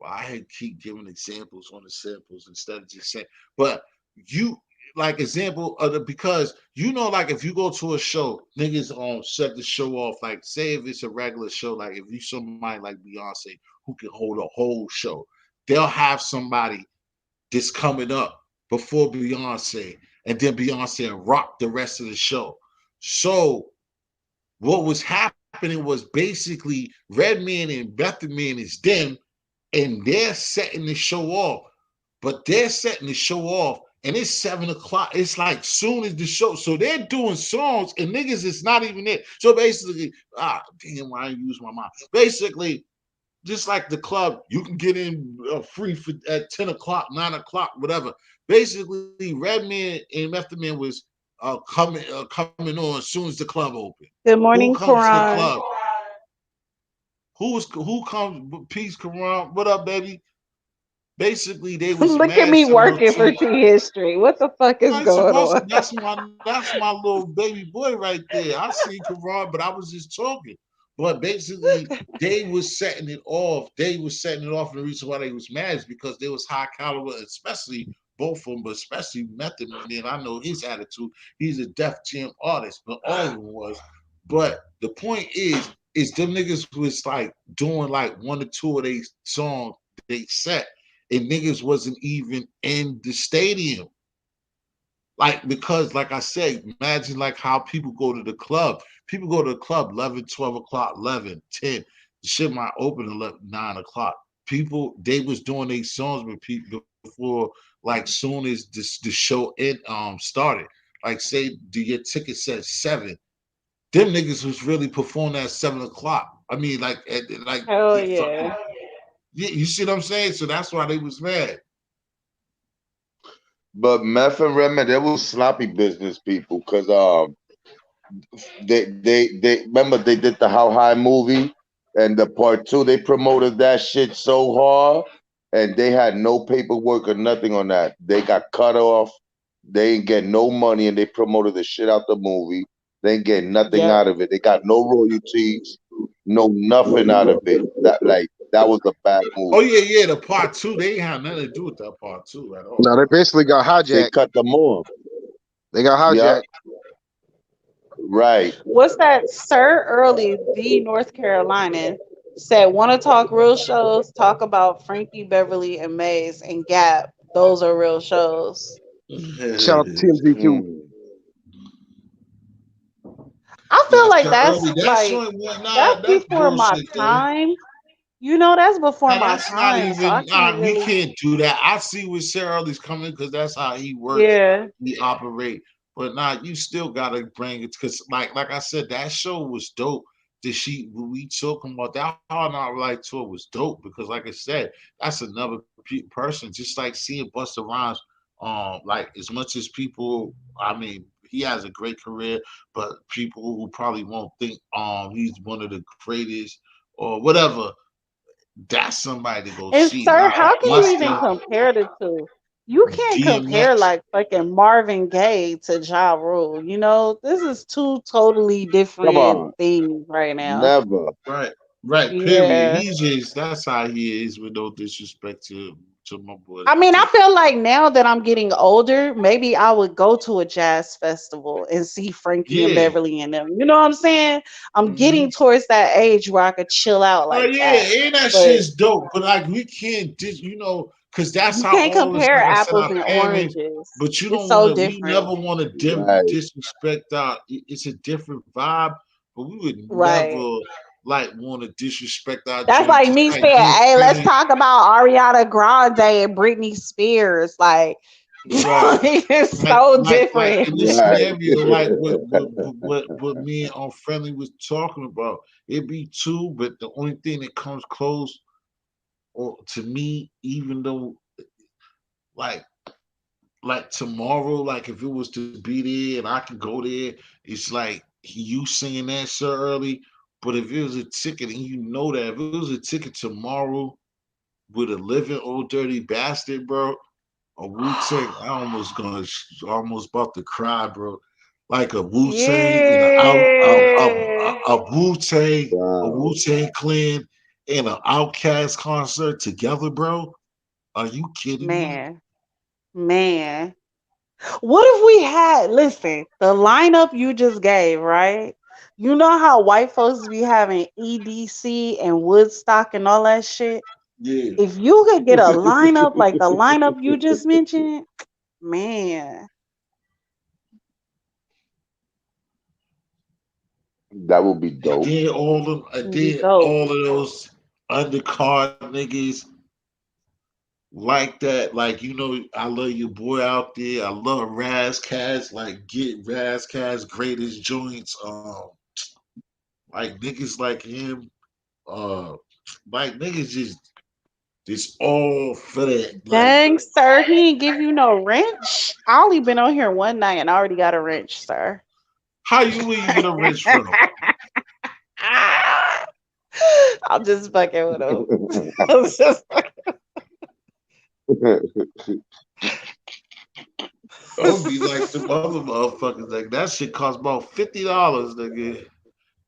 Well, I had keep giving examples on the samples instead of just saying, but you like example of the because like if you go to a show, niggas set the show off. Like say if it's a regular show, like if you somebody like Beyonce who can hold a whole show, they'll have somebody that's coming up before Beyonce, and then Beyonce rock the rest of the show. So what was happening was basically Redman and Method Man is them and they're setting the show off. But they're setting the show off, and it's 7 o'clock. It's like soon as the show, so they're doing songs, and niggas is not even there. So basically, damn, I didn't use my mind. Basically, just like the club, you can get in free for at 10 o'clock, 9 o'clock, whatever. Basically, Redman and Method Man was coming on as soon as the club opened. Good Who morning, comes to the Quran. club? Who comes? Peace, Quran. What up, baby? Basically they was Look at mad me working 702. for T history. What the fuck is I ain't going supposed to. on? That's my little baby boy right there. I see Karan, but I was just talking. But basically, they was setting it off. They was setting it off, and the reason why they was mad is because they was high caliber, especially both of them, but especially Method Man. I know his attitude. He's a Def Jam artist, but all of them was. But the point is them niggas was like doing like one or two of their songs they set, and niggas wasn't even in the stadium. Like, because, like I said, imagine like how people go to the club. People go to the club 11, 12 o'clock, 11, 10. The shit might open 11, 9 o'clock. People, they was doing these songs with people before, like, soon as the show started. Like, say, do your ticket said 7. Them niggas was really performing at 7 o'clock. I mean, like, Hell yeah. you see what I'm saying? So that's why they was mad. But Meth and Redman, they was sloppy business people because they remember they did the How High movie and the part two. They promoted that shit so hard, and they had no paperwork or nothing on that. They got cut off. They ain't get no money, and they promoted the shit out the movie. They ain't get nothing Yep. out of it. They got no royalties, no nothing out of it. That was a bad Oh move. yeah, yeah. The part two, they ain't have nothing to do with that part two at all. No, they basically got They hijacked. cut them off. They got Yeah, hijacked. right. What's that? Sir Early, the North Carolinian, said, want to talk real shows? Talk about Frankie Beverly and Maze and Gap. Those are real shows. Shout out to TMZ too. Mm. I feel Yeah, like so early. That like joint went that's nah, that's before my bullshit though. time. You know, that's before Nah, my that's not time, so I even can't we really. can't do that. I see where Sarah Early's coming because that's how he works, Yeah, he operate. But nah, you still gotta bring it because like I said, that show was dope. The she when we talking about that Hard Not Right tour was dope because like I said, that's another person. Just like seeing Busta Rhymes, like as much as people, I mean, he has a great career, but people who probably won't think he's one of the greatest or whatever, that's somebody to go and see. sir, Nah, how can you even Buster, compare the two? You can't compare DMX, like fucking Marvin Gaye to Ja Rule. You know, this is two totally Come different on. things right now. Never. right, right. Period. Yeah. He's just that's how he is. With no disrespect to my boy. I mean, I To, feel like now that I'm getting older, maybe I would go to a jazz festival and see Frankie and yeah. Beverly and them. You know what I'm saying? I'm Hmm. getting towards that age where I could chill out Oh like that. yeah, and that But shit's dope. But like we can't, because that's you how can't all this. compare Like I said, apples our and parents. oranges. But you It's don't so want to. We different. never want to Right. disrespect our. It's a different vibe, but we would Right. never like want to disrespect our That's joint. like Just me like saying, me and hey, let's Philly. talk about Ariana Grande and Britney Spears. Like, Right. it's so Like different. in this Right. scenario, like what me and Friendly was talking about, it'd be two, but the only thing that comes close or to me, even though like tomorrow, like if it was to be there and I could go there, it's like you saying that so early. But if it was a ticket and you know that if it was a ticket tomorrow with a living old dirty bastard, bro, a Wu Tang, I almost gonna almost about to cry, bro. Like a Wu Tang and Yeah. a Wu Tang, a Wow. Wu Tang Clan and an Outcast concert together, bro. Are you kidding me? Man, man. What if we had, listen, the lineup you just gave, right? You know how white folks be having EDC and Woodstock and all that shit? Yeah. If you could get a lineup like the lineup you just mentioned, man, That would be And dope. then and it'd be then dope. all of those undercard niggas like that, like I love your boy out there. I love Raz Cats, like get Raz Cats greatest joints. Like niggas like him, uh, like niggas just all for that. Like Dang, sir, he ain't give you no wrench. I only been on here one night and I already got a wrench, sir. how you where you get a rich from? I'm just fucking with him. I'm just I'll be like the other motherfuckers. Like that shit cost about $50, nigga.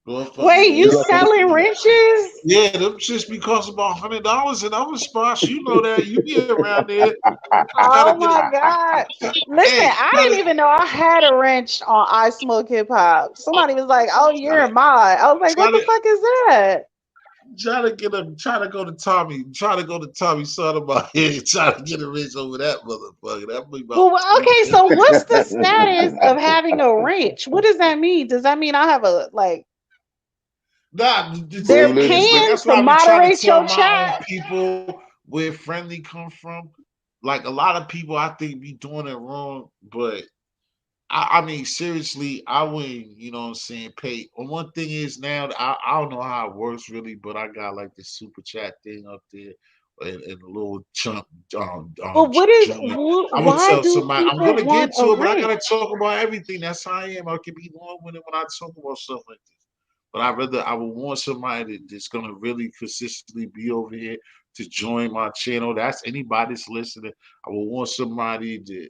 Motherfucker, Wait, you You know, they selling wrenches? yeah, them just be cost about $100 in other spots. You know that. You be around there. I gotta Oh get a my God. Listen, hey, I didn't even know I had a wrench on I Smoke Hip Hop. Somebody was like, oh, try you're to a mod. I was like, try what the to fuck is that? try to go to Tommy. Try to go to Tommy son of my head. Try to get a rich over that motherfucker. That be about Well, okay, so what's the $3. status of having a wrench? What does that mean? Does that mean I have a, like, Nah, the they're thing is, like privileges. paying that's to why I be trying to moderate tell your my own chat? people where friendly come from. Like a lot of people, I think be doing it wrong, but I mean, seriously, I wouldn't, what I'm saying, pay. And one thing is now, I don't know how it works really, but I got like the super chat thing up there and a little chunk But what is, joint. I would why tell do somebody, I'm people gonna want get a to it, but I wrench? gotta talk about everything. That's how I am. I can be long-winded when I talk about stuff like this. But I would want somebody that's gonna really consistently be over here to join my channel. That's anybody that's listening. I would want somebody to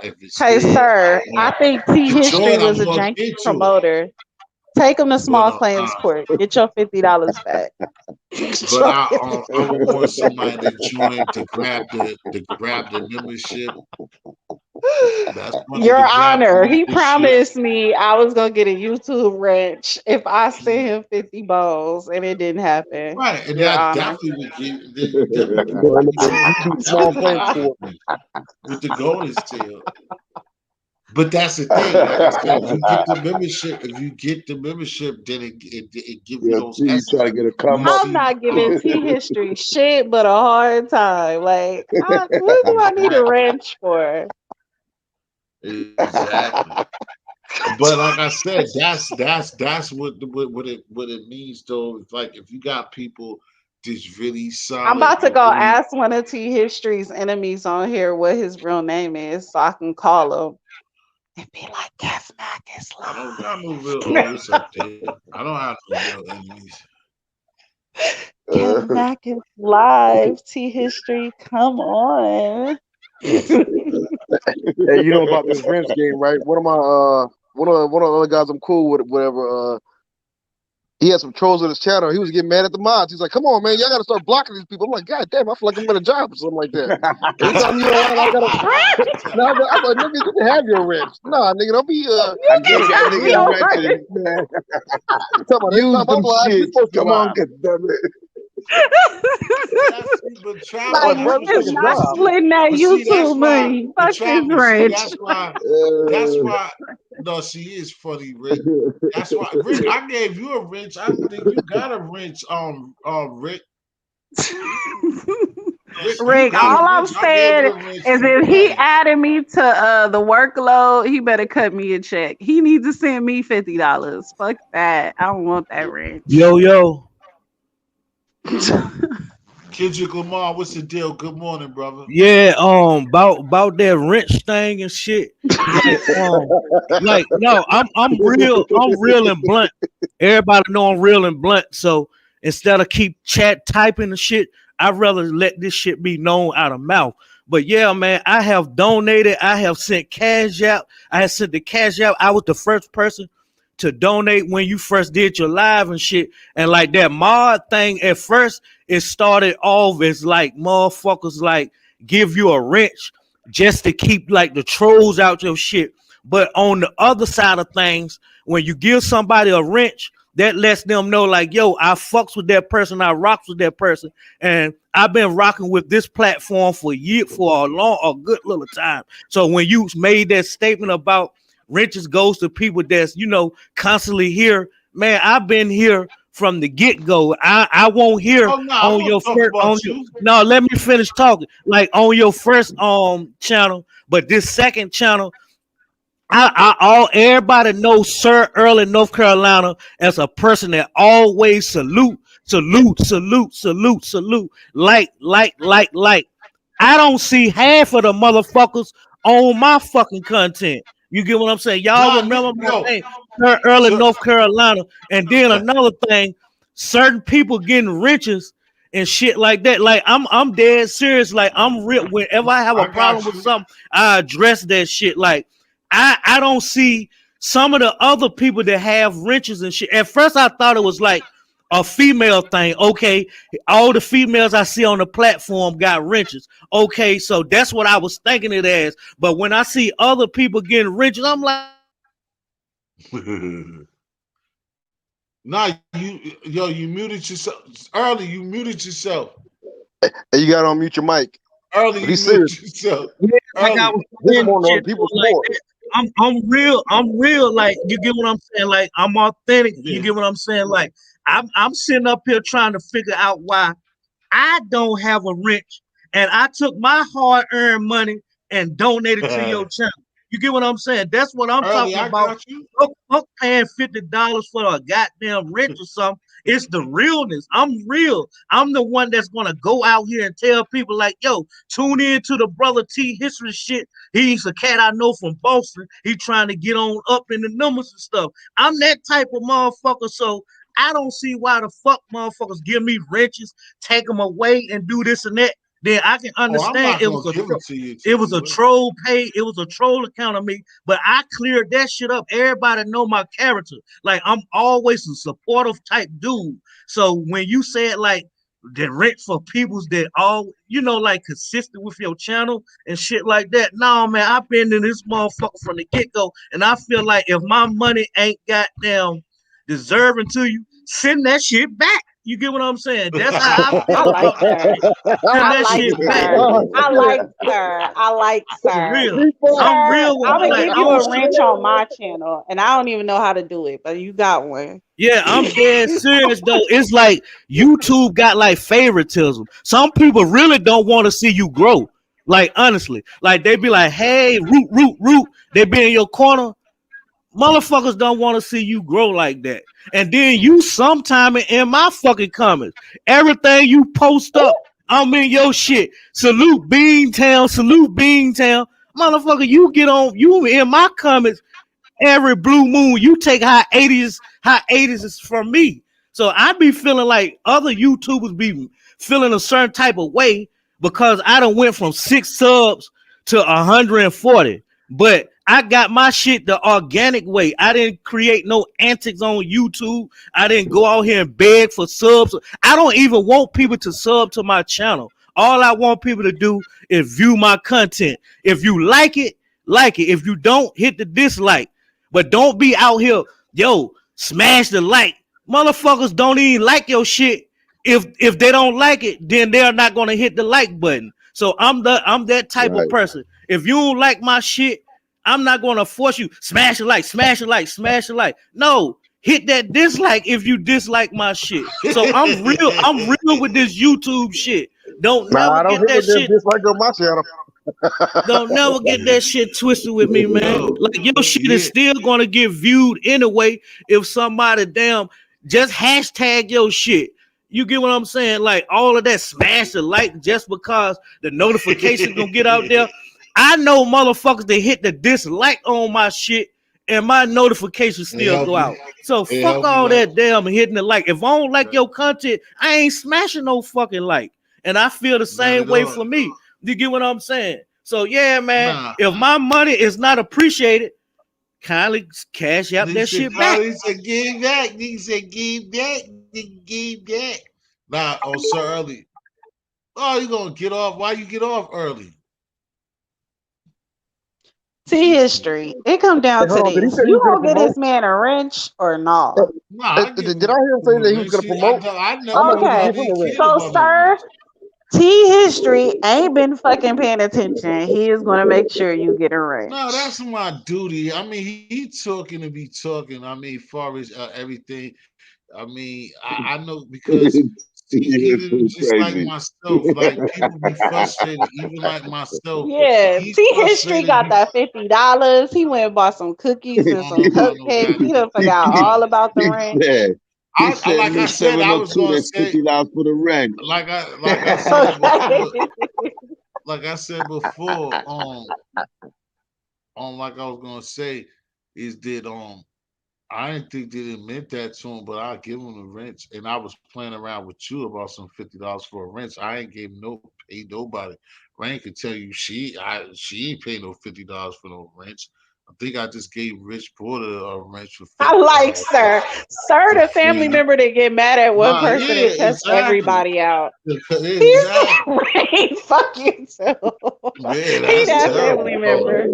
if it's Hey, there. sir, I think T To History join, was I'm a gonna janky get to it. promoter. Take him to But small claims court. Get your $50 back. Get but your I would want $50. somebody to join to grab the membership. That's funny Your to grab Honor, the he membership. promised me I was gonna get a YouTube wrench if I sent him 50 bones, and it didn't happen. Right, and Your that Honor. definitely would get you definitely can Going to join YouTube small definitely claims get court. with the golden tail. But that's the thing. Like I said, if you get the membership, then it give you Yeah, those see, you try essence. to get a You come up. I'm see, not giving T history shit but a hard time. Like, what do I need a exactly, wrench for? exactly. But like I said, that's what it means though. It's like if you got people that's really I'm solid about to and go really, ask one of T history's enemies on here what his real name is so I can call him and be like, Guess Mac is I don't got no real. live. Oh, it's up there. I don't have no real enemies. Kev Uh, Mack is live. T history, come on. Hey, you know about this Rents game, right? One of the other guys I'm cool with, whatever. He had some trolls on his channel. He was getting mad at the mods. He's like, "Come on, man, y'all got to start blocking these people." I'm like, "God damn, I feel like I'm at a job or something like that." Anytime you online, I gotta. No, I thought, nigga, you can have your rents. Nah, nigga, don't be I You gave can that have nigga your wrenches, man. talking about Use anytime I'm them live, you shits. supposed to be Come on, live. goddammit. That's but I'm travel. like, like, That's bro, bro, this but is like a see, but not job. see, splitting that but see, that's YouTube why. money. But Fuck this travel. See, ranch. that's why. That's why. No, she is funny, Rick. That's why, Rick. I gave you a wrench. I think you got a wrench. Rick. Rick, you Rick, got a all I'm wrench. I gave saying you a wrench is too. if he Right. added me to the workload, he better cut me a check. He needs to send me $50. Fuck that. I don't want that ranch. Yo, yo. Kendrick Lamar, what's the deal? Good morning, brother. Yeah, about that wrench thing and shit. Like no, I'm real and blunt. Everybody know I'm real and blunt. So instead of keep chat typing and shit, I'd rather let this shit be known out of mouth. But yeah, man, I have donated. I have sent cash out. I have sent the cash out. I was the first person to donate when you first did your live and shit. And like that mod thing at first, it started off as like motherfuckers like give you a wrench just to keep like the trolls out your shit. But on the other side of things, when you give somebody a wrench, that lets them know like, yo, I fucks with that person, I rocks with that person, and I've been rocking with this platform for a good little time. So when you made that statement about wrenches goes to people that's constantly here, man, I've been here from the get go. I won't hear Oh no, I on won't your talk first on about your you. no. Let me finish talking. Like on your first channel, but this second channel, I all everybody knows Sir Earl in North Carolina as a person that always salute, like. I don't see half of the motherfuckers on my fucking content. You get what I'm saying? Y'all Nah, remember my yo, name, Sir Earl in so North Carolina, and then another thing, certain people getting riches and shit like that. Like I'm dead serious. Like I'm real. Whenever I have a I problem got with you. something, I address that shit. Like I don't see some of the other people that have wrenches and shit. At first, I thought it was like a female thing. Okay, all the females I see on the platform got wrenches. Okay, so that's what I was thinking it as. But when I see other people getting wrenches, I'm like, Nah, you muted yourself early. You muted yourself Hey, you got to unmute your mic. early. But You he's serious. muted yourself yeah, like I early. was This saying morning on shit People like Sport. that. I'm real. Like you get what I'm saying. Like I'm authentic. You Yeah. get what I'm saying. Like I'm sitting up here trying to figure out why I don't have a wrench, and I took my hard-earned money and donated to your channel. You get what I'm saying? That's what I'm Early, talking I about. got you. Fuck paying $50 for a goddamn wrench or something. It's the realness. I'm real. I'm the one that's gonna go out here and tell people like, yo, tune in to the brother T history shit. He's a cat I know from Boston. He trying to get on up in the numbers and stuff. I'm that type of motherfucker. So I don't see why the fuck motherfuckers give me wrenches, take them away, and do this and that. Then I can Oh, I'm understand not gonna give it to you it till was a you win. troll pay, it was a troll account of me, but I cleared that shit up. Everybody know my character. Like I'm always a supportive type dude. So when you said like the rent for peoples that all like consistent with your channel and shit like that. No, man, I've been in this motherfucker from the get-go, and I feel like if my money ain't goddamn deserving to you, send that shit back. You get what I'm saying? That's how I I feel like about that her. shit. Send I that like shit back her. I like her. I like for her. real. Be fair. I'm Sir, real with I'm gonna like give I you don't a shit. wrench on my channel, and I don't even know how to do it, but you got one. Yeah, I'm dead serious though. It's like YouTube got like favoritism. Some people really don't want to see you grow. Like honestly, like they be like, "Hey, root, root, root." They be in your corner. Motherfuckers don't want to see you grow like that. And then you sometime in my fucking comments, everything you post up, I'm in your shit. Salute Beantown, salute Beantown. Motherfucker, you get on, you in my comments every blue moon. You take high 80s is from me. So I be feeling like other YouTubers be feeling a certain type of way because I done went from 6 subs to 140. But I got my shit the organic way. I didn't create no antics on YouTube. I didn't go out here and beg for subs. I don't even want people to sub to my channel. All I want people to do is view my content. If you like it, like it. If you don't, hit the dislike. But don't be out here, yo, smash the like. Motherfuckers don't even like your shit. If they don't like it, then they're not gonna hit the like button. So I'm that type of Right. person. If you don't like my shit, I'm not gonna force you. Smash a like, smash a like, smash a like. No, hit that dislike if you dislike my shit. So I'm real with this YouTube shit. Don't Nah, never I don't get hit that the damn shit dislike on my channel. don't never get that shit twisted with me, man. Yo, Like your shit is yeah, still gonna get viewed anyway if somebody damn just hashtag your shit. You get what I'm saying? Like all of that smash the like just because the notification gonna get out there. I know motherfuckers that hit the dislike on my shit and my notifications it still helped go you. out. So It fuck helped you all out. that damn hitting the like. If I don't like your content, I ain't smashing no fucking like. And I feel the Not same at way all. for me. You get what I'm saying? So yeah, man. Nah. If my money is not appreciated, kindly cash out Nigga that said, shit back. Carly said, give back. Nigga said, give back. Nigga, give back. Nah, oh, so early. Oh, you gonna get off? Why you get off early? See history. It come Hey, down hold to on. Did he this. say he You was gonna gonna get promote? this man a wrench or not? Nah, I give Did I hear him say him a that he was rinse. gonna See, promote? I I never might need to Okay. give him nobody a ring. cared So, about no sir, rinse. T history ain't been fucking paying attention. He is gonna make sure you get a No, wrench. that's my duty. I mean, he talking to be talking. I mean, far as everything. I mean, I know because see, You're even too just like crazy. myself, like people be frustrated. Even like myself, Yeah, he's T history frustrated. got that $50. He went and bought some cookies I and don't know some about no cupcakes. He goddamn done forgot fifty he all dollars. about the wrench. said, he I said, like I Miss said, I was 702, gonna that's say, $50 for the rent. like I said before, Okay. like I said before, like I was gonna say, is that I didn't think they didn't meant that to him, but I give him the wrench, and I was playing around with you about some $50 for a wrench. I ain't gave no pay nobody. Rain could tell you she ain't pay no $50 for no wrench. I think I just gave Rich Porter a wrench for I fifty like dollars Sir. Sir, for the family free. member that get mad at one Nah, person yeah, and cuss exactly. everybody out. He's Exactly. right. Fuck you too. Yeah, He that's that terrible. family So, member.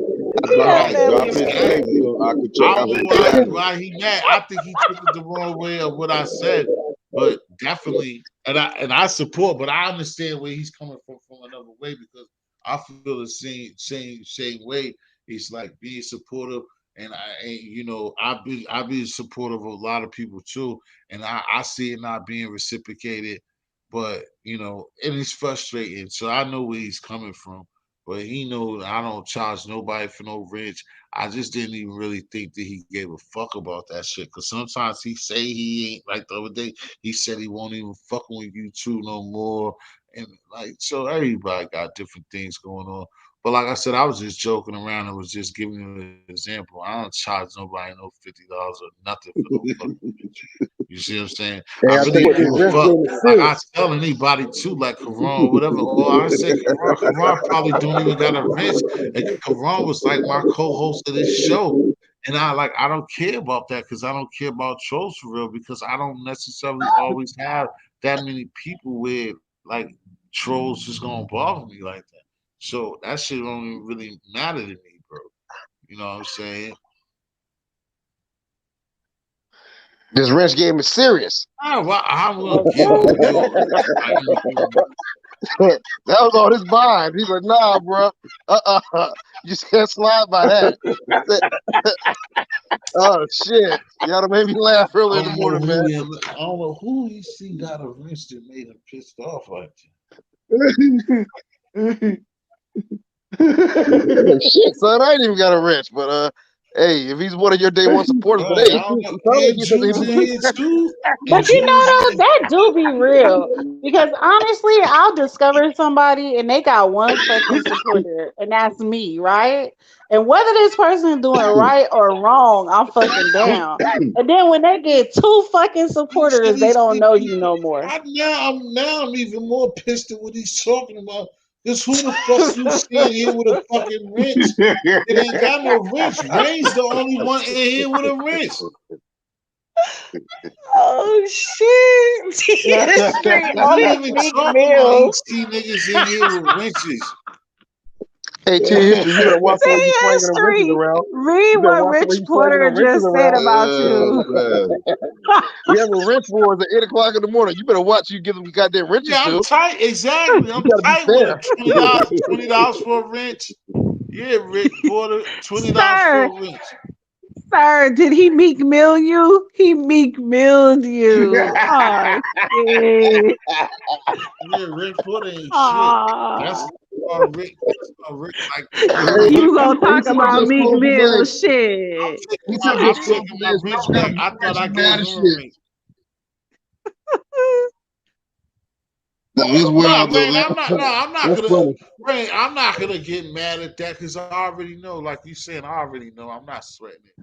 He that Drop, family drop his exactly. link member. so I could check I don't out know his why channel. he mad. I think he took it the wrong way of what I said, but definitely, and I support, but I understand where he's coming from another way because I feel the same way. It's like being supportive, and I be supportive of a lot of people too, and I see it not being reciprocated, but and it's frustrating. So I know where he's coming from. But he knows I don't charge nobody for no rent. I just didn't even really think that he gave a fuck about that shit. Cause sometimes he say he ain't like the other day. He said he won't even fucking with you two no more, and like so everybody got different things going on. But like I said, I was just joking around and was just giving you an example. I don't charge nobody no $50 or nothing for no fucking bitch. You see what I'm saying? I Hey, I really think don't this give a rent fuck. game is Like I serious. tell anybody too, like Karan or whatever. Or I say Karan probably don't even got a wrench. And Karan was like my co-host of this show. And I don't care about that because I don't care about trolls for real because I don't necessarily always have that many people where like trolls just gonna bother me like that. So that shit don't even really matter to me, bro. You know what I'm saying? This wrench game is serious. I'm gonna give him Bill. That was on his mind. He's like, nah, bro. You just can't slide by that. Oh shit. Y'all done made me laugh early in the morning, man. I don't know who he seen got a wrench that made him pissed off like Like, shit, son, I ain't even got a wrench, but hey, if he's one of your day one supporters that. today, I don't know. probably And Jules in here too. But And you know Jules though, that do be real. Because honestly, I'll discover somebody and they got one fucking supporter, and that's me, right? And whether this person doing right or wrong, I'm fucking down. And then when they get two fucking supporters, they don't know you no more. Now I'm even more pissed at what he's talking about. Because who the fuck you seeing here with a fucking wrench? It ain't got no wrench. Rain's the only one in here with a wrench. Oh shit! Straight I on ain't the even big talking about meal. you see niggas in here with wrenches. hey, T History, you better watch the way you Say slinging them wrenches history. around. Read You better what watch the way Rich you slinging Porter them wrenches just said around. about you. We have a wrench wars at 8 o'clock in the morning. You better watch you give them goddamn wrenches Yeah, I'm too. tight. Exactly. You I'm gotta be tight fair. with a $20 for a wrench. Yeah, Rick Porter, $20 for Sir, a wrench. sir, did he Meek Mill you? He Meek Milled you. Oh shit. Yeah, Rick Porter ain't shit. That's Aw. Rick. Rick like Hey, You I'm gonna he talk said about just Meek close his Mill legs. shit. He said I'm just close taking his my legs. rich No back. doubt, I thought I gave mad him as a shit. ring. He's No, wild though, Rain, man. That's funny. Rain, I'm not gonna get mad at that because I already know, like you said, I already know. I'm not sweating it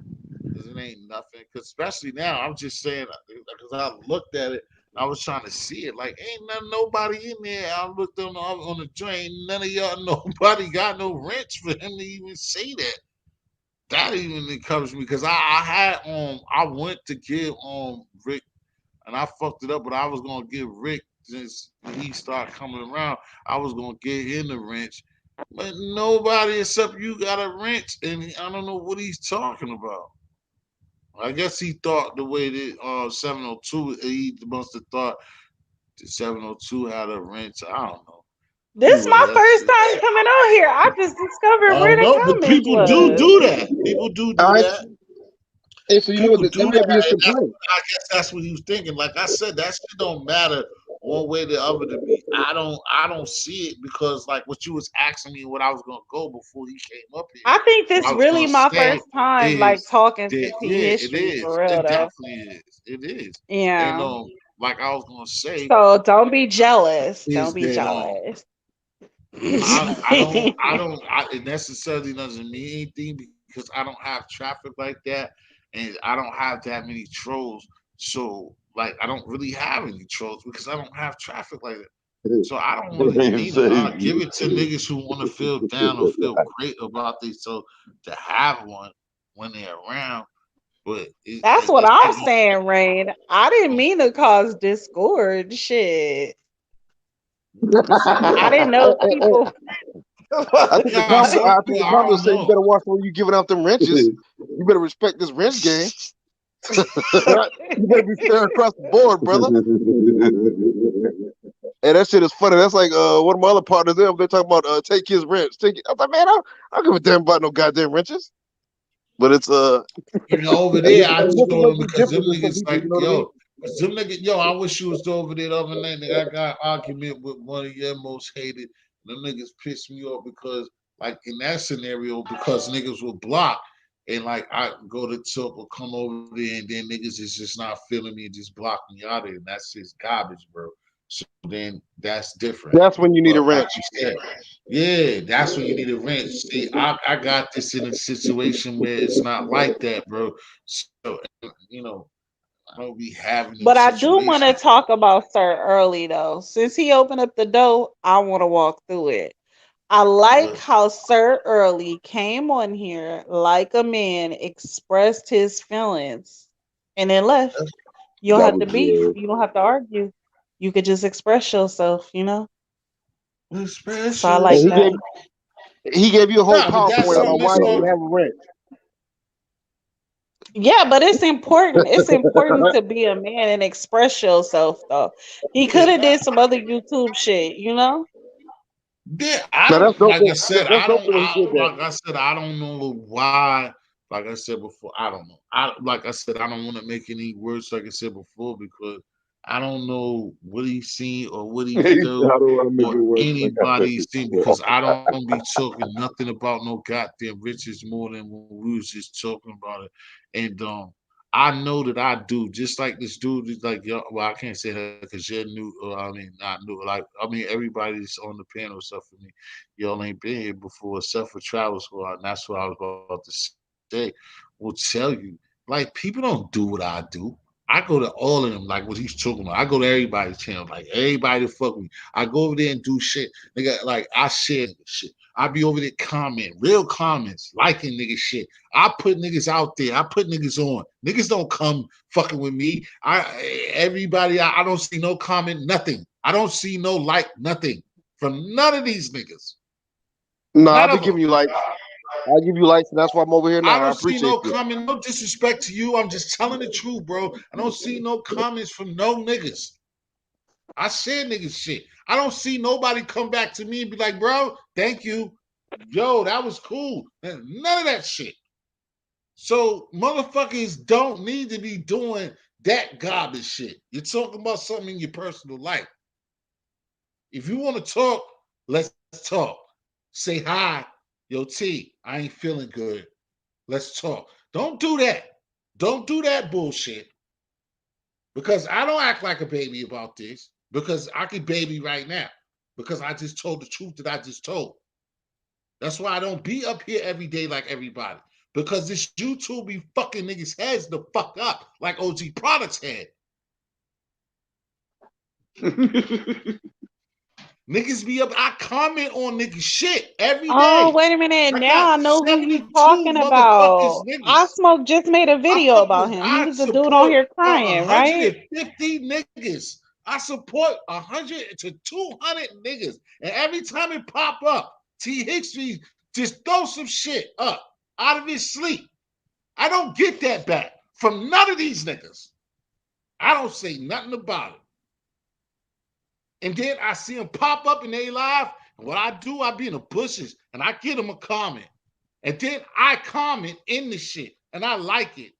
because it ain't nothing. Because especially now, I'm just saying because I looked at it, I was trying to see it. Like, ain't nobody in there. I looked on the drain. None of y'all, nobody got no wrench for him to even say that. That even encouraged me because I had I went to give Rick and I fucked it up, but I was gonna give Rick since he started coming around, I was gonna give him the wrench. But nobody except you got a wrench, and I don't know what he's talking about. I guess he thought the way that 702, he must have thought the 702 had a wrench. I don't know. This Anyway, my that's first it. time coming on here. I just discovered I where don't the know, but comments people do was. that. People do All right. that. Hey, so you know what? People That do might be his that. complaint. I guess that's what he was thinking. Like I said, that shit don't matter one way or the other to me. I don't see it because like what you was asking me what I was gonna go before he came up here. I think What this I was really gonna my say first time like is talking to that T yeah, it history is. for real It though. definitely is. It is. And Yeah. like I was gonna say So don't be jealous. Don't is be that jealous. it necessarily doesn't mean anything because I don't have traffic like that, and I don't have that many trolls. So like I don't really have any trolls because I don't have traffic like that. So I don't want to need them. I give it to niggas who want to feel down or feel great about themselves to have one when they're around. But That's what it I'm shouldn't. saying, Rain. I didn't mean to cause discord. Shit. I didn't know people. I think the Yeah, comment. some I think people the I comment don't said you know. better watch the way you giving out them wrenches. You better respect this wrench game. You better be fair across the board, brother. And that shit is funny. That's like one of my other partners there. They're talking about take his wrench. Take it. I'm like, man, I don't give a damn about no goddamn wrenches. But it's Over I there, guess I just it told might him be because them different than some niggas people. like, You know what I mean? I wish you was still over there the other night, nigga. I got argument with one of your most hated. Them niggas pissed me off because, like, in that scenario, because niggas were blocked, and like I go to talk or come over there, and then niggas is just not feeling me and just block me out of it, and that's just garbage, bro. So then that's different. That's when you need a But like wrench. you said, yeah, that's when you need a wrench. See, I got this in a situation where it's not like that, bro. So I don't be having them But I do want to situations. talk about Sir Early though. Since he opened up the door, I want to walk through it. I like But how Sir Early came on here like a man, expressed his feelings, and then left. You don't That have was to beef. good. You don't have to argue. You could just express yourself. it's So I special. like And that. he gave you a whole Nah, but that's PowerPoint That something about was why that's you dope. should all. have a wrench. Yeah, but it's important. It's important to be a man and express yourself though. He could Yeah, have did some other YouTube shit, you know? yeah, I Now that's don't dope. like I said, That's I dope don't when he did that. like I said, I don't know why. Like I said before, I don't know. I like I said, I don't want to make any words like I said before because I don't know what he's seen or what he He said, felt I don't want to make or it worse. Like I said anybody seen before. because I don't be talking nothing about no goddamn riches more than when we was just talking about it. And I know that I do, just like this dude is like, yo, well, I can't say that because you're new. I mean, not new. Like, I mean, everybody's on the panel except for me. Y'all ain't been here before, except for Travel Squad. And that's what I was about to say. Will tell you, like, people don't do what I do. I go to all of them, like what he's talking about. I go to everybody's channel, like everybody to fuck with me. I go over there and do shit. Nigga, like I share nigga shit. I be over there comment, real comments, liking nigga shit. I put niggas out there. I put niggas on. Niggas don't come fucking with me. I don't see no comment, nothing. I don't see no like, nothing from none of these niggas. No, I'll None be of them. giving you likes. I'll give you likes, and that's why I'm over here I now. I don't see appreciate no you. comment, no disrespect to you. I'm just telling the truth, bro. I don't see no comments from no niggas. I share niggas shit. I don't see nobody come back to me and be like, bro, thank you. Yo, that was cool. None of that shit. So motherfuckers don't need to be doing that garbage shit. You're talking about something in your personal life. If you want to talk, let's talk. Say hi, yo T. I ain't feeling good. Let's talk. Don't do that. Don't do that bullshit. Because I don't act like a baby about this. Because I could baby right now. Because I just told the truth that I just told. That's why I don't be up here every day like everybody. Because this YouTube be fucking niggas' heads the fuck up like OG Products head. Niggas be up. I comment on niggas shit every Oh, day. wait a minute. I Now got I know who you 72 talking motherfuckers about. I niggas. Smoke just made a video about him. He I was the dude on support here crying, right? 150 niggas. I support 100 to 200 niggas. And every time it pop up, T History just throw some shit up out of his sleep. I don't get that back from none of these niggas. I don't say nothing about it. And then I see them pop up in their live. And what I do, I be in the bushes and I get them a comment. And then I comment in the shit and I like it.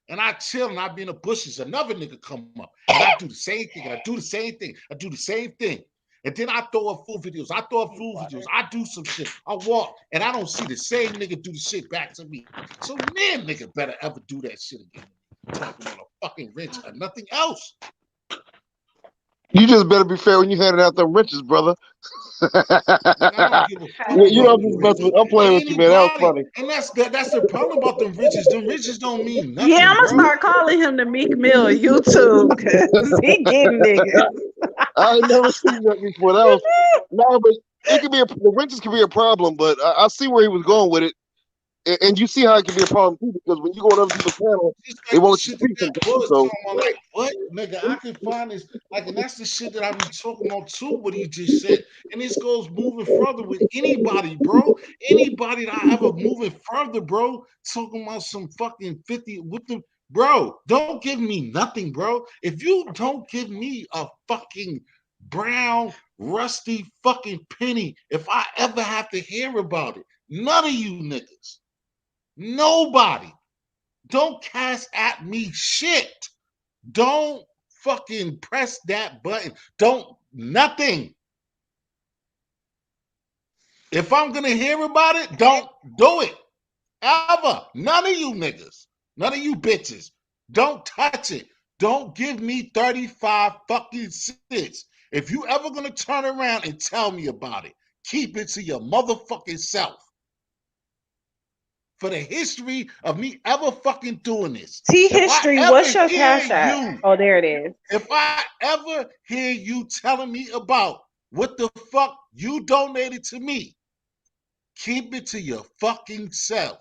And I chill and I be in the bushes. Another nigga come up and I do the same thing. And I do the same thing. I do the same thing. And then I throw up full videos. I do some shit. I walk and I don't see the same nigga do the shit back to me. So man, nigga better ever do that shit again. Talking about a fucking wrench or nothing else. You just better be fair when you handing out them riches, brother. Man, I don't give a fuck You know about I'm the just messing riches. with. I'm playing with you, man. That was Anybody, funny. and that's the problem about them riches. Them riches don't mean Yeah, nothing, I'm gonna bro. start calling him the Meek Mill of YouTube because he getting niggas. I ain't never seen that before. That was no, but it could be the riches can be a problem. But I see where he was going with it, and you see how it can be a problem too. Because when you go on other people's channel, Just they like the won't let you shit that speak that sometimes. was So talking about, like, what, nigga, I can find this, like, and that's the shit that I be talking about too, what he just said. And this goes moving further with anybody, bro. Anybody that I ever moving further, bro, talking about some fucking 50 with the bro, don't give me nothing, bro. If you don't give me a fucking brown, rusty fucking penny, if I ever have to hear about it, none of you niggas, nobody. Don't cast at me shit. Don't fucking press that button. Don't nothing. If I'm gonna hear about it, don't do it. Ever. None of you niggas. None of you bitches. Don't touch it. Don't give me 35 fucking cents. If you ever gonna turn around and tell me about it, keep it to your motherfucking self. For the history of me ever fucking doing this. T If I History, what's ever your hear cash app? you, Oh, there it is. if I ever hear you telling me about what the fuck you donated to me, keep it to your fucking self.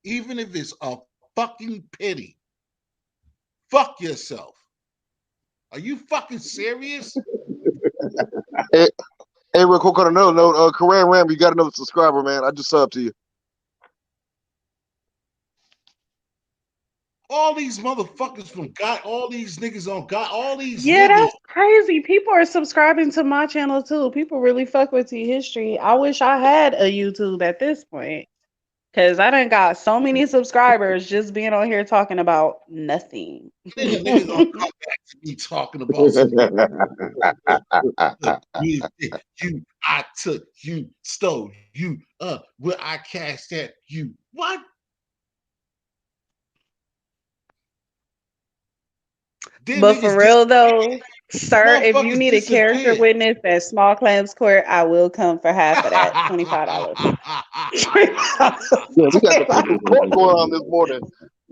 Even if it's a fucking pity. Fuck yourself. Are you fucking serious? hey, hey, real quick on another note, Korean Ram, you got another subscriber, man. I just subbed to you. All these motherfuckers from God, all these niggas on God, all these Yeah, niggas. that's crazy. People are subscribing to my channel too. People really fuck with T History. I wish I had a YouTube at this point. Cause I done got so many subscribers just being on here talking about nothing. Niggas gonna come back to me talking about some you, I took, you stole, you, where I cashed that, you, what? Then But for niggas real though, sir, if you motherfuckers need a character disappeared. witness at Small Claims Court, I will come for half of that. $25. Yeah, we got the people's court going on this morning.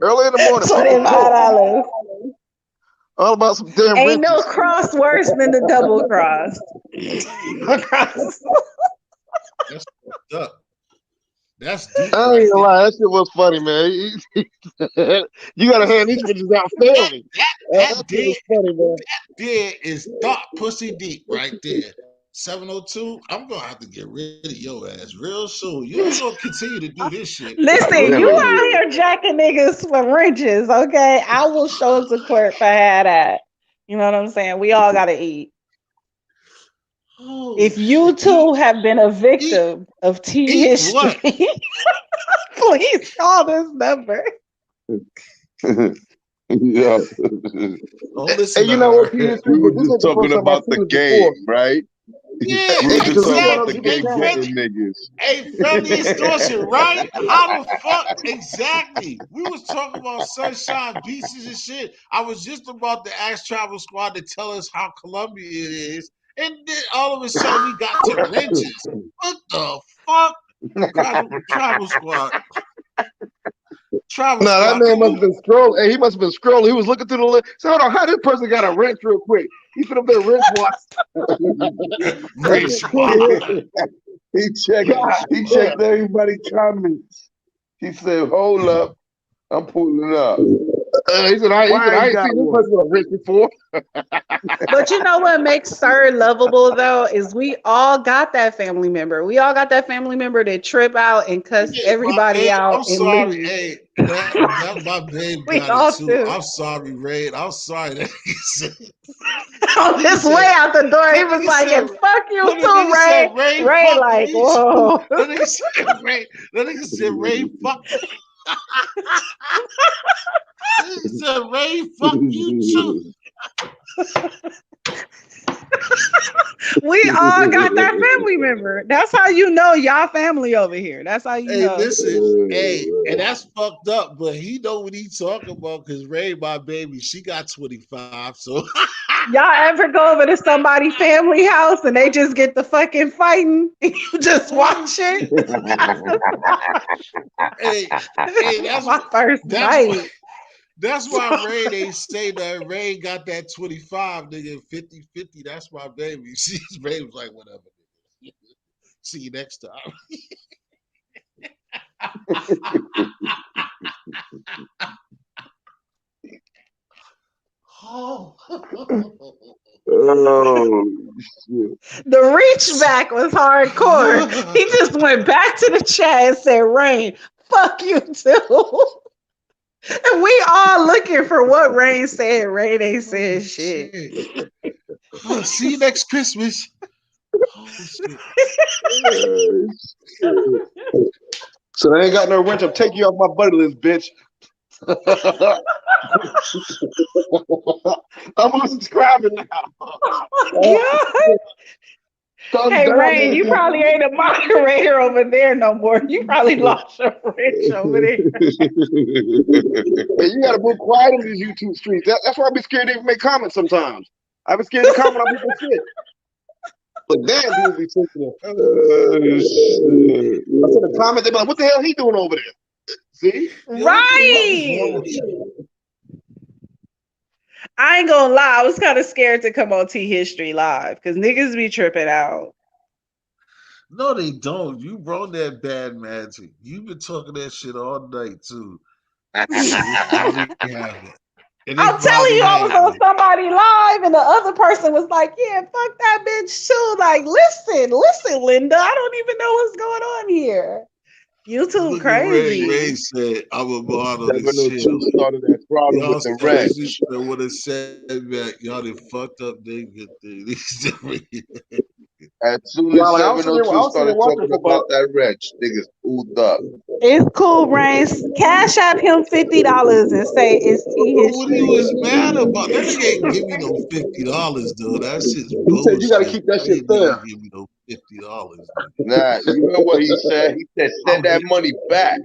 Early in the morning, people's court. $25. All about some damn Ain't no wrenches. cross worse than the double cross. That's fucked up. That's deep I right ain't gonna there. lie, that shit was funny, man. You gotta hand these bitches out fairly. That That shit dead, was funny, man. there is thought pussy deep right there. 702, I'm gonna have to get rid of your ass real soon. You ain't gonna continue to do this shit. Listen, you Really? out here jacking niggas for wrenches, okay? I will show up to court for that. You know what I'm saying? We all gotta eat. Oh If you shit. too have been a Eat, victim of T eat what? history, please call this number. Yeah. Don't And listen to you know what, her. T History, We were this just ain't the talking first time I've about the seen this game, before. right? Yeah, We were just Because we talking got about the other exactly. people's Hey, game channels. getting niggas. hey, friendly extortion, right? How the fuck? Exactly. We was talking about sunshine beaches and shit. I was just about to ask Travel Squad to tell us how Colombia it is, and then all of a sudden we got to wrenches. What the fuck? Travel Squad. Travel No, that Squad. man Can must have you? been scrolling. Hey, he must have been scrolling. He was looking through the list. So hold on, how this person got a wrench real quick? He put up there wrench watch. That Rich shit Squad. crazy. he checked God he damn. checked everybody's comments. He said, hold up, I'm pulling up. He said, Why I I ain't ain't got seen this one? person with a wrench before. But you know what makes Sir lovable though is we all got that family member. We all got that family member that trip out and cuss Yeah, my everybody babe, I'm out and sorry. leave. Hey, that my babe We got it all too. do. I'm sorry, Ray. I'm sorry that he said. On Nigga his way said. out the door, he That was nigga like, said. and fuck you That too, nigga said Ray. Ray Ray fuck like, you too. whoa. That nigga said Ray. That nigga said Ray fuck. That nigga said Ray fuck you too. We all got that family member. That's how you know y'all family over here. That's how you Hey, know. listen. Hey, and that's fucked up. But he know what he talking about because Ray, my baby, she got 25. So. Y'all ever go over to somebody's family house and they just get the fucking fighting and you just watch it? Hey, My first that's why fight. that's why Ray they say that Ray got that 25 nigga 50-50. That's my baby. She's Ray was like whatever. See you next time. Oh. Oh shit. The reach back was hardcore. He just went back to the chat and said, Rain, fuck you too. And we all looking for what Rain said. Rain ain't said shit. Oh, see you next Christmas. Oh shit. So I ain't got no wrench. I'm taking you off my buddy list, bitch. I'm unsubscribing now. Yeah. Thumbs Hey, down, Rain, you nigga. probably ain't a moderator over there no more. You probably lost your wrench over there. Hey, you gotta move quiet in these YouTube streets. That's why I be scared to even make comments sometimes. I be scared to comment on people's shit. But damn, people be sensitive. Shit. I send a comment, they be like, what the hell he doing over there? See? Yo, what the hell is wrong Right. with you? I ain't gonna lie, I was kind of scared to come on T History Live because niggas be tripping out. No, they don't. You run that bad magic. You've been talking that shit all night too. And they finally have it. And they I'm telling finally you, I was have on it. somebody live, and the other person was like, "Yeah, fuck that bitch too." Like, listen, Linda, I don't even know what's going on here. YouTube Look at Ray. crazy. Ray said, I'm a model this shit. 702 started that problem Y'all with the crazy wrench. would have said that. Y'all done fucked up their good thing. As soon Yeah, as like I was sitting there, 702 started watching talking for about about. that wrench, niggas pulled up. It's cool, Brains. Cash out him $50 and say it's T What you history. was mad about? That nigga ain't give me no $50 though. That shit's He said you got to bullshit. keep that I shit ain't nigga fair. give me no $50, nigga. Nah, you know what he said? He said, I'm send that get, money back.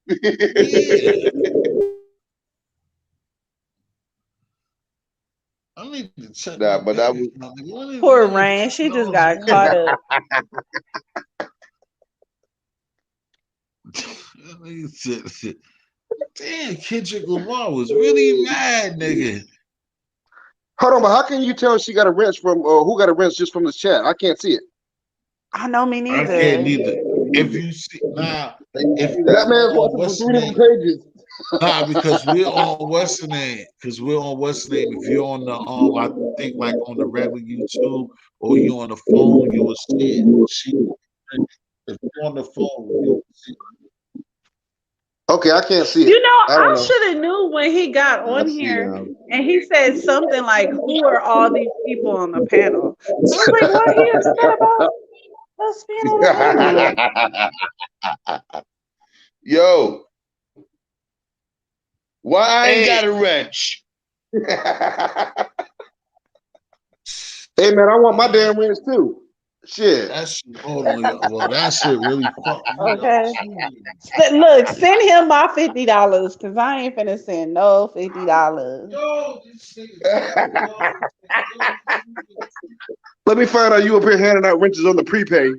yeah. I need to check my Nah, but bank that was account. Nigga. What is Poor what is Rain. She just $50 got caught going? up. That nigga said, damn, Kendrick Lamar was really mad, nigga. Hold on, but how can you tell she got a wrench from who got a wrench just from this chat? I can't see it. I know me I can't neither. neither. If you see now, they can if see we that. That man's on watching from what's the 3 different name? pages. Nah, because we're on what's the name? Because we're on what's the name? If you're on the I think like on the regular YouTube or you on the phone, you will see it. If you're on the phone, you will see Okay, I can't see it. You know, I don't I know. should have knew when he got I on see here now. and he said something like, "Who are all these people on the panel?" I was like, "What he upset about us being on the panel?" Yo, why I ain't it. got a wrench? Hey man, I want my damn wrench too. Shit. That shit, hold on, y'all. Well, that shit really fucked me up Okay. too. Look, send him my $50 because I ain't finna send no $50. Yo, this nigga Let me find out you up here handing out wrenches on the prepay.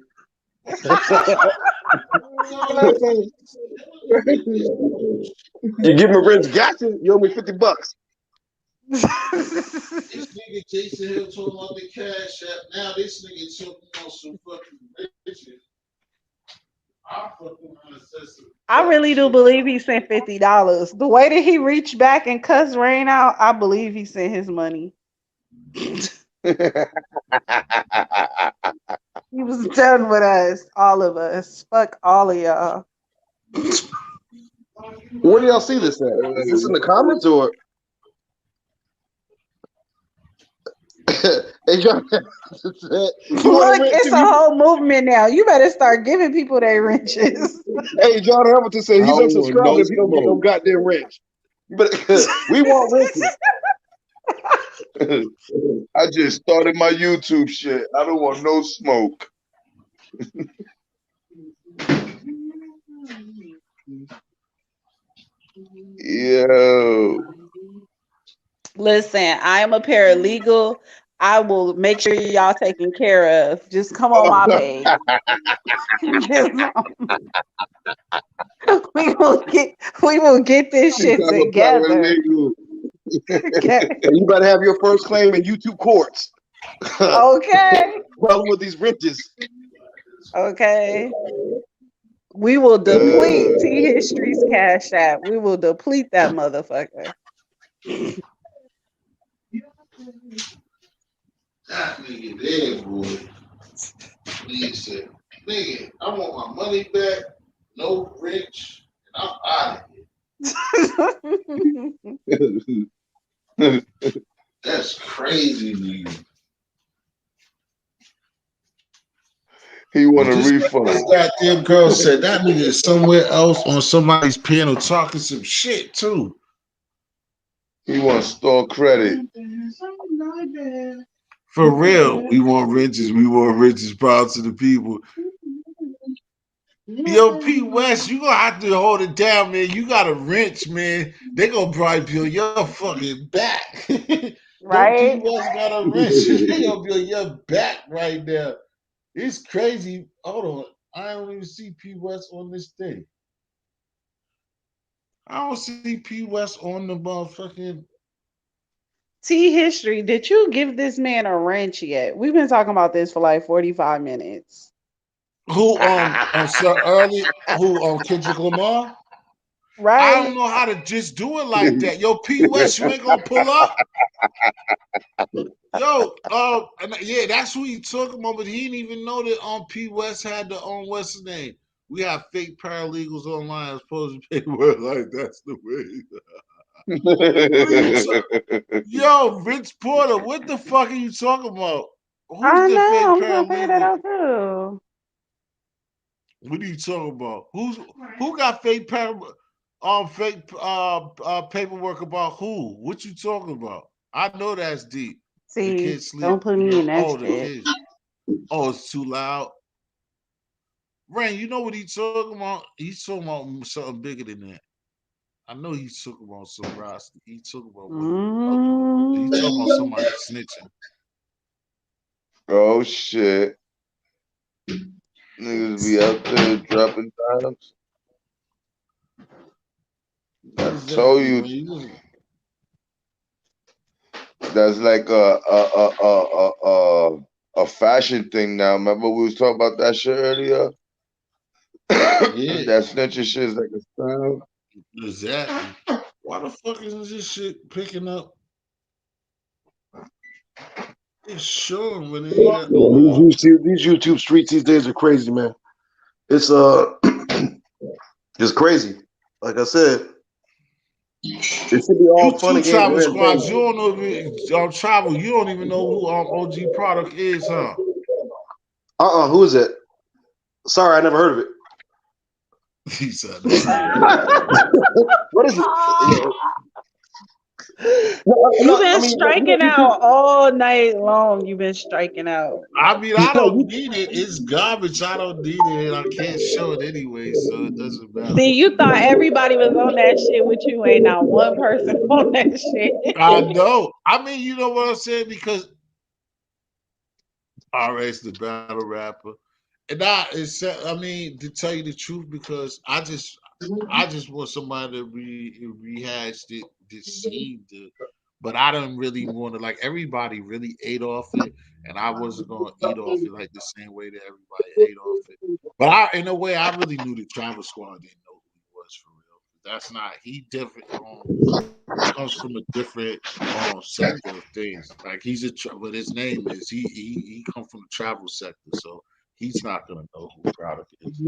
You give him a wrench, gotcha. You owe me $50. This nigga Jason Hill told him on the cash app. Now this nigga choking on some fucking bitches. I fucking ancestor. I really do believe he sent $50. The way that he reached back and cussed Rain out, I believe he sent his money. He was done with us, all of us. Fuck all of y'all. Where do y'all see this at? Is this in the comments or? Hey, John, you want a Look, wrench it's too? a whole movement now. You better start giving people their wrenches. Hey, John Hamilton said I he's don't want unsubscribed no if he don't get no smoke. goddamn wrench. But we want wrenches. I just started my YouTube shit. I don't want no smoke. Yo. Listen, I am a paralegal. I will make sure y'all taken care of. Just come on my page. we will get this shit I'm a together. paralegal. Okay. And you better have your first claim in YouTube courts. Okay. Problem with these wrenches. Okay. We will deplete T History's cash app. We will deplete that motherfucker. That nigga there, boy. He said, nigga, I want my money back, no rich, and I'm out of here. That's crazy, nigga. He want a This refund. goddamn girl said that nigga is somewhere else on somebody's panel talking some shit too. He want store credit. For real, we want riches. We want riches. Proud to the people. Yo, P West, you gonna have to hold it down, man. You got a wrench, man. They gonna probably peel your fucking back. Yo, P Right? West got a wrench. They gonna peel your back right now. It's crazy. Hold on. I don't even see P West on this thing. I don't see P West on the motherfucking. T History, did you give this man a wrench yet? We've been talking about this for like 45 minutes. Who Sir Early? Who Kendrick Lamar? I don't Right? know how to just do it like that. Yo, P West, you ain't gonna pull up. Yo, yeah, that's who he took him on, but he didn't even know that P West had the what's his name. We have fake paralegals online supposed to paperwork like that's the way. What are you Yo, Vince Porter, what the fuck are you talking about? Who's I the know. fake I'm trying to figure that paralegal? out too. What are you talking about? Who got fake paperwork about who? What you talking about? I know that's deep. The See, kids sleep. don't put me in that Oh, the shit. kids. Oh, it's too loud. Rain, you know what he's talking about? He's talking about something bigger than that. I know he's talking about some Rasta. He's talking about one of them other. He's talking about Mm. somebody snitching. Oh shit. Niggas be out there dropping dimes. I told Exactly, you man. that's like a fashion thing now. Remember we was talking about that shit earlier? Yeah, That snitching shit is like a style. exactly. Why the fuck is this shit picking up? It's showing when it ain't got no audio. These YouTube streets these days are crazy, man. It's it's crazy. Like I said, it should be You all fun two and games travel and squads, entertainment. you don't know if travel, you don't even know who OG product is, huh? Who is it? Sorry, I never heard of it. He said, I never heard of it. What is it? You've I been mean, striking out all night long. You've been striking out. I mean, I don't need it. It's garbage. I don't need it, and I can't show it anyway, so it doesn't matter. See, you thought everybody was on that shit with you. Ain't not one person on that shit. I know. I mean, you know what I'm saying? Because RS the battle rapper. And I mean, to tell you the truth, because I just want somebody to rehash this scene but I don't really want to like everybody really ate off it, and I wasn't gonna eat off it like the same way that everybody ate off it. But in a way, I really knew the Travel Squad didn't know who he was for real. That's not he different. He comes from a different sector of things. Like but his name is he come from the travel sector, so he's not gonna know who Product is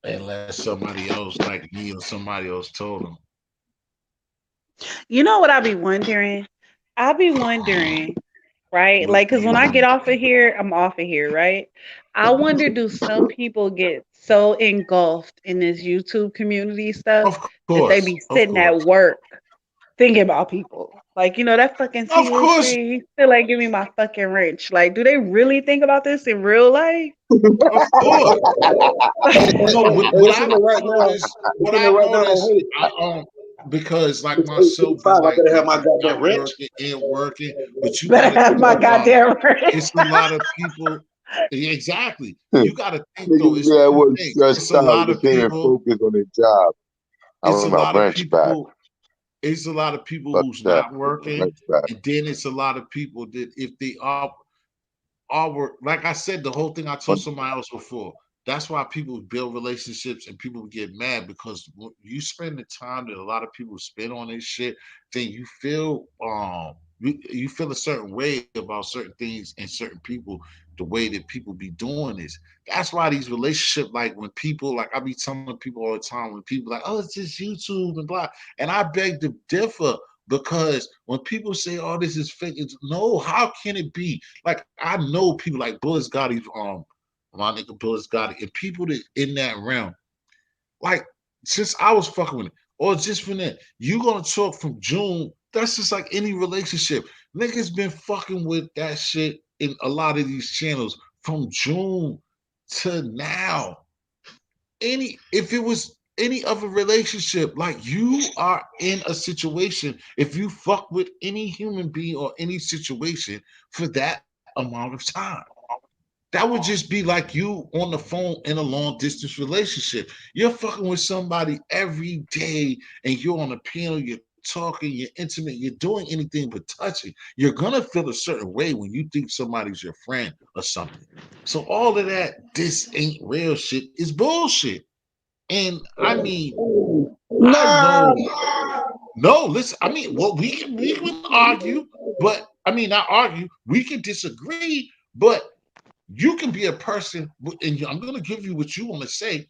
unless somebody else like me or somebody else told him. You know what I be wondering? I be wondering, right? What Like, cause when I get off of here, I'm off of here, right? I wonder, do some people get so engulfed in this YouTube community stuff that they be of sitting course, at work thinking about people? Like, that fucking of T course, history, still like give me my fucking wrench. Like, do they really think about this in real life? of course. No, Hey, it's in there right now. It's what in there I right now. noticed, Hey, because like it's myself, been 8:55. I like better have my goddamn not wrench. working and working, but you got Better to have think my about goddamn wrench. it's a lot of people. Exactly. You got to think though. Niggas It's be at two work things. stressed It's a out. lot They of can't even people. focus on their job. I It's a want my lot of wrench back. people. It's a lot of people Fuck who's that. not working, Wrench back. and then it's a lot of people that if they are work. Like I said, the whole thing I told But somebody else before. That's why people build relationships and people get mad because you spend the time that a lot of people spend on this shit, then you feel a certain way about certain things and certain people, the way that people be doing this. That's why these relationships, like when people like I be telling people all the time when people like, oh, it's just YouTube and blah. And I beg to differ because when people say, "Oh, this is fake," it's no. How can it be? Like I know people like Bullets Gotti, my nigga Bullets Gotti, and people that in that realm. Like since I was fucking with it, or just from that, you gonna talk from June. That's just like any relationship. Niggas been fucking with that shit in a lot of these channels from June to now. If it was any other relationship, like you are in a situation, if you fuck with any human being or any situation for that amount of time, that would just be like you on the phone in a long distance relationship. You're fucking with somebody every day and you're on the piano, you're talking, you're intimate, you're doing anything but touching. You're gonna feel a certain way when you think somebody's your friend or something. So all of that, this ain't real shit, is bullshit. And I mean, I Nah. know. No, listen. I mean, well, we can argue, but I mean, not argue. We can disagree, but You can be a person, and I'm going to give you what you want to say.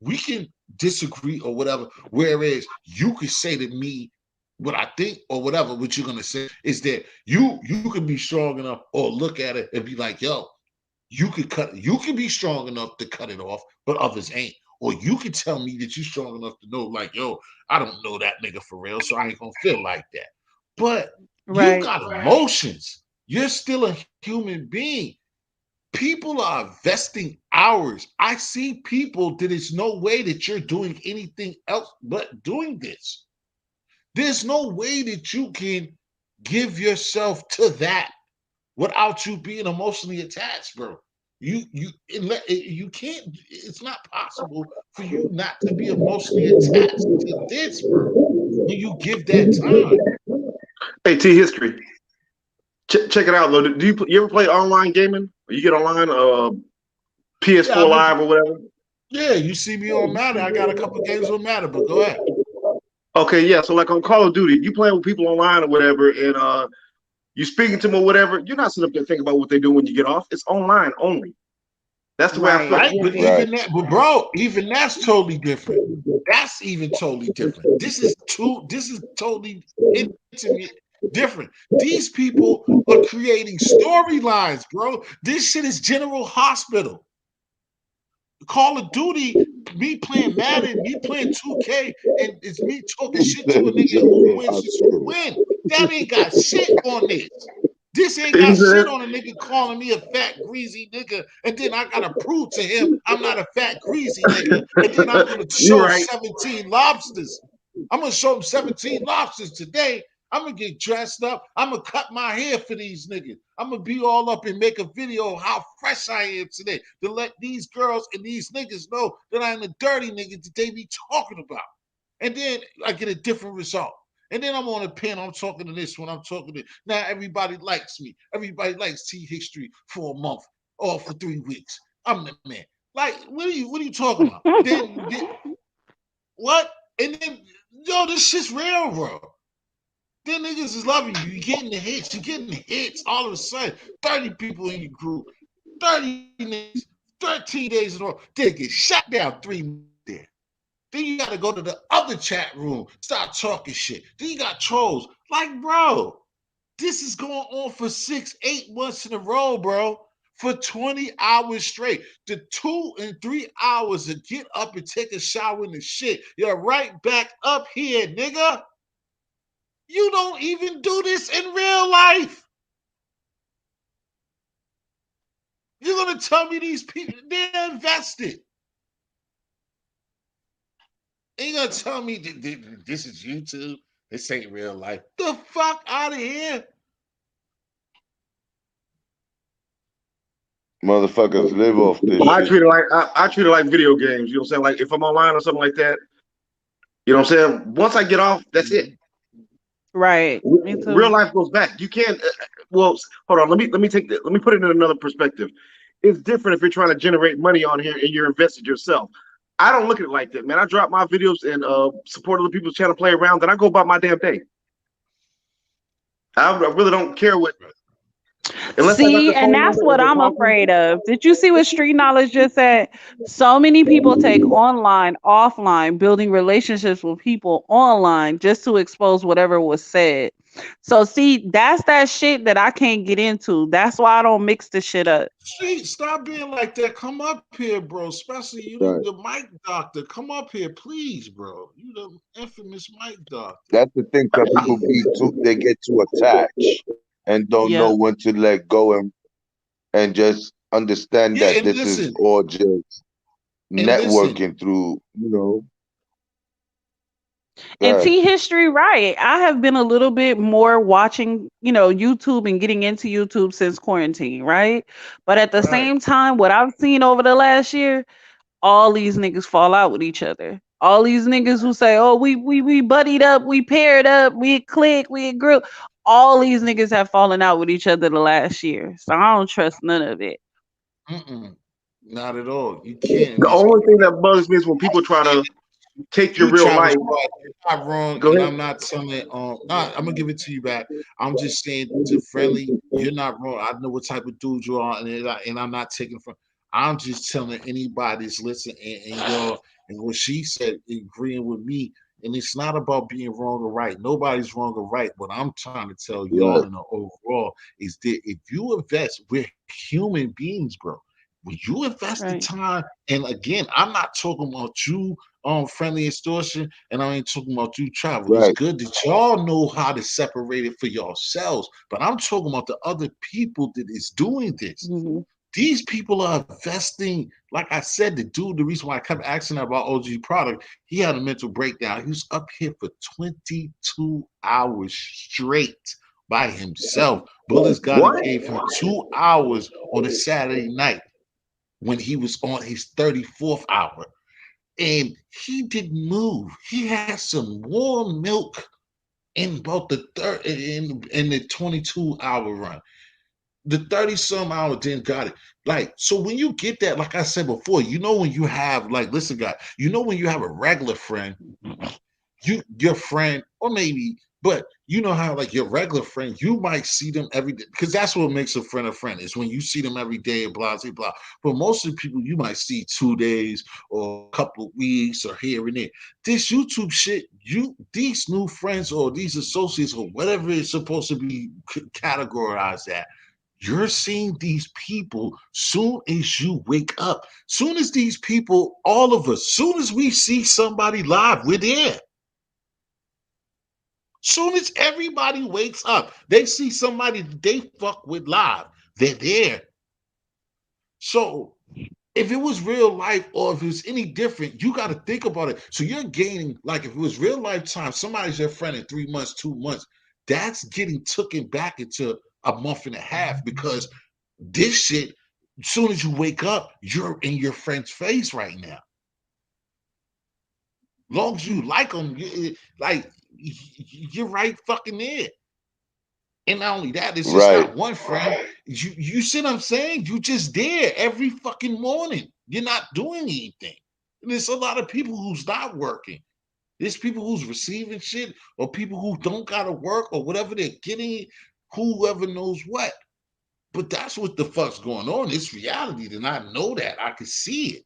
We can disagree or whatever. Whereas you could say to me what I think or whatever. What you're going to say is that you can be strong enough or look at it and be like, yo, you could cut. You can be strong enough to cut it off, but others ain't. Or you can tell me that you're strong enough to know, like, yo, I don't know that nigga for real, so I ain't gonna feel like that. But you Right. got emotions. You're still a human being. People are investing hours. I see people that is no way that you're doing anything else but doing this. There's no way that you can give yourself to that without you being emotionally attached, bro. You can't. It's not possible for you not to be emotionally attached to this, bro. When you give that time, Hey, T history. Check it out, though. Do you ever play online gaming? Or you get online, yeah, PS4 Live or whatever? yeah. You see me on Matter. I got a couple games on Matter, but go ahead. Okay, yeah. So like on Call of Duty, you playing with people online or whatever, and you speaking to them or whatever. You're not sitting up there thinking about what they do when you get off. It's online only. That's the way I feel. Right. Right, but Right. even that, but bro, even that's totally different. That's even totally different. This is totally intimate, different. These people are creating storylines, bro. This shit is General Hospital. Call of Duty, me playing Madden, me playing 2K, and it's me talking shit to a nigga who General wins is who Hospital. win. That ain't got shit on this. This ain't got shit Exactly. on a nigga calling me a fat, greasy nigga, and then I gotta prove to him I'm not a fat, greasy nigga, and then I'm gonna You're show right. 17 lobsters. I'm gonna show him 17 lobsters today. I'm gonna get dressed up. I'm gonna cut my hair for these niggas. I'm gonna be all up and make a video of how fresh I am today to let these girls and these niggas know that I'm a dirty nigga that they be talking about. And then I get a different result. And then I'm on a pen, I'm talking to this one, I'm talking to now everybody likes me. Everybody likes T history for a month or for 3 weeks. I'm the man. Like, what are you talking about? Then what? And then yo, this shit's real, bro. Then niggas is loving you. You getting the hits. You getting the hits. All of a sudden, 30 people in your group, 30 niggas, 13 days in a row. They get shut down 3 minutes there. Then you got to go to the other chat room, start talking shit. Then you got trolls. Like, bro, this is going on for 6, 8 months in a row, bro. For 20 hours straight. The 2 and 3 hours to get up and take a shower and the shit. You're right back up here, nigga. You don't even do this in real life. You're gonna tell me these people they're invested. And you're gonna tell me this is YouTube. This ain't real life. The fuck out of here. Motherfuckers live off this shit. I treat it like video games. You know what I'm saying? Like if I'm online or something like that, you know what I'm saying? Once I get off, that's it. Right. Me Real too. life goes back. You can't. Well, hold on. Let me put it in another perspective. It's different if you're trying to generate money on here and you're invested yourself. I don't look at it like that, man. I drop my videos and support other people's channel, play around, then I go about my damn day. I really don't care what, unless I got See, the and phone that's number or what the I'm property. afraid of. Did you see what Street Knowledge just said? So many people take online, offline, building relationships with people online just to expose whatever was said. So, see, that's that shit that I can't get into. That's why I don't mix the shit up. See, stop being like that. Come up here, bro. Especially you, Right. the mic doctor. Come up here, please, bro. You the infamous mic doctor. That's the thing. Some people Please. they get too attached and don't know Yep. when to let go and just understand Yeah, that and this is listen, all just and listen. networking through, And that. T history, right. I have been a little bit more watching, YouTube and getting into YouTube since quarantine, right? But at the Right. same time, what I've seen over the last year, all these niggas fall out with each other. All these niggas who say, "Oh, we buddied up, we paired up, we clicked, we grew." All these niggas have fallen out with each other the last year, so I don't trust none of it. Mm-mm. Not at all. You can't. The only thing that bugs me is when people try to take your You real Travis life. Scott, you're not wrong, Go and ahead. I'm not telling. Nah, I'm gonna give it to you back. I'm just saying to friendly, you're not wrong. I know what type of dude you are, and I'm not taking from. I'm just telling anybody that's listening and y'all and what she said, agreeing with me. And it's not about being wrong or right. Nobody's wrong or right. What I'm trying to tell y'all Right. in the overall is that if you invest, we're human beings, bro. When you invest the Right. time, and again, I'm not talking about you friendly extortion, and I ain't talking about you travel. It's Right. good that y'all know how to separate it for yourselves, but I'm talking about the other people that is doing this. Hmm. These people are investing. Like I said, the reason why I kept asking about OG product, he had a mental breakdown. He was up here for 22 hours straight by himself. Bullets got What? and gave him 2 hours on a Saturday night when he was on his 34th hour. And he didn't move. He had some warm milk in about the third in the 22-hour run. The 30 some hour didn't got it. Like, so when you get that, like I said before, when you have, like, listen, guy, when you have a regular friend, your friend, or maybe, but you know how, like, your regular friend, you might see them every day, because that's what makes a friend is when you see them every day, blah blah blah. But most of the people you might see 2 days or a couple of weeks or here and there. This YouTube shit, these new friends or these associates or whatever it's supposed to be categorized at, you're seeing these people soon as you wake up. Soon as these people, all of us, soon as we see somebody live, we're there. Soon as everybody wakes up, they see somebody they fuck with live. They're there. So if it was real life or if it was any different, you got to think about it. So you're gaining, like if it was real life time, somebody's your friend in 3 months, 2 months, that's getting taken back into a month and a half because this shit, as soon as you wake up, you're in your friend's face right now. Long as you like them, like you're right fucking there. And not only that, it's just Right. not one friend. You see what I'm saying? You just there every fucking morning. You're not doing anything. And there's a lot of people who's not working. There's people who's receiving shit or people who don't gotta work or whatever they're getting, whoever knows what. But that's what the fuck's going on. It's reality. And I know that. I can see it.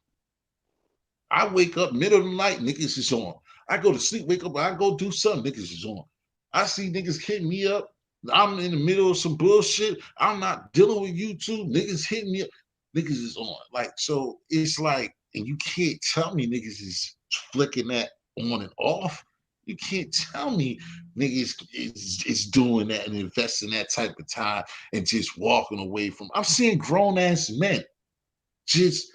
I wake up middle of the night, niggas is on. I go to sleep, wake up, I go do something, niggas is on. I see niggas hit me up. I'm in the middle of some bullshit. I'm not dealing with YouTube. Niggas hitting me up. Niggas is on. Like, so it's like, and you can't tell me niggas is flicking that on and off. You can't tell me niggas is doing that and investing that type of time and just walking away from. I'm seeing grown ass men just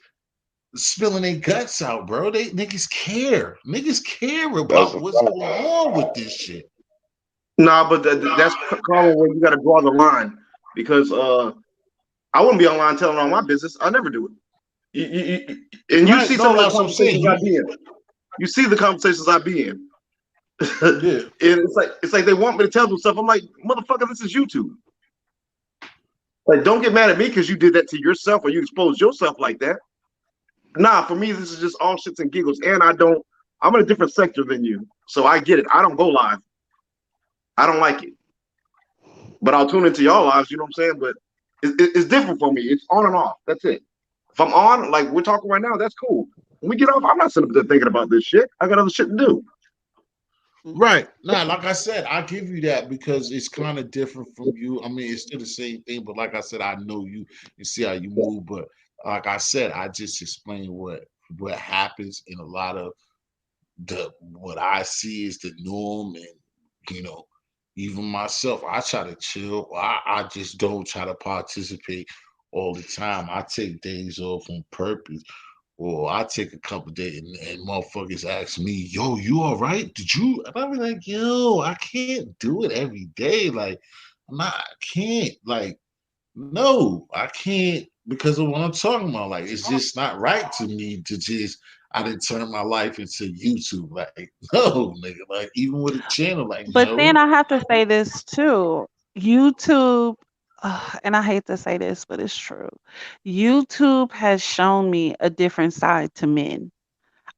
spilling their guts out, bro. They niggas care. Niggas care That's about a what's fact. going on with this shit. Nah, but that's Carl, where you got to draw the line because I wouldn't be online telling all my business. I never do it. And you Right? see some No, of the that's what I'm saying. conversations I be in. You see the conversations I be in. And Yeah, it's like they want me to tell them stuff. I'm like, motherfucker, this is YouTube. Like, don't get mad at me because you did that to yourself or you exposed yourself like that. Nah, for me, this is just all shits and giggles. And I'm in a different sector than you. So I get it. I don't go live. I don't like it. But I'll tune into y'all lives, you know what I'm saying? But it's different for me. It's on and off. That's it. If I'm on, like we're talking right now, that's cool. When we get off, I'm not sitting up there thinking about this shit. I got other shit to do. right. Nah, like I said, I give you that because it's kind of different from you. I mean, it's still the same thing, but like I said, I know you and see how you move. But like I said, I just explain what happens in a lot of the what I see is the norm, and you know, even myself, I try to chill. I just don't try to participate all the time. I take days off on purpose, or I take a couple days, and motherfuckers ask me, "Yo, you all right? Did you?" And I be like, "Yo, I can't do it every day. Like, I can't. Like, no, I can't because of what I'm talking about. Like, it's just not right to me to just I didn't turn my life into YouTube. Like, no, nigga. Like, even with a channel, like, But no. then I have to say this too. YouTube, and I hate to say this, but it's true. YouTube has shown me a different side to men.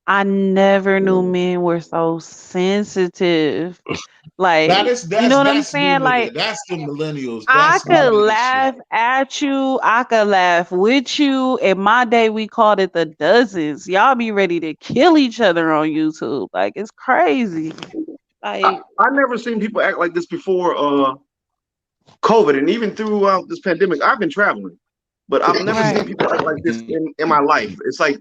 I never knew men were so sensitive. Like, you know what I'm That's new saying? Like, that's the millennials. I That's new could nigga shit. laugh at you, I could laugh with you. In my day, we called it the dozens. Y'all be ready to kill each other on YouTube. Like, it's crazy. Like, I never seen people act like this before COVID, and even throughout this pandemic. I've been traveling, but I've never seen right. people act like this in my life. It's like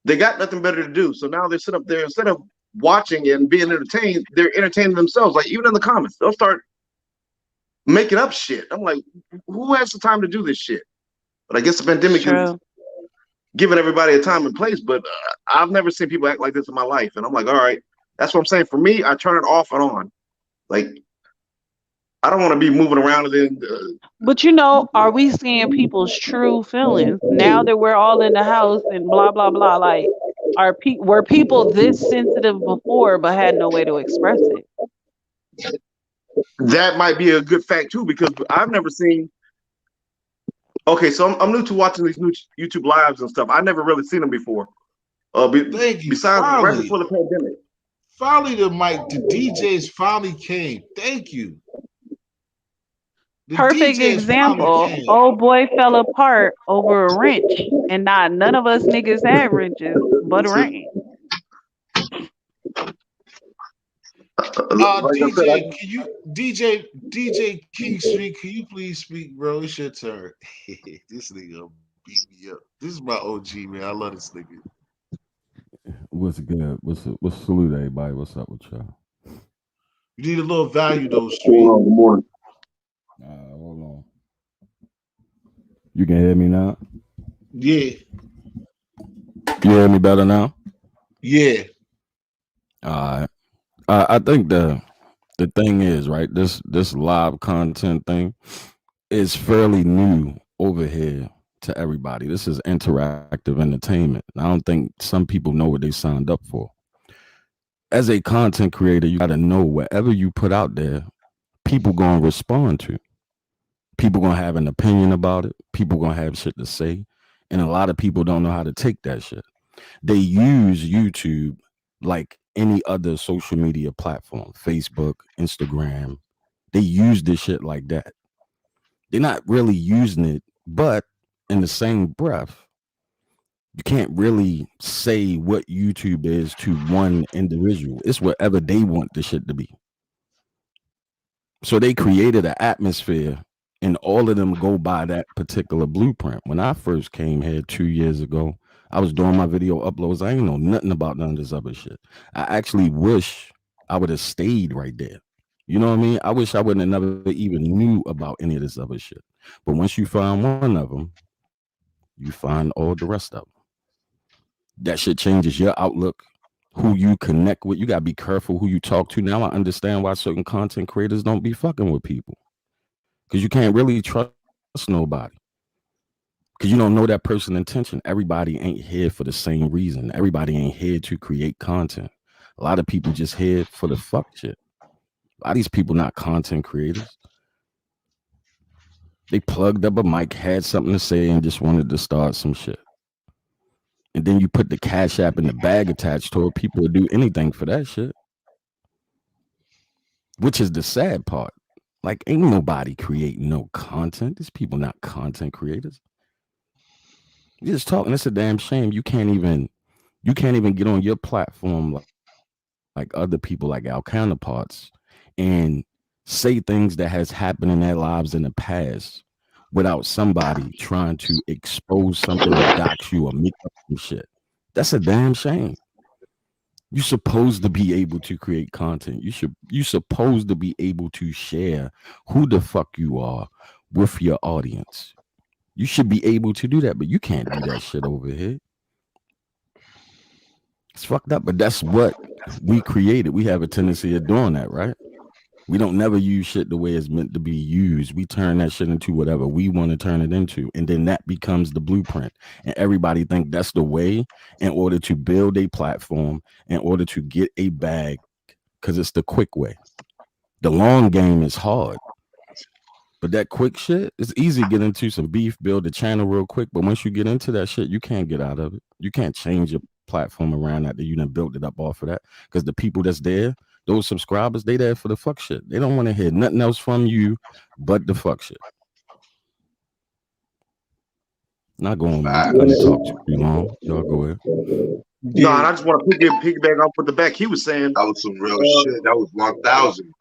they got nothing better to do, so now they sit up there instead of watching and being entertained, they're entertaining themselves. Like even in the comments, they'll start making up shit. I'm like, who has the time to do this shit? But I guess the It's pandemic is true. giving everybody a time and place. But I've never seen people act like this in my life, and I'm like, all right, that's what I'm saying. For me, I turn it off and on. Like I don't want to be moving around and then. But you know, are we seeing people's true feelings now that we're all in the house and blah blah blah? Like, were people this sensitive before but had no way to express it? That might be a good fact too, because I've never seen. Okay, so I'm new to watching these new YouTube lives and stuff. I never really seen them before. Thank you. Besides right Finally. before the pandemic. Finally the DJs finally came. Thank you. The Perfect DJs finally example. came. Old boy fell apart over a wrench, and not none of us niggas had wrenches but a wrench. Like I said, DJ, can you DJ King Street, can you please speak, bro? It's your turn. This nigga beat me up. This is my OG, man. I love this nigga. What's good? What's salute everybody? What's up with y'all? You need a little value though, Good Street. morning. Hold on. You can hear me now? Yeah, You hear me better now? yeah. All right. I think the thing is, right, this live content thing is fairly new over here to everybody. This is interactive entertainment. I don't think some people know what they signed up for. As a content creator, you got to know whatever you put out there, people going to respond to. People going to have an opinion about it. People going to have shit to say. And a lot of people don't know how to take that shit. They use YouTube like any other social media platform, Facebook, Instagram. They use this shit like that. They're not really using it, but in the same breath, you can't really say what YouTube is to one individual. It's whatever they want the shit to be. So they created an atmosphere, and all of them go by that particular blueprint. When I first came here 2 years ago, I was doing my video uploads. I ain't know nothing about none of this other shit. I actually wish I would have stayed right there. You know what I mean? I wish I wouldn't have never even knew about any of this other shit. But once you find one of them, you find all the rest of them. That shit changes your outlook, who you connect with. You gotta be careful who you talk to. Now I understand why certain content creators don't be fucking with people, because you can't really trust nobody, because you don't know that person's intention. Everybody ain't here for the same reason. Everybody ain't here to create content. A lot of people just here for the fuck shit. A lot of these people not content creators. They plugged up a mic, had something to say, and just wanted to start some shit. And then you put the Cash App in the bag attached to it. People would do anything for that shit, which is the sad part. Like, ain't nobody creating no content. These people not content creators. You're just talking. It's a damn shame. You can't even get on your platform like other people, like our counterparts, and say things that has happened in their lives in the past without somebody trying to expose something or dox you or make up some shit. That's a damn shame. You're supposed to be able to create content. You're supposed to be able to share who the fuck you are with your audience. You should be able to do that, but you can't do that shit over here. It's fucked up, but that's what we created. We have a tendency of doing that, right? We don't never use shit the way it's meant to be used. We turn that shit into whatever we want to turn it into, and then that becomes the blueprint. And everybody think that's the way in order to build a platform, in order to get a bag, because it's the quick way. The long game is hard, but that quick shit, it's easy to get into some beef, build a channel real quick. But once you get into that shit, you can't get out of it. You can't change your platform around that you done built it up off of that. Because the people that's there, those subscribers, they there for the fuck shit. They don't want to hear nothing else from you but the fuck shit. Not going on mute. I didn't talk too long. Y'all go ahead. No, and Yeah, I just want to piggyback off what the back he was saying. That was some real shit. That was 1,000.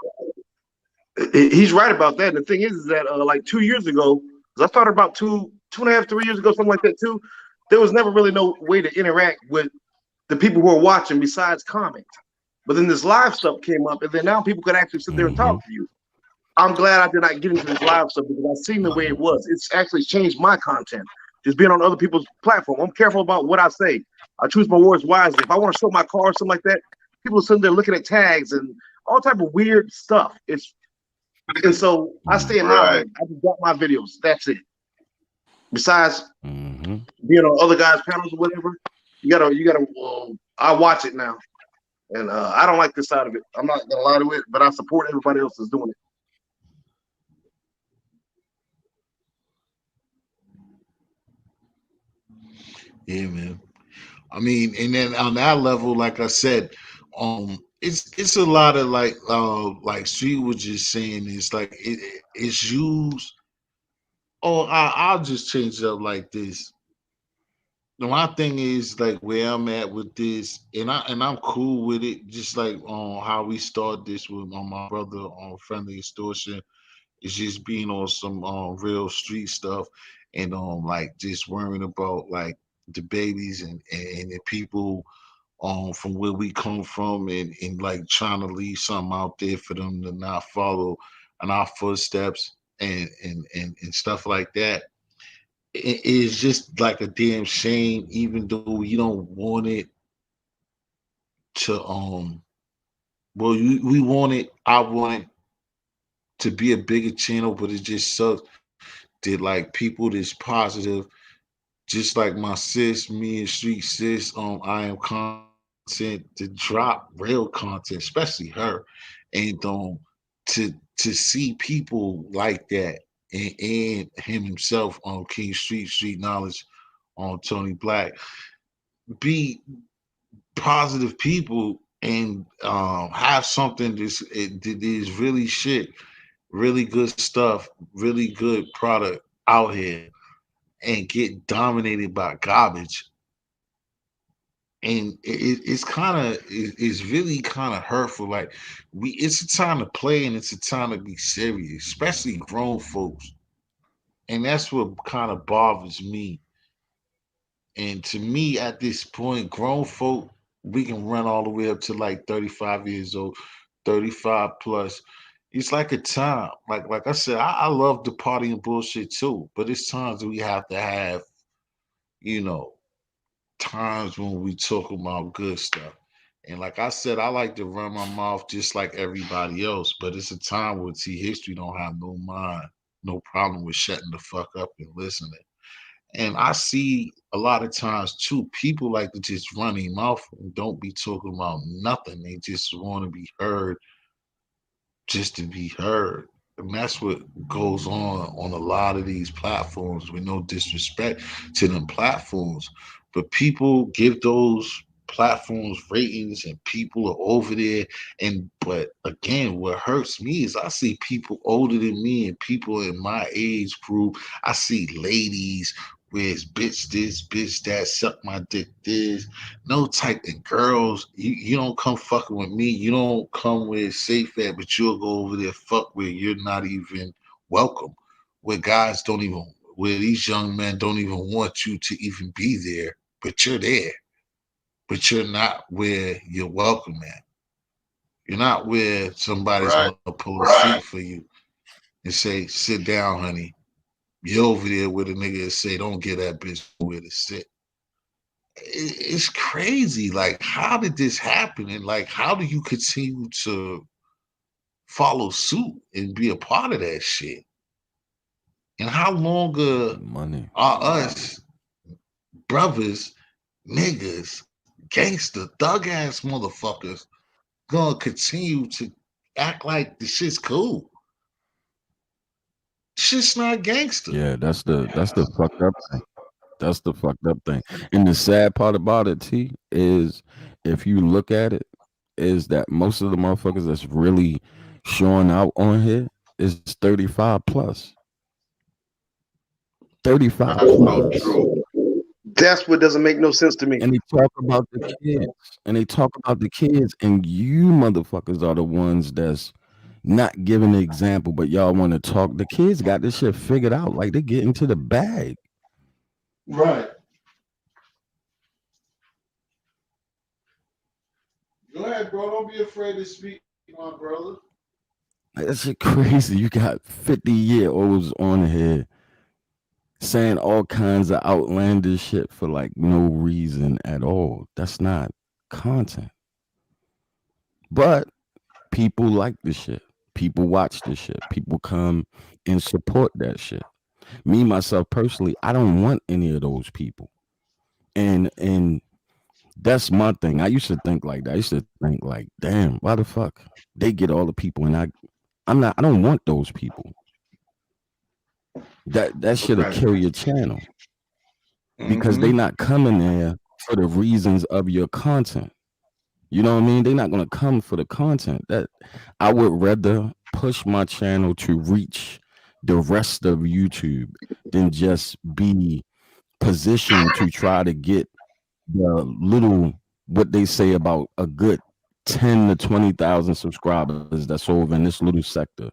He's right about that. And the thing is that like 2 years ago, because I started about two and a half, 3 years ago, something like that too. There was never really no way to interact with the people who are watching besides comment. But then this live stuff came up, and then now people could actually sit there and Mm-hmm. talk to you. I'm glad I did not get into this live stuff because I've seen the way it was. It's actually changed my content. Just being on other people's platform. I'm careful about what I say. I choose my words wisely. If I want to show my car or something like that, people are sitting there looking at tags and all type of weird stuff. And so I stay in my lane. I just got my videos. That's it. Besides being on other guys' panels or whatever, you gotta. I watch it now, and I don't like this side of it. I'm not gonna lie to it, but I support everybody else that's doing it. yeah, man. I mean, and then on that level, like I said, it's a lot of like Street was just saying, it's like it's used. Oh, I'll just change it up like this. My thing is like where I'm at with this, and I'm cool with it. Just like on how we start this with on my brother on friendly extortion. It's just being on some real street stuff, and like just worrying about like the babies and the people from where we come from, and like trying to leave something out there for them to not follow in our footsteps and stuff like that. It is just like a damn shame, even though you don't want it to well, we want it, I want it to be a bigger channel, but it just sucks that like people that's positive, just like my sis, me and Street Sis, I am content to drop real content, especially her, and to see people like that, and him himself on King Street Knowledge on Tony Black, be positive people and have something that is really shit, really good stuff, really good product out here, and get dominated by garbage. And it's kind of it's really kind of hurtful. Like it's a time to play and it's a time to be serious, especially grown folks. And that's what kind of bothers me. And to me, at this point, grown folk, we can run all the way up to like 35 years old, 35 plus. It's like a time. Like I said, I love the party and bullshit too. But it's times we have to have, you know, times when we talk about good stuff. And like I said, I like to run my mouth just like everybody else. But it's a time where T History don't have no mind, no problem with shutting the fuck up and listening. And I see a lot of times too, people like to just run their mouth and don't be talking about nothing. They just want to be heard just to be heard. And that's what goes on a lot of these platforms with no disrespect to them platforms. But people give those platforms ratings and people are over there. And but again, what hurts me is I see people older than me and people in my age group. I see ladies where it's bitch this, bitch that, suck my dick this. No type of girls. You don't come fucking with me. You don't come where it's safe at, but you'll go over there fuck where you're not even welcome. Where guys don't even where these young men don't even want you to even be there, but you're there. But you're not where you're welcome at. You're not where somebody's Right. gonna pull a seat for you and say, sit down, honey. You're over there with a nigga and say, don't get that bitch where to sit. It's crazy. Like, how did this happen? And like, how do you continue to follow suit and be a part of that shit? And how longer Money. are us brothers, niggas, gangster, thug ass motherfuckers gonna continue to act like the shit's cool? Shit's not gangster. Yeah, that's the fucked up thing. That's the fucked up thing. And the sad part about it, T, is if you look at it, is that most of the motherfuckers that's really showing out on here is 35 plus. 35 So plus. true. That's what doesn't make no sense to me. And they talk about the kids. And they talk about the kids, and you motherfuckers are the ones that's not giving the example, but y'all want to talk. The kids got this shit figured out. Like they get into the bag. Right. Go ahead, bro. Don't be afraid to speak, my brother. Like, that shit crazy. You got 50-year-olds on here saying all kinds of outlandish shit for like no reason at all. That's not content. But people like this shit. People watch this shit. People come and support that shit. Me, myself personally, I don't want any of those people. And that's my thing. I used to think like that. I used to think like, damn, why the fuck they get all the people and I don't want those people. That should have killed your channel because they not coming there for the reasons of your content. You know what I mean? They're not gonna come for the content. That I would rather push my channel to reach the rest of YouTube than just be positioned to try to get the little what they say about a good 10 to 20,000 subscribers that's over in this little sector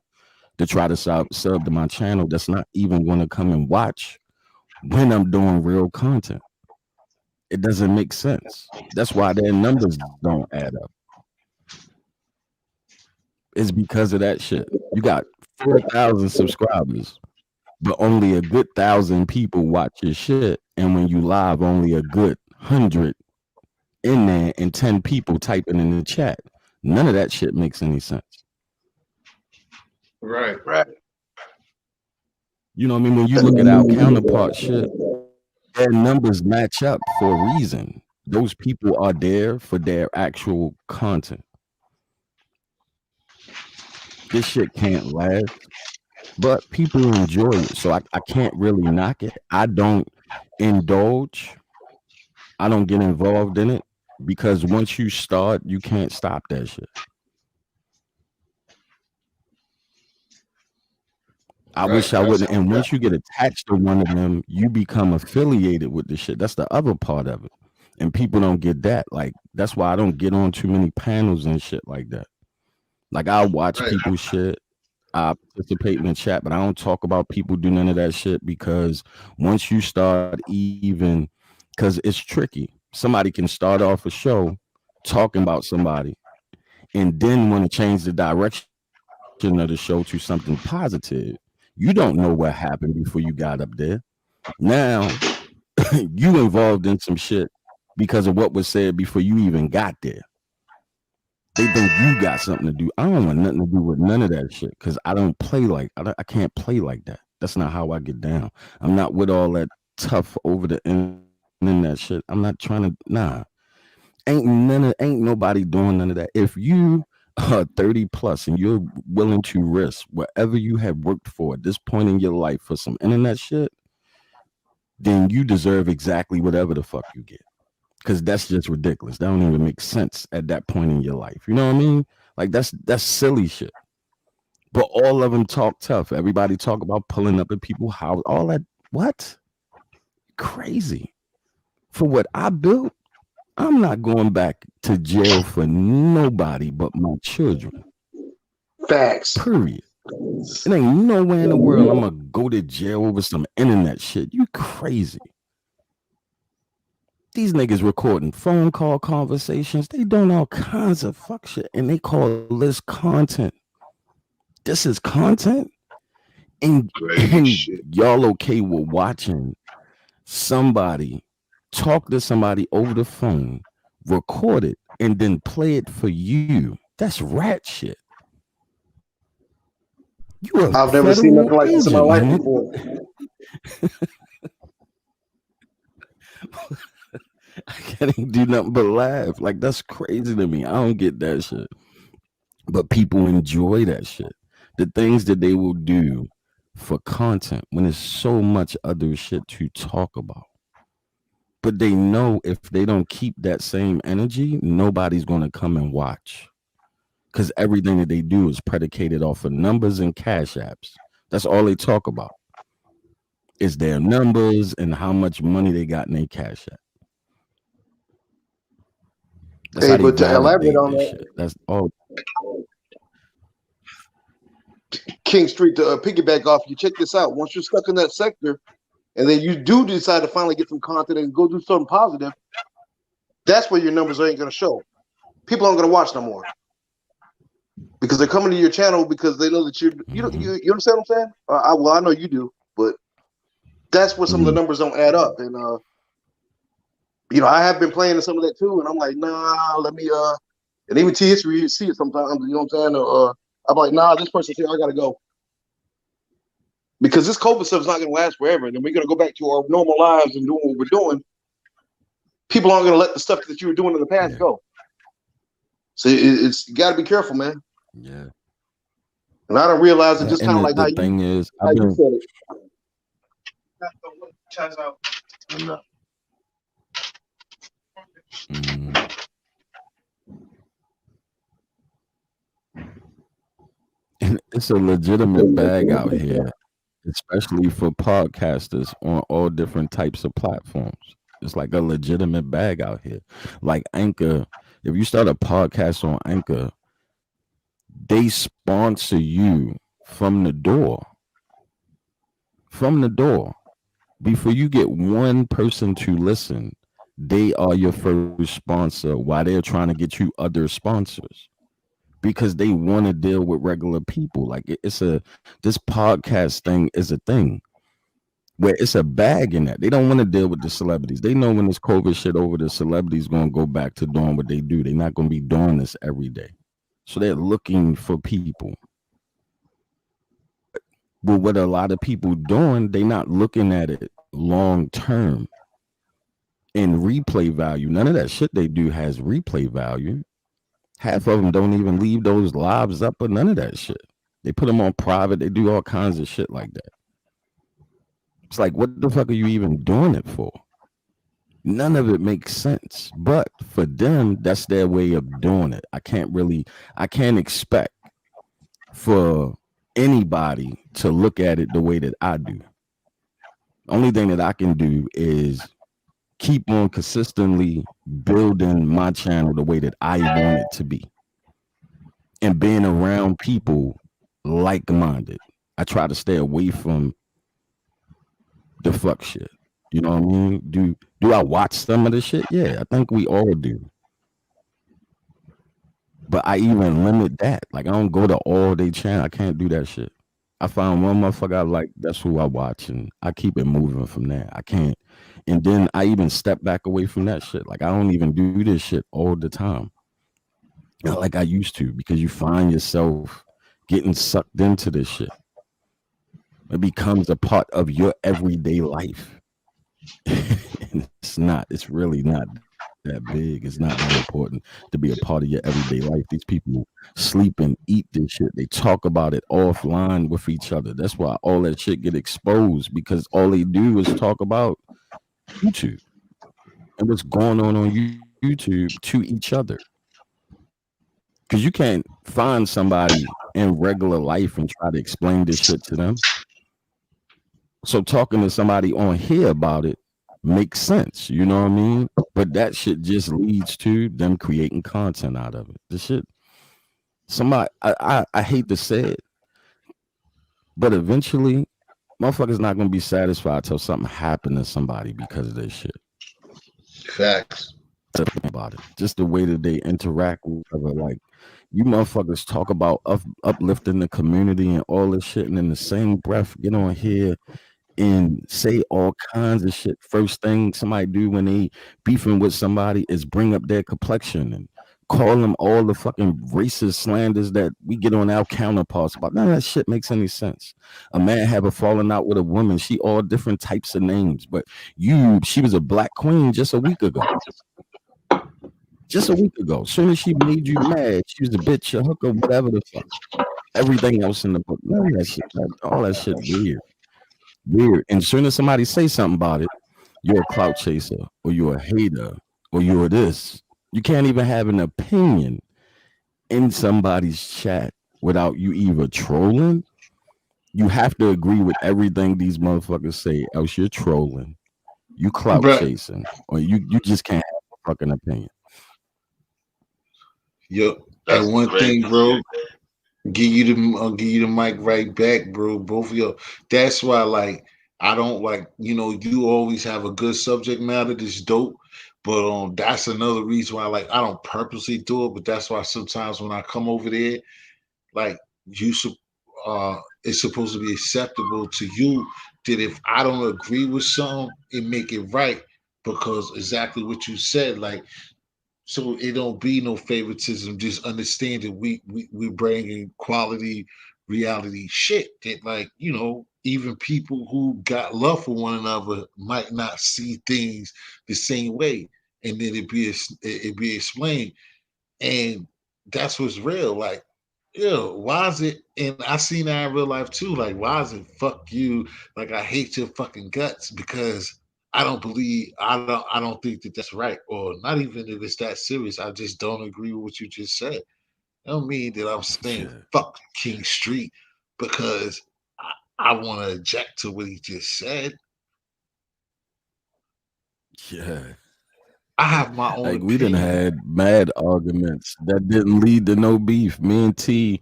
to try to sub to my channel that's not even going to come and watch when I'm doing real content. It doesn't make sense. That's why their numbers don't add up. It's because of that shit. You got 4,000 subscribers, but only a good 1,000 people watch your shit. And when you live, only a good 100 in there and 10 people typing in the chat. None of that shit makes any sense. Right. You know what I mean? When you look at our counterpart shit, their numbers match up for a reason. Those people are there for their actual content. This shit can't last, but people enjoy it. So I can't really knock it. I don't indulge. I don't get involved in it because once you start, you can't stop that shit. I wish I wouldn't. And once you get attached to one of them, you become affiliated with the shit. That's the other part of it. And people don't get that. Like, that's why I don't get on too many panels and shit like that. Like, I watch people's shit. I participate in the chat, but I don't talk about people do none of that shit because once you start even, because it's tricky. Somebody can start off a show talking about somebody and then want to change the direction of the show to something positive. You don't know what happened before you got up there. Now you involved in some shit because of what was said before you even got there. They think you got something to do. I don't want nothing to do with none of that shit because I don't play like I can't play like that. That's not how I get down. I'm not with all that tough over the internet shit. I'm not trying to. Nah, ain't nobody doing none of that. If you 30 plus and you're willing to risk whatever you have worked for at this point in your life for some internet shit, then you deserve exactly whatever the fuck you get. Because that's just ridiculous. That don't even make sense at that point in your life. You know what I mean? Like that's silly shit. But all of them talk tough. Everybody talk about pulling up at people's house. All that. What? Crazy. For what I built, I'm not going back to jail for nobody but my children. Facts. Period. It ain't nowhere in the world I'm gonna go to jail over some internet shit. You crazy. These niggas recording phone call conversations. They doing all kinds of fuck shit. And they call this content. This is content? And y'all okay with watching somebody talk to somebody over the phone, record it, and then play it for you. That's rat shit. You I've never seen nothing like this in my life before. I can't do nothing but laugh. Like, that's crazy to me. I don't get that shit. But people enjoy that shit. The things that they will do for content when there's so much other shit to talk about. But they know if they don't keep that same energy, nobody's gonna come and watch. Because everything that they do is predicated off of numbers and cash apps. That's all they talk about. Is their numbers and how much money they got in their cash app. That's Hey, how they but to elaborate validate on this that, shit. That's all. King Street, to piggyback off, you check this out. Once you're stuck in that sector, and then you do decide to finally get some content and go do something positive, that's where your numbers ain't going to show. People aren't going to watch no more because they're coming to your channel because they know that you understand what I'm saying? I know you do, but that's where some of the numbers don't add up. And I have been playing in some of that too, and I'm like, nah, let me and even T history, you see it sometimes. You know what I'm saying? I'm like, nah, this person's here, I gotta go. Because this COVID stuff is not going to last forever, and then we're going to go back to our normal lives and doing what we're doing. People aren't going to let the stuff that you were doing in the past go. So it's you got to be careful, man. Yeah. And I don't realize it just kind of like the thing is, how you said it. And it's a legitimate bag out here, especially for podcasters on all different types of platforms. It's like a legitimate bag out here. Like Anchor, if you start a podcast on Anchor, they sponsor you from the door. From the door. Before you get one person to listen, they are your first sponsor while they're trying to get you other sponsors. Because they want to deal with regular people. Like this podcast thing is a thing where it's a bag in that. They don't want to deal with the celebrities. They know when this COVID shit over, the celebrities going to go back to doing what they do. They're not going to be doing this every day. So they're looking for people. But what a lot of people doing, they're not looking at it long term in replay value. None of that shit they do has replay value. Half of them don't even leave those lives up or none of that shit. They put them on private. They do all kinds of shit like that. It's like, what the fuck are you even doing it for? None of it makes sense. But for them, that's their way of doing it. I can't expect for anybody to look at it the way that I do. Only thing that I can do is keep on consistently building my channel the way that I want it to be. And being around people like-minded. I try to stay away from the fuck shit. You know what I mean? Do I watch some of the shit? Yeah, I think we all do. But I even limit that. Like, I don't go to all day channel. I can't do that shit. I find one motherfucker I like, that's who I watch, and I keep it moving from there. I can't. And then I even step back away from that shit. Like, I don't even do this shit all the time. Not like I used to, because you find yourself getting sucked into this shit. It becomes a part of your everyday life. And it's really not that big. It's not that important to be a part of your everyday life. These people sleep and eat this shit. They talk about it offline with each other. That's why all that shit get exposed, because all they do is talk about YouTube and what's going on YouTube to each other. Because you can't find somebody in regular life and try to explain this shit to them. So talking to somebody on here about it makes sense, you know what I mean? But that shit just leads to them creating content out of it. The shit, somebody, I hate to say it, but eventually, motherfuckers not gonna be satisfied till something happened to somebody because of this shit. Facts. About it, just the way that they interact with each other. Like, you motherfuckers talk about uplifting the community and all this shit, and in the same breath, get on here and say all kinds of shit. First thing somebody do when they beefing with somebody is bring up their complexion and call them all the fucking racist slanders that we get on our counterparts about. None of that shit makes any sense. A man have a falling out with a woman, she all different types of names, but she was a black queen just a week ago. Just a week ago. As soon as she made you mad, she was a bitch, a hooker, whatever the fuck. Everything else in the book. None of that shit. All that shit weird. And as soon as somebody say something about it, you're a clout chaser, or you're a hater, or you're this. You can't even have an opinion in somebody's chat without you either trolling. You have to agree with everything these motherfuckers say, else you're trolling, you clout But chasing, or you just can't have a fucking opinion. yo, That's and one crazy. thing, bro, I'll give you the mic right back, bro. Both of you. That's why, like, I don't like. You always have a good subject matter that's dope, but that's another reason why, like, I don't purposely do it. But that's why sometimes when I come over there, like, you it's supposed to be acceptable to you that if I don't agree with something, it make it right because exactly what you said, like so it don't be no favoritism. Just understand that we bringing quality reality shit that even people who got love for one another might not see things the same way, and then it be explained, and that's what's real. Like, why is it? And I seen that in real life too. Like, why is it fuck you? Like, I hate your fucking guts because I don't think that that's right, or not even if it's that serious. I just don't agree with what you just said. I don't mean that I'm saying Shit. fuck King Street because I want to object to what he just said. Yeah. I have my own Like we done opinion. had mad arguments that didn't lead to no beef. Me and T,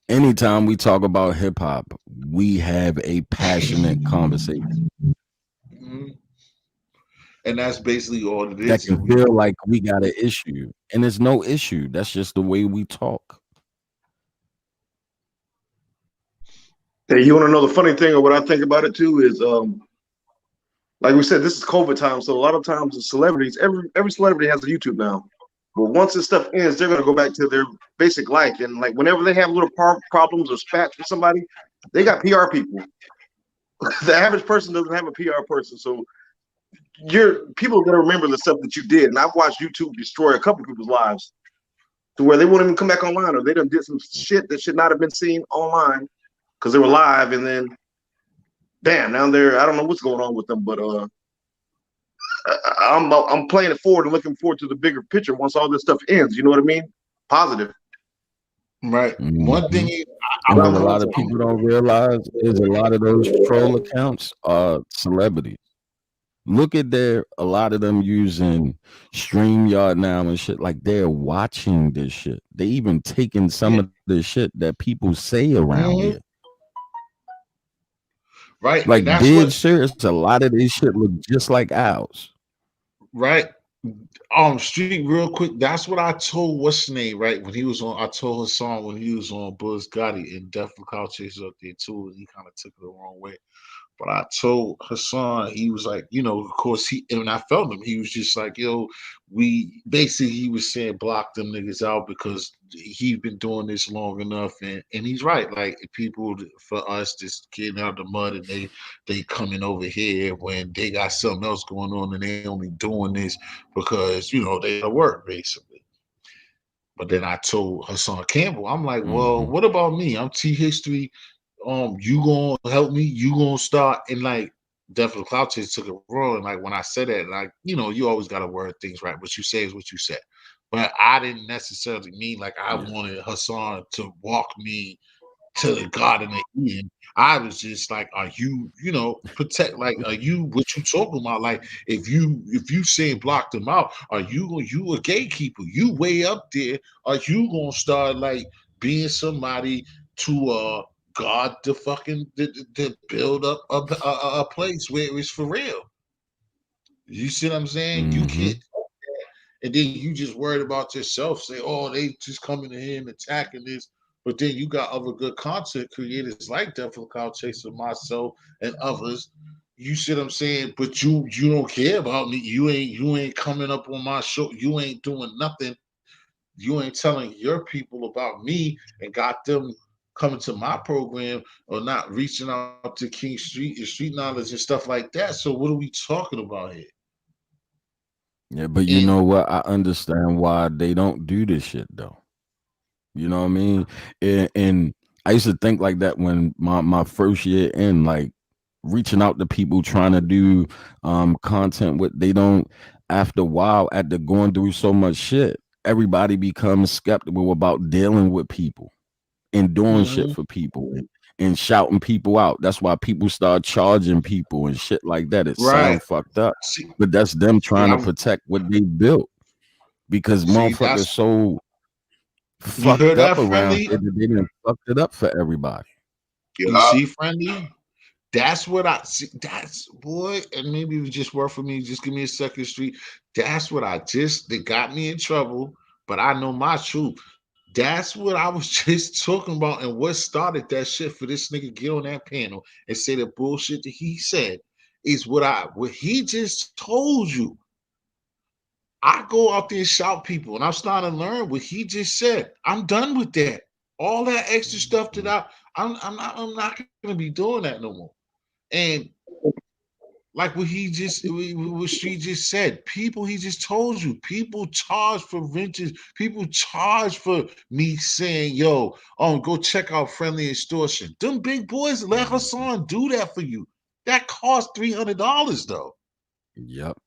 anytime we talk about hip hop, we have a passionate conversation Mhm. And that's basically all it that is. can feel like we got an issue. And it's no issue. That's just the way we talk. Hey, you want to know the funny thing, or what I think about it too is, like we said, this is COVID time, so a lot of times the celebrities, every celebrity has a YouTube now. But once this stuff ends, they're gonna go back to their basic life, and like whenever they have little problems or spats with somebody, they got PR people. The average person doesn't have a PR person, so people are gonna remember the stuff that you did. And I've watched YouTube destroy a couple people's lives to where they won't even come back online, or they done did some shit that should not have been seen online because they were live, and then damn, now I don't know what's going on with them, but I'm playing it forward and looking forward to the bigger picture once all this stuff ends. You know what I mean? Positive. Right. One Hmm. thing is, And what Not a lot of content. people don't realize is a lot of those troll accounts are celebrities. Look at a lot of them using StreamYard now and shit. Like they're watching this shit. They even taking some yeah, of the shit that people say around mhm, here. right, and Like that's dead what serious. A lot of this shit look just like ours. right. Street real quick. That's what I told what's his name right when he was on. I told his song when he was on Buzz Gotti and Definitely Cloud Chasers up there too, and he kind of took it the wrong way. But I told Hassan, he was like, of course and I felt him. He was just like, he was saying block them niggas out because he's been doing this long enough, and he's right. Like people for us just getting out of the mud and they coming over here when they got something else going on and they only doing this because they gotta work basically. But then I told Hassan Campbell, I'm like, well, Hmm. what about me? I'm T History. You gonna help me? You gonna start and like definitely Cloud Chase took it wrong. And like when I said that, like you always gotta word things right. What you say is what you said. But I didn't necessarily mean like I Yeah. wanted Hassan to walk me to the Garden of Eden. I was just like, are you, protect? Like, are you what you talking about? Like, if you say block them out, are you a gatekeeper? You way up there? Are you gonna start like being somebody to guard the fucking to build up a place where it's for real? You see what I'm saying? You Hmm. can't and then you just worried about yourself. Say, oh, they just coming in here and attacking this. But then you got other good content creators like Devil Cloud Chaser, myself, and others. You see what I'm saying? But you don't care about me. You ain't coming up on my show. You ain't doing nothing. You ain't telling your people about me and got them coming to my program or not reaching out to King Street and Street Knowledge and stuff like that. So what are we talking about here? Yeah, but you And know what? I understand why they don't do this shit though. You know what I mean? And I used to think like that when my first year in, like reaching out to people trying to do content with they don't after a while after going through so much shit, everybody becomes skeptical about dealing with people and doing shit Mm-hmm. for people and shouting people out. That's why people start charging people and shit like that. It Right. sound fucked up, See, but that's them but trying to protect what they built because motherfuckers that's so you heard fucked up that, around friendly. here that they done fucked it up for everybody. You Yeah. see, friendly. That's what I see. That's boy, and maybe it was just work for me. Just give me a second street. That's what I just that got me in trouble. But I know my truth. That's what I was just talking about, and what started that shit for this nigga get on that panel and say the bullshit that he said is what he just told you. I go out there and shout people, and I'm starting to learn what he just said. I'm done with that. All that extra stuff that I'm not gonna be doing that no more. And like what she just said, people, he just told you, people charge for renters, people charge for me saying, yo, go check out Friendly Extortion. Them big boys let Hassan do that for you. That cost $300 though. Yep.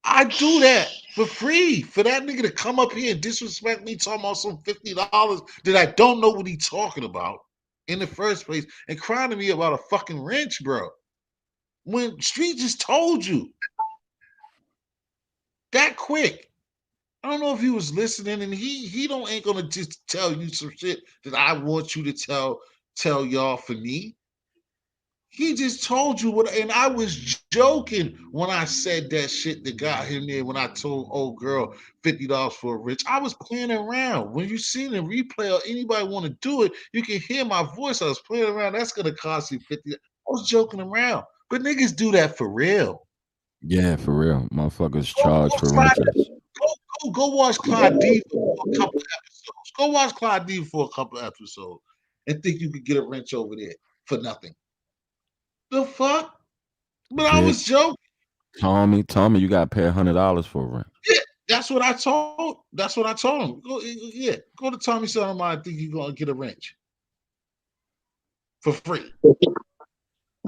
I do that for free for that nigga to come up here and disrespect me, talking about some $50 that I don't know what he talking about in the first place, and crying to me about a fucking wrench, bro. When Street just told you that quick. I don't know if he was listening, and he don't ain't gonna just tell you some shit that I want you to tell y'all for me. He just told you what, and I was joking when I said that shit that got him there. When I told old girl $50 for a rich, I was playing around. When you see the replay or anybody want to do it, you can hear my voice. I was playing around. That's gonna cost you 50. I was joking around, but niggas do that for real. Yeah, for real. Motherfuckers Go, charge go, for Clyde, renters. go watch Clyde D for a couple episodes. Go watch Clyde D for a couple episodes, and think you could get a wrench over there for nothing. The fuck? But I Bitch. was joking. Tommy, you got to pay $100 for a rent. Yeah, that's what I told. That's what I told him. Go to Tommy Son of mine. Think you gonna get a wrench for free?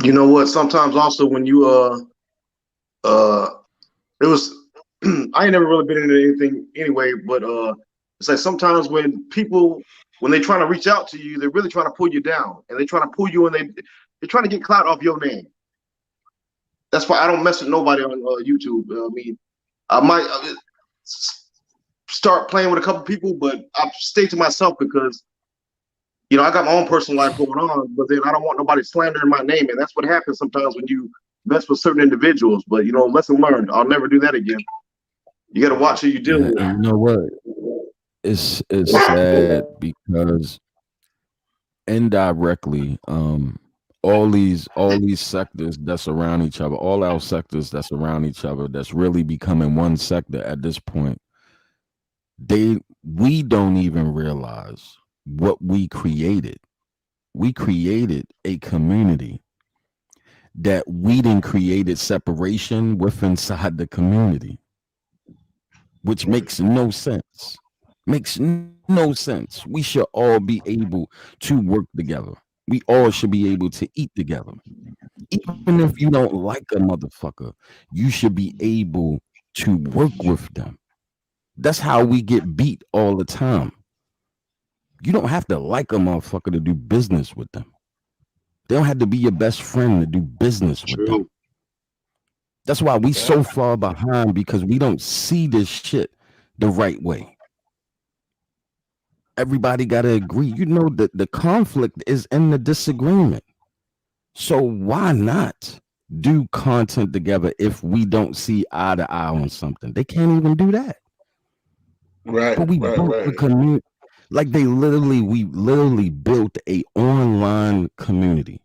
You know what? Sometimes also when you uh it was I ain't never really been into anything anyway, but it's like sometimes when people when they trying to reach out to you, they're really trying to pull you down, and they trying to pull you, and they're trying to get clout off your name. That's why I don't mess with nobody on YouTube. I mean, I might start playing with a couple people, but I stay to myself because I got my own personal life going on. But then I don't want nobody slandering my name, and that's what happens sometimes when you mess with certain individuals. But lesson learned. I'll never do that again. You got to watch who you deal Yeah, with. and you know what? It's sad because indirectly, all these sectors that surround each other, all our sectors that surround each other, that's really becoming one sector at this point. We don't even realize what we created. We created a community that we didn't created separation with inside the community, which makes no sense. Makes no sense. We should all be able to work together. We all should be able to eat together. Even if you don't like a motherfucker, you should be able to work with them. That's how we get beat all the time. You don't have to like a motherfucker to do business with them. They don't have to be your best friend to do business with them. True. That's why we Yeah. so far behind, because we don't see this shit the right way. Everybody got to agree. The conflict is in the disagreement. So why not do content together if we don't see eye to eye on something? They can't even do that. Right, But we right, built a right, community. Like we literally built a online community.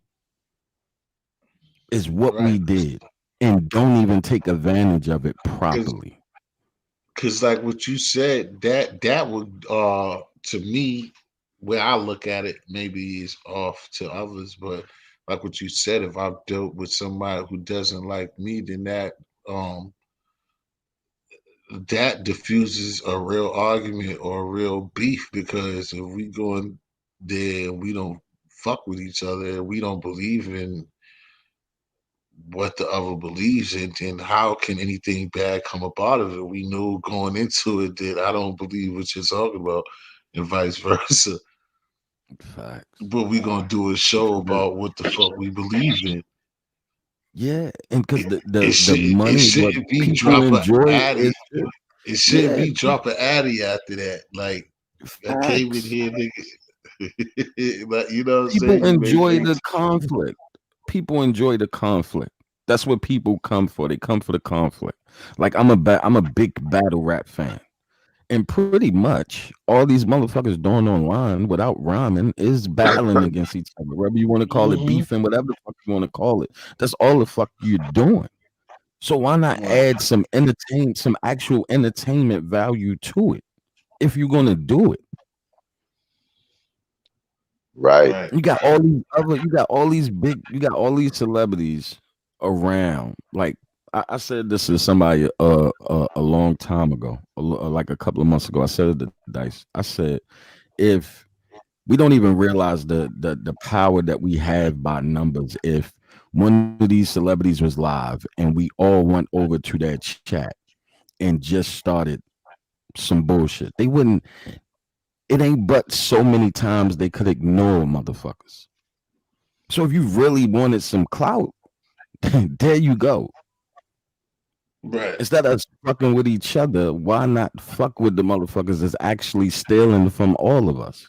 Is what right. we did, and don't even take advantage of it properly. Because like what you said, that would to me, where I look at it, maybe is off to others, but like what you said, if I've dealt with somebody who doesn't like me, then um that diffuses a real argument or a real beef, because if we go in there and we don't fuck with each other, we don't believe in what the other believes in, then how can anything bad come up out of it? We knew going into it that I don't believe what you're talking about, and vice versa. Facts. But we gonna do a show Because about what the fuck we believe in. yeah, and because the, It the the should it money, what shouldn't be people drop a enjoy addy. is shit. It shouldn't Yeah, be drop a addy after that. Like I came in facts. here, nigga. But you know what I'm People saying? You make enjoy things. the conflict. People enjoy the conflict. That's what people come for. They come for the conflict. Like I'm a big battle rap fan. And pretty much all these motherfuckers doing online without rhyming is battling against each other. Whatever you want to call it, Hmm. beefing, whatever the fuck you want to call it. That's all the fuck you're doing. So why not Right, add some actual entertainment value to it if you're gonna do it? Right. right, You got all these celebrities around. Like I said this to somebody a long time ago, like a couple of months ago. I said it to Dice. I said if we don't even realize the power that we have by numbers. If one of these celebrities was live and we all went over to that chat and just started some bullshit, they wouldn't. It ain't but so many times they could ignore motherfuckers. So if you really wanted some clout, there you go. right. Instead of us fucking with each other, why not fuck with the motherfuckers that's actually stealing from all of us?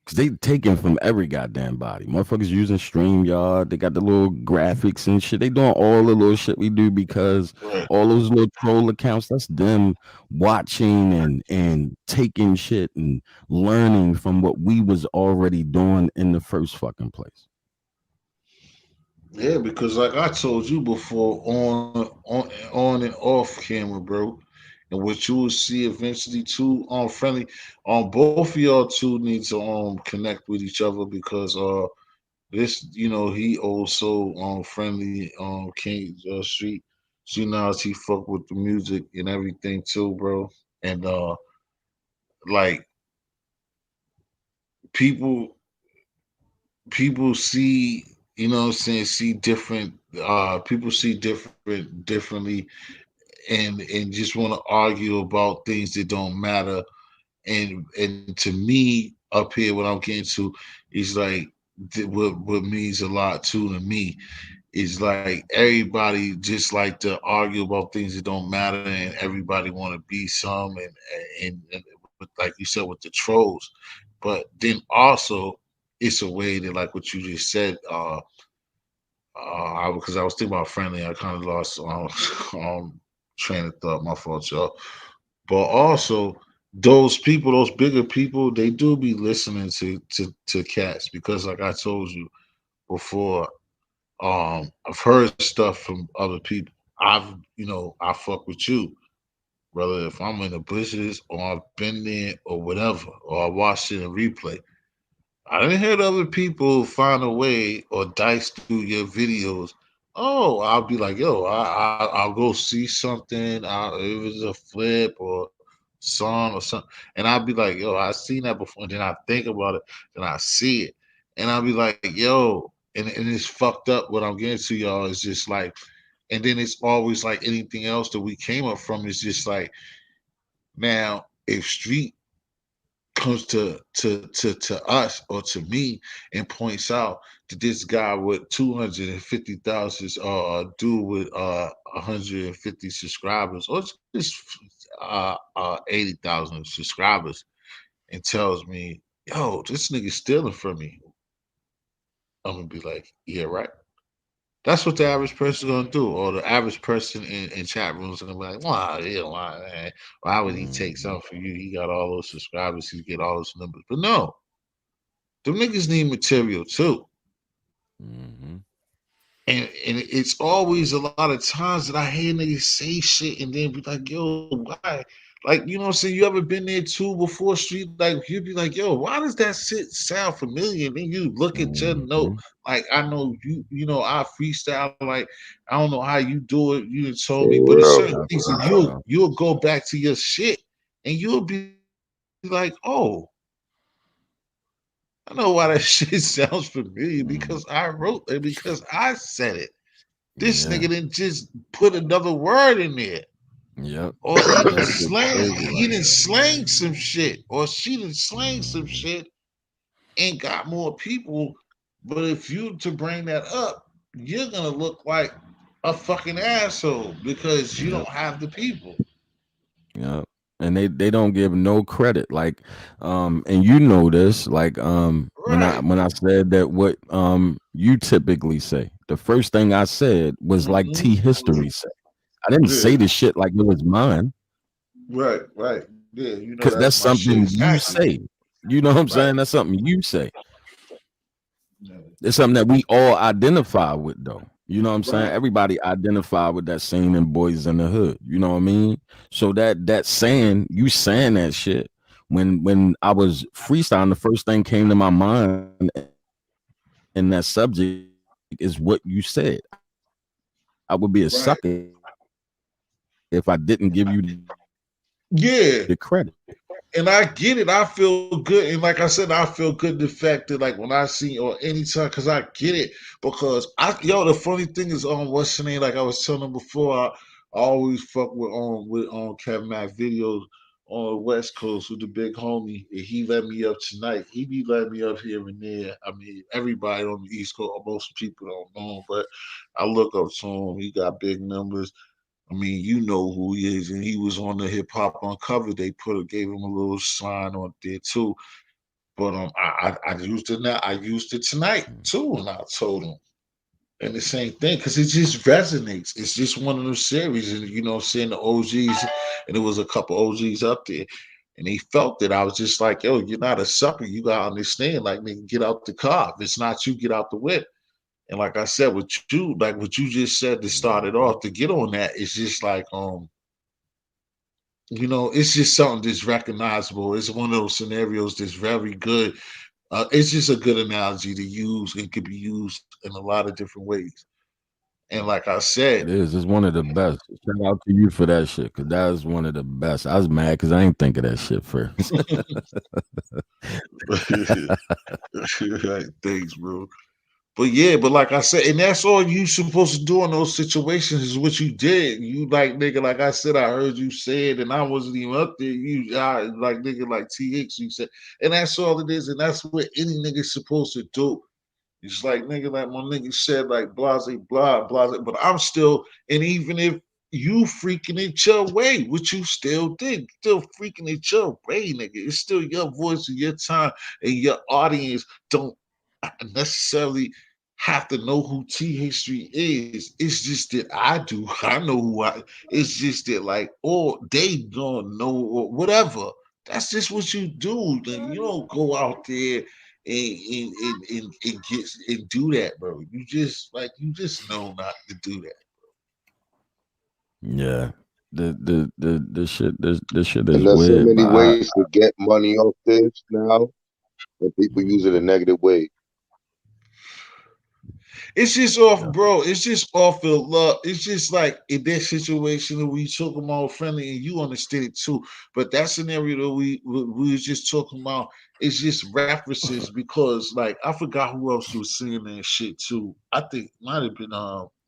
Cause they taking from every goddamn body. Motherfuckers using StreamYard. They got the little graphics and shit. They doing all the little shit we do because Right. all those little troll accounts, that's them watching and taking shit and learning from what we was already doing in the first fucking place. Yeah, because like I told you before, on and off camera, bro, and what you will see eventually too, friendly, both of y'all two need to connect with each other because this he also friendly King Street, so you know he fuck with the music and everything too, bro, and like people people see, you know what I'm saying, see different people see differently and just want to argue about things that don't matter. And to me up here what I'm getting to is like what means a lot too to me is like everybody just like to argue about things that don't matter and everybody want to be some and like you said with the trolls. But then also it's a way that like what you just said because I was thinking about friendly. I kind of lost train of thought. My fault, y'all. But also, those people, those bigger people, they do be listening to cats because, like I told you before, I've heard stuff from other people. I fuck with you, brother. If I'm in the bushes or I've been there or whatever, or I watched it in replay. I didn't hear the other people find a way or dice through your videos. Oh, I'll be like, yo, I'll go see something. It was a flip or song or something, and I'll be like, yo, I seen that before. And then I think about it, then I see it, and I'll be like, yo, and it's fucked up. What I'm getting to, y'all, is just like, and then it's always like anything else that we came up from is just like, now if Street comes to us or to me and points out that this guy with 250,000 dude with 150 subscribers or just 80,000 subscribers and tells me, yo, this nigga stealing from me. I'm gonna be like, yeah, right. That's what the average person gonna do, or the average person in chat rooms gonna be like, "Why, why would he take Mhm, something for you? He got all those subscribers, he get all those numbers." But no, them niggas need material too. mhm. And it's always a lot of times that I hear niggas say shit and then be like, yo, why? Like, you know what I'm saying? You ever been there too before street? Like, you'd be like, yo, why does that shit sound familiar? And then you look at your note, Mhm. like, I know I freestyle, like, I don't know how you do it. You done told me, but For it's real. certain That's things for that sure. you'll go back to your shit and you'll be like, oh, I know why that shit sounds familiar because I wrote it because I said it. This Yeah. nigga didn't just put another word in there. Yep. Or he That didn't shit slang, crazy he right didn't now. slang some shit, or she didn't slang some shit and got more people. But if you to bring that up, you're gonna look like a fucking asshole because you Yep. don't have the people. Yep. And they don't give no credit. Like, and you know this, like, Right. when I said that what you typically say, the first thing I said was like T Hmm. history said. I didn't say Yeah. the shit like it was mine, Right. Right. Yeah. You know because that's that's my shit something you exactly. say. You know what I'm Right. saying? That's something you say. Yeah. It's something that we all identify with, though. You know what I'm saying? Right. Everybody identify with that saying in Boys in the Hood. You know what I mean? So that saying, you saying that shit. When I was freestyling, the first thing came to my mind in that subject is what you said. I would be a sucker if I didn't give you the credit. Yeah. And I get it. I feel good. And like I said, I feel good the fact that like when I see or anytime because I get it. Because the funny thing is what's the name? Like I was telling them before, I always fuck with Kevin Mac videos on the West Coast with the big homie. And he let me up tonight. He be letting me up here and there. I mean, everybody on the East Coast, most people don't know him, but I look up to him. He got big numbers. I mean, you know who he is, and he was on the Hip Hop Uncover. They gave him a little sign on there too. But I used it now. I used it tonight too, and I told him, and the same thing because it just resonates. It's just one of those series, and seeing the OGs, and there was a couple OGs up there, and they felt that I was just like, yo, you're not a sucker. You gotta understand, like, nigga, get out the car. If it's not you, get out the whip. And like I said, like what you just said to start it off, to get on that, it's just like it's just something that's recognizable. It's one of those scenarios that's very good. It's just a good analogy to use and could be used in a lot of different ways. And like I said, It is. It's one of the best. Shout out to you for that shit, because that is one of the best. I was mad because I ain't think of that shit first. right, thanks, bro. But yeah, but like I said, and that's all you supposed to do in those situations is what you did. You like nigga, like I said, I heard you say it, and I wasn't even up there. Like nigga, like TX, you said, and that's all it is, and that's what any nigga's supposed to do. It's like nigga, like my nigga said, like blase, blah, blase. But I'm still, and even if you freaking it your way, which you still did, still freaking it your way, nigga. It's still your voice and your time, and your audience don't necessarily have to know who T History is. It's just that I do. I know who I. It's just that like, or they don't know or whatever. That's just what you do. Then you don't go out there and get and do that, bro. You just know not to do that. Yeah. The shit the shit And is there's so weird, many but ways to get money off this now, and people use it a negative way. It's just off, yeah. bro. It's just off of love. It's just like in that situation that we talking about friendly, and you understand it too. But that scenario that we was just talking about, it's just references because like I forgot who else was saying that shit too. I think it might have been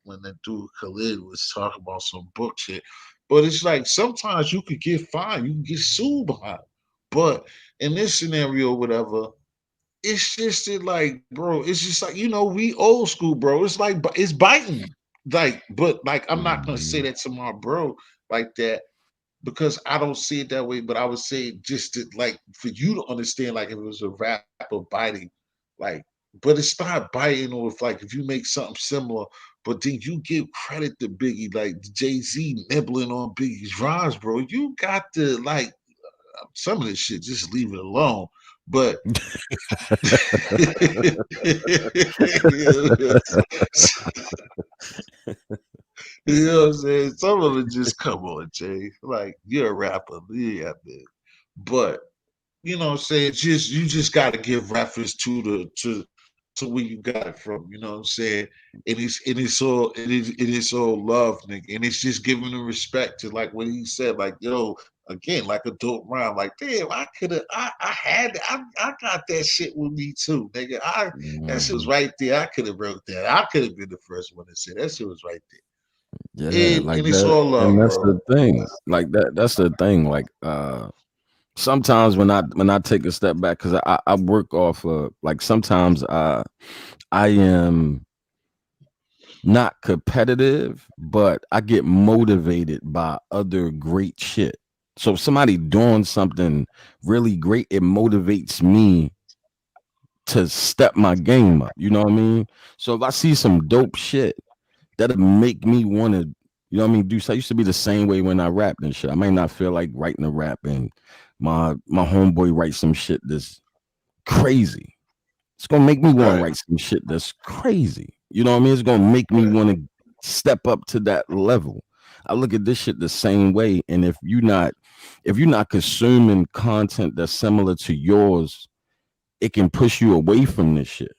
when that dude Khalid was talking about some book shit. But it's like sometimes you could get fined, you can get sued behind. But in this scenario, whatever, it's just that, like, bro, it's just like we old school, bro. It's like it's biting, like, but like I'm not gonna say Mhm. that to my bro like that because I don't see it that way. But I would say just to, like for you to understand, like if it was a rapper biting, like, but it's not biting, or if you make something similar, but then you give credit to Biggie, like Jay Z nibbling on Biggie's rhymes, bro. You got to like some of this shit, just leave it alone. But you know what I'm saying? Some of it just come on, Jay. Like you're a rapper, yeah, man. But you know what I'm saying? Just you just gotta give reference to where you got it from. You know what I'm saying? And it's all love, nigga. And it's just giving the respect to like what he said, like, yo, again, like a dope rhyme. Like, damn, I could have I had I got that shit with me too, nigga. That shit was Mhm. right there. I could have wrote that. I could have been the first one to say that shit was right there. Yeah, And like it's that, all and love, that's the bro. thing. Like that's the thing. Like sometimes when I take a step back, because I work off of like sometimes I am not competitive, but I get motivated by other great shit. So if somebody doing something really great, it motivates me to step my game up. You know what I mean? So if I see some dope shit, that'll make me want to, you know what I mean? Do so I used to be the same way when I rapped and shit. I might not feel like writing a rap, and my homeboy writes some shit that's crazy. It's gonna make me want to Right. write some shit that's crazy. You know what I mean? It's gonna make me Right. want to step up to that level. I look at this shit the same way, and if you're not consuming content that's similar to yours, it can push you away from this shit.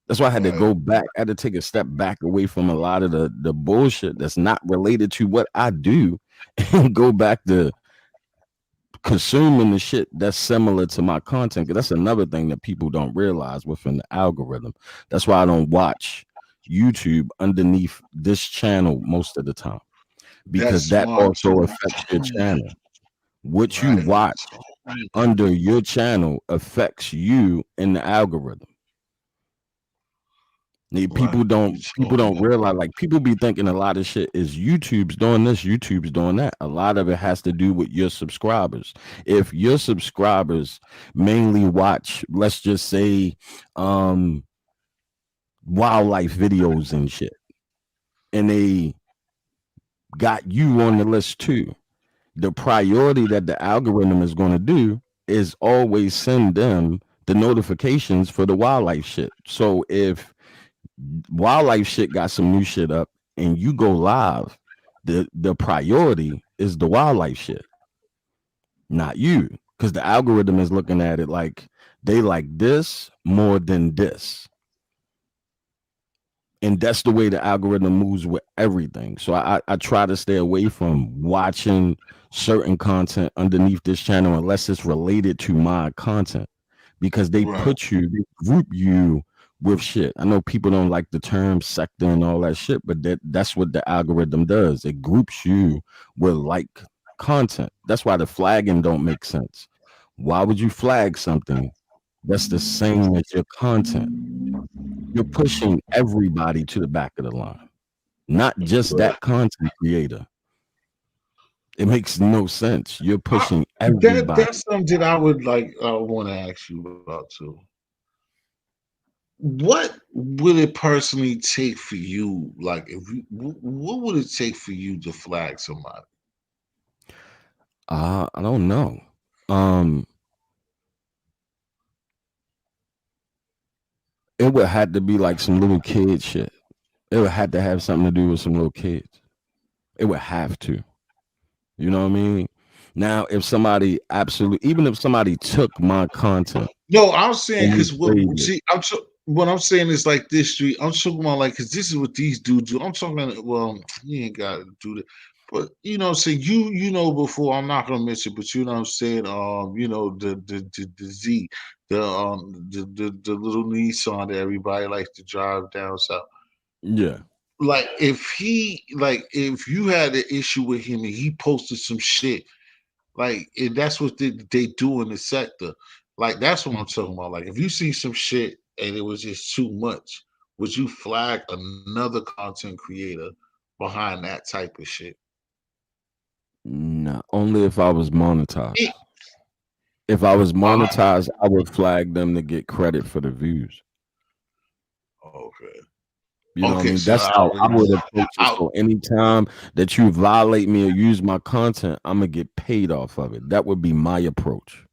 That's why I had to Right. go back. I had to take a step back away from a lot of the bullshit that's not related to what I do, and go back to consuming the shit that's similar to my content. 'Cause that's another thing that people don't realize within the algorithm. That's why I don't watch YouTube underneath this channel most of the time, That's because that smart also too. affects your channel. What you Right. watch under your channel affects you in the algorithm. Right. You People told me don't that. realize, like, people be thinking a lot of shit is YouTube's doing this, YouTube's doing that. A lot of it has to do with your subscribers. If your subscribers mainly watch, let's just say, um wildlife videos and shit, and they got you on the list too, the priority that the algorithm is going to do is always send them the notifications for the wildlife shit. So if wildlife shit got some new shit up and you go live, the priority is the wildlife shit, not you, because the algorithm is looking at it like they like this more than this. And that's the way the algorithm moves with everything. So I try to stay away from watching certain content underneath this channel unless it's related to my content, because Right. they group you with shit. I know people don't like the term sector and all that shit, but that's what the algorithm does. It groups you with like content. That's why the flagging don't make sense. Why would you flag something that's the same as your content? You're pushing everybody to the back of the line, not just Right. that content creator. It makes no sense. You're I, pushing that's everybody. something I would like. I want to ask you about too. What would it personally take for you? Like, if you, what would it take for you to flag somebody? I don't know. Um, it would have to be like some little kid shit. It would have to have something to do with some little kids. It would have to. You know what I mean? Now, if somebody absolutely, even if somebody took my content No, I'm saying and because replayed it, see, what I'm saying is like this street. I'm talking about like because this is what these dudes do. I'm talking about, well, you ain't got to do that, but you know, say you know before. I'm not gonna mention, but you know what I'm saying. You know the Z, the little Nissan that everybody likes to drive down south. yeah. Like if you had an issue with him and he posted some shit, like, and that's what they do in the sector. Like, that's what I'm talking about. Like, if you see some shit and it was just too much, would you flag another content creator behind that type of shit? No, only if I was monetized. Eh, If I was behind, monetized, I would flag them to get credit for the views. okay. You know what I Okay, mean? so That's I how I already would approach it. out. So anytime that you violate me or use my content, I'm gonna get paid off of it. That would be my approach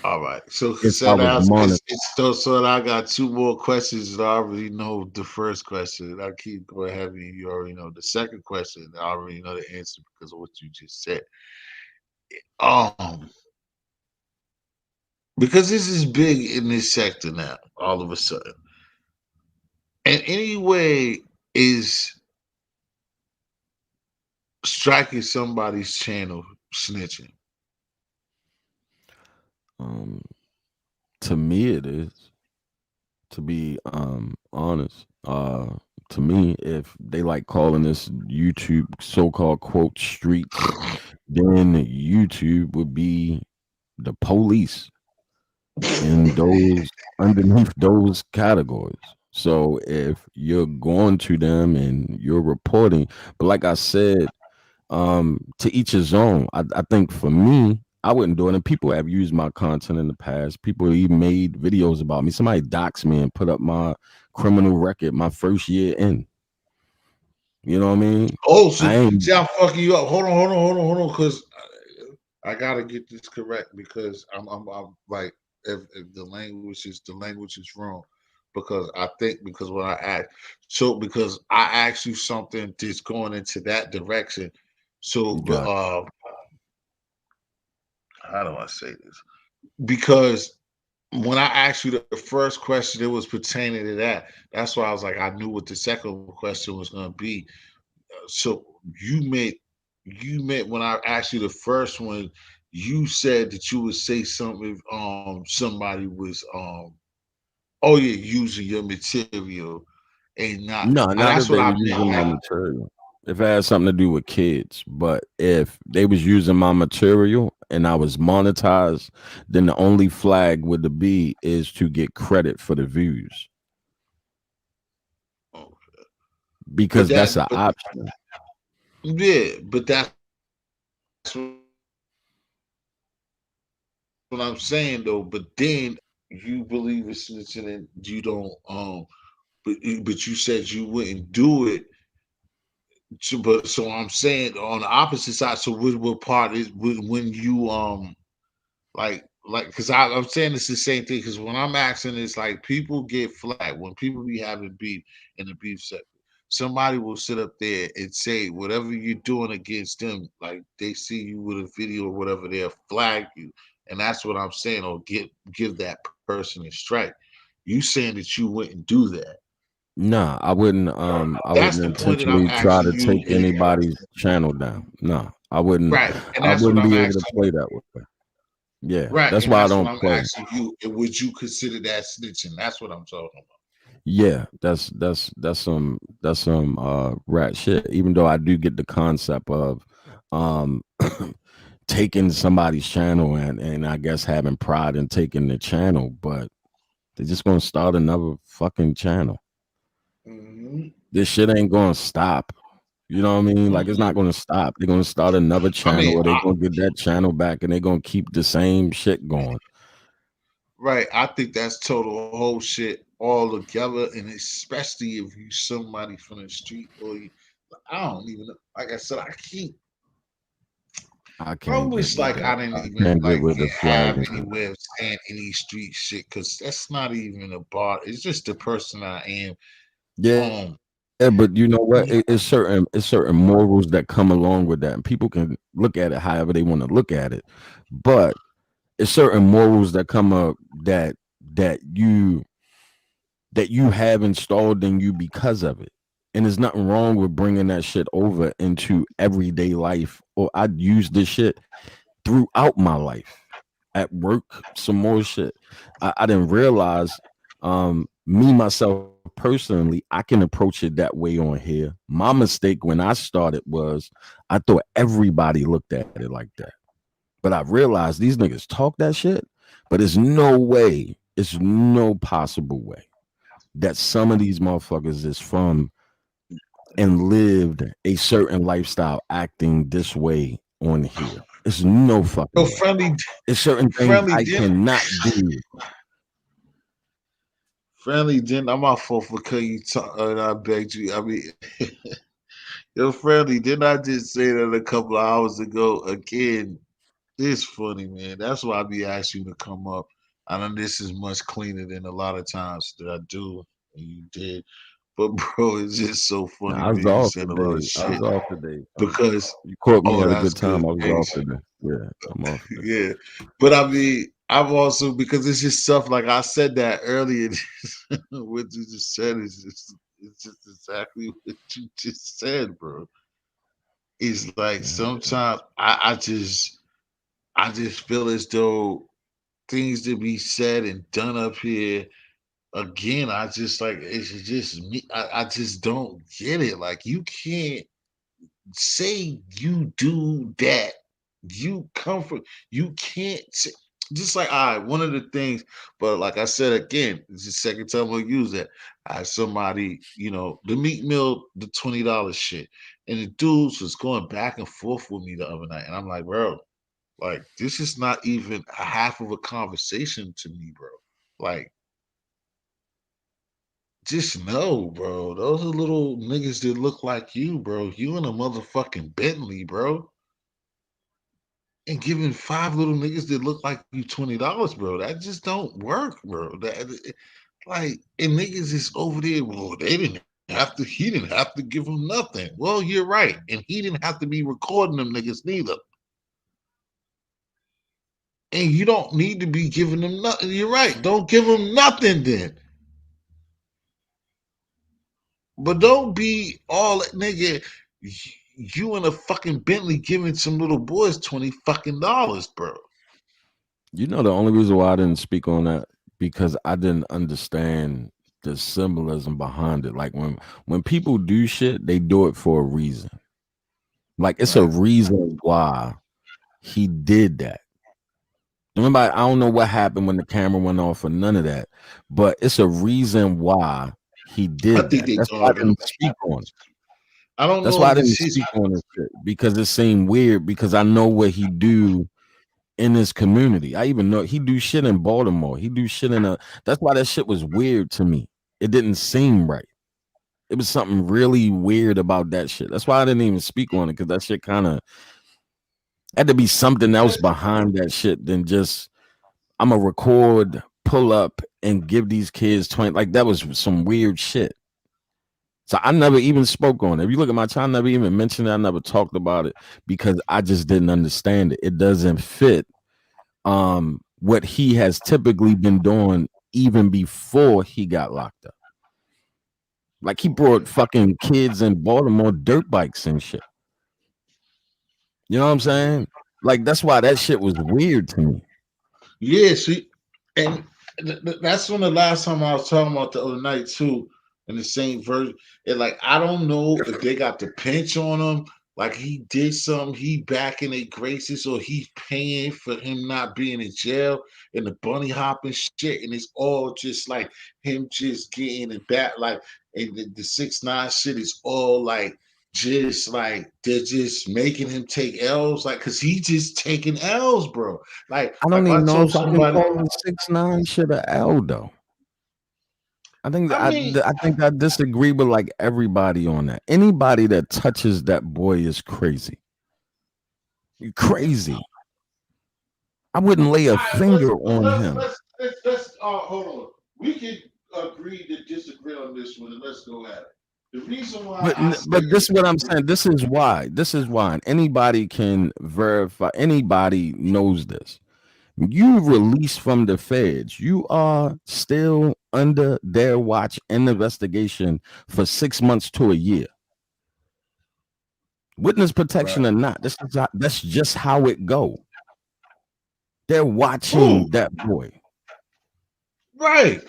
All right. So if I so was now monetized. it's still so I got two more questions and I already know the first question. I keep going heavy. You already know the second question. I already know the answer because of what you just said. Um, because this is big in this sector now, all of a sudden. in any way is striking somebody's channel snitching? Um, to me, it is. To be honest, to me, if they like calling this YouTube so-called quote streets, then YouTube would be the police in those underneath those categories. So if you're going to them and you're reporting, but like I said, to each his own. I think for me, I wouldn't do it. And people have used my content in the past. People even made videos about me. Somebody doxed me and put up my criminal record my first year in. You know what I mean? Oh, so I ain't see, I'm fucking you up. Hold on, because I gotta get this correct because I'm like, if the language is wrong, because I think because when I asked, so because I asked you something that's going into that direction, so got how do I say this? Because when I asked you the first question, it was pertaining to that. That's why I was like, I knew what the second question was going to be. So you meant when I asked you the first one, you said that you would say something if somebody was oh yeah, using your material and not no, and not that's if what they I were using my meant. material. If it had something to do with kids, but if they was using my material and I was monetized, then the only flag would be is to get credit for the views Oh, but because that's that an but option. yeah, but that's what I'm saying though. But then you believe in snitching and you don't but you said you wouldn't do it. So I'm saying on the opposite side. So what part is when you like because I'm saying it's the same thing because when I'm asking it's like people get flagged when people be having beef in the beef sector. Somebody will sit up there and say whatever you're doing against them, like they see you with a video or whatever, they'll flag you, and that's what I'm saying. Or give that person a strike. You saying that you wouldn't do that? Nah, I wouldn't. I That's wouldn't the point that I'm intentionally try asking to you. take anybody's channel down. No, I wouldn't. Right, and I that's what wouldn't I'm be able to asking. play that way. Yeah, Right, that's and why I that's what don't I'm play. asking you. And would you consider that snitching? That's what I'm talking about. Yeah, that's some rat shit. Even though I do get the concept of um taking somebody's channel and I guess having pride in taking the channel, but they're just gonna start another fucking channel. Hmm. This shit ain't gonna stop. You know what I mean? Like it's not gonna stop. They're gonna start another I channel, mean, or they're gonna get that channel back, and they're gonna keep the same shit going. right. I think that's total whole shit all together, and especially if you somebody from the street or you, I don't even know. Like I said, I keep. I I can't get wish with like that. I didn't I even can't get like with the have flagging any shit. way of saying any street shit because that's not even a bar. It's just the person I am. Yeah, Um, but you know what? It's certain morals that come along with that, and people can look at it however they want to look at it. But it's certain morals that come up that you that you have installed in you because of it. And there's nothing wrong with bringing that shit over into everyday life. Or I'd use this shit throughout my life at work, some more shit. I didn't realize me myself personally, I can approach it that way on here. My mistake when I started was I thought everybody looked at it like that. But I realized these niggas talk that shit, but it's no possible way that some of these motherfuckers is from and lived a certain lifestyle acting this way on here. It's no so fucking way. friendly, It's certain things friendly I didn't, cannot do. friendly didn't. I'm off for cutting you. And I begged you. I mean, yo, friendly, didn't I just say that a couple of hours ago? Again, it's funny, man. That's why I be asking you to come up. I know this is much cleaner than a lot of times that I do, and you did. But bro, it's just so funny Nah, to I me. was You off saying a lot of today. I shit was off today. because You caught me oh, at a that's good good. time. I was Hey, off today. Yeah, I'm off today. yeah, but I mean, I've also because it's just stuff like I said that earlier. What you just said is just it's just exactly what you just said, bro. It's like Yeah. sometimes I just feel as though things to be said and done up here again. I just like it's just me. I just don't get it. Like you can't say you do that. You comfort. You can't say, just like all right. One of the things, but like I said again, it's the second time I use that. I had somebody, the meat meal, the $20 shit, and the dudes was going back and forth with me the other night, and I'm like, bro, like this is not even a half of a conversation to me, bro. Like, just know, bro. Those are little niggas that look like you, bro. You in a motherfucking Bentley, bro. And giving five little niggas that look like you $20, bro. That just don't work, bro. Like, and niggas is over there. Well, he didn't have to give them nothing. Well, you're right, and he didn't have to be recording them niggas neither. And you don't need to be giving them nothing. You're right. Don't give them nothing then. But don't be all nigga. You in a fucking Bentley giving some little boys $20 fucking, bro. You know the only reason why I didn't speak on that because I didn't understand the symbolism behind it. Like when people do shit, they do it for a reason. Like it's a Right. reason why he did that. Remember, I don't know what happened when the camera went off or none of that, but it's a reason why he I did think that. they That's why I thought him. didn't speak on it. I don't That's know why I if didn't it's his. speak on this shit because it seemed weird because I know what he do in his community. I even know he do shit in Baltimore. He do shit in a. That's why that shit was weird to me. It didn't seem right. It was something really weird about that shit. That's why I didn't even speak on it because that shit kind of had to be something else behind that shit than just I'm gonna record, pull up, and give these kids 20. Like that was some weird shit. So I never even spoke on it. If you look at my channel, I never even mentioned it. I never talked about it because I just didn't understand it. It doesn't fit what he has typically been doing even before he got locked up. Like he brought fucking kids in Baltimore dirt bikes and shit. You know what I'm saying? Like that's why that shit was weird to me. Yeah, see, and that's when the last time I was talking about the other night too, in the same version. And like, I don't know if they got the pinch on him, like he did something, he back in their graces, or he's paying for him not being in jail and the bunny hopping shit, and it's all just like him just getting it back, like, and the 6ix9ine shit is all like. Just like they're just making him take L's, like, cause he just taking L's, bro. I Like don't I even know told if I can somebody, call the 6ix9ine shit a L though. I think I mean, I think I disagree with like everybody on that. Anybody that touches that boy is crazy. You crazy. I wouldn't lay a all right, let's finger on let's him. let's let's let's hold on. We can agree to disagree on this one, and let's go at it. The reason why I say But this is what I'm saying. This is why. This is why. And anybody can verify. Anybody knows this. You release from the feds. You are still under their watch and investigation for 6 months to a year. Witness protection right, or not, that's just how it go. They're who watching that boy. right.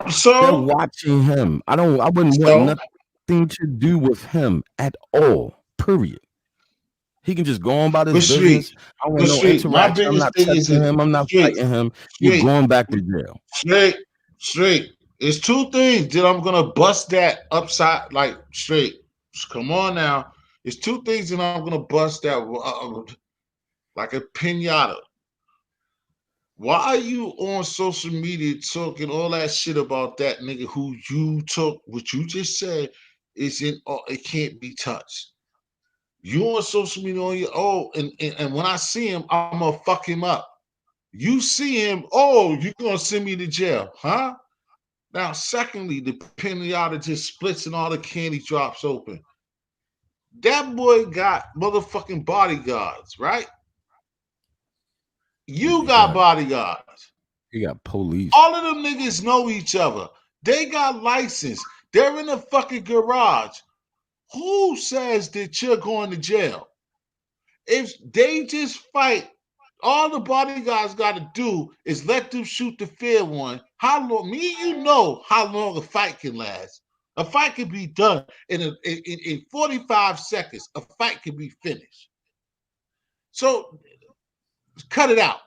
They're So watching him. I wouldn't want so nothing to do with him at all. Period. He can just go on about his but street, business. I want but no street. My interaction. I'm biggest not thing is touching that him. I'm not street, fighting him. You're street, going back to jail. straight, straight. It's two things that I'm gonna bust that upside like straight. Come on now. It's two things that I'm gonna bust that like a pinata. Why are you on social media talking all that shit about that nigga who you took? What you just said is in. It can't be touched. You on social media on your and when I see him, I'm gonna fuck him up. You see him, you gonna send me to jail, huh? Now, secondly, the pinata just splits and all the candy drops open. That boy got motherfucking bodyguards, right? You He got got bodyguards. he got police. All of them niggas know each other. They got license. They're in a fucking garage. Who says that you're going to jail? If they just fight, all the bodyguards got to do is let them shoot the fair one. How long? Me, you know how long a fight can last. A fight can be done in 45 seconds. A fight can be finished. So cut it out.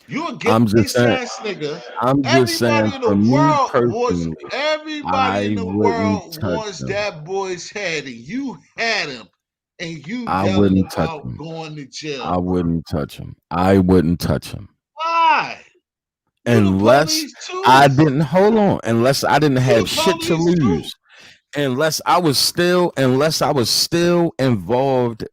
You a I'm just gangsta saying. ass nigga. I'm just saying. Everybody in the For me world wants. personally, Everybody I in the wouldn't world touch wants him. that boy's head, and you had him, and you I yelling wouldn't touch about him. going to I jail. wouldn't touch him. I wouldn't touch him Why? You the unless police too. I didn't hold on. Unless I didn't You have the shit to police too. lose. Unless I was still involved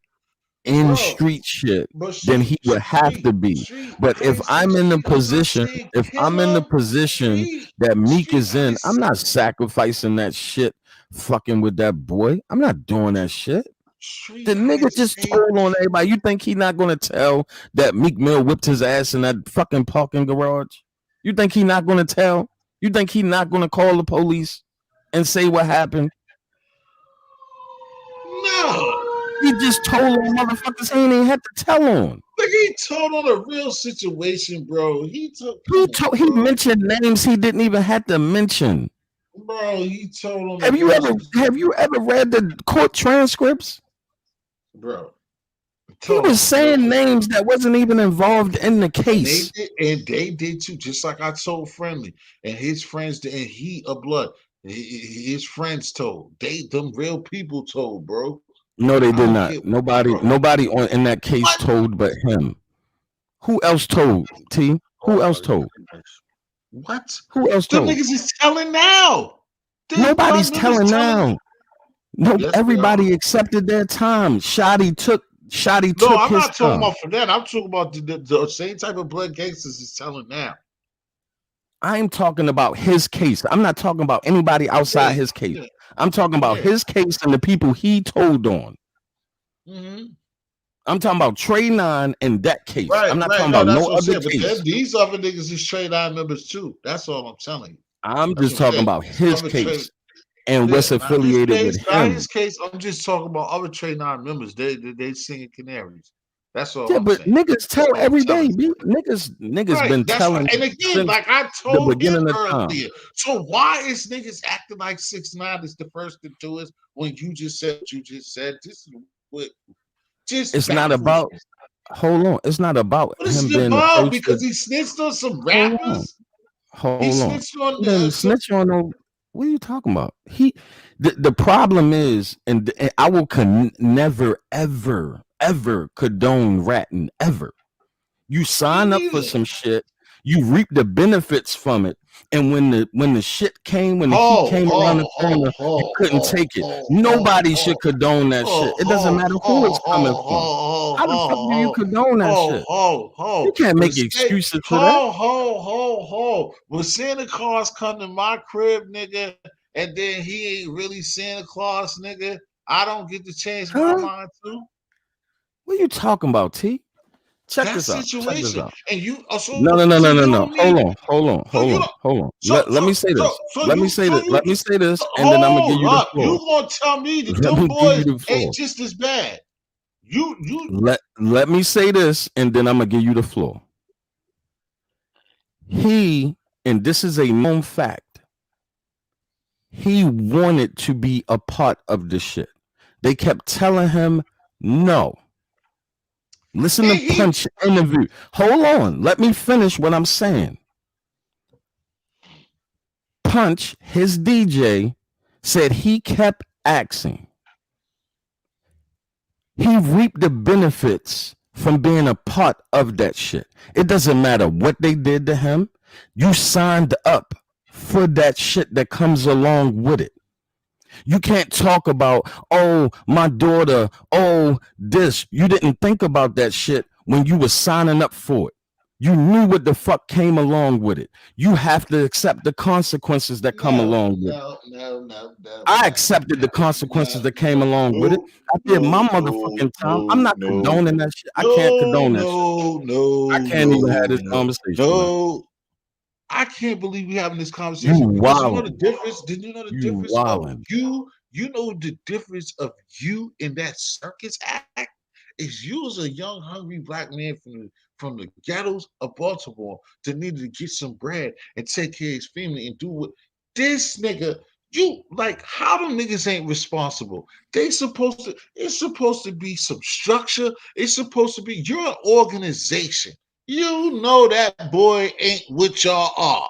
in Bro, street shit, but then he would have to be. street But if gangster I'm in the shit, I'm not position, saying if kill I'm in the him. position Street, that Meek street is in, I'm gangster, not sacrificing that shit fucking with that boy. I'm not doing that shit. street The nigga gangster just ain't told on everybody. You think he not gonna tell that Meek Mill whipped his ass in that fucking parking garage? You think he not gonna tell? You think he not gonna call the police and say what happened? no. He just told on motherfuckers he ain't even had to tell on. Like he told on a real situation, bro. He mentioned names he didn't even have to mention. Bro, he told on Have you ever read the court transcripts? Bro. He was saying names that wasn't even involved in the case. And they did too, just like I told Friendly. And his friends did, and he of blood. His friends told. Them real people told, bro. No, they did not. Nobody on in that case told but him. Who else told? T? Who else told? What? Who else Them told? niggas is telling now. Nobody's telling now. No, Yes, everybody accepted their time. Shotty took No, I'm his not talking time. about for that. I'm talking about the same type of blood gangsters is telling now. I'm talking about his case. I'm not talking about anybody outside his case. I'm talking about his case and the people he told on. Mm-hmm. I'm talking about Trey 9 in that case. Right, I'm not right. talking No, about that's no what I'm other saying. case. But these other niggas is Trey 9 members too. That's all I'm telling you. I'm just talking about his case and what's affiliated with Not him. his case. I'm just talking about other Trey 9 members. They singing canaries. That's all. Yeah, I'm but saying. niggas tell every day. Niggas Right, been that's telling. right. And again, like I the told him beginning of earlier. time. So why is niggas acting like 6ix9ine is the first to do it when you just said what you just said? This is what just It's not about. Hold on. It's not about what him is it being the about? first. Because he snitched on some rappers. Hold He on. snitched on He didn't snitch on no. What are you talking about? The problem is, and I will never ever condone ratting ever. You sign up for some shit, you reap the benefits from it, and when the shit came, when the heat came around the corner, you couldn't take it. Nobody should condone that shit. It doesn't matter who it's coming from. How the fuck do you condone that shit? You can't make excuses for that. When Santa Claus come to my crib, nigga, and then he ain't really Santa Claus, nigga, I don't get to change my mind too. What are you talking about, T? Check that this out. situation. Check this out. And you also No. Hold on. Let me say this. Let me say this, and then I'm gonna give you the floor. You gonna tell me that them boys ain't just as bad? Let me say this, and then I'm gonna give you the floor. And this is a known fact, he wanted to be a part of this shit. They kept telling him no. Listen to Punch interview. Hold on. Let me finish what I'm saying. Punch, his DJ, said he kept asking. He reaped the benefits from being a part of that shit. It doesn't matter what they did to him. You signed up for that shit that comes along with it. You can't talk about, oh, my daughter, oh, this. You didn't think about that shit when you were signing up for it. You knew what the fuck came along with it. You have to accept the consequences that come No, along with it. no, no, no, no, I no, accepted the consequences no, that came along with it. no, I did my no, motherfucking time. I'm no, not no, condoning that shit. I can't no, condone that shit. no, I no, can't even have no, this no, conversation, man. no. I can't believe we having this You conversation because you know the wildin'. difference. Did you know the You difference of wildin'. you? You know the difference of you in that circus act is you as a young, hungry black man from the ghettos of Baltimore that needed to get some bread and take care of his family and do what this nigga. You like how them niggas ain't responsible. They supposed to. It's supposed to be some structure. It's supposed to be. You're an organization. You know that boy ain't what y'all are.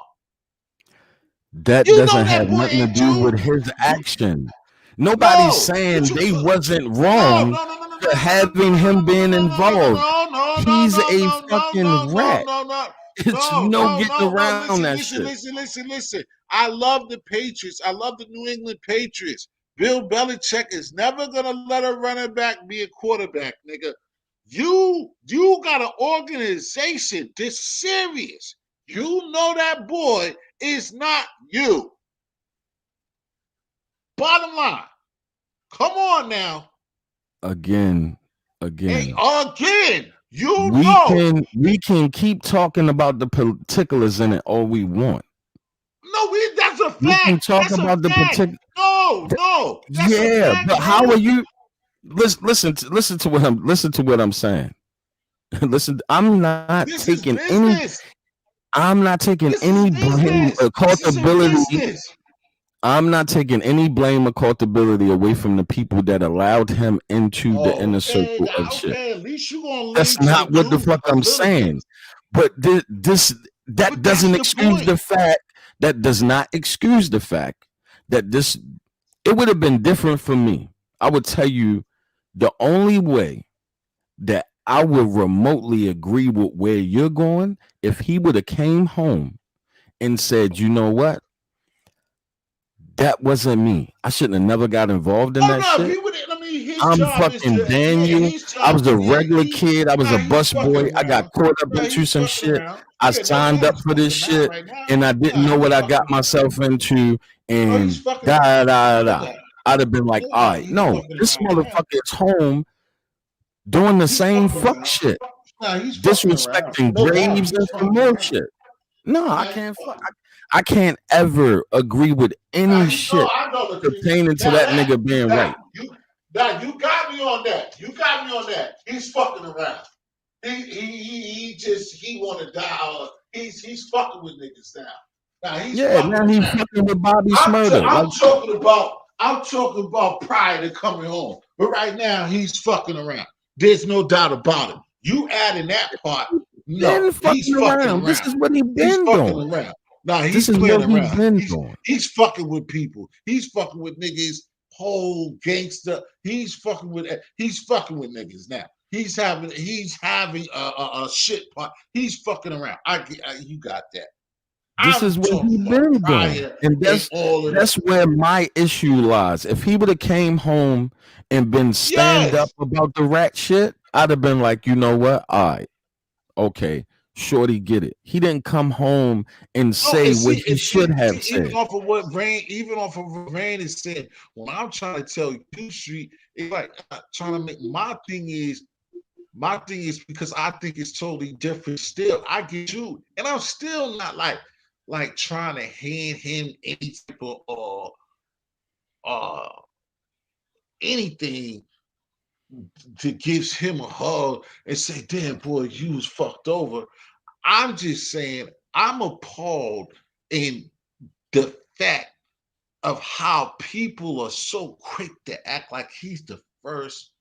That You know doesn't have that boy nothing to ain't do with you. his action. Nobody's No, but saying you they wasn't no, wrong no, no, no, no, for no, no, no, having no, no, him no, being no, no, no, involved. no, no, no, He's no, a no, no, fucking no, no, rat. no, no. It's No, no no, getting no, no. around Listen, that listen, shit. listen, listen, listen. I love the Patriots. I love the New England Patriots. Bill Belichick is never gonna let a running back be a quarterback, nigga. You got an organization this serious. You know that boy is not you. Bottom line. Come on now. Again, Hey, again. again, you know. We can keep talking about the particulars in it all we want. No, that's a We can fact. talk That's a about the fact. particular. No, no, that's a Yeah, fact, but how bro. are you? Listen to what I'm saying. Listen, I'm not This is taking any. business. I'm not taking This is any blame business. or This is a culpability. business. I'm not taking any blame or culpability away from the people that allowed him into the Oh, inner okay, circle of shit. okay. At least you're gonna That's lean to the not what the truth fuck a I'm little bit. saying. But that But that's doesn't the excuse point. the fact that does not excuse the fact that it would have been different for me. I would tell you the only way that I would remotely agree with where you're going if he would have came home and said, you know what? That wasn't me. I shouldn't have never got involved in Oh that no, shit. he would. I mean, his I'm job is fucking to. Yeah, Daniel. his I job. was a Yeah, regular kid. I was a he's bus fucking boy. I got around. caught up No, into he's some fucking shit. around. I Yeah, no, signed now up he's for this fucking around shit right now. and I didn't Nah, know he's what I got fucking. myself into No, he's and fucking around. da I da know da. that. I'd have been like, No all doubt, right, he's no, fucking this around now. motherfucker is home doing the He's same fucking fuck around. shit, Nah, he's fucking around. disrespecting No doubt, graves he's and some fucking more around. shit. No, I Nah, he's can't fuck. fucking. I can't ever agree with Nah, any he know. shit I know the truth. pertaining to Now that that nigga being right. you got me on that. You got me on that. He's fucking around. He just he want to die. He's fucking with niggas now. Now he's Yeah, fucking now he around. fucking with Bobby Smurder. Like, I'm talking about prior to coming home. But right now he's fucking around. There's no doubt about it. You adding that part, no, been he's fucking fucking around. This around. is what he He's been fucking doing. around. Nah, This he's is playing what he around. been doing. He's fucking with people. He's fucking with niggas, whole gangster. He's fucking with niggas now. He's having a shit part. He's fucking around. You got that. This I'm is what he talking about been doing, prior and and all of that. that's where my issue lies. If he would have came home and been stand up Yes. about the rat shit, I'd have been like, you know what? All right, okay, shorty, get it. He didn't come home and No, say what he should have even said. off of what Rain is saying, when I'm trying to tell you, Street, it's like trying to make my thing is because I think it's totally different. Still, I get you, and I'm still not like trying to hand him any type of uh anything that gives him a hug and say, "Damn boy, you was fucked over." I'm just saying I'm appalled in the fact of how people are so quick to act like he's the first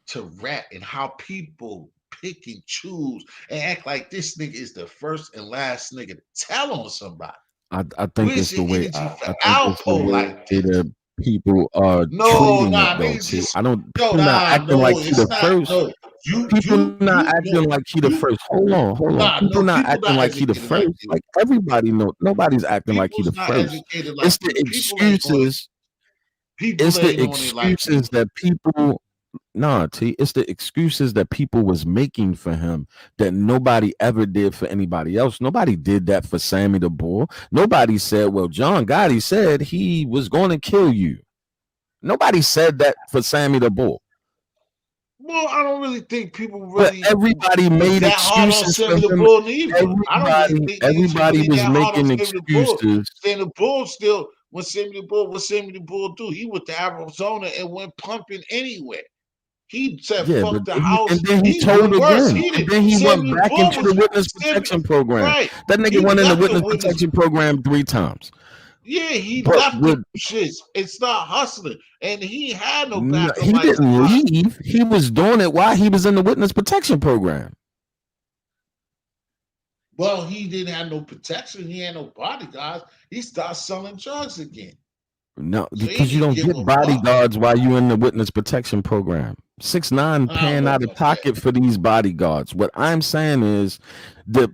to rap and how people pick and choose and act like this nigga is the first and last nigga to tell on somebody. I think Where's it's the your way energy for I think it's the Alpo way like this? that people are No, treating it nah, though. man, T. just I don't no, people not nah, acting no, like he it's the not. first. No, People not acting no, like he the first. Hold on. nah, People no, not people acting not like he the educated like first. you. Like everybody know, nobody's acting like he People's the not first. educated like It's the you. People ain't on it. excuses. People It's the ain't on it like you. excuses that people Nah, T, it's the excuses that people was making for him that nobody ever did for anybody else. Nobody did that for Sammy the Bull. Nobody said, well, John Gotti said he was going to kill you. Nobody said that for Sammy the Bull. Well, I don't really think people But really everybody was made that hard on excuses for Sammy the him. Bull either. I don't really think niggas was Everybody really was that hard on making Sammy the Bull. excuses. Sammy the Bull still, what Sammy the Bull do? He went to Arizona and went pumping anywhere. He said, Yeah, but fuck the house. and then he He told went worse. again, He and did. then he went Sammy the back Bull into the was witness Sammy, protection program. right. That nigga He went in the left the witness witness. protection program 3 times. Yeah, he But left them shits and started hustling. And he had no backup. he didn't leave. He was doing it while he was in the witness protection program. Well, he didn't have no protection. He had no bodyguards. He started selling drugs again. No, So because you don't get bodyguards while you're in the witness protection program. 6ix9ine paying out of pocket for these bodyguards. What I'm saying is the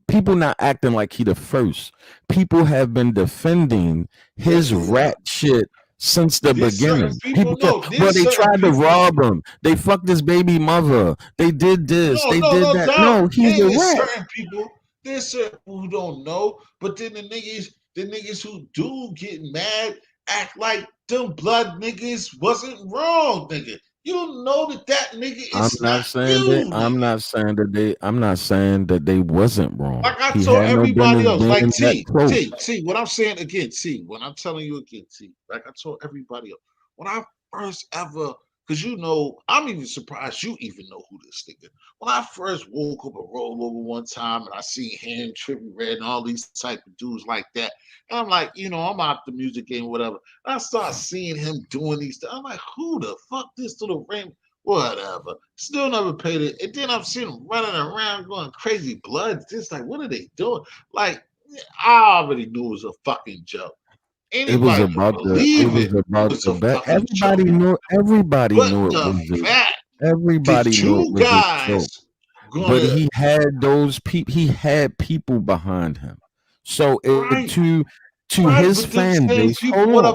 people not acting like he the first. People have been defending his rat shit since the beginning. People they tried to rob him. They fucked his baby mother. They did this. They did that. Doubt. No, he's a rat. Certain people, there's certain people who don't know, but then the niggas who do get mad act like them blood niggas wasn't wrong, nigga. You don't know that nigga is not you. I'm not saying that they wasn't wrong. Like I told everybody else, like T, what I'm saying again, T, when I'm telling you again, T, like I told everybody else, when I first ever, because you know, I'm even surprised you even know who this nigga. When I first woke up and rolled over one time and I see him, Trippy Red, and all these type of dudes like that, and I'm like, you know, I'm out the music game, whatever. And I start seeing him doing these things. I'm like, who the fuck this to the ring? Whatever. Still never paid it. And then I'm seeing him running around going crazy blood. Just like, what are they doing? Like, I already knew it was a fucking joke. It was about the bet. Everybody knew it was everybody knew it was a joke. But he had those people. He had people behind him. So to his fan base. Hold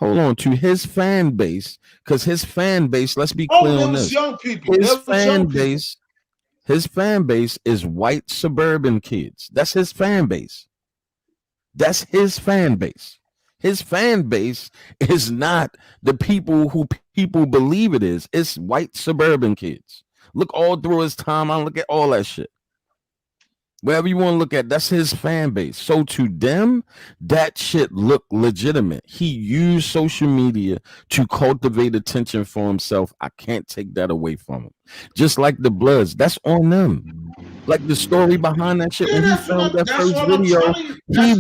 on. To his fan base, because his fan base. Let's be clear on this. Young people. His fan base is white suburban kids. That's his fan base. That's his fan base. His fan base is not the people who people believe it is. It's white suburban kids. Look all through his timeline. Look at all that shit. Wherever you want to look at, that's his fan base. So to them, that shit looked legitimate. He used social media to cultivate attention for himself. I can't take that away from him. Just like the Bloods, that's on them. Like the story behind that shit when he filmed that first video, he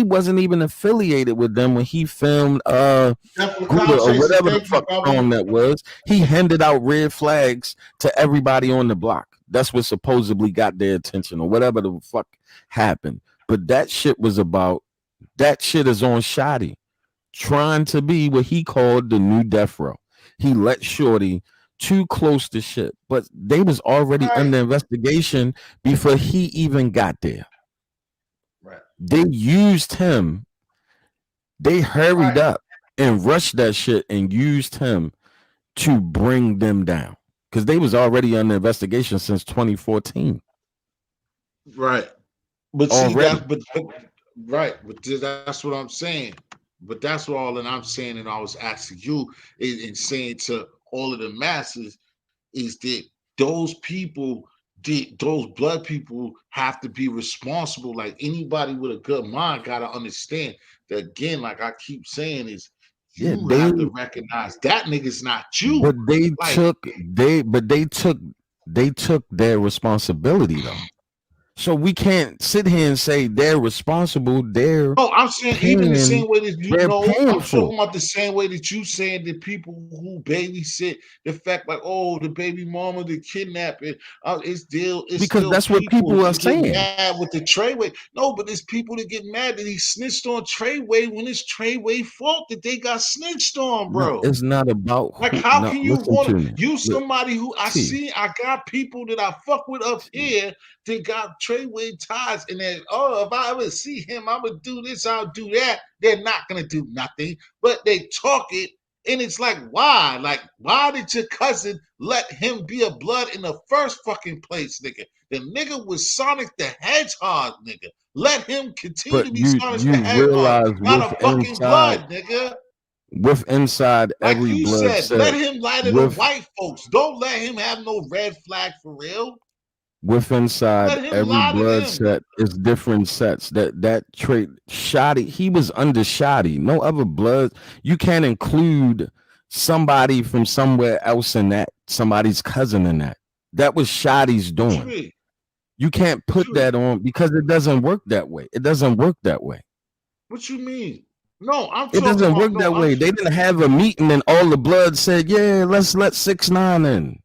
wasn't even affiliated with them when he filmed or whatever the fuck song that was. He handed out red flags to everybody on the block. That's what supposedly got their attention or whatever the fuck happened. But that shit is on Shotty trying to be what he called the new death row. He let Shorty too close to shit, but they was already under investigation before he even got there. Right. They used him. They hurried up and rushed that shit and used him to bring them down because they was already under investigation since 2014. Right. But already. See, that's what I'm saying. But that's all that I'm saying, and I was asking you and saying to all of the masses is that those blood people have to be responsible. Like anybody with a good mind got to understand that, again, like I keep saying, is you have to recognize that nigga's not you. But they took their responsibility though. So we can't sit here and say they're responsible. I'm saying even the same way that you know. I'm talking about the same way that you saying that people who babysit the fact like, oh, the baby mama, the kidnapping, it's because still that's what people are saying. Mad with the Treyway. No, but there's people that get mad that he snitched on Treyway when it's Treyway fault that they got snitched on, bro. No, it's not about like how can you want to use somebody who I got people that I fuck with up here that got Treyway ties and then, oh, if I ever see him, I'm gonna do this, I'll do that. They're not gonna do nothing, but they talk it, and it's like, why? Like, why did your cousin let him be a blood in the first fucking place, nigga? The nigga was Sonic the Hedgehog, nigga. Let him continue But to be Sonic the you Hedgehog, realize not with a fucking blood, nigga. Like every you blood said, let set him lie to the with white folks. Don't let him have no red flag for real. inside Let him every lie to blood them. set is different sets. That trait Shotty, he was under Shotty. No other blood. You can't include somebody from somewhere else in that, somebody's cousin in that. That was Shotty's What you doing. mean? You can't What put you, that on because it doesn't work that way. It doesn't work that way. what you mean? No, I'm It talking doesn't about work no. that way. They didn't have a meeting and all the blood said, yeah, let's let 6ix9ine in.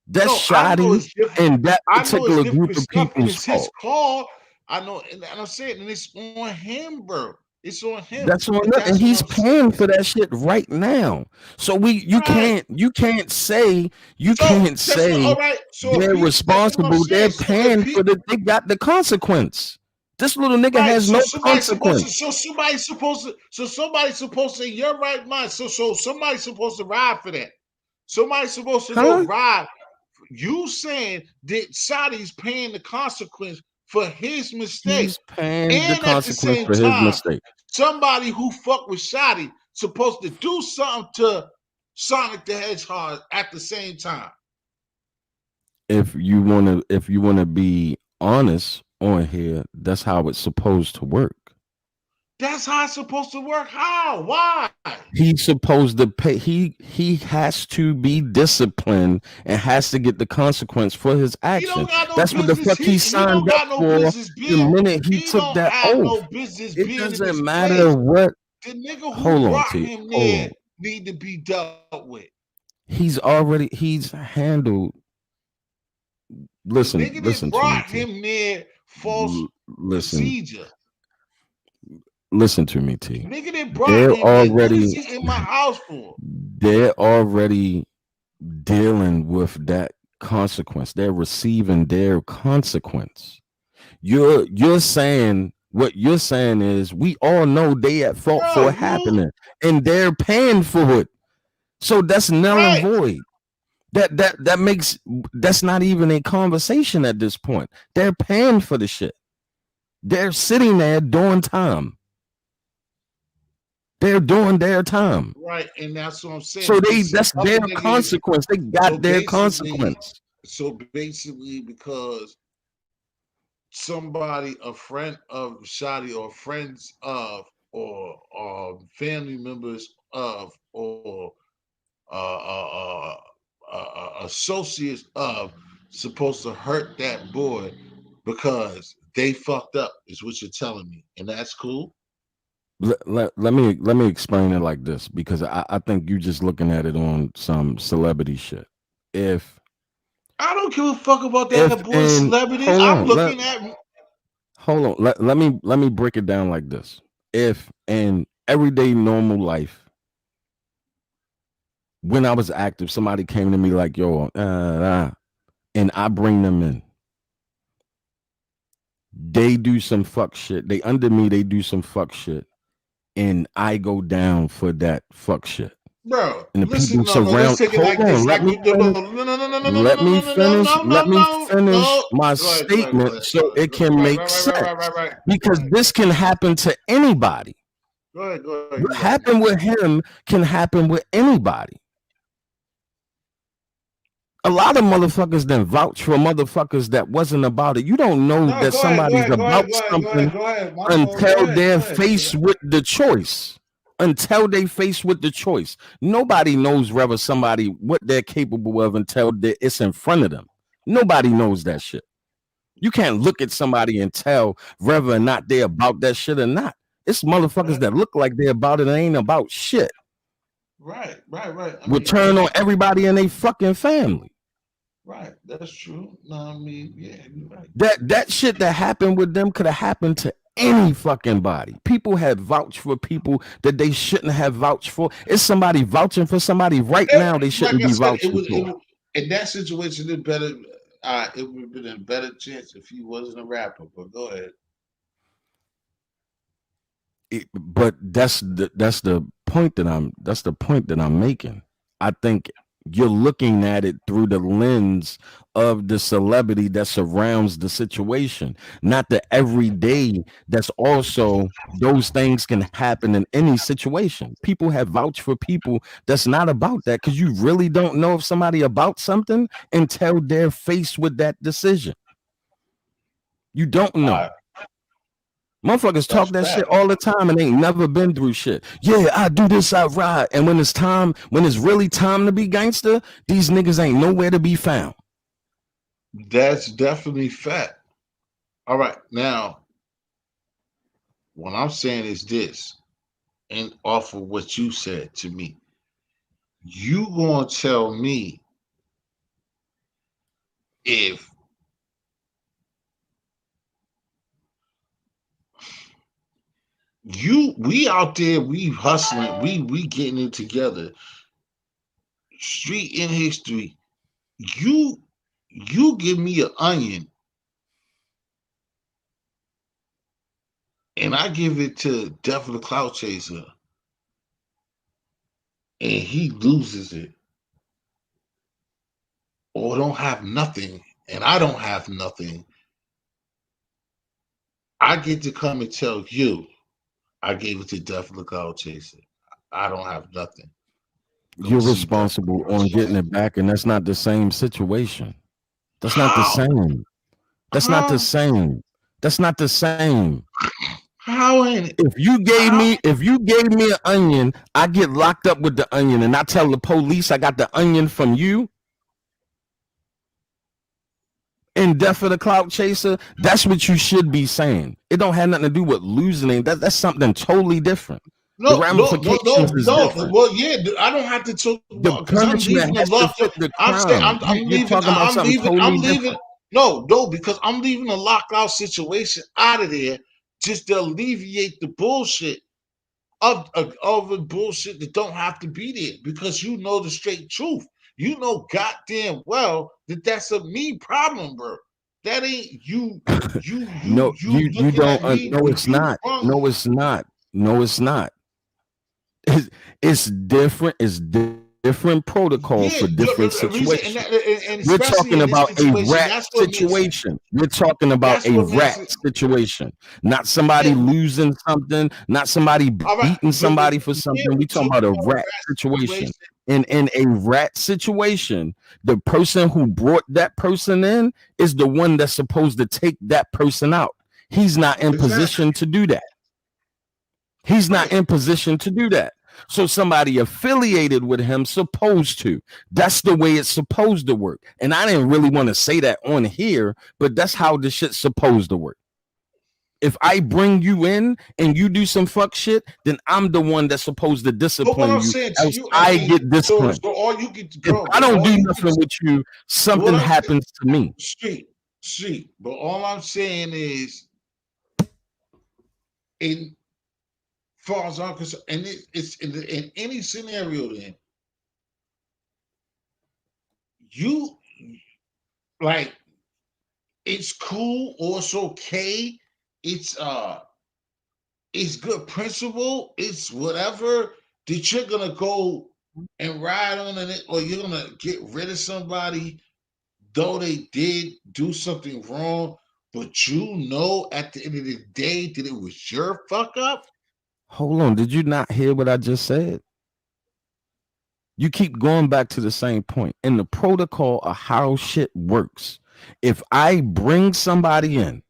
That's No, I know Shotty it's different. and that I know it's particular group different of stuff, and people's it's his fault. call. I know, and I'm saying, and it's on him, bro. It's on him. That's on And them, and that's what he's I'm paying saying. for that shit right now. So you Right. can't say So that's what. All right. So if they're he, that's what I'm responsible. saying. They're So if paying he, for they got the consequence. This little nigga right. has So no somebody's supposed to. consequence. So somebody's supposed to say you're right, mind. So somebody's supposed to ride for that. Somebody's supposed to go Huh? ride. You saying that Shotty's paying the consequence for his mistake. He's paying the And at the consequence same for his time, mistake. somebody who fuck with Shotty supposed to do something to Sonic the Hedgehog at the same time. If you wanna be honest on here, that's how it's supposed to work. That's how it's supposed to work. How? Why? He's supposed to pay. He has to be disciplined and has to get the consequence for his He action. don't got no That's what the business. fuck he He don't signed up got no for business the being. minute he He took don't that have oath. no business It being in doesn't this matter place. what. The nigga who Hold on, brought T. him Hold there on. need to be dealt with. He's handled. The nigga that Listen to me, brought T. him there false Listen, procedure. listen to me, T. Nigga that brought They're him there. What is already he in my house for? they're already dealing with that consequence. They're receiving their consequence. You're saying what you're saying is we all know they at fault for Bro, it happening and they're paying for it. So that's null and right. void. That makes that's not even a conversation at this point. They're paying for the shit. They're sitting there doing time. They're doing their time. Right, and that's what I'm saying. So Because that's their other niggas, consequence. They got their consequence. So basically, because somebody, a friend of Shotty or friends of or family members of or associates of supposed to hurt that boy because they fucked up is what you're telling me, and that's cool. Let me explain it like this because I think you just looking at it on some celebrity shit. If I don't give a fuck about that boy's celebrity. I'm looking at. Hold on. Let me break it down like this. If in everyday normal life, when I was active, somebody came to me like, yo, and I bring them in. They do some fuck shit. They under me, they do some fuck shit. And I go down for that fuck shit. Bro, and the listen, people let's take it like this. Let me finish my statement so it can make sense. Because this can happen to anybody. Go ahead. What happened with him can happen with anybody. A lot of motherfuckers then vouch for motherfuckers that wasn't about it. You don't know that somebody's about something until they're faced with the choice. Until they face with the choice. Nobody knows whether somebody what they're capable of until it's in front of them. Nobody knows that shit. You can't look at somebody and tell whether or not they're about that shit or not. It's motherfuckers that look like they're about it and ain't about shit. Right. Will turn on everybody in their fucking family. Right, that's true. No, I mean, yeah, you're right. That shit that happened with them could have happened to any fucking body. People had vouched for people that they shouldn't have vouched for. It's somebody vouching for somebody right now they shouldn't be vouching for. In that situation, it better. it would have been a better chance if he wasn't a rapper. But go ahead. But that's the point that I'm making. I think you're looking at it through the lens of the celebrity that surrounds the situation, not the everyday. That's also those things can happen in any situation. People have vouched for people. That's not about that, because you really don't know if somebody about something until they're faced with that decision. You don't know. Right. Motherfuckers talk That's that shit fact. all the time and ain't never been through shit. Yeah, I do this, I ride. And when it's really time to be gangster, these niggas ain't nowhere to be found. That's definitely fact. All right, now what I'm saying is this, and off of what you said to me, you gonna tell me if we out there, we hustling, we getting it together, street in history, you give me an onion and I give it to Death of the Clout Chaser and he loses it or don't have nothing and I don't have nothing, I get to come and tell you I gave it to Death of the Clout Chaser. I don't have nothing. Go You're see Death of the responsible Clout on Chaser. getting it back, and that's not the same situation. That's not the How? same. That's not the same. That's not the same. How ain't it? If you gave me an onion, I get locked up with the onion, and I tell the police I got the onion from you. In Death of the Clout Chaser, that's what you should be saying. It don't have nothing to do with losing it. That's something totally different. The ramifications is different. Well, yeah, I don't have to talk The about because I'm leaving punishment the has to lock. fit the I'm saying crime. I'm You're leaving. talking about something totally I'm leaving. different. No, because I'm leaving the lockout situation out of there just to alleviate the bullshit of the bullshit that don't have to be there because you know the straight truth. You know goddamn well that that's a me problem, bro. That ain't you. No, you Looking don't. at me. No, it's You not. wrong. No, it's not. No, it's not. It's different. It's different protocol Yeah, for different the reason, and, situations. and We're especially talking in this about a situation, rat that's what makes it. situation. We're talking about That's a what makes rat it. situation, not somebody Yeah, losing something, not somebody all right, beating somebody for yeah, something. We we're talking talking about a about a rat rap situation. situation. In a rat situation, the person who brought that person in is the one that's supposed to take that person out. He's not in Exactly. position to do that. He's not Right. in position to do that. So somebody affiliated with him supposed to. That's the way it's supposed to work. And I didn't really want to say that on here, but that's how this shit's supposed to work. If I bring you in and you do some fuck shit, then I'm the one that's supposed to But what discipline I'm you, saying to else you, I and get disciplined. so all you get, If bro, I but don't all do you nothing can, with you, what something I'm saying, happens to me. street. But all I'm saying is, in far as I'm concerned, and it's in any scenario, then you like it's cool or it's okay. It's it's good principle. It's whatever that you're gonna go and ride on it, or you're gonna get rid of somebody, though they did do something wrong, but you know at the end of the day that it was your fuck up. Hold on. Did you not hear what I just said? You keep going back to the same point. In the protocol of how shit works, if I bring somebody in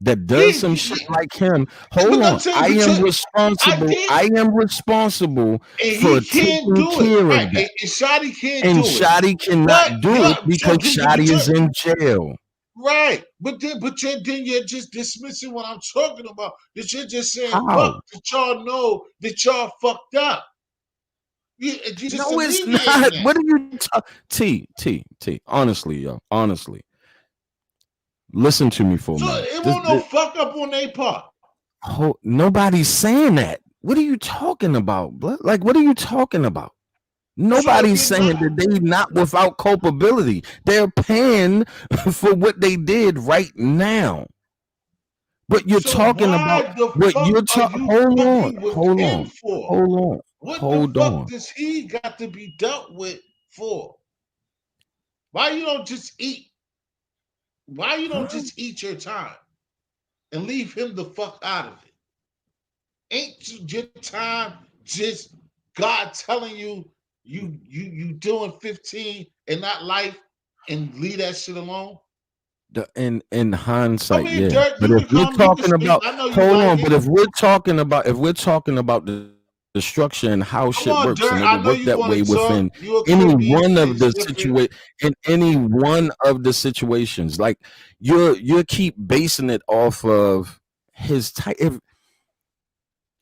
that does some shit like him, hold But I'm on. saying, I but am I responsible. did, I am responsible and for he can't taking do it, care right? of that. And Shotty can't And do it. Shotty But cannot do yeah, it because Shotty is in jail. right. But then you're just dismissing what I'm talking about. That you're just saying, How? fuck, that y'all know that y'all fucked up. You just No, it's alleviating not. that. What are you T? Honestly, yo. Honestly. Listen to me for a So minute. it won't no fuck up on their part. Nobody's saying that. What are you talking about, blood? Like, what are you talking about? So if Nobody's you're saying not, that they not without culpability. They're paying for what they did right now. But you're so talking about why the what fuck you're are talking. you Hold on, fucking with hold him on, for? hold on, What the hold fuck on. does he got to be dealt with for? Why you don't just eat? Why you don't Huh? just eat your time and leave him the fuck out of it? Ain't your time just God telling you you doing 15 and not life and leave that shit alone? In I hindsight, mean, yeah. Dirk, But you if can we're come, you can talking speak. about, I know you hold like on. it. But if we're talking about the structure and how Come shit on, works, Dirk. and I it'll know work you that want way to talk. within You a any Caribbean, one of it's the different. in any one of the situations. Like you keep basing it off of his type.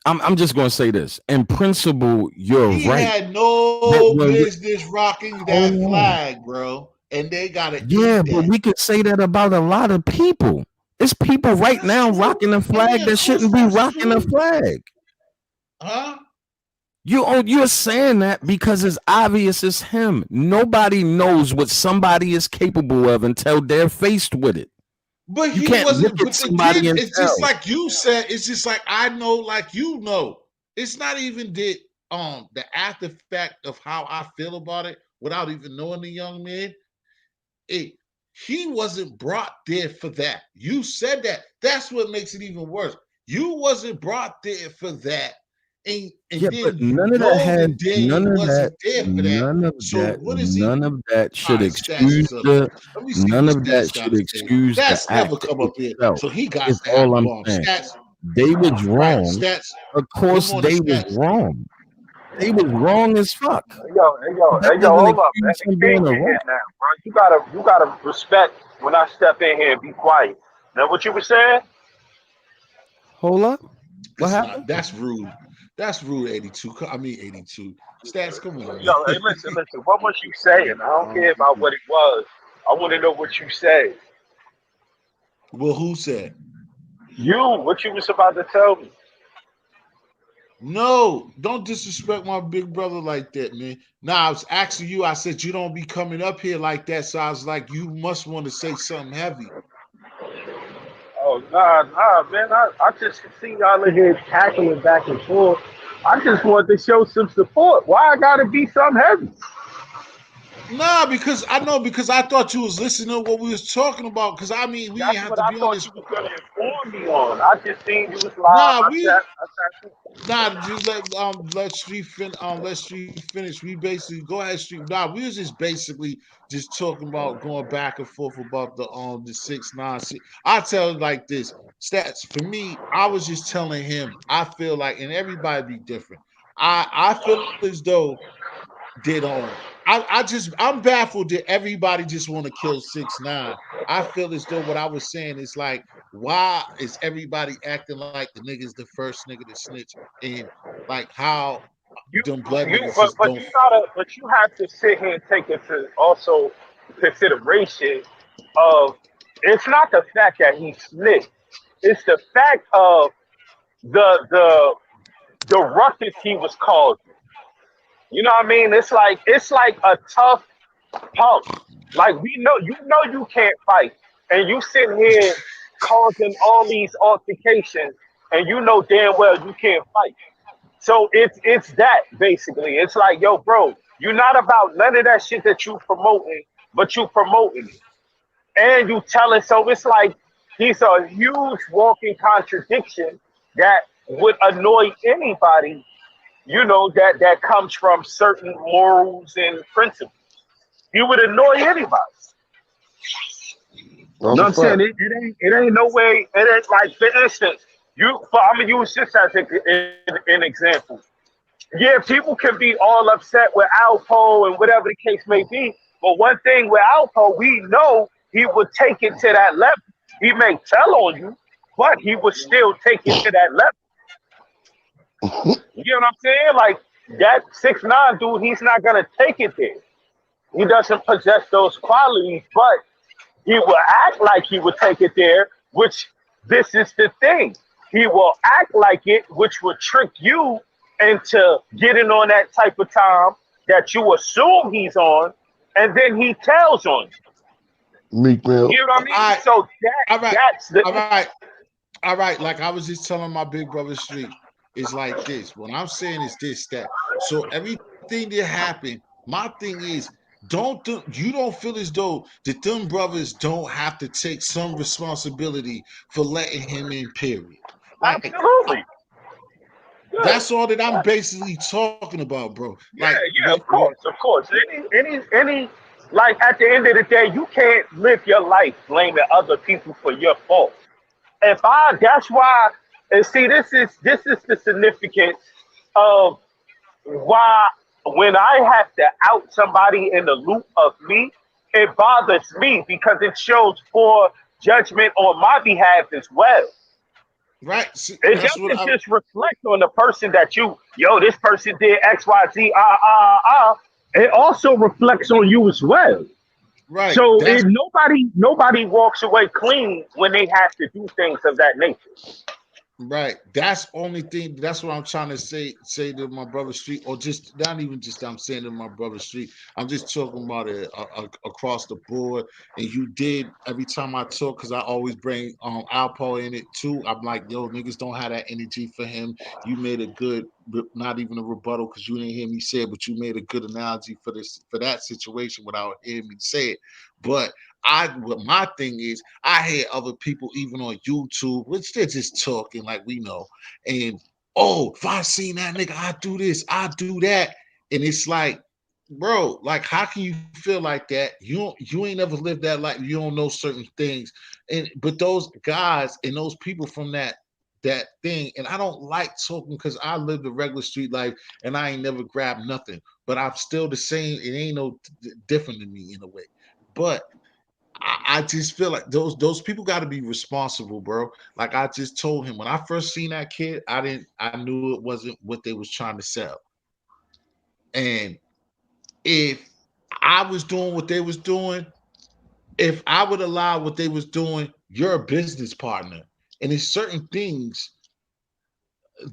I'm just gonna say this. In principle, you're He right. had But no when we business rocking hold that on. flag, bro. And they gotta Yeah, eat but that. we could say that about a lot of people. It's people right That's now true. rocking a I mean, flag of that course shouldn't be that's rocking a true. flag. Huh? You're saying that because it's obvious it's him. Nobody knows what somebody is capable of until they're faced with it. But You he can't look wasn't. at But somebody again, and it's just tell. like you said. It's just like I know, like you know. It's not even the after fact of how I feel about it without even knowing the young man. It, he wasn't brought there for that. You said that. That's what makes it even worse. You wasn't brought there for that. And Yeah, but then you know that Daniel wasn't there for that. So what is he? none of that All should right, Stats excuse is up the here. Let me see none what of that Stats got should to say. excuse the Stats never act come up here, itself. so he got Is to have all a I'm bomb. saying. Stats, They was right? wrong. Stats. Of Good course, morning, they was Stats. wrong. They was wrong as fuck. But that Hey yo, doesn't hold up, man. excuse The him king being a in here rat. now, bro. You gotta respect when I step in here and be quiet. Now what you were saying? Hold up. What It's happened? not. That's rude. That's rude. 82. I mean 82. Stats. Come on, Yo, man. hey, listen. What was you saying? I don't care about what it was. I want to know what you said. Well, who said? What you was about to tell me? No, don't disrespect my big brother like that, man. Nah, I was asking you. I said you don't be coming up here like that. So I was like, you must want to say something heavy. Oh nah, man. I just see y'all in here tackling back and forth. I just wanted to show some support. Why I gotta be something heavy? Nah, because I know because I thought you was listening to what we was talking about. Because I mean, we didn't That's have what to I be on thought this. you was gonna inform me on. I just seen you was live. Nah, I we said, nah. Just let Street finish. We basically go ahead, Street. Nah, we was just basically just talking about going back and forth about the 6 9 6. I tell it like this. Stats for me. I was just telling him. I feel like, and everybody be different. I feel as though did I'm baffled that everybbe just want to kill 6 9. I feel as though what I was saying is like, why is everybody acting like the nigga's the first nigga to snitch, and like how You, them blood you, niggas just don't. but you have to sit here and take into also consideration of it's not the fact that he snitched, it's the fact of the the ruckus he was causing. You know what I mean? It's like a tough punk. Like you can't fight, and you sitting here causing all these altercations, and you know damn well you can't fight. So it's that basically. It's like, yo, bro, you're not about none of that shit that you promoting, but you promoting it. And you telling so it's like he's a huge walking contradiction that would annoy anybody, that comes from certain morals and principles. He would annoy anybody. You That's know a what I'm saying? fact. It ain't no way. It ain't like, for instance, I'm gonna use this as an example. Yeah, people can be all upset with Alpo and whatever the case may be. But one thing with Alpo, we know he would take it to that level. He may tell on you, but he would still take it to that level. You get what I'm saying? Like that 6 9 dude, he's not gonna take it there. He doesn't possess those qualities, but he will act like he would take it there, which this is the thing. He will act like it, which will trick you into getting on that type of time that you assume he's on, and then he tells on Meek you. Mill. You know what I All mean? right, So all right, that's the all right, all right. Like I was just telling my big brother Street, it's like this. What I'm saying is this, that. So everything that happened, my thing is, you don't feel as though that them brothers don't have to take some responsibility for letting him in, period. Like absolutely. Yeah. that's all that I'm basically talking about, bro. Yeah, Like yeah, of course, of course. Any, like at the end of the day, you can't live your life blaming other people for your fault. That's why, and see, this is the significance of why when I have to out somebody in the loop of me, it bothers me because it shows poor judgment on my behalf as well. right. See, It that's what doesn't I just reflect on the person that this person did X, Y, Z, It also reflects on you as well. right. So That's nobody walks away clean when they have to do things of that nature. right. That's only thing. That's what I'm trying to say to my brother Street, or just not even just I'm saying to my brother Street. I'm just talking about it across the board. And you did every time I talk, because I always bring Alpo in it too. I'm like, yo, niggas don't have that energy for him. You made a good, not even a rebuttal, because you didn't hear me say it, but you made a good analogy for that situation without hearing me say it. But what my thing is, I hear other people even on YouTube, which they're just talking like we know, and oh, if I seen that nigga, I do this, I do that, and it's like, bro, like how can you feel like that? You ain't never lived that life. You don't know certain things, and but those guys and those people from that thing, and I don't like talking because I lived a regular street life and I ain't never grabbed nothing, but I'm still the same. It ain't no different than me in a way, but I just feel like those people got to be responsible, bro. Like I just told him when I first seen that kid, I knew it wasn't what they was trying to sell. And if I was doing what they was doing, if I would allow what they was doing, you're a business partner. And it's certain things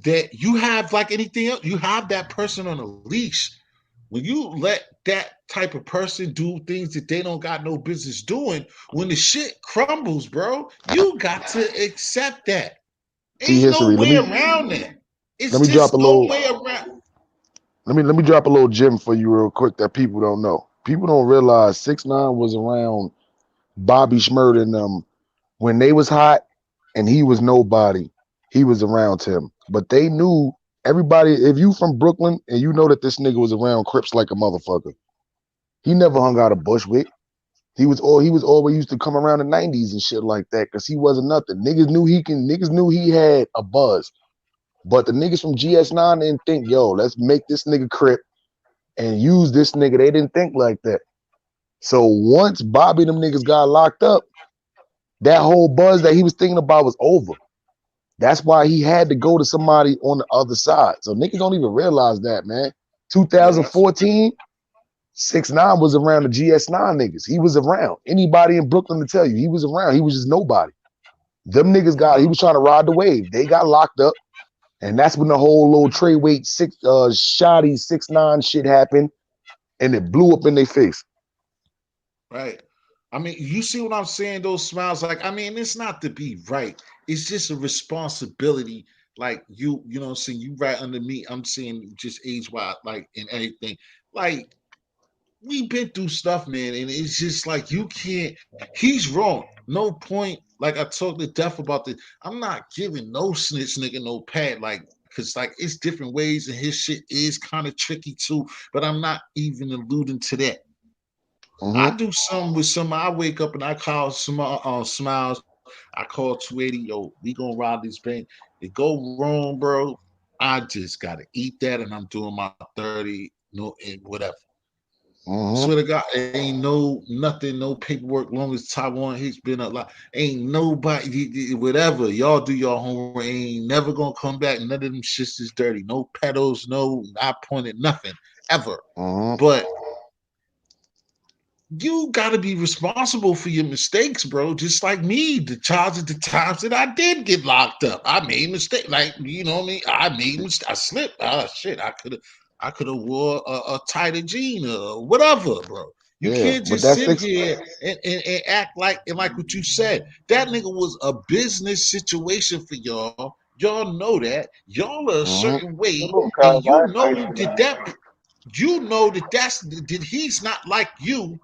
that you have like anything else, you have that person on a leash. When you let that type of person do things that they don't got no business doing, when the shit crumbles, bro, you got to accept that. T Ain't no history. way around that. Let It's me drop a just no little way around. let me drop a little gem for you real quick that people don't know. People don't realize 6ix9ine was around Bobby Shmurda and them when they was hot and he was nobody. He was around him. But they knew everybody, if you from Brooklyn and you know that this nigga was around Crips like a motherfucker. He never hung out of Bushwick. He was always used to come around the 90s and shit like that because he wasn't nothing. Niggas knew he had a buzz. But the niggas from GS9 didn't think, yo, let's make this nigga Crip and use this nigga. They didn't think like that. So once Bobby and them niggas got locked up, that whole buzz that he was thinking about was over. That's why he had to go to somebody on the other side. So niggas don't even realize that, man. Yeah, that's 2014, 6ix9ine was around the GS9 niggas. He was around. Anybody in Brooklyn to tell you, he was around. He was just nobody. Them niggas he was trying to ride the wave. They got locked up. And that's when the whole little Trey Weight shoddy 6ix9ine shit happened. And it blew up in their face. right. I mean, you see what I'm saying? Those smiles, like, I mean, it's not to be right. It's just a responsibility. Like you know what I'm saying? You right under me. I'm saying just age wise, like in everything. Like we've been through stuff, man, and it's just like you can't. He's wrong. No point. Like I talked to Death about this. I'm not giving no snitch nigga no pad, like because like it's different ways, and his shit is kind of tricky too. But I'm not even alluding to that. Mm-hmm. I do something with somebody. I wake up and I call some smiles. I call 280. Yo, we gonna rob this bank. It go wrong, bro. I just gotta eat that, and I'm doing my 30, no, and whatever. Mm-hmm. Swear to God, ain't no nothing, no paperwork. Long as Taiwan has been a lot, ain't nobody, whatever. Y'all do your homework. Ain't never gonna come back. None of them shits is dirty. No pedals, no, I pointed nothing ever. Mm-hmm. But you gotta be responsible for your mistakes, bro. Just like me, the times that I did get locked up. I made mistakes. Like, you know what I mean? I made mistakes. I slipped. Ah, shit. I could have. I could have wore a tighter jean or whatever, bro. You Yeah, can't but just that's sit here and act like what you said. That nigga was a business situation for y'all. Y'all know that. Y'all are a Mhm. certain way, Look, and cuz, I ain't you know that he's not like you.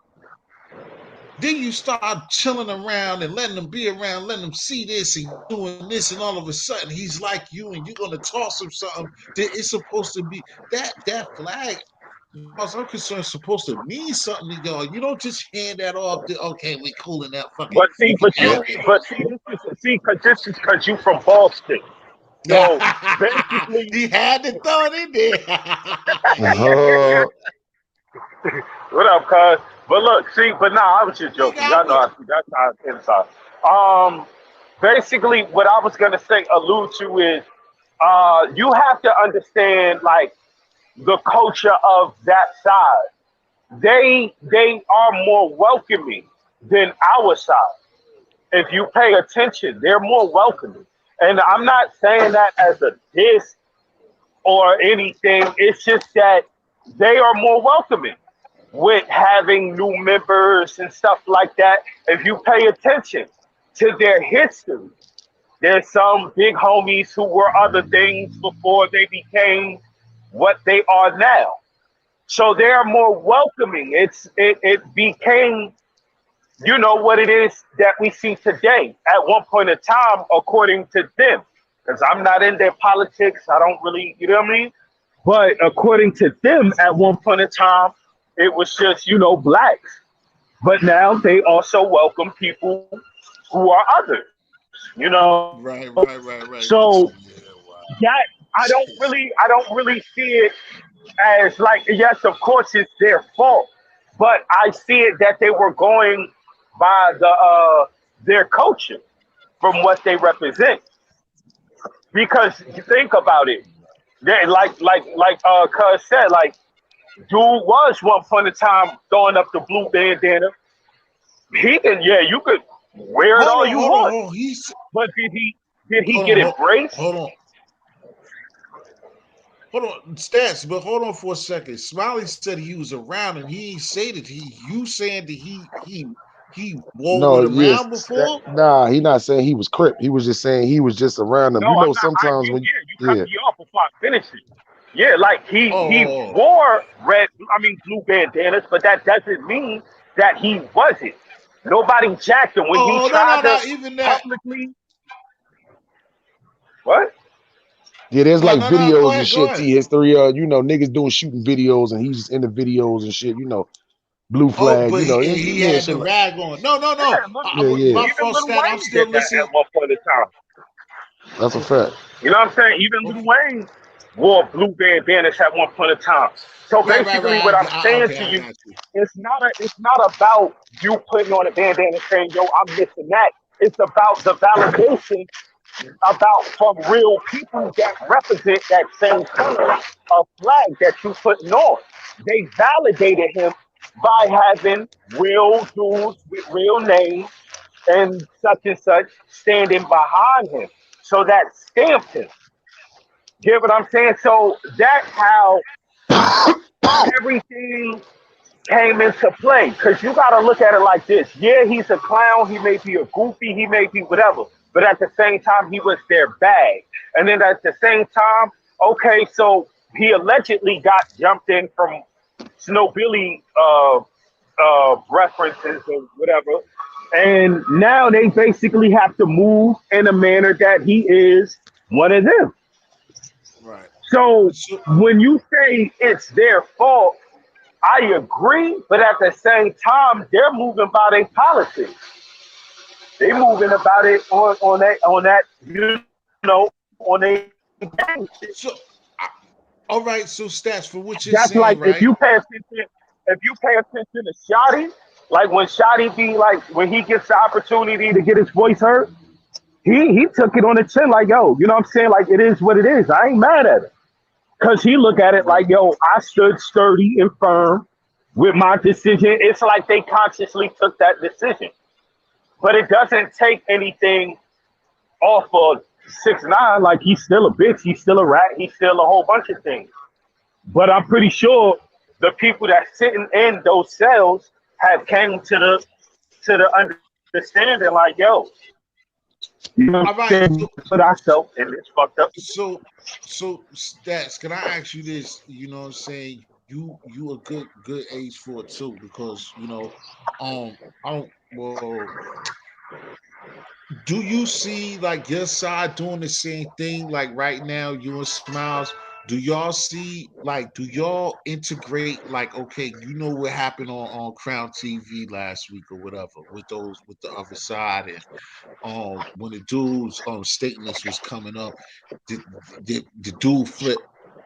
Then you start chilling around and letting him be around, letting him see this and doing this, and all of a sudden he's like you, and you're gonna toss him something that it's supposed to be that flag. As far as I'm concerned, supposed to mean something to y'all. You don't just hand that off to okay, we cool in that fucking. But You see, can but you, have it. but see, this is because you from Boston. So basically, He had to throw it in there. Uh, what up, cuz? But look, see, but nah, I was just he joking. got Y'all know what? that's how it's inside. Um, basically, what I was gonna say, allude to is, you have to understand like the culture of that side. They are more welcoming than our side. If you pay attention, they're more welcoming. And I'm Right. not saying that as a diss or anything. It's just that they are more welcoming with having new members and stuff like that. If you pay attention to their history, there's some big homies who were other things before they became what they are now. So they're more welcoming. It became, what it is that we see today at one point in time, according to them. Because I'm not in their politics. I don't really, you know what I mean? But according to them, at one point in time, it was just, blacks. But now they also welcome people who are others, Right, right, right, So right. Listen, yeah, that wow. I don't really see it as like, yes, of course it's their fault, but I see it that they were going by their culture from what they represent. Because you think about it, they like Cuz said, like dude was one point in time throwing up the blue bandana. He can, yeah, you could wear it Hold all on, you hold on, want, hold on. but did he Hold get on, embraced? hold on, hold on, stats. But hold on for a second. Smiley said he was around, and he ain't say that he. You saying that he wore no, it yes, around before? nah, he not saying he was Crip. He was just saying he was just around them. No, You know, I'm not. sometimes You, when yeah, you cut yeah, me off before I finish it. Yeah, like he Oh, wore blue bandanas, but that doesn't mean that he wasn't. Nobody jacked him when he oh, no, no, tried to not even that. publicly. What? yeah, there's No, like no, no. Go videos and ahead, go shit. ahead. T history, niggas doing shooting videos and he's just in the videos and shit. Blue Oh, flag. but he Yeah, had shit the like rag on. No, no, no. Yeah, look, yeah, yeah. My even fault, Lil stat. I'm Wayne still did that listening. at one point in time. That's a Okay, fact. You know what I'm saying? Even Lil okay. Wayne wore blue bandanas at one point in time. So Right, right, basically, right. what I'm saying Okay, to I you, got you. it's not about you putting on a bandana saying, "Yo, I'm this and that." It's about the validation about from real people that represent that same color of flag that you putting on. They validated him by having real dudes with real names and such standing behind him. So that stamped him. Get what I'm saying? So that's how everything came into play. Because you got to look at it like this. Yeah, he's a clown. He may be a goofy. He may be whatever. But at the same time, he was their bag. And then at the same time, okay, so he allegedly got jumped in from Snow Billy references or whatever. And now they basically have to move in a manner that he is one of them. Right. So So, when you say it's their fault, I agree, but at the same time, they're moving by their politics. They moving about it on that on a gang shit. so, I- all right. So, stats for what you're That's like saying, right? if you pay attention to Shotty, like when Shotty be like when he gets the opportunity to get his voice heard, he took it on the chin like, yo, you know what I'm saying? Like it is what it is. I ain't mad at it. Cause he look at it Right. like, yo, I stood sturdy and firm with my decision. It's like they consciously took that decision. But it doesn't take anything off of 6ix9ine. Like he's still a bitch, he's still a rat, he's still a whole bunch of things. But I'm pretty sure the people that sitting in those cells have came to the understanding like, yo, you know what I'm All saying? We right. put ourselves in this fucked up position. So, so stats. Can I ask you this? You know what I'm saying? You a good age for it too, because I don't. Well, do you see like your side doing the same thing? Like right now, you and Smiles. Do y'all see like? Do y'all integrate like? Okay, you know what happened on Crown TV last week or whatever with those with the other side, and when the dude's statements was coming up, the, the dude flip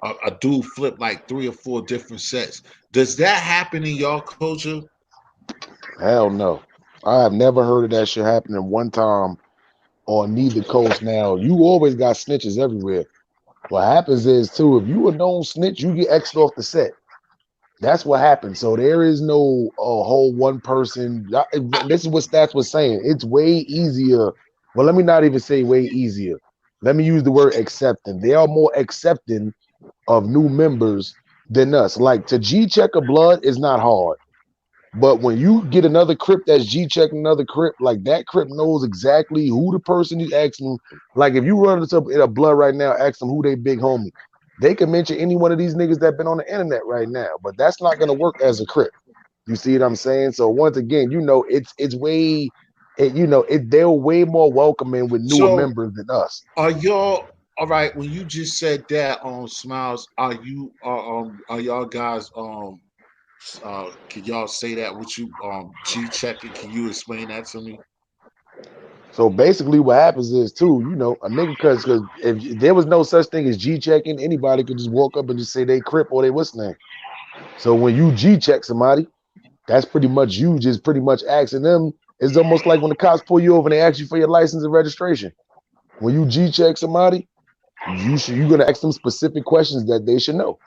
a dude flip like three or four different sets. Does that happen in y'all culture? Hell no. I have never heard of that shit happening one time on neither coast. Now, you always got snitches everywhere. What happens is, too, if you a known snitch, you get X'd off the set. That's what happens. So there is no whole one person. This is what Stats was saying. It's way easier. Well, let me not even say way easier. Let me use the word accepting. They are more accepting of new members than us. Like to G check a blood is not hard. But when you get another Crip that's G checking another Crip, like that Crip knows exactly who the person is asking. Like if you run into in a blood right now, ask them who they big homie. They can mention any one of these niggas that been on the internet right now, but that's not gonna work as a Crip. You see what I'm saying? So once again, it's way, they're way more welcoming with newer So members than us. are y'all all right? When you just said that on Smiles, are y'all guys can y'all say that with you G checking? Can you explain that to me? So basically, what happens is too, a nigga because if there was no such thing as G checking, anybody could just walk up and just say they Crip or they what's name. So when you G check somebody, that's pretty much you just pretty much asking them. It's almost like when the cops pull you over and they ask you for your license and registration. When you G check somebody, you're gonna ask them specific questions that they should know.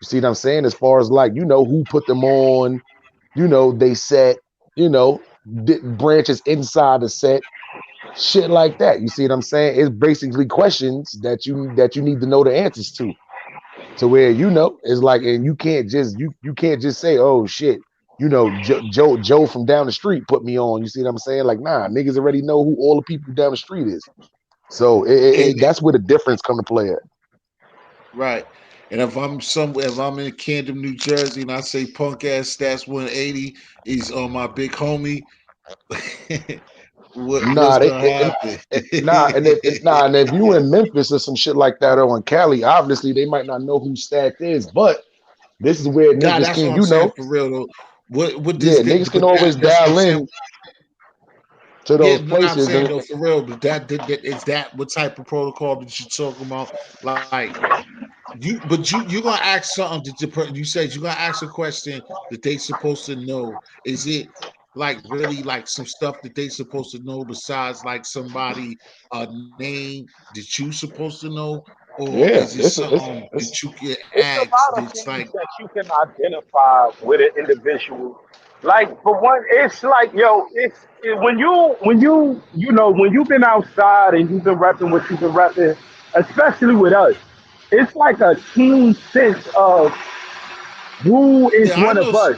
You see what I'm saying? As far as like, who put them on, they set, branches inside the set, shit like that. You see what I'm saying? It's basically questions that you need to know the answers to where it's like, and you can't just say, oh shit, Joe from down the street put me on. You see what I'm saying? Like, nah, niggas already know who all the people down the street is. So And that's where the difference come to play at. right. And if I'm in Camden, New Jersey, and I say punk ass stats 180 is on my big homie, what's Nah, they, gonna and, happen? and if you in Memphis or some shit like that or in Cali, obviously they might not know who Stat is, but this is where Nah, niggas that's what can, I'm saying for real though. What yeah, this niggas can but always that's what I'm dial saying. in to Yeah, those no, I'm places saying and though for real. But that is that what type of protocol that you talking about? Like you're gonna ask something that you said you're gonna ask a question that they supposed to know. Is it like really like some stuff that they supposed to know besides like somebody name that you supposed to know, or yeah, is it something it's that you can It's a ask lot of that's things like that you can identify with an individual. Like for one, it's like yo, when you've been outside and you've been repping what you've been repping, especially with us, it's like a keen sense of who is yeah I one know of us.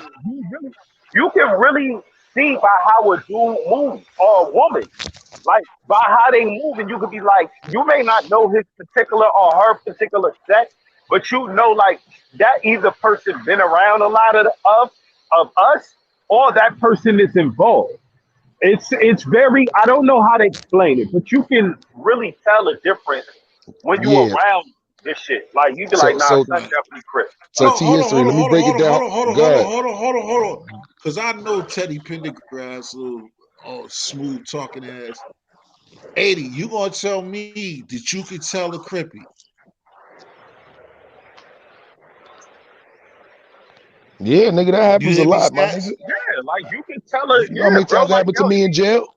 You can really see by how a dude moves or a woman. Like by how they move, and you could be like, you may not know his particular or her particular sex, but you know like that either person been around a lot of us or that person is involved. It's very I don't know how to explain it, but you can really tell a difference when you yeah. around this shit. Like you be like, So nah, so son definitely Chris. so no, T history, let me break it down. Go ahead. hold on. Because I know Teddy Pendergrass, little smooth talking ass. 80, you gonna tell me that you could tell a Crippy? Yeah, nigga, that You happens a hear me, lot, my nigga. stats? Yeah, like you can tell her, You know how yeah, many bro. times that Like happened to yo, me in jail?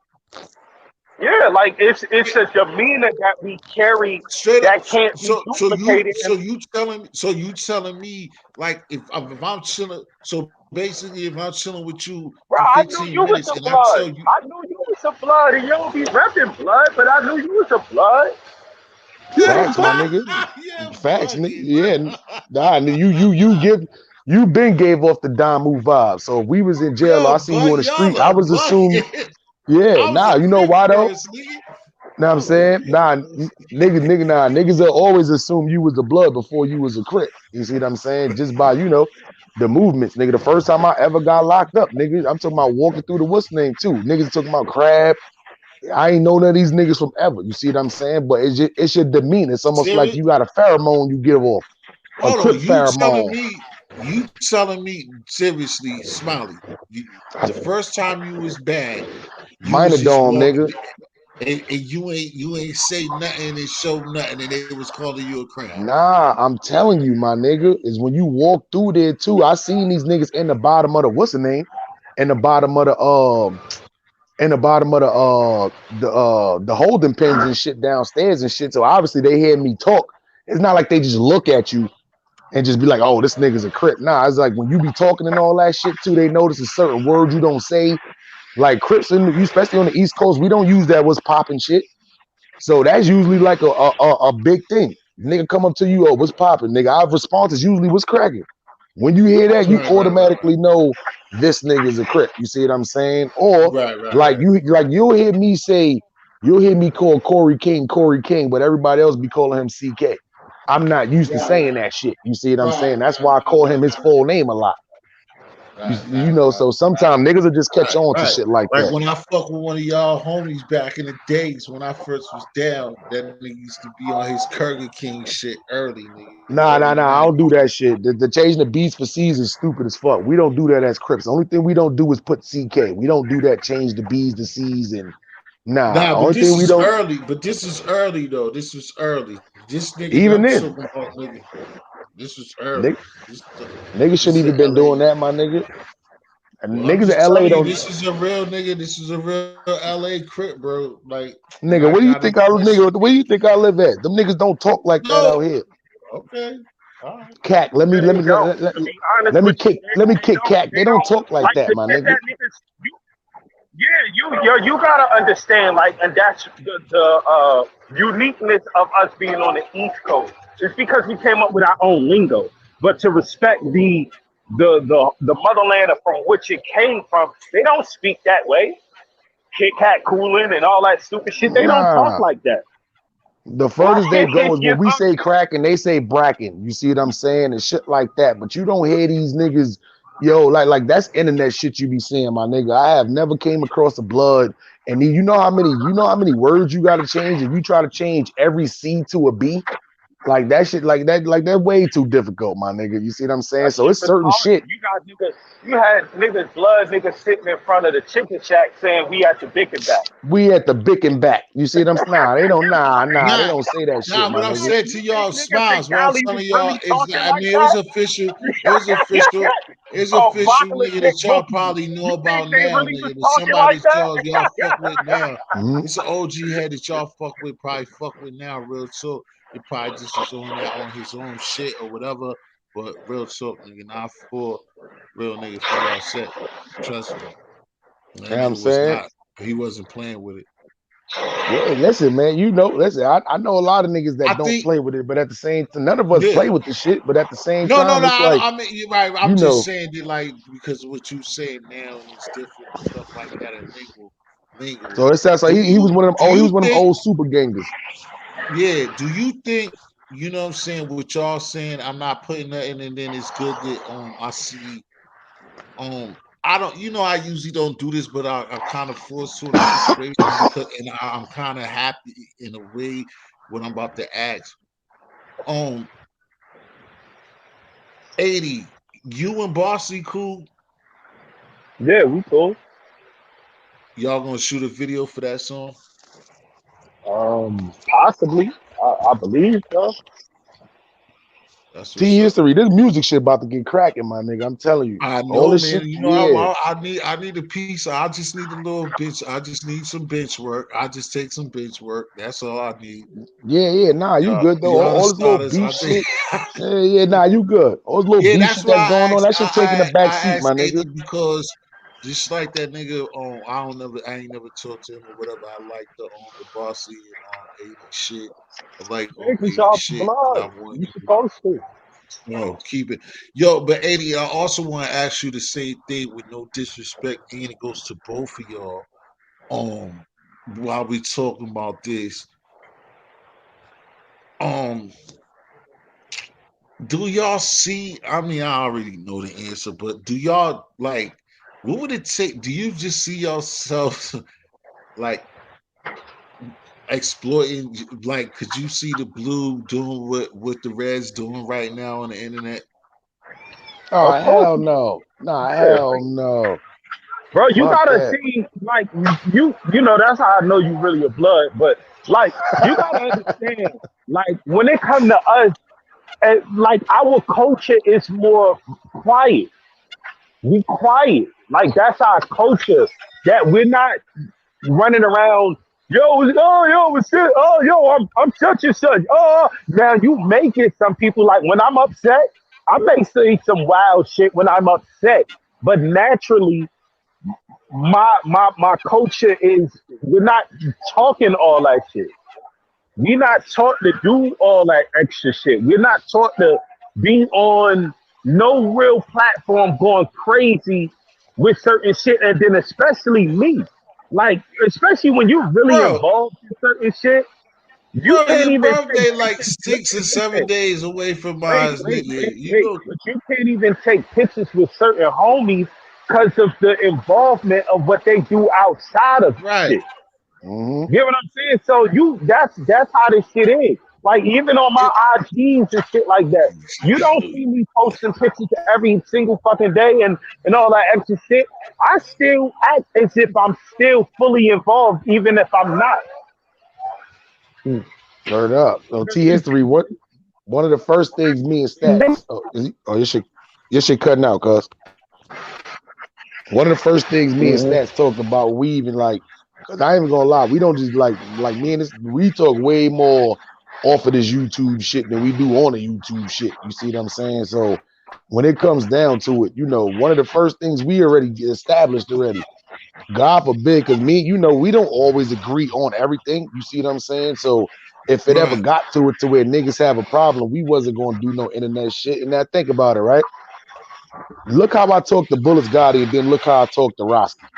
yeah, like it's a demeanor that we carry Straight up. that can't be duplicated. And So you telling me like if I'm chilling, so basically if I'm chilling with you for bro, I 15 knew you was minutes a and I tell blood. you I knew you was a blood, and you don't be repping blood, but I knew you was a blood. Yeah, Facts, my nigga. yeah, Facts, nigga. bugging, Yeah, bro. nah, you been gave off the Damu vibe. So if we was in jail or I Yo, seen you but on the y'all street, I are was assumed, bugging. yeah, I was nah, a you know crip why though? first, nigga. Know what I I'm was a saying? crip Nah, first. niggas will always assume you was the blood before you was a crip. You see what I'm saying? Just by, the movements, nigga. The first time I ever got locked up, nigga, I'm talking about walking through the what's name too. Niggas talking about crab. I ain't know none of these niggas from ever. You see what I'm saying? But it's your demeanor. It's almost like Serious? you got a pheromone you give off, a Hold on, crip pheromone. you telling me seriously, Smiley, the first time you was bad, you Minor was just dome, walking nigga. and you ain't say nothing and show nothing and they was calling you a crab. Nah, I'm telling you, my nigga, is when you walk through there too. I seen these niggas in the bottom of the what's the name? In the bottom of the the holding pens and shit downstairs and shit. So obviously they hear me talk. It's not like they just look at you and just be like, oh, this nigga's a crip. Nah, it's like when you be talking and all that shit too, they notice a certain word you don't say. Like Crips, especially on the East Coast, we don't use that what's popping shit. So that's usually like a big thing. Nigga come up to you, oh, what's popping? Nigga, our response is usually what's cracking. When you hear that, you Right. automatically know this nigga's a crip. You see what I'm saying? Or like Right. you'll hear me call Corey King, but everybody else be calling him CK. I'm not used to saying that shit. You see what I'm saying? That's why I call him his full name a lot. So sometimes niggas will just catch on to Right. shit like Like that. when I fuck with one of y'all homies back in the days when I first was down, that nigga used to be on his Kurgan King shit early, nigga, Nah. early I 90s. don't do that shit. The changing the beats for C's is stupid as fuck. We don't do that as Crips. The only thing we don't do is put CK. We don't do that. Change the B's to C's and nah. Nah, but Only thing this we is don't. early. But this is early though. This was early. This nigga that Even I'm then, talking about, nigga. This was early. nigga, This niggas this shouldn't is even a been doing LA. that, my nigga. And Well, I'm niggas just in LA telling you, don't. this is a real nigga. This is a real LA crip, bro. Like, and Nigga, I where do you got think into I that shit. nigga? Where do you think I live at? Them niggas don't talk like that No, out here. okay, all right. Cack, let me let They me let, don't. let, let, To be honest let me with you, kick let me they kick don't. Cack. They They don't don't talk like like that, the my shit nigga. that niggas. You gotta understand, like, and that's the uniqueness of us being on the East Coast. It's because we came up with our own lingo. But to respect the motherland from which it came from, they don't speak that way. Kit Kat cooling and all that stupid shit. They don't talk Nah. like that. The Like, furthest they go is you when we know, say cracking, they say bracken. You see what I'm saying? And shit like that. But you don't hear these niggas, like that's internet shit you be seeing, my nigga. I have never came across a blood. And then you know how many words you gotta change if you try to change every C to a B? Like that shit, like that way too difficult, my nigga. You see what I'm saying? that So shit it's certain retarded. shit. You got niggas, you had niggas, blood niggas sitting in front of the chicken shack saying we at the Bickenback. We at the bick and back. You see what I'm saying? Nah, they Nah, don't say that shit, nah. my What I'm nigga. saying to y'all, Niggas think smiles. What I'm Cali was telling y'all really is, talking I like mean, it was that. official. It was official. It's Oh, official, Baca nigga, Dick that y'all Bookie. probably know You think about they now, really was nigga. That talking somebody like that that? y'all fuck with now. Yeah. It's an OG head that y'all fuck with, probably fuck with now, real talk. It probably just is on that on his own shit or whatever. But real talk, nigga, not for real nigga for y'all set. Trust me. You know That what I'm nigga was saying? not. He wasn't playing with it. Yeah, listen, man. Listen, I know a lot of niggas I that don't think, play with it, but at the same time, none of us yeah. play with the shit. But at the same No. time, it's like, I mean, you're right. you I'm just know. saying that, like, because of what you saying now, and it's different and stuff like that, and lingering. So it sounds like he was one of them. Do Oh, he you was one of them think? old super gangers. Yeah. Do you think? You know what I'm saying? What y'all saying? I'm not putting nothing, and then it's good that I see I don't. I usually don't do this, but I'm kind of forced to in a situation because, and I'm kind of happy in a way what I'm about to ask. Um, 80. You and Bossy cool? Yeah, we cool. Y'all gonna shoot a video for that song? Possibly. I believe so. That's what's Teen up. history. This music shit about to get cracking, my nigga. I'm telling you. I All know, this man. shit, yeah. I need a piece. I just need a little bench. I just need some bench work. I just take some bench work. That's all I need. Yeah. Nah, you good though. Y'all the All this little starters. beef I think. shit. Yeah. Nah, you good. All this little Yeah, beef that's shit why that's going on, that shit taking the back I seat, asked my nigga. 80 because Just like that nigga I ain't never talked to him or whatever. I like the Bossy and 80 shit. I like Thank you, 80 y'all. shit and I Blood. want You him to supposed to. keep it. Yo, but 80, I also want to ask you the same thing with no disrespect, and it goes to both of y'all. While we talking about this, um, do y'all see? I mean, I already know the answer, but do y'all like? What would it take? Do you just see yourself like exploiting? Like, could you see the blue doing what the Reds doing right now on the internet? Oh Of course, hell no. Nah, yeah. hell no. Bro, you Fuck gotta that. see, like, you know, that's how I know you really a blood. But like, you gotta understand, like, when it come to us, like, our culture is more quiet. We quiet. Like, that's our culture. That we're not running around. Yo, what's it? Oh, yo, I'm such and such. Oh, now you make it. Some people like when I'm upset, I may say some wild shit when I'm upset. But naturally, my culture is we're not talking all that shit. We're not taught to do all that extra shit. We're not taught to be on no real platform going crazy with certain shit. And then especially me. Like, especially when you're really Bro, involved in certain shit, you bro, can't your even take birthday like pictures. 6 or 7 days away from Wait, mine, wait, nigga. wait, You wait. know, But you can't even take pictures with certain homies because of the involvement of what they do outside of right? shit. Mm-hmm. You get what I'm saying? So that's how this shit is. Like even on my It, IGs and shit like that, you don't see me posting pictures every single fucking day and all that extra shit. I still act as if I'm still fully involved, even if I'm not. Word up. So T history, what one of the first things me and Stats, your shit cutting out, cuz. One of the first things me and Mhm. Stats talked about, we even like, cause I ain't even gonna lie, we don't just like me and this, we talk way more off of this YouTube shit than we do on the YouTube shit. You see what I'm saying? So when it comes down to it, one of the first things we already established already. God forbid, because we don't always agree on everything. You see what I'm saying? So if it ever right. got to it to where niggas have a problem, we wasn't gonna do no internet shit. And now think about it, right? Look how I talked to Bullets Gotti, and then look how I talked to Roski.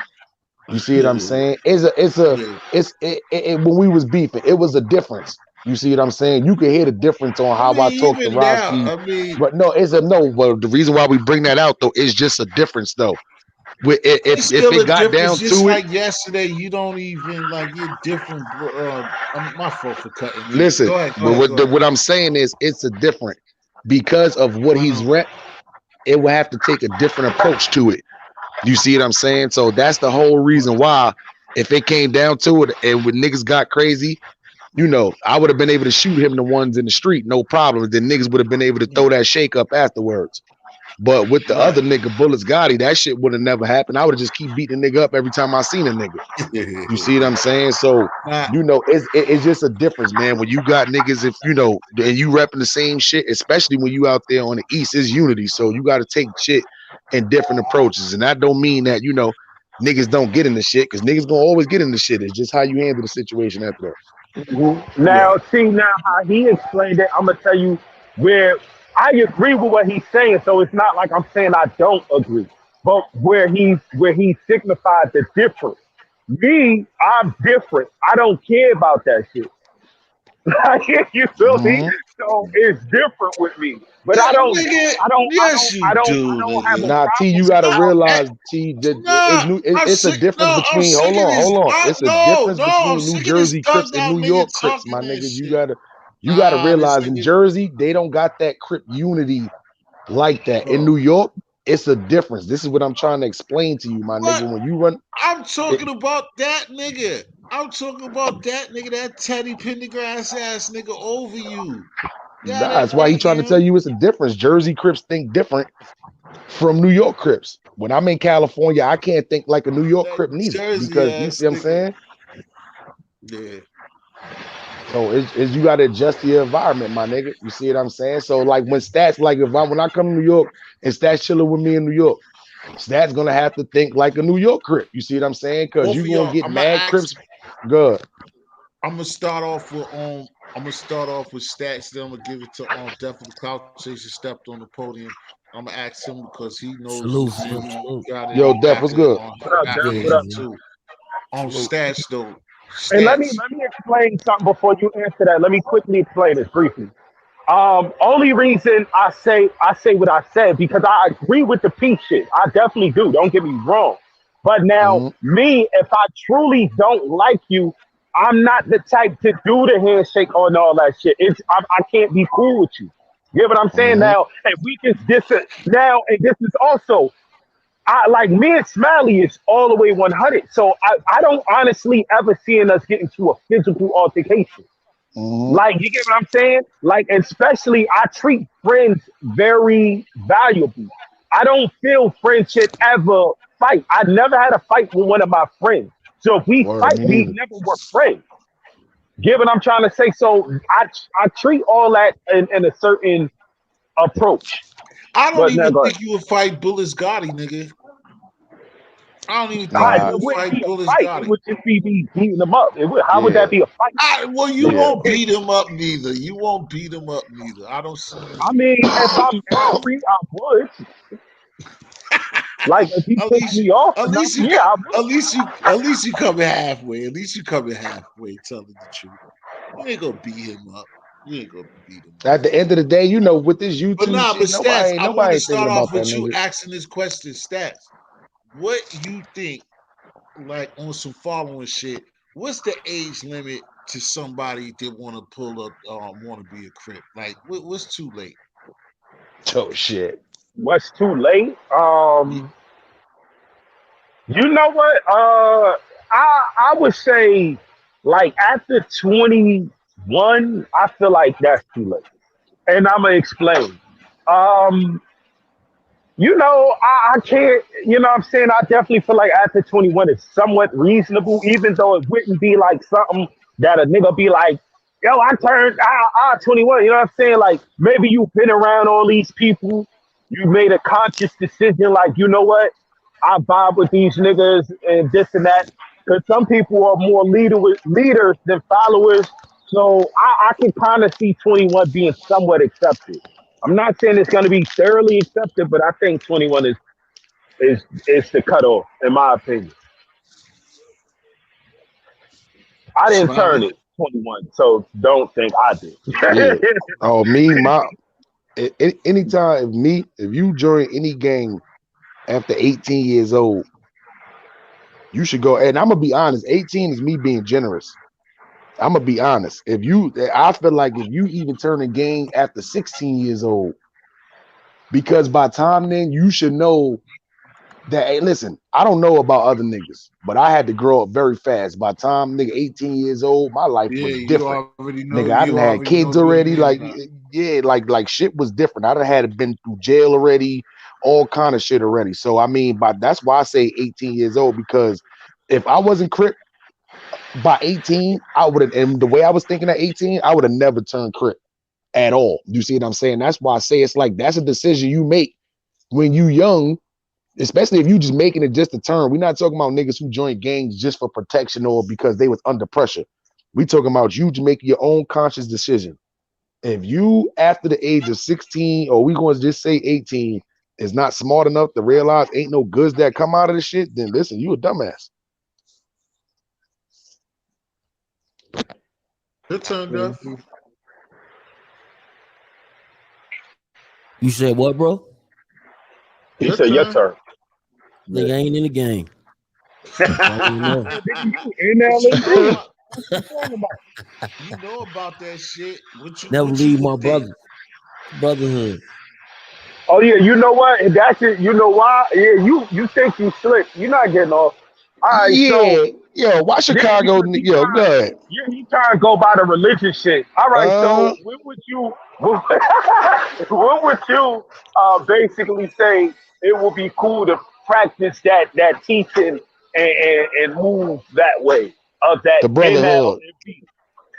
You see what I'm saying? Yeah. When we was beefing, it was a difference. You see what I'm saying? You can hear the difference on I how I mean, talk to even now, Roski. I mean, But no, it's a no. But the reason why we bring that out though is just a difference though. it's If still it a got difference. down Just to it, like yesterday, you don't even like you're different, bro. My fault for cutting you. listen. Go ahead, go But ahead, go ahead. what I'm saying is, it's a different because of what he's Uh-huh. rep. It will have to take a different approach to it. You see what I'm saying? So that's the whole reason why. If it came down to it, and when niggas got crazy, I would have been able to shoot him the ones in the street, no problem. Then niggas would have been able to throw that shake up afterwards. But with the other Right. nigga, Bullets Gotti, that shit would have never happened. I would have just keep beating a nigga up every time I seen a nigga. You see what I'm saying? So, Nah, it's just a difference, man. When you got niggas, if and you repping the same shit, especially when you out there on the East, is unity. So you got to take shit in different approaches. And that don't mean that, niggas don't get in the shit, because niggas gonna always get in the shit. It's just how you handle the situation after that. Now, right. see now how he explained it. I'm gonna tell you where I agree with what he's saying. So it's not like I'm saying I don't agree, but where he signified the difference. Me, I'm different. I don't care about that shit. Like, you feel me? Mhm. So it's different with me. But Yeah, nigga, yes, you I do, don't have a nigga. Nah, T, you problem with gotta No, talking realize, about. T, that nah, I'm it's a sick. difference No, I'm between. sick of this. Hold on. I It's a no, difference no, I'm between New sick of this Jersey Crips thugged and out New nigga York Crips, talking my that nigga. shit. You gotta Nah, this realize, in nigga. Jersey, they don't got that Crip unity like that. In No. New York, it's a difference. This is what I'm trying to explain to you, my nigga. What? When you run I'm it, talking about that nigga. I'm talking about that nigga, that Teddy Pendergrass ass nigga over you. Gotta that's why he let trying to tell him. you it's a difference. Jersey Crips think different from New York Crips. When I'm in California, I can't think like a New York That Crip neither, Jersey because you ass see what I'm nigga. saying? Yeah. So it's you got to adjust to your environment, my nigga. You see what I'm saying? So like when I come to New York and Stats chilling with me in New York, Stats gonna have to think like a New York Crip. You see what I'm saying? Because Both you of gonna y'all, get I'm gonna mad ask. Crips. Good. I'm gonna start off with stats. Then I'm gonna give it to Def of the Clout Chaser stepped on the podium. I'm gonna ask him because he knows Salute, this salute, and he salute. got it. Yo, He Def, got what's it good? on. What up, Got Jeff? it Good, What up? too. On salute. stats though, And let stats. me explain something before you answer that. Let me quickly explain this briefly. Only reason I say what I said because I agree with the peace shit. I definitely do. Don't get me wrong. But now, Mhm. me, if I truly don't like you, I'm not the type to do the handshake and all that shit. I can't be cool with you. You get what I'm saying? Mhm. Now, and we just now, and this is also I like me and Smiley is all the way 100. So I don't honestly ever seeing us get into a physical altercation. Mhm. Like, you get what I'm saying? Like, especially, I treat friends very valuable. I don't feel friendship ever fight. I never had a fight with one of my friends. So if we Word, fight, me we neither. never were friends. Get what I'm trying to say? So I treat all that in a certain approach. I don't But now even go ahead. think you would fight Bullis Gotti, nigga. I don't even think How, you Nah. it would wouldn't fight be a Bullis fight. It Gotti. would just be me beating them up. How would that Yeah. be a fight? Well, you Yeah. won't beat him up neither. You won't beat him up neither. I don't see you. I mean, if I'm angry, I would. Like, if he At pissed least, me off at enough, least you yeah, got. I At would. least you coming halfway. At least you coming halfway. Telling the truth. You ain't gonna beat him up. You ain't gonna beat him up. At the end of the day, you know, with this But YouTube nah, but shit, stats. I want nobody to ain't thinking start off about that with you nigga. asking this question, stats. What you think, like on some following shit? What's the age limit to somebody that want to pull up, want to be a crip? Like, what's too late? Oh shit. What's too late? Yeah, You know what? I would say like after 21, I feel like that's too late, and I'm gonna explain. Um, I can't. You know what I'm saying? I definitely feel like after 21 is somewhat reasonable, even though it wouldn't be like something that a nigga be like, yo, I turned 21. You know what I'm saying? Like maybe you've been around all these people, you made a conscious decision, like, you know what? I vibe with these niggas and this and that. Because some people are more leaders than followers. So I can kind of see 21 being somewhat accepted. I'm not saying it's going to be thoroughly accepted, but I think 21 is the cutoff, in my opinion. I didn't turn Smiley. it 21, so don't think I did. Yeah. Oh, anytime if you join any gang after 18 years old, you should go. And I'm gonna be honest, 18 is me being generous. I'm gonna be honest. I feel like if you even turn a gang after 16 years old, because by time then you should know that. Hey, listen, I don't know about other niggas, but I had to grow up very fast. By the time nigga 18 years old, my life Yeah, was you different. already know. Nigga, I You done had already know kids to be a already. man Like, now. yeah, like shit was different. I done had been through jail already, all kind of shit already. So I mean, but that's why I say 18 years old, because if I wasn't crip by 18, I would have, and the way I was thinking at 18, I would have never turned crip at all. You see what I'm saying? That's why I say it's like that's a decision you make when you young, especially if you just making it just a turn. We're not talking about niggas who join gangs just for protection or because they was under pressure. We talking about you to make your own conscious decision. If you after the age of 16, or we going to just say 18, is not smart enough to realize ain't no goods that come out of this shit, then listen, you a dumbass. Your turn, Duff. Mhm. You said what, bro? He Your said, your turn. turn. Nigga Yeah. ain't in the game. That's all you know. Man, nigga, you in What you know LNB. about? What you talking about? You know about that shit. Never What you leave would my think? brotherhood. Oh yeah, you know what? And that's it. You know why? Yeah, you think you slick. You're not getting off. All right, so Yeah, yo, why yeah, Chicago? because Yo, go ahead. he trying to go by the religion shit. All right, so what would you basically say it would be cool to practice that teaching and move that way of that The brotherhood. NLNB?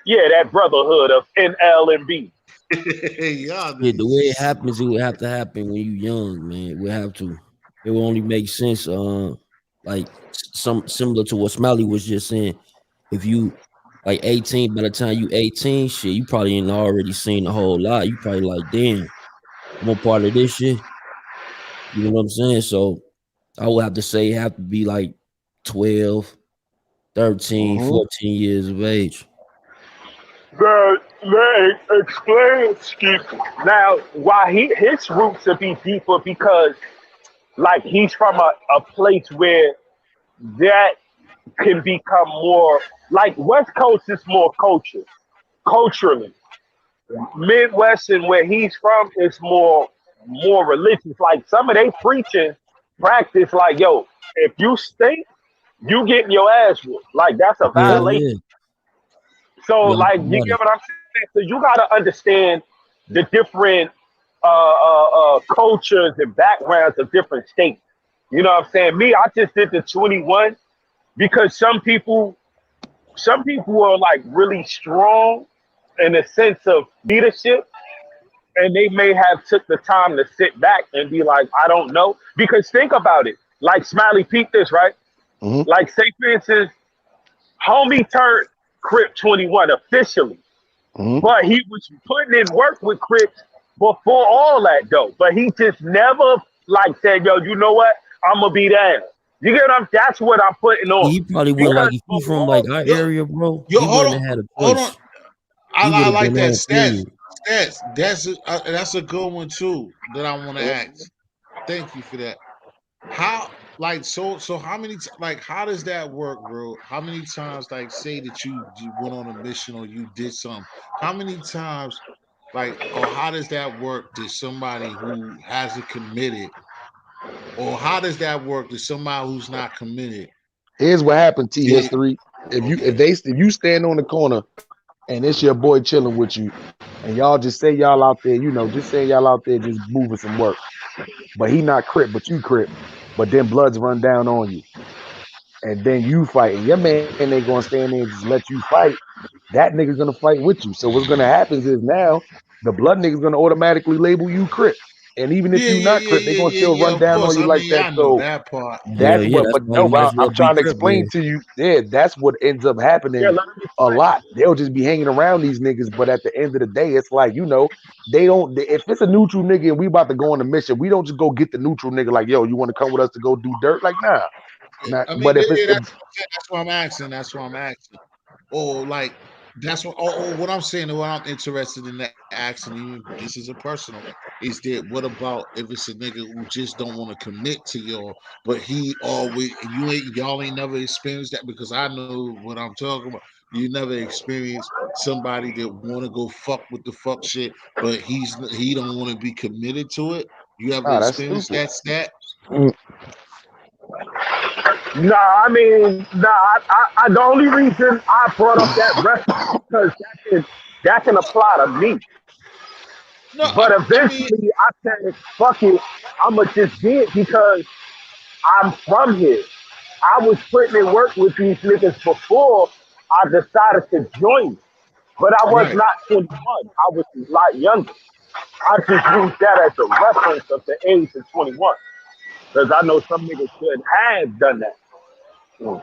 Yeah, that brotherhood of NLNB. Y'all Shit, the niggas way it is happens, it would have to happen when you young, man. It would have to. it will only make sense. Like some similar to what Smiley was just saying. If you like 18, by the time you 18, shit, you probably ain't already seen a whole lot. You probably like, damn, I'm a part of this shit. You know what I'm saying? So I would have to say have to be like 12, 13, Mm-hmm. 14 years of age. They explain Skip. Now why his roots would be deeper because like he's from a place where that can become more like West Coast is more culturally. Midwest and where he's from is more religious. Like some of they preaching practice like yo, if you stink, you getting your ass whooped. Like that's a Hell Yep. violation. yeah. So You gotta like come you at get it. what I'm saying? So you gotta understand the different cultures and backgrounds of different states. You know what I'm saying? Me, I just did the 21 because some people are like really strong in a sense of leadership and they may have took the time to sit back and be like, I don't know. Because think about it. Like Smiley peeped this, right? Mm-hmm. Like say for instance, homie turned Crip 21 officially. Mm-hmm. But he was putting in work with Crips before all that though. But he just never like said, yo, you know what? I'm gonna be there. You get what I'm that's what I'm putting on. He probably wouldn't like Because if you from before like our Yo, area, bro. yo, He wouldn't have had a hold on. choice. He would I have like been that on stats. period. Stats. That's a good one too that I want to ask. Thank you for that. How like so how many like how does that work, bro? How many times like say that you went on a mission or you did something? How many times like or how does that work? Did somebody who hasn't committed or how does that work? Did somebody who's not committed Here's what happened. T did history. okay? If you stand on the corner and it's your boy chilling with you, and y'all just say y'all out there, just say y'all out there just moving some work, but he not crip, but you crip, but then bloods run down on you, and then you fight, and your man ain't gonna stand there and just let you fight. That nigga's gonna fight with you. So what's gonna happen is now the blood nigga's gonna automatically label you crip, and even if Yeah, you yeah, not yeah, crip, they yeah, gonna yeah, still yeah. run Of down on course. you I like mean, that. I know So that part. Hell that's yeah, what, that's but why you no, might as well I'm be trying to crip explain then. to you. Yeah, that's what ends up yeah, happening let me a explain. lot. They'll just be hanging around these niggas, but at the end of the day, it's like, they don't, if it's a neutral nigga and we about to go on a mission, we don't just go get the neutral nigga like, yo, you want to come with us to go do dirt? Like, nah. Nah. I mean, But if it's, yeah, that's what I'm asking. That's what I'm asking. Or like that's what or what I'm saying, what I'm interested in that asking, even this is a personal, is that what about if it's a nigga who just don't want to commit to y'all, but he always y'all ain't never experienced that because I know what I'm talking about. You never experienced somebody that want to go fuck with the fuck shit, but he don't want to be committed to it. You ever nah, that's experienced stupid. that stat? Mm. Nah, I mean, nah, the only reason I brought up that reference because that can apply to me. No, But I mean, eventually I said, fuck it, I'ma just do it because I'm from here. I was putting in work with these niggas before I decided to join. But I was right. not 21. I was a lot younger. I just used that as a reference of the age of 21. Because I know some niggas could have done that. You know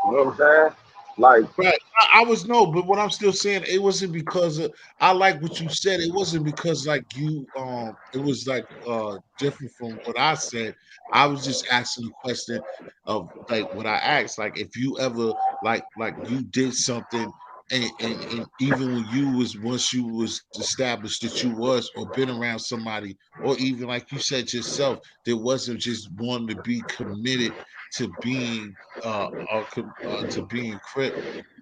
what I'm saying? Like, Right. I was no, but what I'm still saying, it wasn't because of, I like what you said. It wasn't because like you it was like different from what I said. I was just asking the question of like what I asked. Like if you ever like you did something and even when you was once you was established that you was or been around somebody, or even like you said yourself, there wasn't just wanting to be committed to being to being crip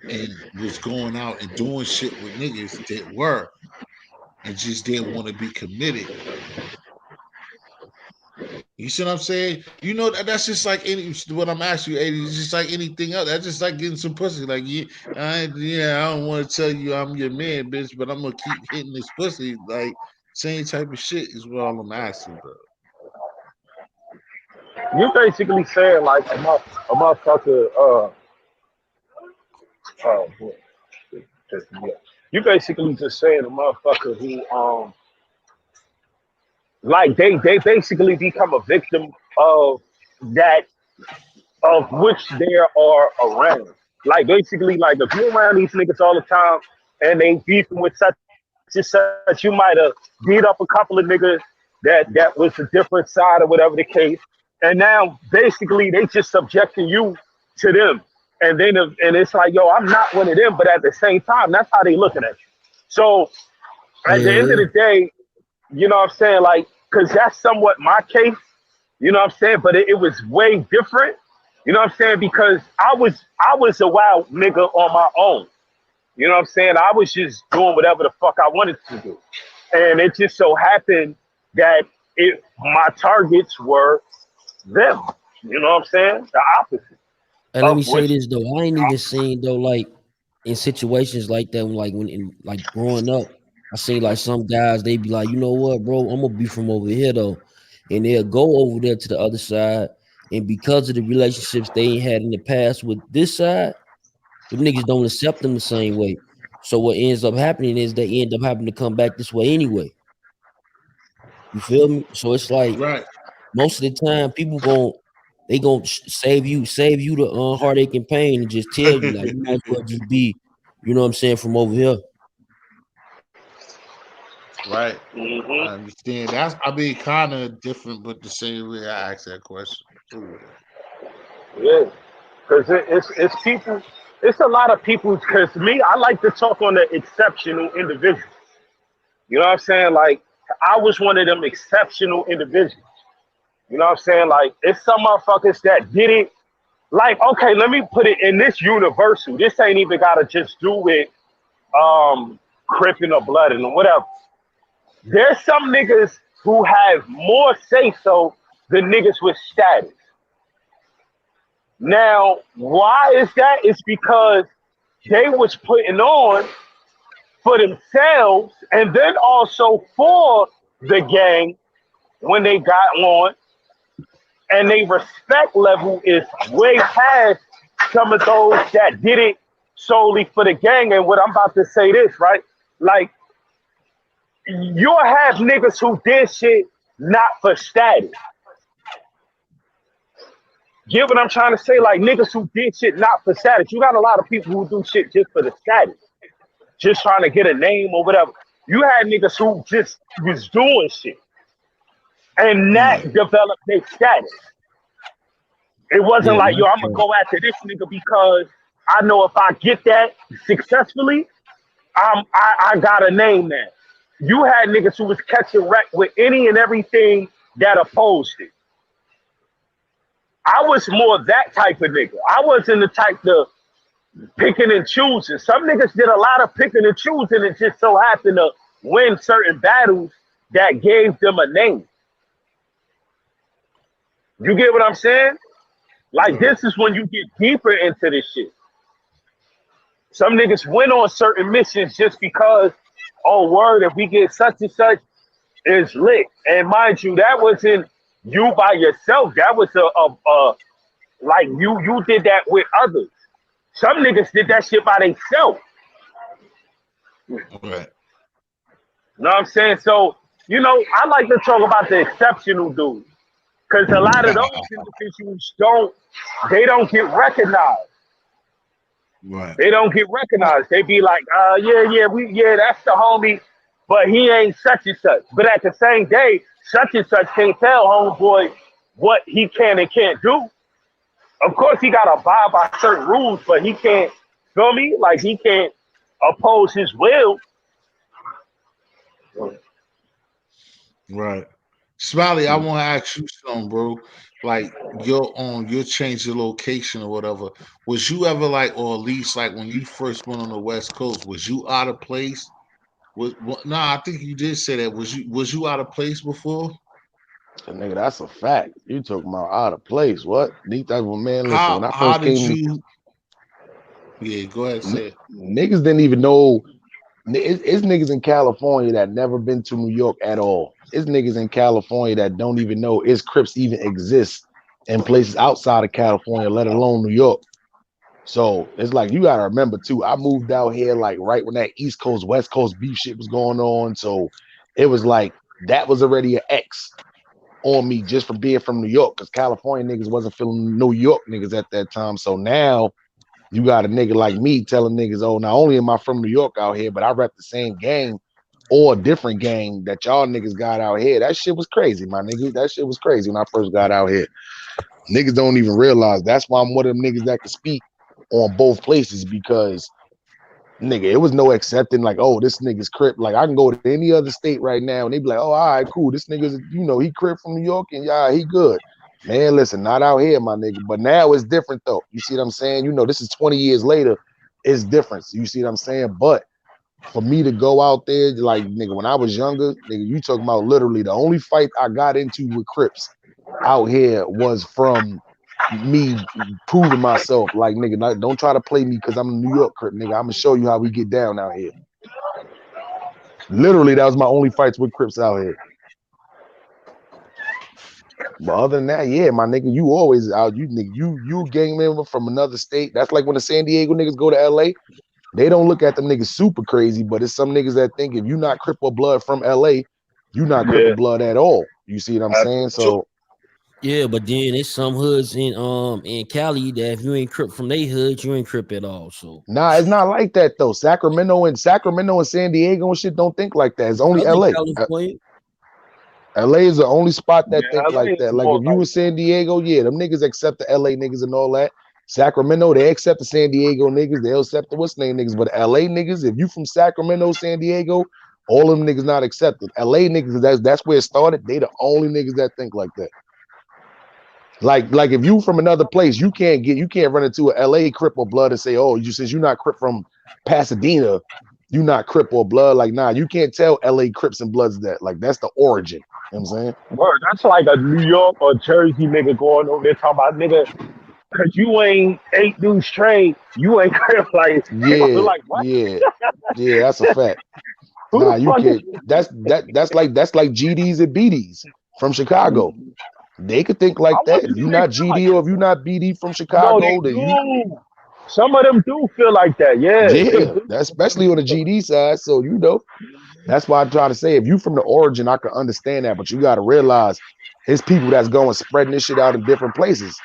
and was going out and doing shit with niggas that were and just didn't want to be committed. You see what I'm saying? You know that's just like any what I'm asking you, 80, it's just like anything else. That's just like getting some pussy. Like I don't want to tell you I'm your man, bitch, but I'm gonna keep hitting this pussy. Like same type of shit is what all I'm asking, bro. you basically saying, like, a motherfucker, boy, just, yeah. You basically just saying a motherfucker who, Like they basically become a victim of that, of which they are around. Like basically, like if you're around these niggas all the time and they beefing with such and such, you might have beat up a couple of niggas that was a different side or whatever the case. And now basically they just subjecting you to them. And it's like, yo, I'm not one of them, but at the same time, that's how they looking at you. So at the end of Yeah. the day, you know what I'm saying? Like, cause that's somewhat my case, you know what I'm saying? But it was way different. You know what I'm saying? Because I was a wild nigga on my own. You know what I'm saying? I was just doing whatever the fuck I wanted to do. And it just so happened that my targets were them. You know what I'm saying? The opposite And let me of say which this though, I ain't even seen though like in situations like that, like when in like growing up, I seen like some guys they be like, you know what, bro, I'm gonna be from over here though, and they'll go over there to the other side, and because of the relationships they ain't had in the past with this side, them niggas don't accept them the same way. So what ends up happening is they end up having to come back this way anyway. You feel me? So it's like Right. most of the time people gon' save you the heartache and pain and just tell you like you might as well just be, you know what I'm saying, from over here. Right. hmm I understand. That's, I mean, kind of different, but the same way I asked that question. Ooh. yeah. Because it's people, it's a lot of people. Because me, I like to talk on the exceptional individuals. You know what I'm saying? Like, I was one of them exceptional individuals. You know what I'm saying? Like, it's some motherfuckers that did it. Like, okay, let me put it in this universal. This ain't even got to just do with cripping or blood and whatever. There's some niggas who have more say so than niggas with status. Now, why is that? It's because they was putting on for themselves and then also for the gang when they got on, and they respect level is way past some of those that did it solely for the gang. And what I'm about to say this, right? Like, you'll have niggas who did shit not for status. Get what I'm trying to say? Like, niggas who did shit not for status. You got a lot of people who do shit just for the status, just trying to get a name or whatever. You had niggas who just was doing shit and that Right. developed their status. It wasn't Yeah, like, yo, that's I'm gonna go after this nigga because I know if I get that successfully, I got a name now. You had niggas who was catching wreck with any and everything that opposed it. I was more that type of nigga. I wasn't the type to picking and choosing. Some niggas did a lot of picking and choosing and just so happened to win certain battles that gave them a name. You get what I'm saying? Like, Right. this is when you get deeper into this shit. Some niggas went on certain missions just because, oh, word, if we get such and such, it's lit. And mind you, that wasn't you by yourself. That was a like you did that with others. Some niggas did that shit by themselves. Right. You know what I'm saying? So, I like to talk about the exceptional dudes. Because a lot of those individuals they don't get recognized. Right. They don't get recognized. They be like, yeah, that's the homie, but he ain't such and such. But at the same day, such and such can't tell homeboy what he can and can't do. Of course, he gotta abide by certain rules, but he can't. Feel me? Like, he can't oppose his will. Right. Smiley, I want to ask you something, bro. Like, your change of location or whatever. Was you ever like, or at least like when you first went on the West Coast, was you out of place? Nah, I think you did say that. Was you out of place before? So, nigga, that's a fact. You talking about out of place? What? Neat type of man. Listen, when How I how first did came, you? Yeah, go ahead, say it. niggas didn't even know. It's niggas in California that never been to New York at all. It's niggas in California that don't even know it's Crips even exist in places outside of California, let alone New York. So it's like you gotta remember too. I moved out here like right when that East Coast West Coast beef shit was going on. So it was like that was already an X on me just for being from New York, because California niggas wasn't feeling New York niggas at that time. So now you got a nigga like me telling niggas, oh, not only am I from New York out here, but I rep the same gang or a different gang that y'all niggas got out here. That shit was crazy, my nigga. That shit was crazy when I first got out here. Niggas don't even realize that's why I'm one of them niggas that can speak on both places, because nigga, it was no accepting like, oh, this nigga's Crip. Like I can go to any other state right now and they be like, oh, all right, cool. This nigga's, you know, he Crip from New York and yeah, he good. Man, listen, not out here, my nigga. But now it's different though. You see what I'm saying? You know, this is 20 years later. It's different. You see what I'm saying? But for me to go out there, like nigga, when I was younger, nigga, you talking about literally the only fight I got into with Crips out here was from me proving myself. Like nigga, don't try to play me because I'm a New York Crip, nigga. I'm gonna show you how we get down out here. Literally, that was my only fights with Crips out here. But other than that, yeah, my nigga, you always out. You nigga, you a gang member from another state. That's like when the San Diego niggas go to LA. They don't look at them niggas super crazy, but it's some niggas that think if you not Crip or blood from LA, you not Crip or blood at all. You see what I'm saying? So yeah, but then there's some hoods in Cali that if you ain't Crip from they hood, you ain't Crip at all. So nah, it's not like that though. Sacramento and San Diego and shit don't think like that. It's only LA. LA is the only spot that think like that. Like if you in San Diego, yeah, them niggas accept the LA niggas and all that. Sacramento, they accept the San Diego niggas, they'll accept the what's name niggas. But LA niggas, if you from Sacramento, San Diego, all them niggas not accepted. LA niggas, that's where it started. They the only niggas that think like that. Like if you from another place, you can't run into a LA Crip or blood and say, oh, since you're not Crip from Pasadena, you not Crip or blood. Like, nah, you can't tell LA Crips and Bloods that. Like, that's the origin. You know what I'm saying? Word, that's like a New York or Jersey nigga going over there talking about nigga, cause you ain't 8 dudes straight, you ain't like yeah, like what? yeah, that's a fact. Nah, you can't. That's like GDs and BDs from Chicago. They could think like that. If you're not GD or if you're not BD from Chicago, then you. Some of them do feel like that, yeah. That's especially on the GD side. So you know, that's why I try to say if you from the origin, I can understand that, but you got to realize it's people that's going spreading this shit out in different places.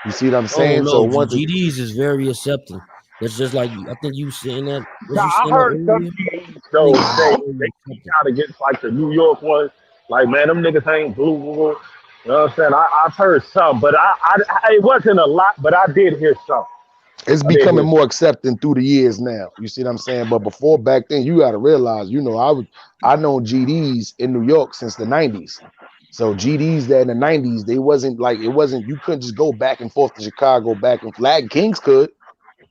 You see what I'm saying? No, so one GDs is very accepting. That's just like I think you saying that. Nah, I heard some GDs though they out against like the New York ones. Like man, them niggas ain't blue. You know what I'm saying? I've heard some, but I it wasn't a lot, but I did hear some. It's becoming more accepting through the years now. You see what I'm saying? But before back then, you got to realize, you know, I know GDs in New York since the 90s. So GDs that in the 90s, you couldn't just go back and forth to Chicago, Latin Kings could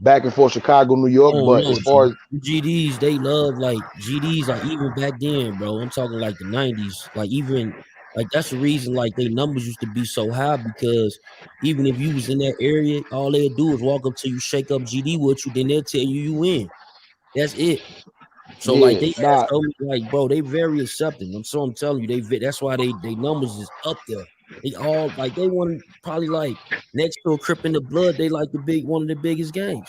back and forth Chicago, New York. But as far as GDs, they love like GDs, like even back then, bro. I'm talking like the 90s, like even like that's the reason like their numbers used to be so high, because even if you was in that area, all they'd do is walk up to you, shake up GD with you, then they'll tell you win. That's it. So like they told me, like, bro, they very accepting. I'm telling you, that's why they numbers is up there. They all like they want probably like next to a Crip in the Blood, they like one of the biggest gangs.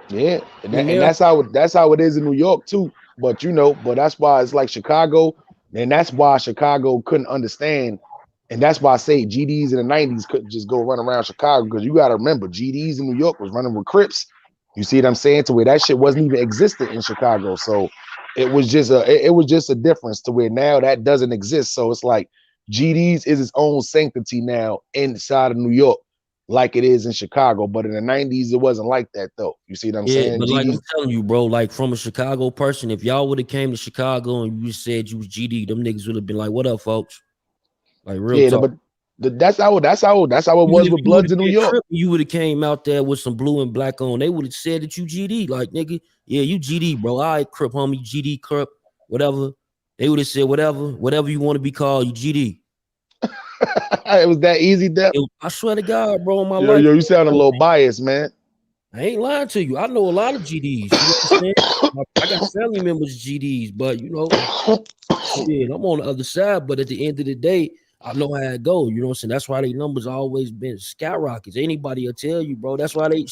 Yeah, and that's how it is in New York too. But you know, that's why it's like Chicago, and that's why Chicago couldn't understand, and that's why I say GDs in the 90s couldn't just go run around Chicago, because you got to remember GDs in New York was running with Crips. You see what I'm saying? To where that shit wasn't even existent in Chicago, so it was just a difference to where now that doesn't exist. So it's like GDs is its own sanctity now inside of New York, like it is in Chicago. But in the 90s, it wasn't like that though. You see what I'm saying? But like I'm telling you, bro, like from a Chicago person, if y'all would have came to Chicago and you said you was GD, them niggas would have been like, "What up, folks?" Like real talk. But that's how it was with Bloods in New York. You would have came out there with some blue and black on. They would have said that you GD, like nigga, yeah, you GD, bro. All right, Crip, homie, GD, Crip, whatever. They would have said whatever you want to be called, you GD. It was that easy, Dep. I swear to God, bro, in my life. Yo, you sound a little biased, man. I ain't lying to you. I know a lot of GDs. You know what I'm saying? I got family members GDs, but you know, shit, I'm on the other side. But at the end of the day, I know how it go. You know what I'm saying? That's why they numbers always been skyrockets. Anybody will tell you, bro. That's why they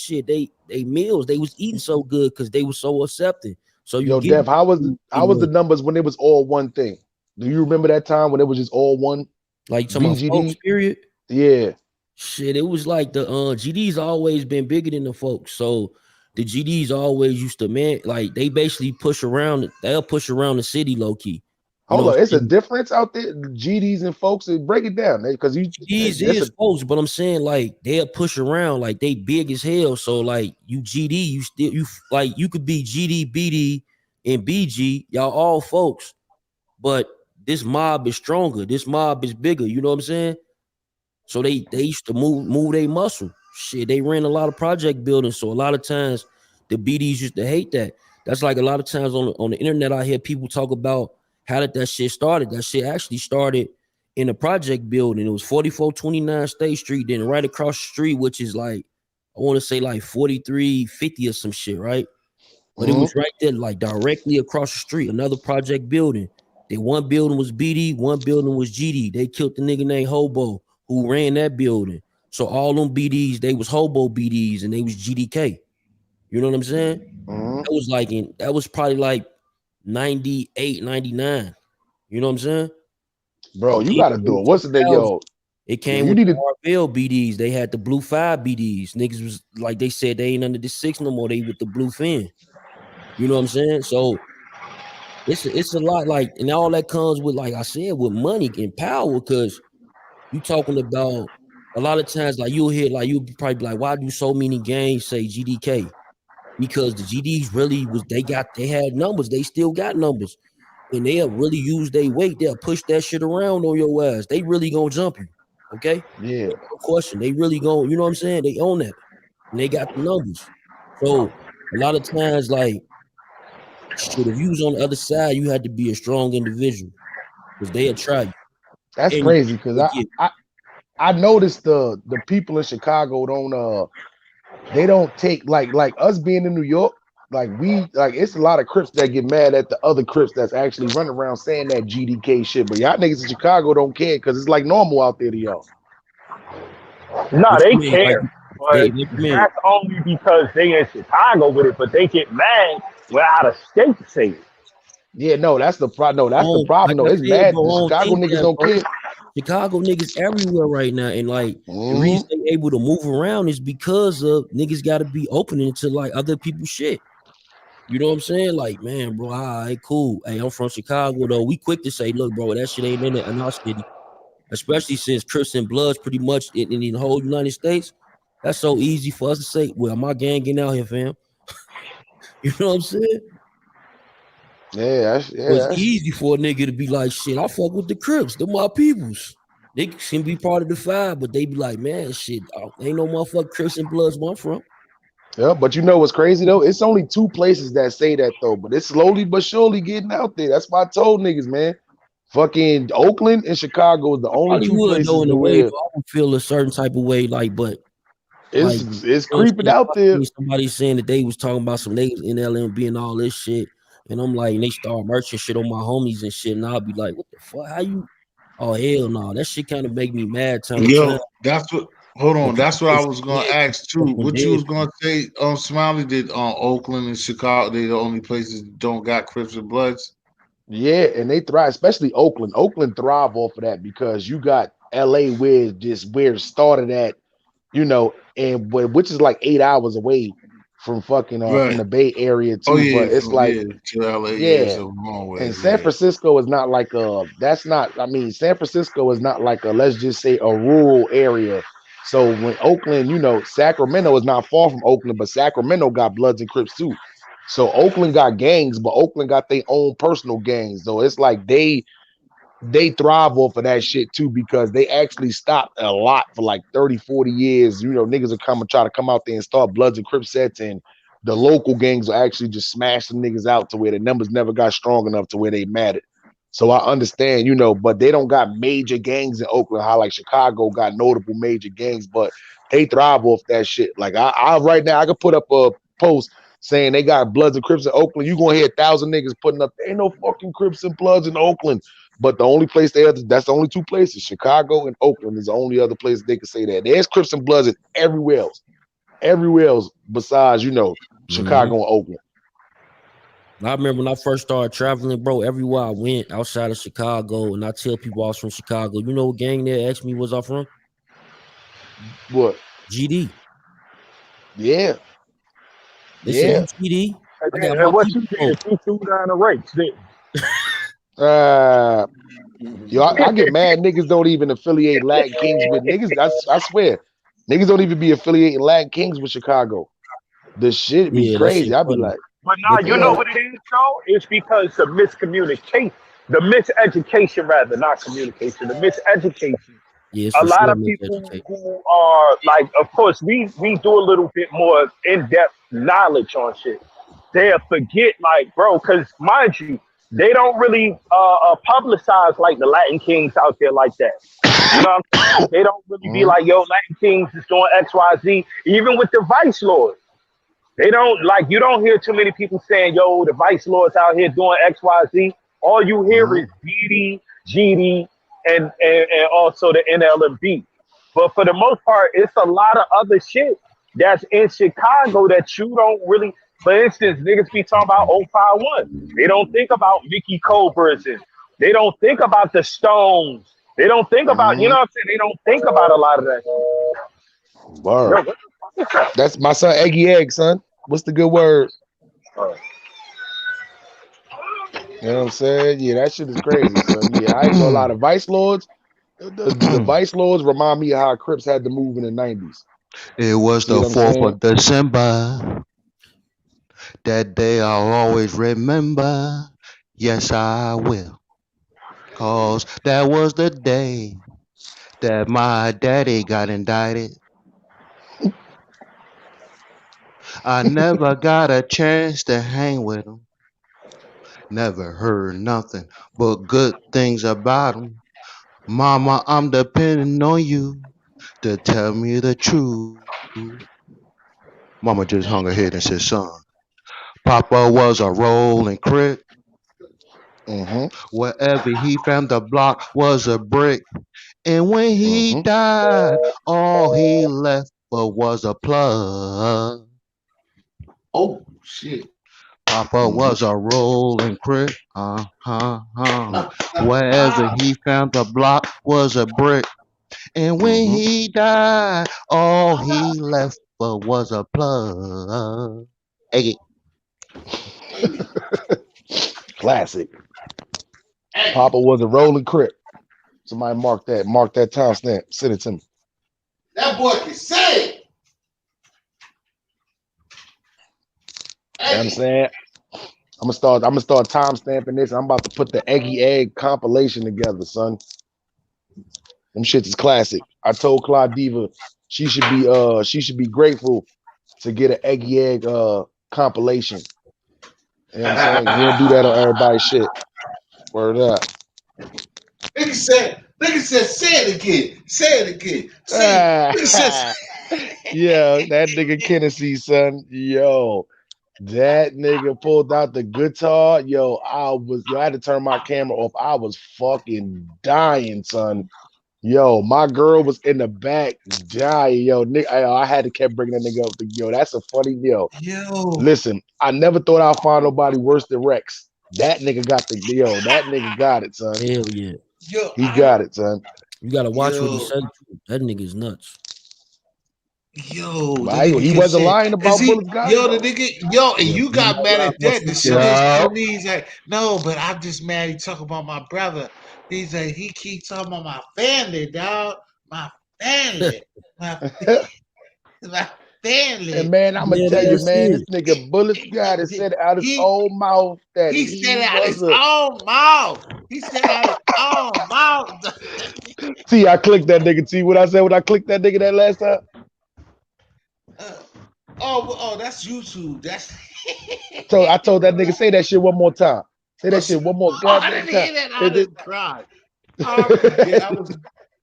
meals, they was eating so good because they was so accepting. So you Def, how was the numbers when it was all one thing? Do you remember that time when it was just all one Like to my folks, BGD? period. Yeah. Shit, it was like the GD's always been bigger than the folks. So the GDs always used to like they basically push around. They'll push around the city low key. You know Hold what on, I'm it's a saying? difference out there. GDs and folks, break it down, because you GDs that's is a folks, but I'm saying like they'll push around like they big as hell. So like you GD, you still like you could be GD, BD, and BG. Y'all all folks, but this mob is stronger. This mob is bigger. You know what I'm saying? So they used to move their muscle. Shit, they ran a lot of project buildings. So a lot of times the BDs used to hate that. That's like a lot of times on the internet I hear people talk about how did that shit started. That shit actually started in a project building. It was 4429 State Street, then right across the street, which is like I want to say like 4350 or some shit, right? But it was right there, like directly across the street, another project building. That one building was BD, one building was GD. They killed the nigga named Hobo who ran that building. So all them BDs, they was Hobo BDs and they was GDK. You know what I'm saying? That was probably like 98, 99. You know what I'm saying? bro. And You then got to in do it. What's the day, 2000, yo? it Yo, came you with need the to. RVL BDs. They had the Blue 5 BDs. Niggas was like they said they ain't under the 6 no more. They with the Blue Fin. You know what I'm saying? So it's a lot like, and all that comes with, like I said, with money and power, because you talking about a lot of times, like you'll hear, like you'll probably be like, why do so many gangs say GDK? Because the GDs really they had numbers, they still got numbers, and they'll really use their weight, they'll push that shit around on your ass. They really gonna jump you, okay? Yeah. No question. They really gonna, you know what I'm saying? They own that, and they got the numbers. So a lot of times, like, shit, if you was on the other side, you had to be a strong individual because they'll try you. That's And crazy because forget. I noticed the people in Chicago don't they don't take like us being in New York, like it's a lot of Crips that get mad at the other Crips that's actually running around saying that GDK shit, but y'all niggas in Chicago don't care because it's like normal out there to y'all. No, What you they mean? Like care, but what you mean? that's only because they in Chicago with it. But they get mad when out of state say it. Yeah, no, that's the problem. No, that's the Like problem. I though. It's said, mad. bro, The I don't Chicago think niggas that, don't bro. care. Chicago niggas everywhere right now, and like the reason they able to move around is because of niggas got to be opening to like other people's shit. You know what I'm saying? Like, man, bro, all right, cool. Hey, I'm from Chicago though. We quick to say, look, bro, that shit ain't in our city, especially since Crips and Bloods pretty much in the whole United States. That's so easy for us to say, well, my gang getting out here, fam. You know what I'm saying? Yeah, So it's easy for a nigga to be like, shit, I fuck with the Crips. They're my peoples. They can be part of the 5, but they be like, man, shit, ain't no motherfucking Crips and Bloods where I'm from. Yeah, but you know what's crazy though? It's only 2 places that say that though, but it's slowly but surely getting out there. That's why I told niggas, man. Fucking Oakland and Chicago is the I only probably 2 would places though in to a way, where though. I would feel a certain type of way, like, but like, it's you know what I'm creeping saying? out I there. seen somebody saying that they was talking about some niggas in LMB and all this shit. And I'm like, and they start merching shit on my homies and shit. And I'll be like, what the fuck? How you? Oh, hell no. That shit kind of make me mad time to time. Yo, that's what. Hold But on, people that's what I just was gonna dead ask too. fucking What you dead was gonna people. say? Smiley did. Oakland and Chicago. They the only places that don't got Crips and Bloods. Yeah, and they thrive, especially Oakland. Oakland thrive off of that because you got LA where it started at, and which is like 8 hours away from fucking from Right. the Bay Area Oh too. yeah, But it's from like, to LA. Yeah, it's yeah, a long way. and San Yeah. Francisco is not like San Francisco is not like let's just say a rural area. So when Oakland, Sacramento is not far from Oakland, but Sacramento got Bloods and Crips too. So Oakland got gangs, but Oakland got their own personal gangs. So it's like they thrive off of that shit too because they actually stopped a lot for like 30, 40 years. Niggas will come and try to come out there and start Bloods and Crips sets, and the local gangs will actually just smash the niggas out to where the numbers never got strong enough to where they mattered. So I understand, but they don't got major gangs in Oakland, how like Chicago got notable major gangs, but they thrive off that shit. Like I right now, I could put up a post saying they got Bloods and Crips in Oakland. You gonna hear 1,000 niggas putting up, ain't no fucking Crips and Bloods in Oakland. But the only place that's the only 2 places, Chicago and Oakland, is the only other place they can say that. There's Crips and Bloods in everywhere else besides, Mm-hmm. Chicago and Oakland. I remember when I first started traveling, bro. Everywhere I went outside of Chicago, and I tell people I was from Chicago. You know what gang there asked me was I from? What? GD. Yeah, They said, yeah. "You GD?" I got my And what people you from. did, you threw down the rates, didn't Uh, yo, I you? get mad. Niggas don't even affiliate Latin Kings with niggas. I swear, niggas don't even be affiliating Latin Kings with Chicago. The shit be Yeah, that crazy. shit I be funny. like, But But nah, you you know know, what it is, though? It's because the miscommunication, the miseducation, rather, not communication, the miseducation. yeah, it's A for lot sure of people miseducation. who are like, of course, we do a little bit more in depth knowledge on shit. They'll forget, like, bro, because mind you, they don't really publicize like the Latin Kings out there like that. You know what I'm saying? They don't really be mhm, like, yo, Latin Kings is doing X, Y, Z. Even with the Vice Lords, they don't like. You don't hear too many people saying, yo, the Vice Lords out here doing X, Y, Z. All you hear mhm, is BD, GD, and also the NLMB. But for the most part, it's a lot of other shit that's in Chicago that you don't really. For instance, niggas be talking about 051. They don't think about Mickey Cobras and they don't think about the Stones. They don't think about, you know mhm. what I'm saying? They don't think about a lot of that. Yo, Word. what the fuck is that? That's my son, Eggy Egg, son. What's the good word? Uh, You know what I'm saying? Yeah, that shit is crazy, son. Yeah, I ain't gonna lie. The Vice Lords, the Vice Lords remind me of how Crips had to move in the '90s. It was See the what I'm 4th saying? of December. That day I'll always remember. Yes, I will. Cause that was the day that my daddy got indicted. I never got a chance to hang with him. Never heard nothing but good things about him. Mama, I'm depending on you to tell me the truth. Mama just hung her head and said, son, Papa was a rolling crip. Mm-hmm. Wherever he found the block was a brick. And when he Mm-hmm. died, all he left for was a plug. Oh shit. Papa Mm-hmm. was a rolling crip. Wherever he found the block was a brick. And when Mm-hmm. he died, all he left for was a plug. Hey, Classic. Hey, Papa was a rolling crip. Somebody mark that. Mark that timestamp. Send it to me. that boy can say. You know what I'm Hey, saying? I'm gonna start time stamping this. I'm about to put the Eggy Egg compilation together, son. Them shits is classic. I told Claude Diva she should be grateful to get an Eggy Egg compilation. You know what I'm saying? We don't do that on everybody's shit. Word up. nigga said, say it again. Say it again. Say, nigga says, Ah, yeah, that nigga Tennessee, son. Yo, that nigga pulled out the guitar. I had to turn my camera off. I was fucking dying, son. Yo, my girl was in the back dying. Yo, Nick, I had to keep bringing that nigga up. Yo, that's a funny yo. yo. Listen, I never thought I'd find nobody worse than Rex. That nigga got the yo. That nigga got it, son. Hell yeah. Yo, He got it, son. You gotta watch what he yo, say. Too. That nigga's nuts. yo, But the nigga he kept wasn't saying, lying is about he, Bullets got it yo, the though. nigga, yo, and Yeah, you he got not mad lying at about that. The shit, shit though. is yeah. funny. He's like, no, but I'm just mad he talk about my brother. He's like, he keep talking about my family, dog. My family. My, my And family. man, I'm gonna Dead tell you, ass man, this is. nigga Bullets got it said out his He own mouth that he he said out was his a own mouth. He said out his own mouth. T. I clicked that nigga T. What I said when I clicked that nigga that last time. Uh, oh, that's YouTube. That's I told that nigga say that shit one more time. Say that what's. shit one more Oh, I goddamn didn't time. hear that. Say I this. didn't cry. I already did.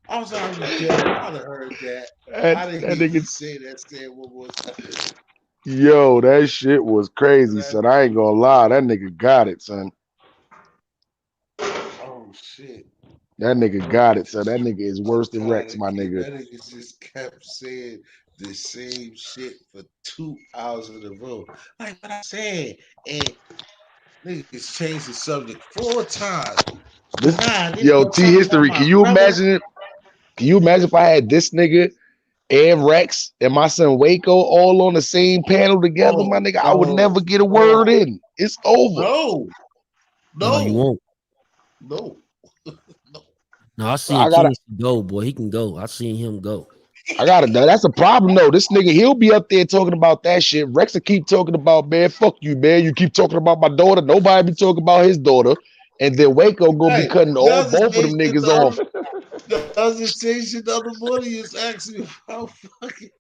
I was already dead. I'd have heard that. that, I didn't that hear you nigga, say that. Say it one more time. yo, that shit was crazy, That, son. I ain't gonna lie. That nigga got it, son. oh shit. That nigga got it, son. That nigga is I'm worse than tired Rex, of my kid. nigga. That nigga just kept saying the same shit for 2 hours in a row. Like what I said. And Niggas changed the subject 4 times. This Nah, they yo gonna T talk about history. my brother. Can you imagine if I had this nigga and Rex and my son Waco all on the same panel together, Oh my nigga? I would no, never get a word no, in. It's over. no, No, you no, won't. no, no. No, I seen I gotta King go, boy. He can go. I seen him go. I gotta that's a problem though. This nigga, he'll be up there talking about that shit. Rex will keep talking about, man, fuck you, man. You keep talking about my daughter. Nobody be talking about his daughter. And then Waco gonna be Right. cutting all Does both of say them shit niggas the other off. does it say shit the other morning? You was asking me about fucking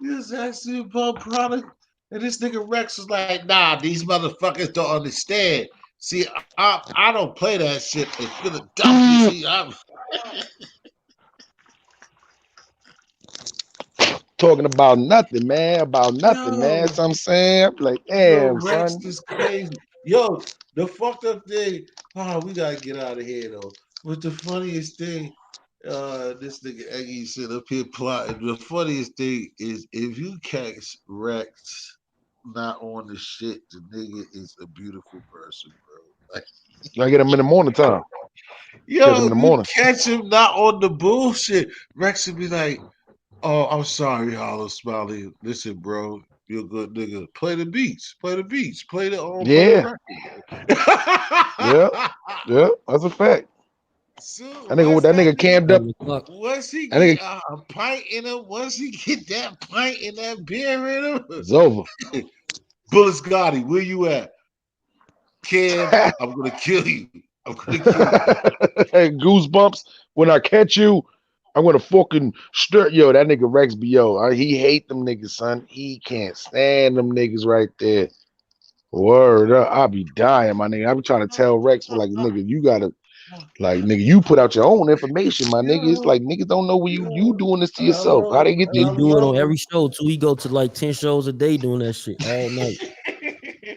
you was asking me about product. And this nigga Rex was like, nah, these motherfuckers don't understand. See, I don't play that shit in Philadelphia. See, I'm Talking about nothing, man. About nothing, man. yo, So I'm saying, I'm like, yo, damn, Rex son. is crazy. Yo, the fucked up thing. Oh, we gotta get out of here though. But the funniest thing, this nigga Eggy sit up here plotting. The funniest thing is if you catch Rex not on the shit, the nigga is a beautiful person, bro. Like, I get him in the morning time. Catch him yo, in if the you morning. catch him not on the bullshit, Rex would be like, "Oh, I'm sorry, Hollow Smiley. Listen, bro, you're a good nigga. Play the beats. Play the beats. Play the Yeah, yeah, record." yeah. That's a fact. So That nigga, once that that nigga nigga, cammed up. 7 o'clock. once he That get nigga, a pint in him, once he get that pint and that beer in it's over. him, Bullis Gotti, where you at? Cam, I'm gonna kill you. I'm gonna kill you. Goosebumps. When I catch you, I'm gonna fucking stir. Yo, that nigga Rex be he hate them niggas, son. He can't stand them niggas right there. Word up. I be dying, my nigga. I be trying to tell Rex, like, nigga, you gotta, like, nigga, you put out your own information, my nigga. It's Yo, like niggas don't know when you yo, doing this to I yourself. How love, they get and He I the do it on love every show too. He go to like 10 shows a day doing that shit all night.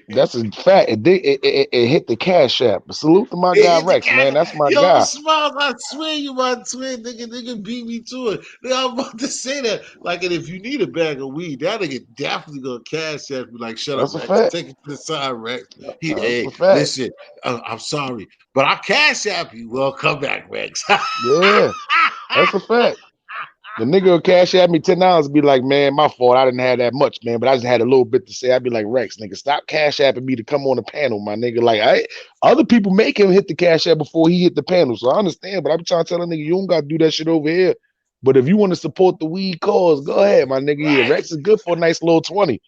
him. that's a fact. It hit the cash app. But salute to my It guy hit the Rex, man. cash. That's my Yo, guy. Smiles, I swear you my twin. Nigga beat me to it. Nigga, I'm about to say that. Like, and if you need a bag of weed, that nigga definitely gonna cash at me. Like, shut up, That's a Rex. fact. Take it to the side, Rex. That's Hey, a fact. listen, I'm sorry, but I cash app you. Well, come back, Rex. Yeah, that's a fact. The nigga will cash at me $10 and be like, man, my fault. I didn't have that much, man, but I just had a little bit to say. I'd be like, Rex, nigga, stop cash apping me to come on the panel, my nigga. Like, other people make him hit the cash app before he hit the panel. So I understand, but I'm trying to tell a nigga, you don't gotta do that shit over here. But if you want to support the weed cause, go ahead, my nigga. Yeah, Right. Rex is good for a nice little 20.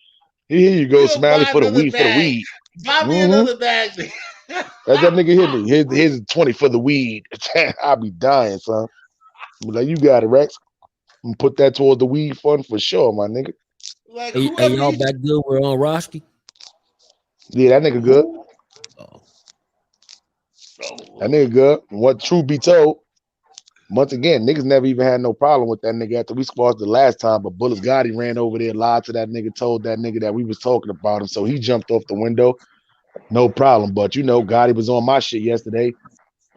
Here you go, We'll Smiley, buy for the another weed, for the bag. weed. Buy me Mm-hmm. another bag. As that nigga hit me, here's 20 for the weed. I'll be dying, son. Be like, you got it, Rex. And put that toward the weed fund for sure, my nigga. Like, Hey, whoever y'all you back good? We're on Roski. Yeah, that nigga good. who? Oh, That nigga good. What truth be told, once again, niggas never even had no problem with that nigga after we squashed the last time. But Bullis Gotti ran over there, lied to that nigga, told that nigga that we was talking about him. So he jumped off the window. No problem. But Gotti was on my shit yesterday.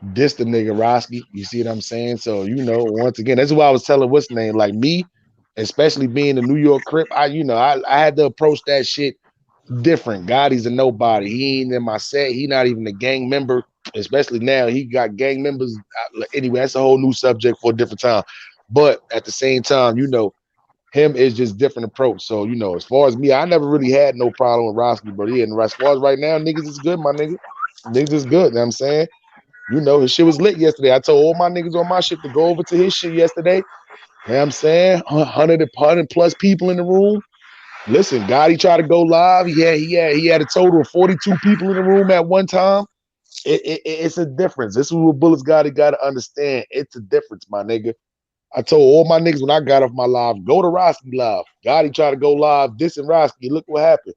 This the nigga Roski. You see what I'm saying? So, once again, that's why I was telling what's name. Like me, especially being a New York Crip, I had to approach that shit different. Gotti's a nobody. He ain't in my set. He not even a gang member. Especially now, he got gang members. Anyway, that's a whole new subject for a different time. But at the same time, him is just different approach. So, as far as me, I never really had no problem with Roski, but yeah, and as far as right now, niggas is good, my nigga. Niggas is good. You know what I'm saying? His shit was lit yesterday. I told all my niggas on my shit to go over to his shit yesterday. You know what I'm saying? 100 plus people in the room. Listen, Gotti tried to go live. He had a total of 42 people in the room at one time. It's a difference. This is what Bullets got to understand. It's a difference, my nigga. I told all my niggas when I got off my live, go to Roski live. Gotti tried to go live, this and Roski. Look what happened.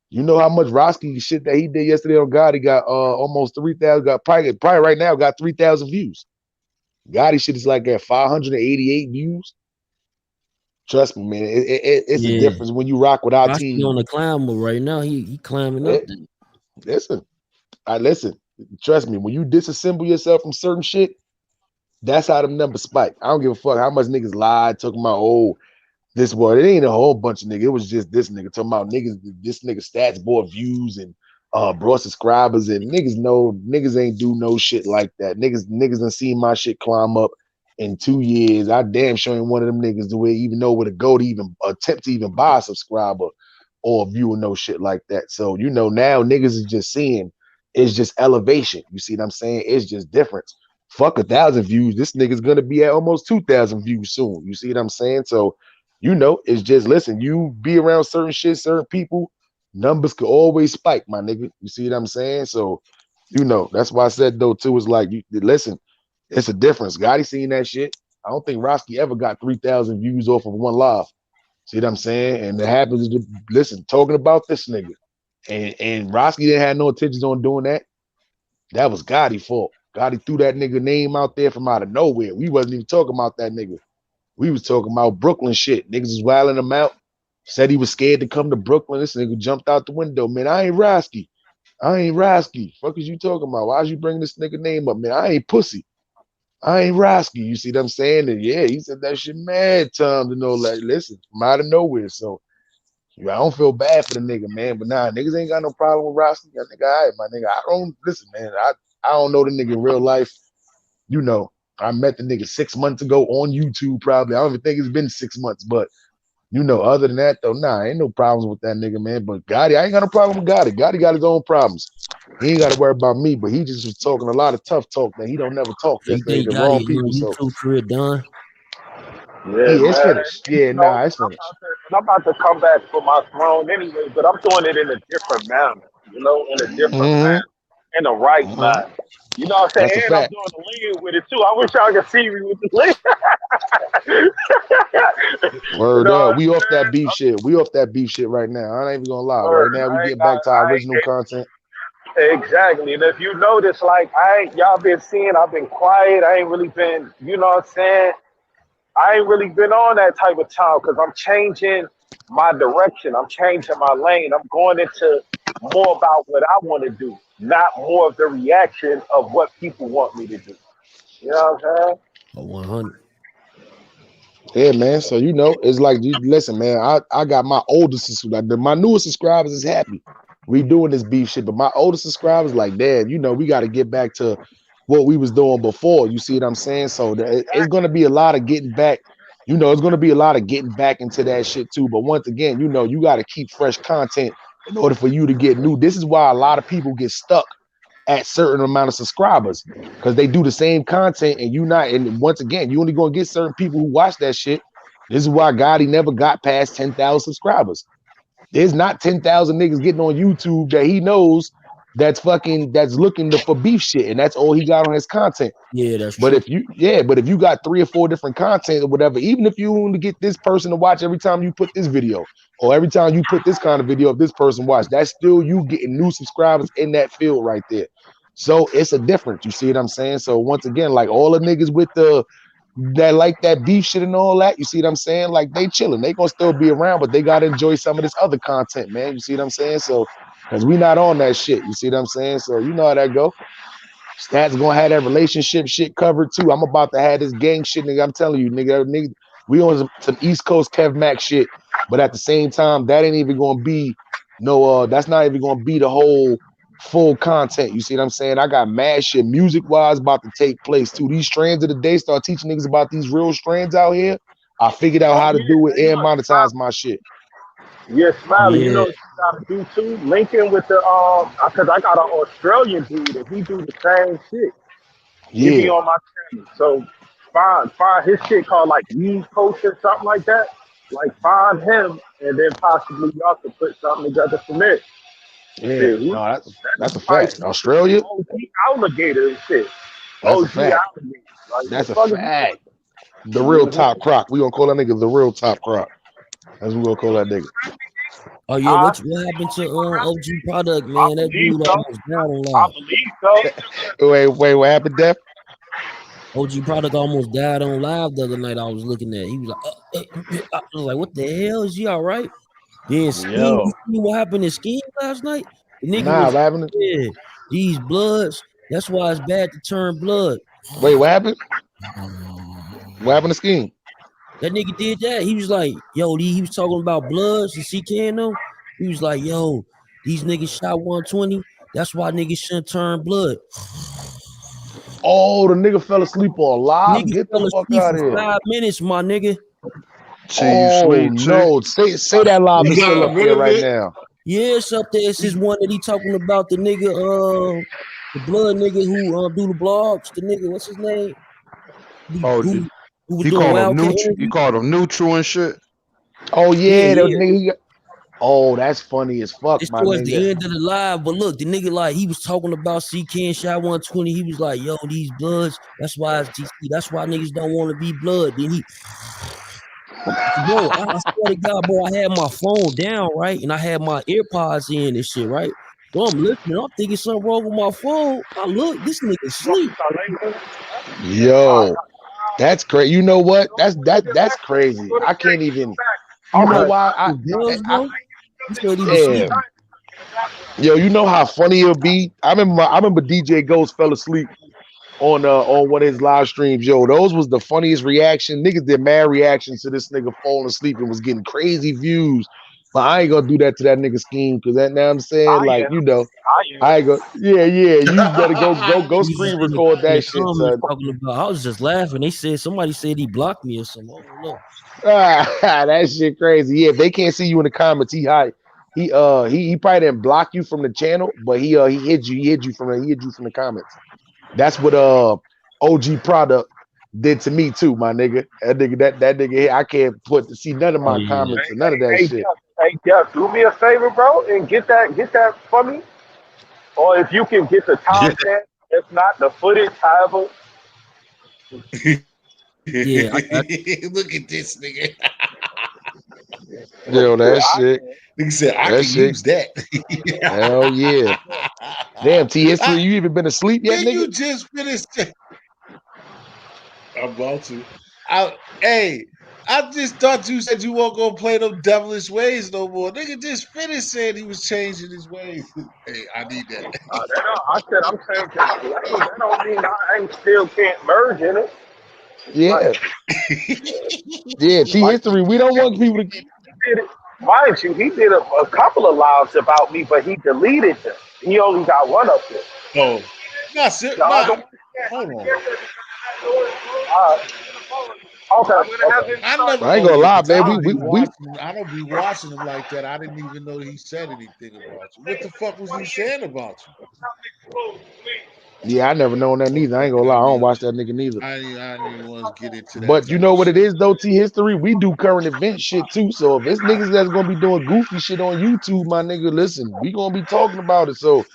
You know how much Roski shit that he did yesterday on Gotti got almost 3,000. Got probably right now got 3,000 views. Gotti shit is like at 588 views. Trust me, man. It's a yeah. difference when you rock with our Roski team. on the climb right now. He climbing up there. Listen, listen. Trust me, when you disassemble yourself from certain shit, that's how them numbers spike. I don't give a fuck how much niggas lied, talking about, this boy. It ain't a whole bunch of niggas. It was just this nigga talking about niggas, this nigga stats board views and bro subscribers, and niggas ain't do no shit like that. Niggas done seen my shit climb up in 2 years. I damn sure ain't one of them niggas to even know where to go to even attempt to even buy a subscriber or a viewer, no shit like that. So now niggas is just seeing it's just elevation. You see what I'm saying? It's just difference. Fuck 1,000 views. This nigga's gonna be at almost 2,000 views soon. You see what I'm saying? So it's just listen, you be around certain shit, certain people, numbers could always spike, my nigga. You see what I'm saying? So, that's why I said though too, is like listen, it's a difference. Gotti seen that shit. I don't think Roski ever got 3,000 views off of one live. See what I'm saying? And it happens to listen, talking about this nigga. And Roski didn't have no intentions on doing that. That was Gotti's fault. Gotti threw that nigga name out there from out of nowhere. We wasn't even talking about that nigga. We was talking about Brooklyn shit. Niggas was wilding him out. Said he was scared to come to Brooklyn. This nigga jumped out the window. Man, I ain't Roski. Fuck is you talking about? Why'd you bring this nigga name up? Man, I ain't pussy. I ain't Roski. You see what I'm saying? And yeah, he said that shit mad time to know, like, listen, from out of nowhere. So I don't feel bad for the nigga, man. But nah, niggas ain't got no problem with Roski. That nigga, all right, my nigga. I don't listen, man. I don't know the nigga in real life. I met the nigga 6 months ago on YouTube, probably. I don't even think it's been 6 months, but other than that, though, nah, ain't no problems with that nigga, man. But Gotti, I ain't got no problem with Gotti. Gotti got his own problems. He ain't got to worry about me, but he just was talking a lot of tough talk that he don't never talk So you yesterday think to wrong Gotti people. So YouTube career done? Yeah, yeah, it's man. finished. Yeah, nah, it's finished. I'm about to come back for my throne anyway, but I'm doing it in a different manner, in a different Mm-hmm. manner, in the right Mm-hmm. manner. You know what I'm That's a saying? And I'm fact. doing the lean with it too. I wish y'all could see me with the lean. You Word know what up. I'm We off that saying? beef shit. We off that beef shit right now. I ain't even gonna lie. Right Word. now, we I ain't getting got, back to our I original ain't content. exactly. And if you notice, like, y'all been seeing, I've been quiet. I ain't really been, you know what I'm saying? I ain't really been on that type of time because I'm changing my direction. I'm changing my lane. I'm going into more about what I want to do, not more of the reaction of what people want me to do. You know what I'm saying? Oh, 100. Yeah, man. So it's like, listen, man. I got my oldest subscribers. My newest subscribers is happy. We doing this beef shit, but my oldest subscribers like, Dad, we got to get back to what we was doing before. You see what I'm saying? So it's gonna be a lot of getting back. It's gonna be a lot of getting back into that shit too. But once again, you got to keep fresh content in order for you to get new. This is why a lot of people get stuck at certain amount of subscribers because they do the same content and you not. And once again, you only gonna get certain people who watch that shit. This is why Gotti never got past 10,000 subscribers. There's not 10,000 niggas getting on YouTube that he knows that's looking for beef shit, and that's all he got on his content. Yeah, that's But true. if you got 3 or 4 different content or whatever, even if you want to get this person to watch every time you put this video or every time you put this kind of video of this person watch, that's still you getting new subscribers in that field right there. So it's a difference. You see what I'm saying? So once again, like all the niggas with that like that beef shit and all that, you see what I'm saying? Like they chilling, they gonna still be around, but they gotta enjoy some of this other content, man. You see what I'm saying? So because we not on that shit, you see what I'm saying? So you know how that go. Stats gonna have that relationship shit covered too. I'm about to have this gang shit, nigga. I'm telling you, nigga, we on some East Coast Kev Mac shit, but at the same time, that ain't even gonna be that's not even gonna be the whole full content. You see what I'm saying? I got mad shit music wise about to take place too. These strands of the day start teaching niggas about these real strands out here. I figured out Oh, how to yeah. do it Hey, and look, monetize my shit. yeah, Smiley, you Yeah. know what you gotta do too? Linking with the because I got an Australian dude and he do the same shit. He be Yeah. on my channel. So find his shit called like Weed Coach or something like that. Like find him and then possibly y'all could put something together from there. Yeah. Shit, No, that that's a nigga might fact. smoke with some Australia, OG alligator and shit. that's a OG fact. alligator. Like the That's a fuck is fact. The you real doing? top croc. We gonna call that nigga the real top croc. That's what we gonna call that nigga. Oh yeah, Huh? what happened to OG product, I man? That believe dude so. almost died on I live. believe so. Wait, what happened, Def? OG product almost died on live the other night. I was looking at. He was like, I was like, what the hell? Is he all right? Then Scheme, you Yo. see what happened in Scheme last night? The nigga Nah, was what happened? yeah, these bloods. That's why it's bad to turn blood. Wait, what happened? What happened to Scheme? That nigga did that. He was like, yo, he was talking about bloods and CK and them. He was like, yo, These niggas shot 120. That's why niggas shouldn't turn blood. Oh, the nigga fell asleep on live. Niggas Get the fell fuck asleep out for of here. 5 minutes, my nigga. See you Oh sleep, no. Say that live You is still got up rid there of right it? now. Yeah, it's up there. It's his one that he talking about the nigga, the blood nigga who do the blogs. The nigga, what's his name? Oh, Who was he doing called him Wildcat neutral. He interview? called him neutral and shit. Oh Yeah, yeah, that yeah. nigga. Oh, that's funny as fuck, It's my towards nigga. the end of the live, but look, the nigga like he was talking about CK and shot 120. He was like, "Yo, these bloods. That's why it's GC. That's why niggas don't want to be blood." Then he, bro, I swear to God, bro, I had my phone down, right, and I had my AirPods in and shit, right. So I'm listening. I'm thinking something wrong with my phone. I look, this nigga sleep. Yo, that's crazy. You know what? That's crazy. I can't even. You know why? Drugs, bro. He said he was Yeah. sleeping. Yo, you know how funny it'll be. I remember DJ Ghost fell asleep on one of his live streams. Yo, those was the funniest reaction. Niggas did mad reactions to this nigga falling asleep and was getting crazy views. But I ain't gonna do that to that nigga scheme because that now I'm saying, like, you know, I ain't go. Yeah. You better go He was screen in record the that shit, comments son. talking about. I was just laughing. They said somebody said he blocked me or something. I don't know. That shit crazy. Yeah, if they can't see you in the comments, he probably didn't block you from the channel, but he hid you from the comments. That's what OG product did to me too, my nigga. That nigga, I can't put to see none of Oh my yeah. comments and none of that shit. Hey, Jeff, do me a favor, bro, and get that for me. Or if you can get the timestamp, if not the footage, however. Yeah, I got Look at this nigga. Yo, that shit, Nigga said I that can shit, use that. hell yeah. Damn, T history, you even been asleep yet, When nigga? you just finished, I'm about to. I just thought you said you weren't gonna play them devilish ways no more. Nigga just finished saying he was changing his ways. Hey, I need that. I said I'm changing my lane. That don't mean I ain't still can't merge in it. Yeah, Like, yeah. T like history, we don't want people to. he did it. Mind you, he did a couple of lives about me, but he deleted them. He only got one up there. Oh, The other one, hold on. okay. I never. I ain't Oh gonna yeah, lie, because I man. don't be watching. I don't be watching him like that. I didn't even know he said anything about you. What the fuck was he saying about you? Yeah, I never known that neither. I ain't gonna lie, I don't watch that nigga neither. I didn't even want to get into that But you type know of what it shit. is though, T history. We do current event shit too. So if it's niggas that's gonna be doing goofy shit on YouTube, my nigga, listen, we gonna be talking about it. So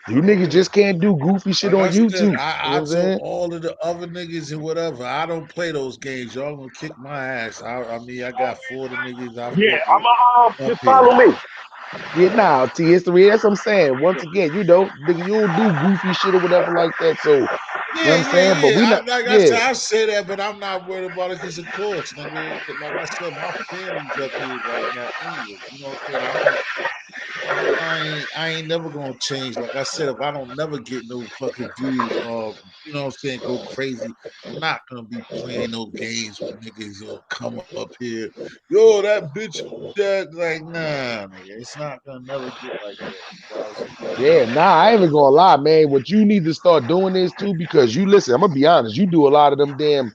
you niggas just can't do goofy shit Like on I said, YouTube. You know what I I'm told saying? all of the other niggas and whatever, I don't play those games. Y'all gonna kick my ass. I mean, I got 4 of the niggas I Yeah, fuck with up just here. follow me. Yeah, nah, T history. That's what I'm saying. Once again, you know, nigga, you don't do goofy shit or whatever like that. So you know what I'm saying? But we not, Like I said, yeah. I say that, but I'm not worried about it because, of course, nigga, like I said, my family's up here right now anyway. You know what I'm saying? I ain't never gonna change. Like I said, if I don't never get no fucking views or you know what I'm saying, go crazy, I'm not gonna be playing no games with niggas or come up here, yo, that bitch that like nah, nigga. It's not gonna never get like that. Regardless of what. Yeah, nah, I ain't even gonna lie, man. What you need to start doing is too, because you listen, I'm gonna be honest, you do a lot of them damn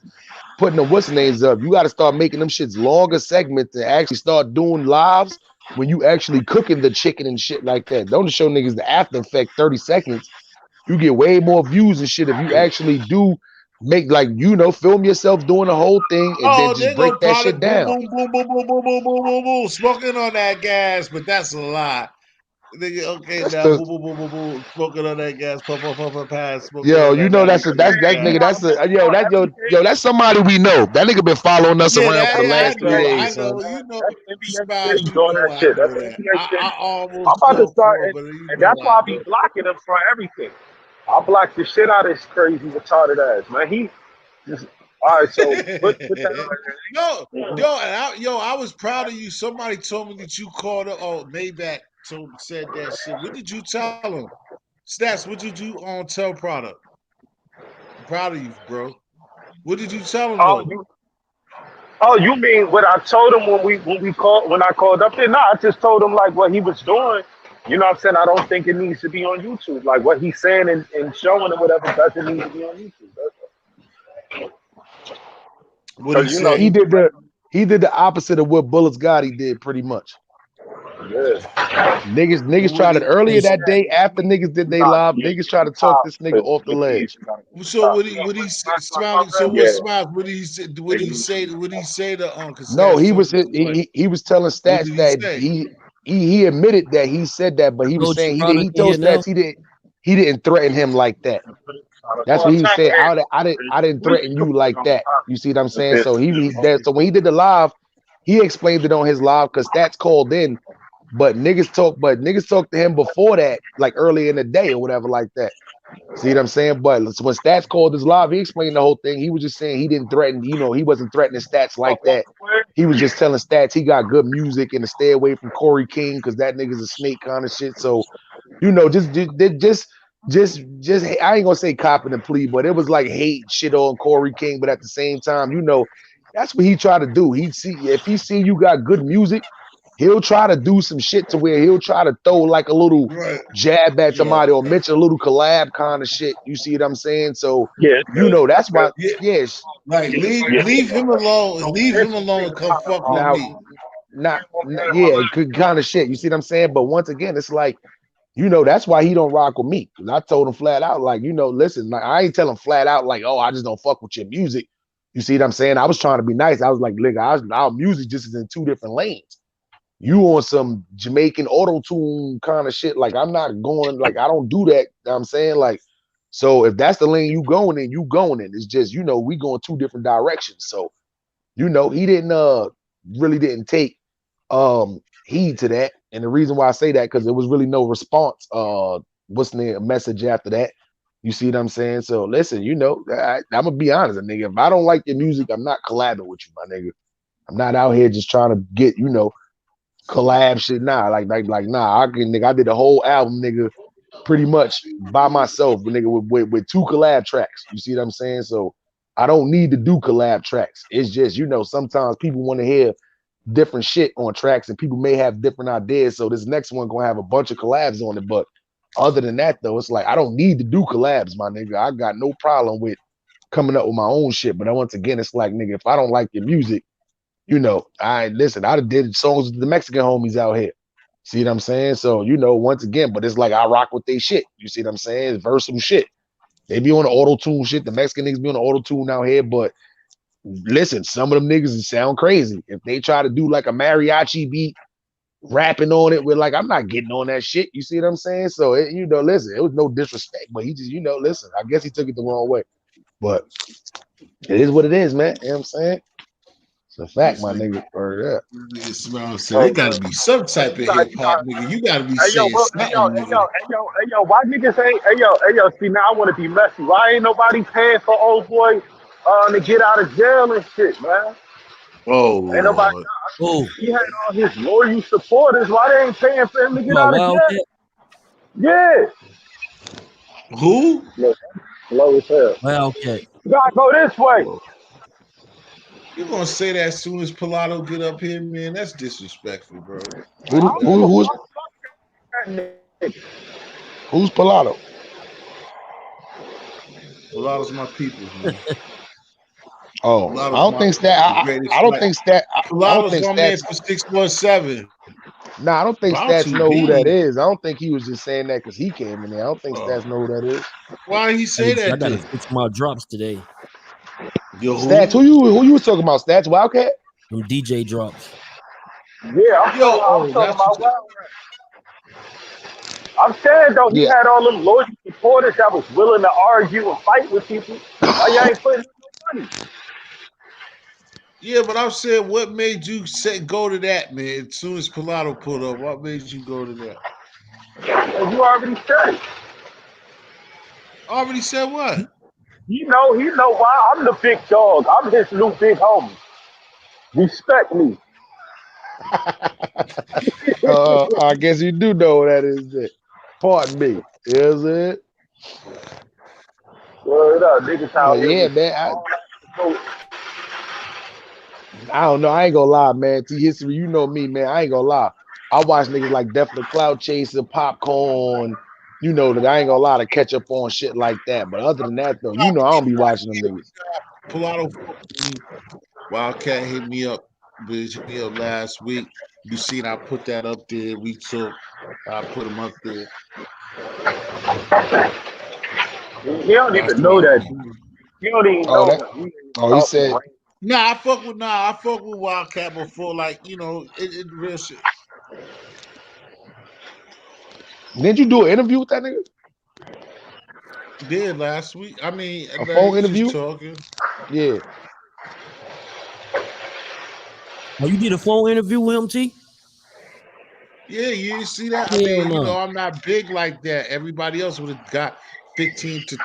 putting the what's names up. You gotta start making them shits longer segments to actually start doing lives when you actually cooking the chicken and shit like that. Don't just show niggas the after effect 30 seconds. You get way more views and shit if you actually do make like you know, film yourself doing the whole thing and then Oh, just they break go that probably shit boom, down. boom, boom, boom, boom, boom, boom, boom, boom, boom, smoking on that gas, but that's a lie. Nigga, okay, That's now the boom, boom, boom, boom, boom, smoking on that gas, puff, puff, puff, puff, pass, smoking yo, on you that. know Now that's we a get that's that. nigga, that's a yo, that's somebody we know. That nigga been following us Yeah, around for the I last 3 know, days, son. you know, That's Smiley, NBA you doing know, that I shit. know That's that. NBA shit. I I'm almost about to fell start, for it, but you and know, that's why I I be know. blocking him from everything. I block the shit out of this crazy retarded ass, man. He just all right. So put that on. I was proud of you. Somebody told me that you called up. Oh, Maybach said that shit. What did you tell him? Stats, what did you tell product? I'm proud of you, bro. What did you tell him Oh, though? you mean what I told him when I called up there? No, I just told him like what he was doing. You know what I'm saying? I don't think it needs to be on YouTube. Like what he's saying and showing and whatever doesn't need to be on YouTube. What he Because you know He say? did the opposite of what Bullets Gotti did, pretty much. yeah. Niggas What tried it he, earlier Hey, that day after niggas did they Nah, live. yeah, Niggas tried to talk this nigga off the ledge. so what he Smiley? So what yeah. Smiley? What did he say? What did he say? What did he say to Uncle No, Stats he told was him to play? he was telling What Stats did he that say? he admitted that he said that, but he was Told your saying brother he in here told now. Stats he didn't threaten him like that. That's what he was saying. I didn't threaten you like that. You see what I'm saying? So so when he did the live, he explained it on his live because Stats called in, but niggas talked to him before that, like earlier in the day or whatever like that. See what I'm saying? But when Stats called his live, he explained the whole thing. He was just saying he didn't threaten, he wasn't threatening Stats like that. He was just telling Stats he got good music and to stay away from Corey King because that nigga's a snake kind of shit. So, just I ain't gonna say copping the plea, but it was like hate shit on Corey King. But at the same time, that's what he tried to do. If he see you got good music, he'll try to do some shit to where he'll try to throw like a little Right. jab at Yeah. somebody or mention a little collab kind of shit. You see what I'm saying? So Yeah. that's why. Yeah. Yes. Like leave him alone. Leave him alone and come fuck with Now, me. yeah, kind of shit. You see what I'm saying? But once again, it's like. That's why he don't rock with me. And I told him flat out, like, listen, like, I ain't tell him flat out, like, oh, I just don't fuck with your music. You see what I'm saying? I was trying to be nice. I was like, look, our music just is in two different lanes. You on some Jamaican auto-tune kind of shit. Like, I'm not going, like, I don't do that. You know what I'm saying? Like, so if that's the lane you going in, you going in. It's just, we going two different directions. So, he didn't really didn't take heed to that. And the reason why I say that, because there was really no response. What's the message after that? You see what I'm saying? So listen, I'm gonna be honest, nigga. If I don't like your music, I'm not collabing with you, my nigga. I'm not out here just trying to get, collab shit. Nah, nah. I did the whole album, nigga, pretty much by myself, nigga, with two collab tracks. You see what I'm saying? So I don't need to do collab tracks. It's just, sometimes people want to hear different shit on tracks and people may have different ideas. So this next one gonna have a bunch of collabs on it. But other than that, though, it's like I don't need to do collabs, my nigga. I got no problem with coming up with my own shit. But once again, it's like, nigga, if I don't like your music, I did songs with the Mexican homies out here. See what I'm saying? So, once again, but it's like I rock with they shit. You see what I'm saying? It's versatile shit. They be on the auto-tune shit. The Mexican niggas be on the auto-tune out here, but listen, some of them niggas sound crazy. If they try to do like a mariachi beat, rapping on it, with like, I'm not getting on that shit. You see what I'm saying? So, listen, it was no disrespect, but he just, listen, I guess he took it the wrong way. But it is what it is, man. You know what I'm saying? It's a fact, my nigga. Or It gotta be some type of hip hop, nigga. You gotta be Hey yo, saying something, nigga. hey yo, why niggas ain't? Hey yo. See now I want to be messy. Why ain't nobody paying for old boy to get out of jail and shit, man? Oh Ain't nobody. Lord. Oh, He had all his loyal supporters. Why they ain't paying for him to get my out of jail? Wildcat. Yeah. Who? Look, slow as hell. Wildcat. You gotta go this way. You gonna say that as soon as Pilato get up here, man? That's disrespectful, bro. I don't give a who's fuck. That nigga. who's Pilato? Pilato's my people, man. Oh, I Pilato's don't my think that. the greatest I don't fight. think that. I don't Pilato's think my man stats. for 617. Nah, I don't think Stats Bounty know who that B. is. I don't think he was just saying that because he came in there. I don't think Stats know who that is. Why he Hey, say I that gotta then? fix my drops today. Yo, Stats, who? who you was talking about? Stats Wildcat? Them DJ drops. Yeah, I'm talking That's about what. Wild. I'm saying though, he Yeah. had all them loyal supporters that was willing to argue and fight with people. Why y'all ain't putting no money? Yeah, but I'm saying, what made you go to that, man? As soon as Pilato pulled up, what made you go to that? And you already said it. I already said what? He know why. I'm the big dog. I'm his new big homie. Respect me. I guess you do know what that is. Then. Pardon me. Is it? Word up, niggas out But here yeah, with man. all that. I don't know. I ain't gonna lie, man. T history, you know me, man. I ain't gonna lie. I watch niggas like Definitely Cloud Chaser, Popcorn. You know that I ain't gonna lie to catch up on shit like that. But other than that, though, you know I don't be watching them niggas. Pilato fuck with me. Wildcat hit me up, bitch, hit me up last week. You seen I put that up there. We took, I put him up there. He don't That's even why know I'm that cool. dude. You don't even Oh, know that. him. You ain't Oh, he talking said. right. I fuck with Wildcat before, like, it real shit. Didn't you do an interview with that nigga? Did last week. I mean, A like, phone we just interview? talking. Yeah. Oh, you did a phone interview with him, T? Yeah, you didn't see that. I Hell mean, no. I'm not big like that. Everybody else would have got 15 to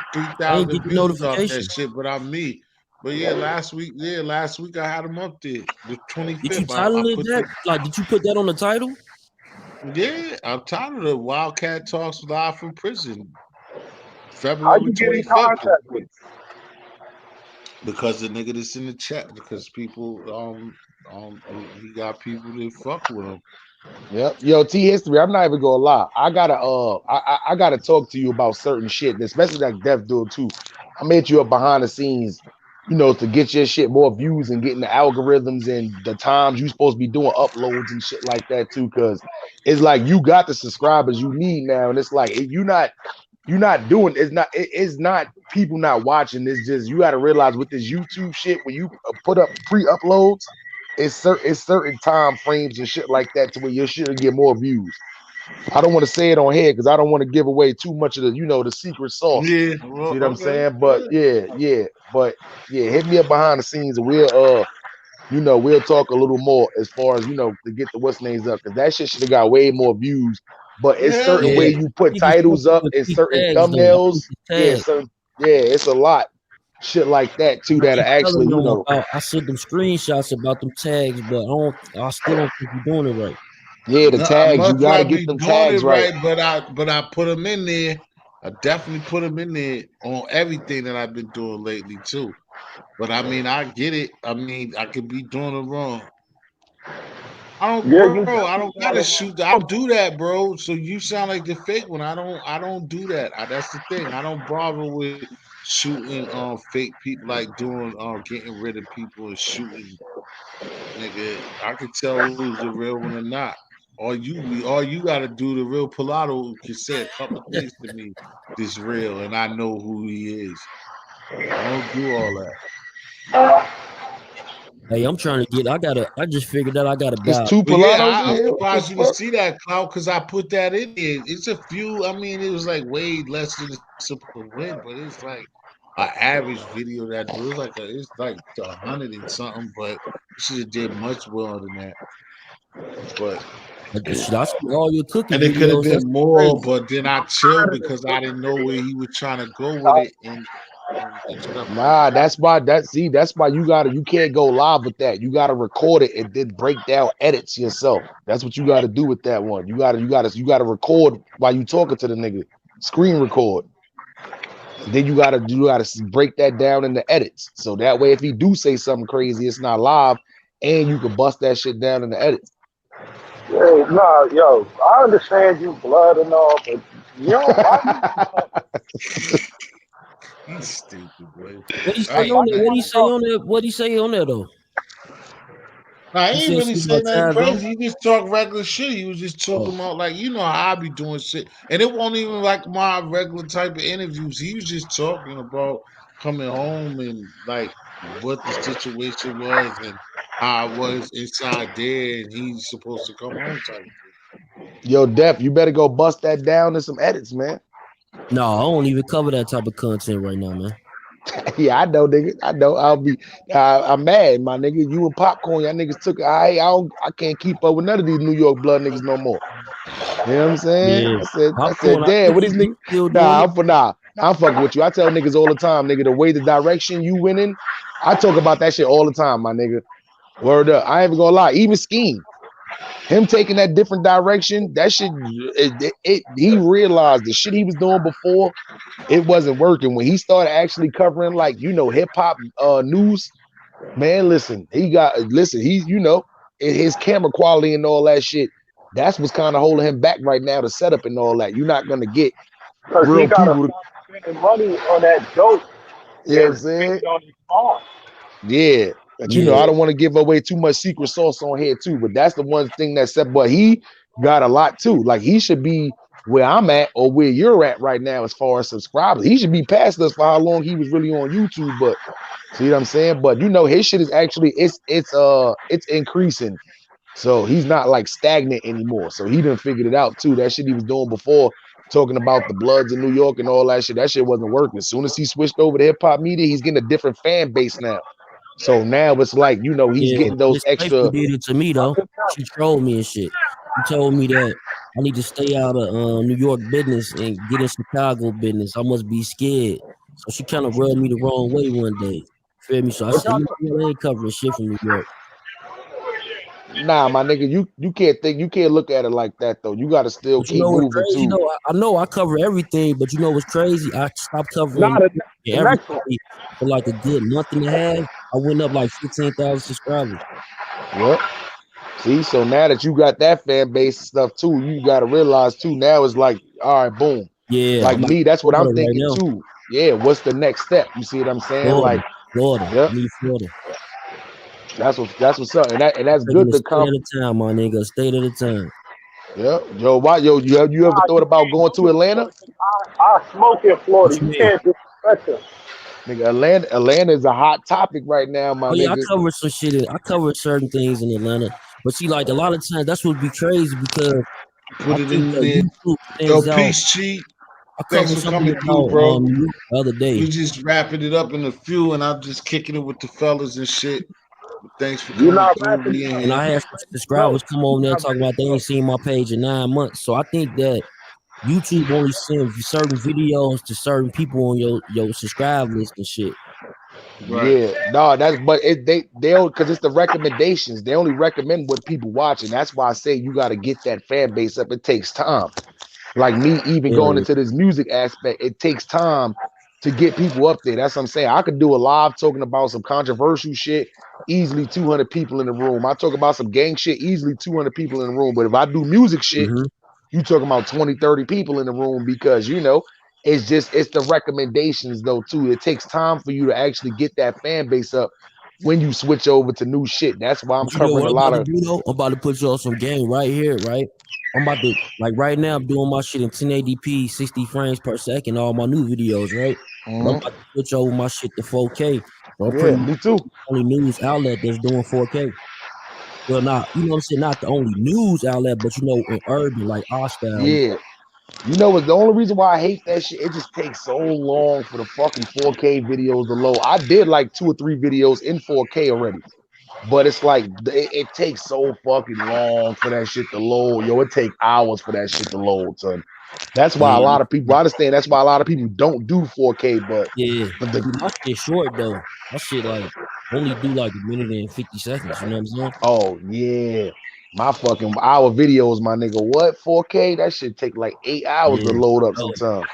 I ain't get 3,000 the views off that notification. shit, but I'm me. But yeah, last week I had him up there. The Did you 25th. I title it put that? Like, did you put that on the title? I'm tired of the Wildcat Talks live from prison, How February you get in 25th. contact with him? Because the nigga that's in the chat, because people he got people that fuck with him. Yep. Yo, T History, I'm not even gonna lie. I gotta talk to you about certain shit, and especially like Def do it too. I made you up behind the scenes, to get your shit more views and getting the algorithms and the times you supposed to be doing uploads and shit like that too. Cause it's like you got the subscribers you need now, and it's like you're not doing it's not people not watching. It's just you got to realize with this YouTube shit when you put up pre-uploads, it's certain time frames and shit like that to where your shit will get more views. I don't want to say it on here because I don't want to give away too much of the secret sauce. Yeah, See well, what I'm okay. saying? But yeah. But yeah, hit me up behind the scenes and we'll talk a little more as far as to get the what's names up because that shit should have got way more views. But it's Hell certain way Yeah. yeah. you put Niggas titles fucking up with and these certain tags though. I thumbnails. need the Yeah, tag. it's a lot shit like that too I that are keep actually telling them about. I sent them screenshots about them tags, but I still don't think you're doing it right. yeah, the No, I tags. You must got to not get be them doing it tags right. right, but I put them in there. I definitely put them in there on everything that I've been doing lately too. But I mean, I get it. I mean, I could be doing it wrong. Yeah, you I definitely don't got gotta it shoot. I don't do that, bro. So you sound like the fake one. I don't do that. That's the thing. I don't bother with shooting fake people, like doing getting rid of people and shooting. Nigga, I can tell who's the real one or not. All you gotta do, the real Pilato can say a couple things to me that's real, and I know who he is. I don't do all that. Hey, I'm trying to get. I just figured out I got It's about. two But yeah, Pilatos in I'm here. What the surprised you didn't fuck? see that, Cloud, because I put that in there. It's a few. I mean, it was like way less than it's supposed to win, but it's like an average video that do. It's like 100 and something, but you should have did much well than that. But Shit, I see all your cooking and it could have videos. That's been more, crazy. but then I chilled because I didn't know where he was trying to go with it and stuff like Nah, that. that's why you can't go live with that. You gotta record it and then break down edits yourself. That's what you gotta do with that one. You gotta record while you talking to the nigga. Screen record. And then you gotta break that down in the edits. So that way if he do say something crazy, it's not live and you can bust that shit down in the edits. Hey, nah, yo, I understand you blood and all, but why you He's stupid, boy. What he All say right, on there? man. What he say on there? What he say on there though? Nah, He he ain't said really something say about nothing Tazo. crazy. He just talk regular shit. He was just Oh, talking about like how I be doing shit, and it wasn't even like my regular type of interviews. He was just talking about coming home and like what the situation was and how I was inside there, and he's supposed to come home type shit. Yo, Def, you better go bust that down in some edits, man. no, I don't even cover that type of content right now, man. Yeah, I know, nigga. I know. I'm mad, my nigga. You and Popcorn, y'all niggas took. I can't keep up with none of these New York blood niggas no more. You know what I'm saying? Yeah, I said, popcorn. I damn, think what these he niggas? still doing Nah, it. I'm fucking with you. I tell niggas all the time, nigga, the way the direction you went in, I talk about that shit all the time, my nigga. Word up. I ain't even gonna lie. Even Scheme, him taking that different direction, that shit, he realized the shit he was doing before, it wasn't working. When he started actually covering like, hip hop news, man, listen, he his camera quality and all that shit. That's what's kind of holding him back right now, the setup and all that. You're not gonna get Because he real got to people to, stop spending money on that dope you know what I'm and spend saying? it on his farm. Yeah. But you know, I Yeah, don't want to give away too much secret sauce on here too. But that's the one thing that said, but he got a lot too. Like he should be where I'm at or where you're at right now as far as subscribers. He should be past us for how long he was really on YouTube. But see what I'm saying? But you know, his shit is actually it's increasing. So he's not like stagnant anymore. So he done figured it out too. That shit he was doing before, talking about the Bloods in New York and all that shit wasn't working. As soon as he switched over to hip hop media, he's getting a different fan base now. So now it's like, you know, he's yeah. getting those His wife who extra. did it to me though. She trolled me and shit. She told me that I need to stay out of New York business and get in Chicago business. I must be scared. So she kind of rubbed me the wrong way one day. Feel me? So I What said, y'all you know what? I ain't covering shit from New York. Nah, my nigga, you can't think, you can't look at it like that though. You got to still But you keep know what's moving crazy too. though? I know I cover everything, but you know what's crazy? I stopped Nah, covering the next one. everybody for like a good month and a half. I went up like 15,000 subscribers. Yep. See, so now that you got that fan base and stuff too, you got to realize too. Now it's like, all right, boom. Yeah, Like I'm out me, that's what I'm Florida right thinking now. too. Yeah, what's the next step? You see what I'm saying? Florida, Like, Florida. yep, I need Florida. that's what's up, and that's Taking good a to state come. at a time, my nigga. A state at a time. Yeah, yo, why, yo, you ever Nah, thought you about can't going do to it, Atlanta? Florida. 'Cause I smoke in Florida. What you You mean? can't disrespect him. Nigga, Atlanta is a hot topic right now, my Oh yeah, I nigga. covered some shit. I covered certain things in Atlanta, but see, like a lot of times, that's would be crazy because I Put it think in that there. YouTube Yo, stands out. peace, Chief. I Thanks covered for something coming through, about bro. New York the other We day. just wrapping it up in a few, and I'm just kicking it with the fellas and shit. But thanks for You're coming not through. rapping We in And here. I had some subscribers come on there talking about they ain't seen my page in 9 months. So I think that YouTube only send certain videos to certain people on your subscribe list and shit. Right. Yeah, no, that's but they'll because it's the recommendations. They only recommend what people watching. That's why I say you got to get that fan base up. It takes time. Like me, even Hell going yeah. into this music aspect, it takes time to get people up there. That's what I'm saying. I could do a live talking about some controversial shit, easily 200 people in the room. I talk about some gang shit, easily 200 people in the room. But if I do music shit, Mm-hmm. you talking about 20, 30 people in the room because you know it's the recommendations though too. It takes time for you to actually get that fan base up when you switch over to new shit. That's why I'm But you know covering what a I'm lot about to of do though? I'm about to put you on some game right here, right? I'm about to like right now. I'm doing my shit in 1080p, 60 frames per second, all my new videos, right? But I'm about to switch over my shit to 4K. So I'm yeah, pretty much me too. the only news outlet that's doing 4K. Well, not you know what I'm saying, not the only news outlet, but you know, in urban like our style. Yeah. You know what? The only reason why I hate that shit, it just takes so long for the fucking 4K videos to load. I did like 2 or 3 videos in 4K already, but it's like it takes so fucking long for that shit to load. Yo, it take hours for that shit to load, son. That's why a Yeah, lot of people, I understand that's why a lot of people don't do 4K, but yeah. the See, my shit short though. My shit like only do like a minute and 50 seconds. You know what I'm saying? oh yeah. My fucking hour videos, my nigga. What 4K? That shit take like 8 hours to Yeah. load up Oh, sometimes.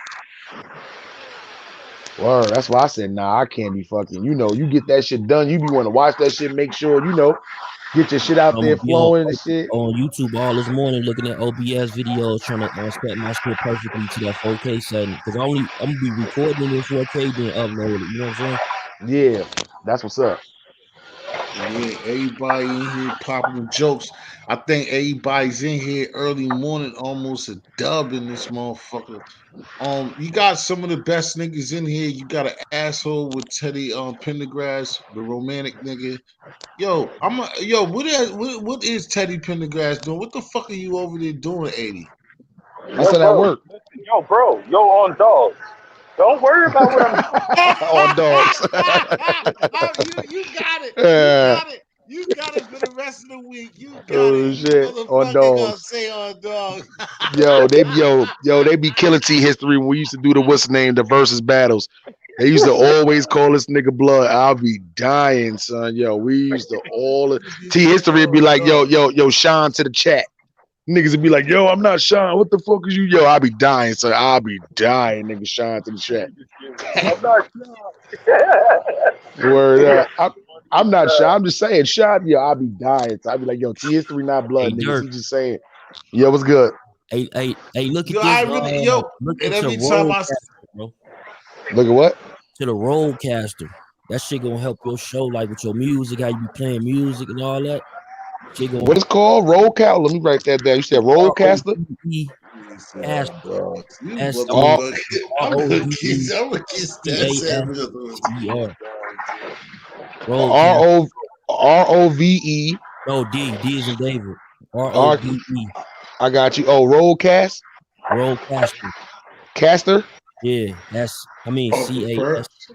Word. That's why I said, nah, I can't be fucking. You know, you get that shit done. You be want to watch that shit, make sure, you know, get your shit out I'm there gonna be on flowing and shit. on YouTube all this morning looking at OBS videos, trying to set my shit perfectly to that 4K setting. Because I'm gonna be recording it in 4K, then upload it. You know what I'm saying? Yeah, that's what's up. Yeah, everybody in here popping the jokes. I think everybody's in here early morning, almost a dub in this motherfucker. You got some of the best niggas in here. You got an asshole with Teddy Pendergrass, the romantic nigga. What is Teddy Pendergrass doing? What the fuck are you over there doing, 80? I Yo, said at bro. work. Listen, yo, bro. Yo, on dogs. Don't worry about what I'm doing. on dogs. Oh, you got it. You Yeah. got it. You got it for the rest of the week. You got it. Oh You shit, on motherfucker gonna dogs. say on dog. They be killing T history when we used to do the what's the name, the versus battles. They used to always call this nigga blood. I'll be dying, son. Yo, we used to all T history would be Oh like, dog. yo, Sean to the chat. Niggas would be like, yo, I'm not Sean. What the fuck is you? Yo, I'll be dying, son. I'll be dying, nigga. Sean to the chat. I'm not sure. Word up. I'm not Sean. I'm just saying, Sean, yo, I'll be dying. So I'll be like, yo, T history not blood, Hey niggas. Dirk, He just saying. Yeah, what's good? Hey, look Yo, at I this. really yo, Look and at your every time I roadcaster, bro. Look at what? To the roadcaster. That shit gonna help your show, like with your music, how you be playing music and all that. Shit gonna What is called Rollcaster? Let me write that down. You said Rollcaster? RODE caster. you R motherfucker. I'm gonna RODE kiss that Samuel. CASTER. R Roadcaster. O R O V E. No, D is in David. R RODE. I got you. Oh, Rollcast? Roadcaster. Caster? Yeah, Oh, for CAS. perks.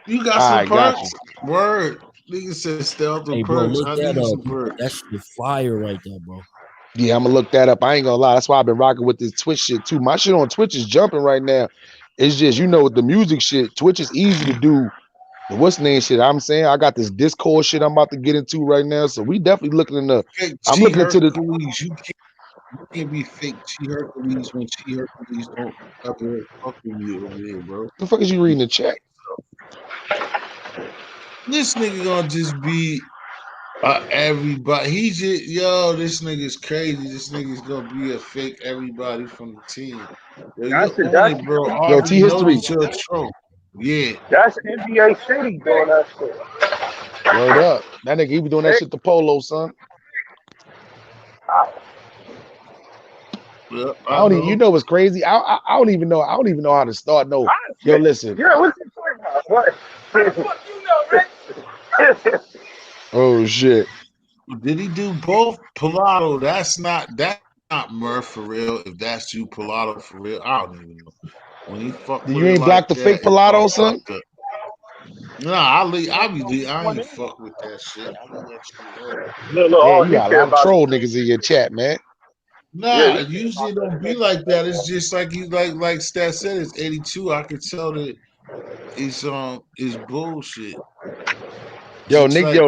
You got some I got you. perks? Word. Nigga said stealth Hey, and bro, perks. look I that need up. some perks. That shit fire right there, bro. Yeah, I'm gonna look that up. I ain't gonna lie. That's why I've been rocking with this Twitch shit too. My shit on Twitch is jumping right now. It's just, with the music shit, Twitch is easy to do. The what's name shit. I'm saying I got this Discord shit I'm about to get into right now. So we definitely looking in the I'm She looking into the Hercules. You can't be fake She Hercules when She Hercules don't ever fuck with me over here, bro. the fuck is you reading the chat? This nigga gonna just be everybody. He just this nigga's crazy. This nigga's gonna be a fake everybody from the team. Yo, That's you're it. on That's it, bro. I Yo, T already know History. that you're a troll. Yeah. that's NBA City doing that shit. Word up. That nigga, he be doing that shit to Polo, son. Yeah, I I don't even, know. what's crazy? I don't even know. I don't even know how to start. No. Yo, listen. Yeah, what you talking about? What? Fuck you know, Rich. Oh shit. Did he do both? Pilato, that's not Murph for real. If that's you, Pilato for real, I don't even know. When he fuck with You it ain't blocked like the fake that, it's all Pilato, son? fucked up. Nah, I ain't fuck with that shit. I leave that shit alone. Look, Yeah, all you he got a care lot of about is troll niggas in your chat, man. yeah, Nah, he care usually about it don't be that. like that. It's just like you like Stat said, it's 82. I could tell that it's bullshit. Yo, Just Nick, like it's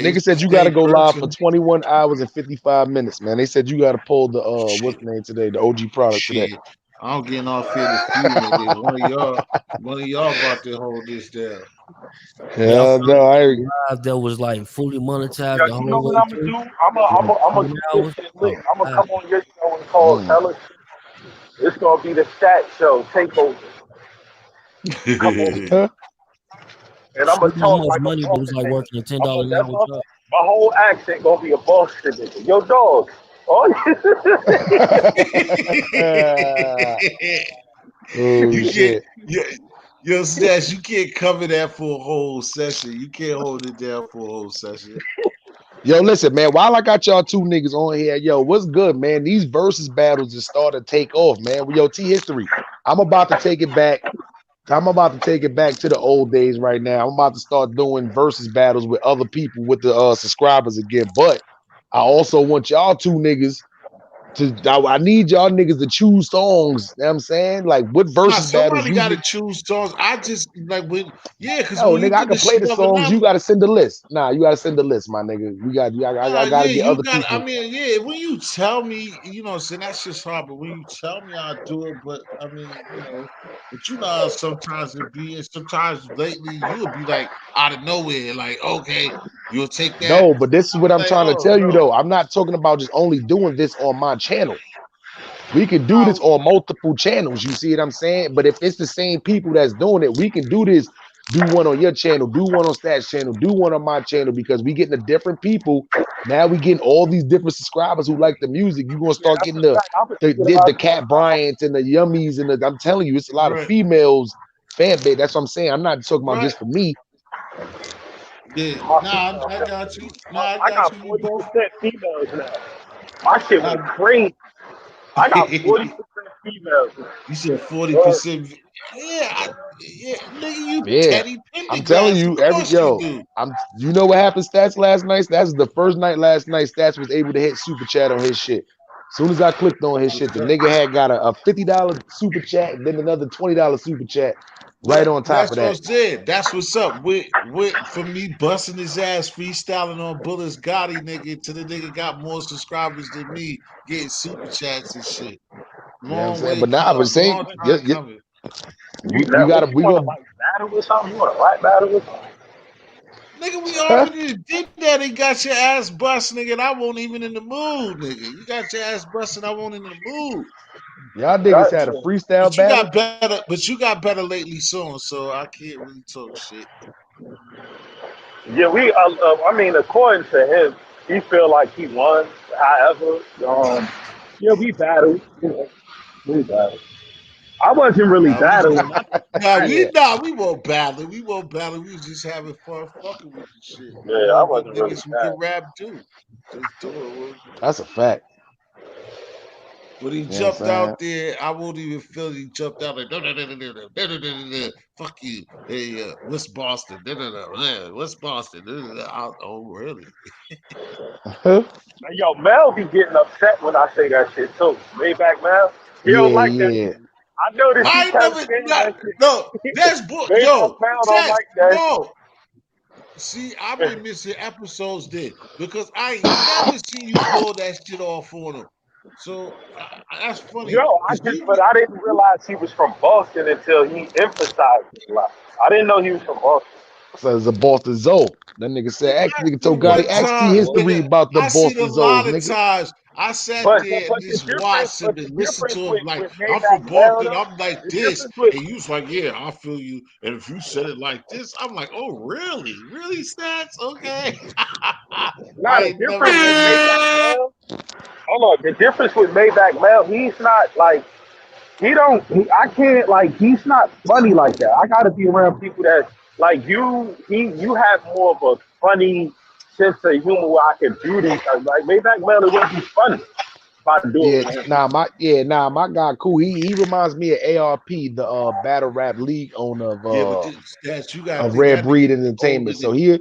nigga said you gotta fake go live for person. 21 hours and 55 minutes, man. They said you gotta pull the what's Shit. the name today, the OG product today. Shit. I'm getting off here to few niggas. One of y'all about to hold this down. Hey, I Yeah, found no, I a live that was like fully monetized Yo, the you know whole what way I'm gonna through. do? I'm gonna Like keep 7 this hours. shit lit. Oh, I'm gonna God. come on your show and call Tell Us. It's gonna be the stat show takeover. Come on, and I'm gonna Shit, how talk much like a money but was Boston like nigga. working a $10 an That's hour job. my whole accent gonna be a Boston nigga. Yo, dog. Oh, oh You can't shit. yo, Stash, you can't cover that for a whole session. You can't hold it down for a whole session. Yo, listen, man. While I got y'all two niggas on here, yo, what's good, man? These versus battles just started to take off, man. Yo, T History. I'm about to take it back. I'm about to take it back to the old days right now. I'm about to start doing versus battles with other people with the subscribers again. But I also want y'all two niggas I need y'all niggas to choose songs. You know what I'm saying? Like what Nah, versus battles somebody you gotta choose songs. I just like because no when you nigga, I did can the play shit the the other songs. night, You gotta send the list. Nah, you gotta send the list, my nigga. I nah, gotta yeah, get you other got. I people. mean, yeah. When you tell me, saying that's just hard. But when you tell me, I'll do it. But I mean, but you know, how sometimes it be, and sometimes lately you'll be like out of nowhere, like okay, you'll take that. No, but this is what I'm Like, trying to oh tell you no, though. I'm not talking about just only doing this on my channel. We can do this no, on multiple channels. You see what I'm saying? But if it's the same people that's doing it, we can do this. Do one on your channel, do one on Stats channel, do one on my channel because we getting the different people. Now we getting all these different subscribers who like the music. You're gonna yeah, start that's getting a fact. I was thinking the about Cat Bryants and the Yummies and I'm telling you, it's a lot of right, females fan base. That's what I'm saying. I'm not talking about right. just for me. Yeah, my nah, female. I got you. Nah, I I got got you. We 40% both. females now. My shit Uh, went crazy. I got 40% females. you said Word. 40%. Yeah, nigga, you Yeah, Teddy I'm telling Pendergrass. Of you, course you do. you know what happened, Stats last night? That's the first night last night. Stats was able to hit super chat on his shit. As soon as I clicked on his shit, the nigga had got a $50 super chat and then another $20 super chat right Well, on top that's of what I that. said. That's what's up. With for me busting his ass freestyling on Bullets Gotti nigga to the nigga got more subscribers than me getting super chats and shit. You know what I'm Long saying? way But now I was saying, long time coming. You we that gotta what you we want to gonna like battle with something? You want to rap battle with something? Nigga, we already did that and got your ass bust, nigga, and I wasn't even in the mood, nigga. You got your ass busted, I wasn't in the mood. Y'all niggas had a freestyle battle. But you got better lately soon, so I can't really talk shit. Yeah, I mean, according to him, he feel like he won. However, yeah, we battled. We battled. I wasn't really Nah, battling. we won't battle. We won't battle. We was just having fun fucking with the shit. Yeah, We I all good wasn't really niggas who can battling. rap too. Just do it. That's a fact. When he You know what jumped I'm out there, I won't even feel he jumped out like fuck you. Hey, what's Boston? What's Boston? Oh, really? saying? Yo, Mel be getting upset when I say that shit too. Maybach Mel, he don't Yeah, like that yeah. shit. I noticed he I kept never saying that shit. no. That's Maybach Mel don't Chess, like that shit. no. See, I've been missing episodes then because I ain't never seen you pull that shit off on him. So that's funny Yo, because but I didn't realize he was from Boston until he emphasized it a lot. I didn't know he was from Boston. So it's a Boston Zoe. That nigga said, nigga told Gotti, one ask T time, history nigga, about the I seen a Boston lot Zoes, of nigga. times. I sat But there and but the just difference, watched him and listened to him like with I'm from Maybach Mel Boston. though, I'm like the this, difference with and you was like, yeah, I feel you. And if you said it like this, I'm like, oh, really, really, Stats? Okay. not I the ain't never difference with heard that. Maybach Mel. Hold on, the difference with Maybach Mel, he's not like I can't like he's not funny like that. I gotta be around people that like you have more of a funny sense of humor where I can do these things. Like Maybach Mel, it wouldn't be funny if I do it Yeah, with him. my guy cool. He reminds me of ARP, the battle rap league owner Yeah, but Stats, you gotta of think Red that nigga Breed is older Entertainment. So than. here,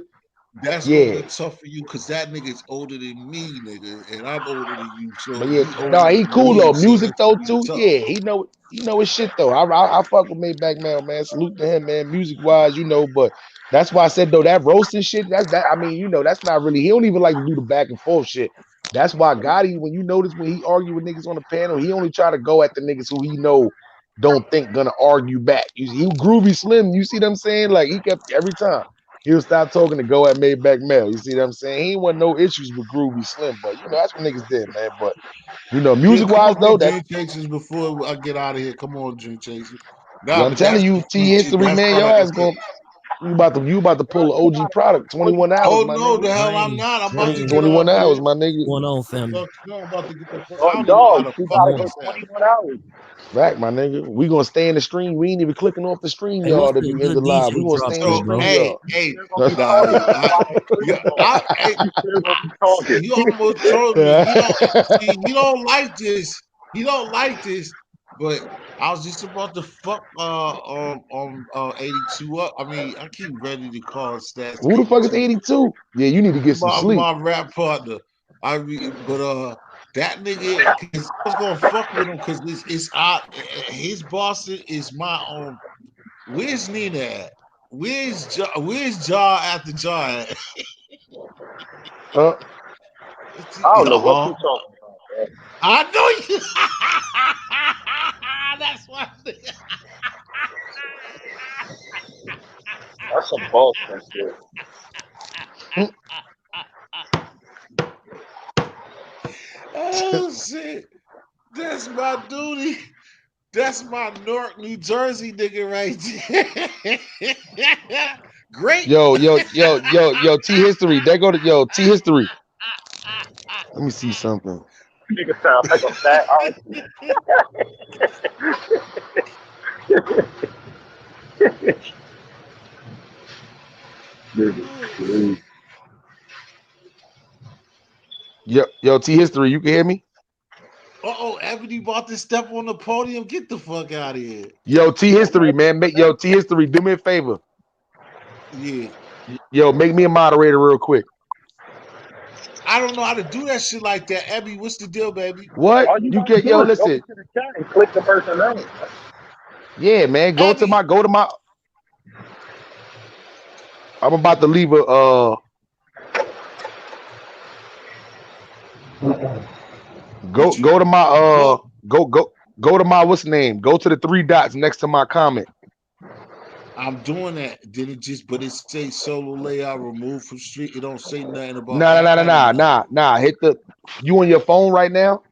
That's gonna yeah. be tough for you because that nigga's older than me, nigga, and I'm older than you. But So yeah, you no, older he than cool me, though. so Music that's though gonna be too. tough. Yeah, he know his shit though. I fuck with Maybach Mel, man. Salute to him, man. Music wise, but that's why I said though that roasting shit. I mean, that's not really. He don't even like to do the back and forth shit. That's why Gotti, when you notice when he argue with niggas on the panel, he only try to go at the niggas who he know don't think gonna argue back. He Groovy Slim. You see what I'm saying? Like he kept every time. He'll stop talking to go at Maybach Mel. You see what I'm saying? He ain't want no issues with Groovy Slim, but that's what niggas did, man. But Yeah, music come wise on, though, get that Dream Chasers before I get out of here. Come on, Dream Chasers. Nah, I'm but telling that's you, the T funny shit. history, That's man. why, Your like I ass said, going you about to pull an OG product, 21 hours, oh my no, the nigga. hell I'm Dang, not. I'm about to dang. get 21 off hours, here. my nigga. What's going on, family? Fuck, no, I'm about to get the fuck. I Oh don't even know how dog, the you fuck gotta Come I go on. sound. 21 hours. Fact, my nigga. We gonna stay in the stream. We ain't even clicking off the stream, Hey, what's y'all, if the you in good the live. We DJ gonna drop stay in the though, So, bro? stream, hey, y'all. hey, You're gonna be nah, talking. That's why I ain't yeah, gonna hey, you still gonna be talking. he almost told me he don't like this. He don't like this. But I was just about to fuck 82 up. I mean, I keep ready to call stats Who the fuck is 82. 82? Yeah, you need to get some sleep. My rap partner. But that nigga, cause I was gonna fuck with him because his boss is my where's Nina at? Where's Jar after Jar at? Uh, I don't know what Uh-huh. you talking about, bro. I know you. That's why. That's some bullshit shit. Oh shit. That's my duty. That's my Newark, New Jersey nigga right there. Great. yo, T history. There go to T history. Let me see something. Nigga sound like a fat ass. Yo, T history. You can hear me? Uh-oh, Ebony about to step on the podium. Get the fuck out of here. Yo, T history, man. T history. Do me a favor. Yeah. Yo, make me a moderator real quick. I don't know how to do that shit like that. Abby, what's the deal, baby? What? All you You gotta get do is go listen. to the chat and click the person name. Yeah, man. Go to my I'm about to leave a go to my go to my what's the name? Go to the 3 dots next to my comment. I'm doing that. Did it just? But it say solo layout removed from street. It don't say nothing about Nah, nah, nah, adding nothing. nah, nah. Hit the. You on your phone right now?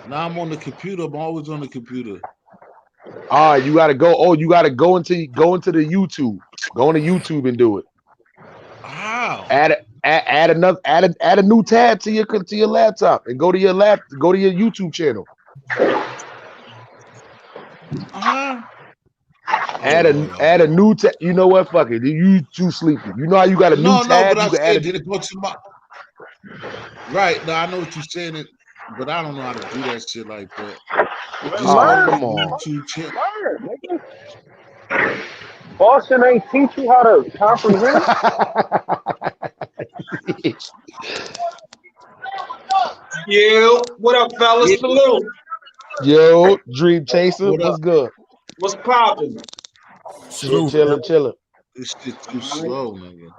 Now I'm on the computer. I'm always on the computer. All right, you gotta go. Oh, you gotta go into the YouTube. Go into YouTube and do it. How? Add another add a new tab to your laptop and go to your YouTube channel. Add a new tab. You know what? Fuck it. You too sleepy. You know how you got a new No, tab. but I You can said add did it go to my right? Now I know what you're saying, but I don't know how to do that shit like that. Just oh, come on. YouTube channel. Boston ain't teach you how to comprehend. Yeah, what up, fellas? Salute. Yo, Dream Chaser, What up? what's good? What's poppin'? Shit, chilling. This shit too slow, nigga.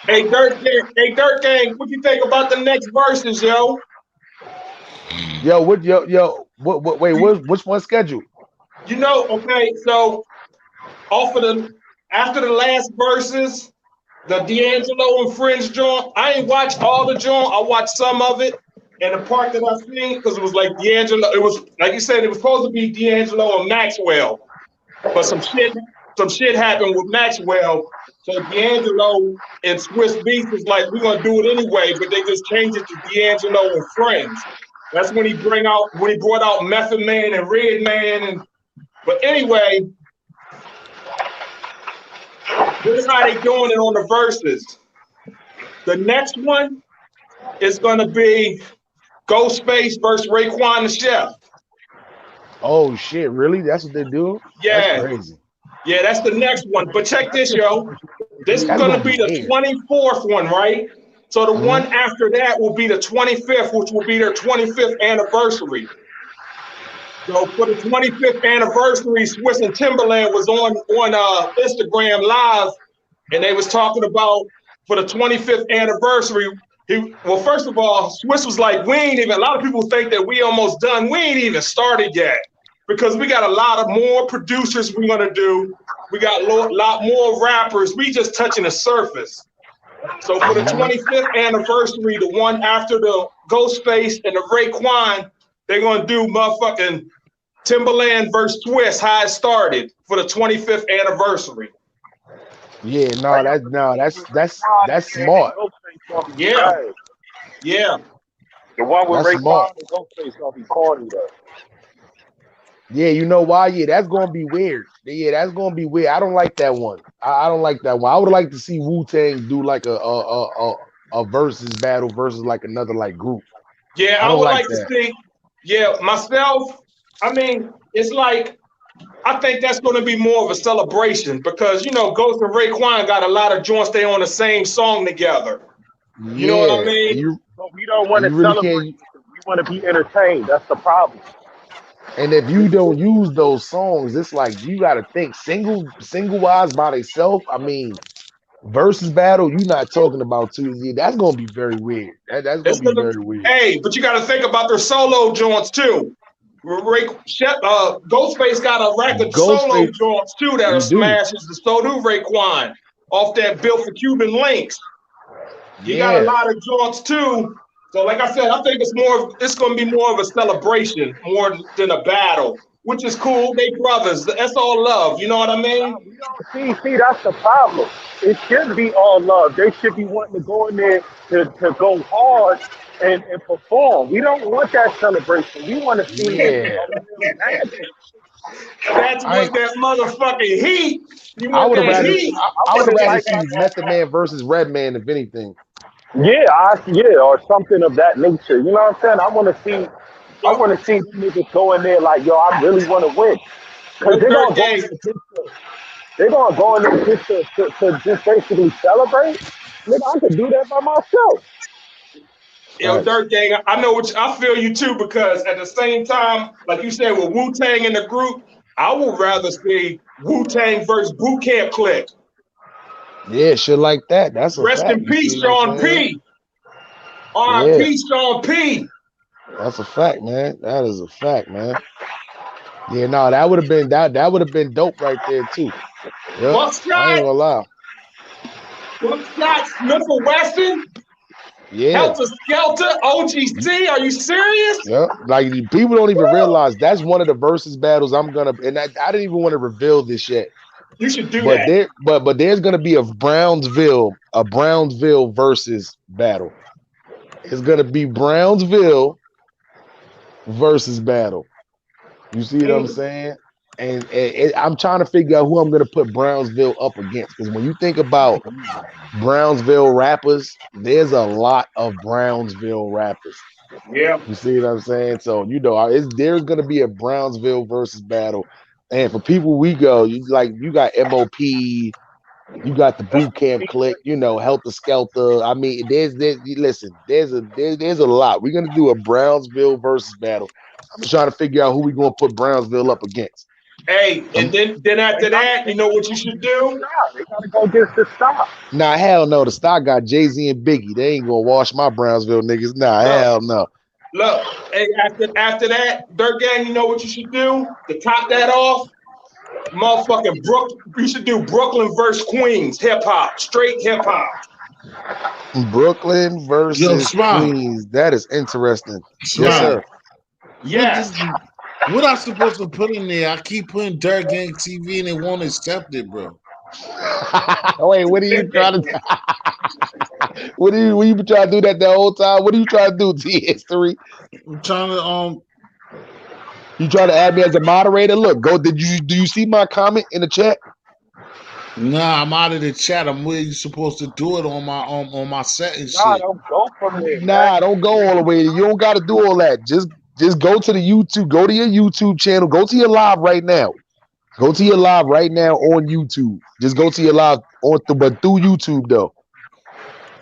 Hey, Dirt Gang, what you think about the next verses, yo? Yo, wait, which one scheduled? You know, okay, so after the last verses, the D'Angelo and Friends joint, I ain't watched all the joint. I watched some of it, and the part that I seen, because it was like D'Angelo, it was like you said, it was supposed to be D'Angelo and Maxwell, but some shit happened with Maxwell. So D'Angelo and Swiss Beats was like, we're gonna do it anyway, but they just changed it to D'Angelo and Friends. That's when he brought out Method Man and Red Man, but anyway, this is how they doing it on the verses. The next one is gonna be Ghostface versus Raekwon the Chef. Oh shit, really? That's what they do? Yeah. That's crazy. Yeah, that's the next one. But check this, yo. This is gonna be the 24th one, right? So the one after that will be the 25th, which will be their 25th anniversary. So for the 25th anniversary, Swiss and Timberland was on Instagram Live, and they was talking about for the 25th anniversary. First of all, Swiss was like, a lot of people think that we almost done. We ain't even started yet because we got a lot of more producers we're gonna do. We got a lot more rappers. We just touching the surface. So for the 25th anniversary, the one after the Ghostface and the Raekwon, they're gonna do motherfucking Timberland versus Swiss, how it started for the 25th anniversary. Yeah, that's smart. Yeah. Yeah. The one with That's Raekwon smart. and Ghostface gonna be corny though. Yeah, you know why? Yeah, that's gonna be weird. Yeah, that's gonna be weird. I don't like that one. I don't like that one. I would like to see Wu-Tang do like a versus battle versus like another like group. Yeah, I I don't would like like that. to see. Yeah, myself. I mean, it's like I think that's going to be more of a celebration because Ghost and Raekwon got a lot of joints. They on the same song together. You know what I mean? But we don't want to really celebrate. We want to be entertained. That's the problem. And if you don't use those songs, it's like you got to think single wise by themselves. I mean, versus battle, you're not talking about two. Yeah, that's gonna be very weird. That's gonna be very weird. Hey, but you got to think about their solo joints too. Ghostface got a record solo joints too that are smashes. The So Do Raekwon off that Built for Cuban Links. He got a lot of joints too. So, like I said, I think it's going to be more of a celebration more than a battle, which is cool. They brothers. That's all love. You know what I mean? See, that's the problem. It should be all love. They should be wanting to go in there to go hard and perform. We don't want that celebration. We want to see That's what that motherfucking heat. I would have rather seen Method Man versus Redman if anything. Yeah, or something of that nature. You know what I'm saying? I want to see niggas go in there like, yo, I really want to win. Because they're going to go in there just to just basically celebrate. Nigga, I could do that by myself. Yo, Dirt Gang, I know I feel you too, because at the same time, like you said, with Wu-Tang in the group, I would rather see Wu-Tang versus Boot Camp Click. Yeah, shit like that. That's a Rest fact. in peace, Sean P. R.I.P. Sean P. That's a fact, man. That is a fact, man. Yeah, no, that would have been that would have been dope right there too. Yep. I ain't Buckshot, gonna lie. Buckshot, Smith and Wesson, Yeah. Helter Skelter, OGC. Are you serious? Yep. Like people don't even realize that's one of the versus battles I'm gonna, and I didn't even want to reveal this yet. You should do But that. but there's gonna be a Brownsville versus battle. It's gonna be Brownsville versus battle. You see what I'm saying? And I'm trying to figure out who I'm gonna put Brownsville up against, because when you think about Brownsville rappers, there's a lot of Brownsville rappers. Yeah. You see what I'm saying? So there's gonna be a Brownsville versus battle, and for people we go, you got MOP, you got the boot camp clique, Helter Skelter. I mean, there's a lot. We're gonna do a Brownsville versus battle. I'm trying to figure out who we're gonna put Brownsville up against. Hey, and then after that, you know what you should do? They gotta go against the stock. Nah, hell no. The stock got Jay-Z and Biggie. They ain't gonna wash my Brownsville niggas. Nah, hell no. Look, hey, after that, Dirt Gang, you know what you should do? To top that off, motherfucking you should do Brooklyn versus Queens, hip hop, straight hip hop. Brooklyn versus Queens. That is interesting. Yes, sir. Yes. What I'm supposed to put in there? I keep putting Dirt Gang TV and they won't accept it, bro. Wait, what are you trying to What are you trying to do that the whole time? What are you trying to do, TS3? I'm trying to You trying to add me as a moderator? Look, do you see my comment in the chat? Nah, I'm out of the chat. I'm where you supposed to do it on my settings. Nah, shit. don't go from there. Nah, don't go all the way. You don't got to do all that. Just go to the YouTube. Go to your YouTube channel. Go to your live right now. Go to your live right now on YouTube. Just go to your live but through YouTube though.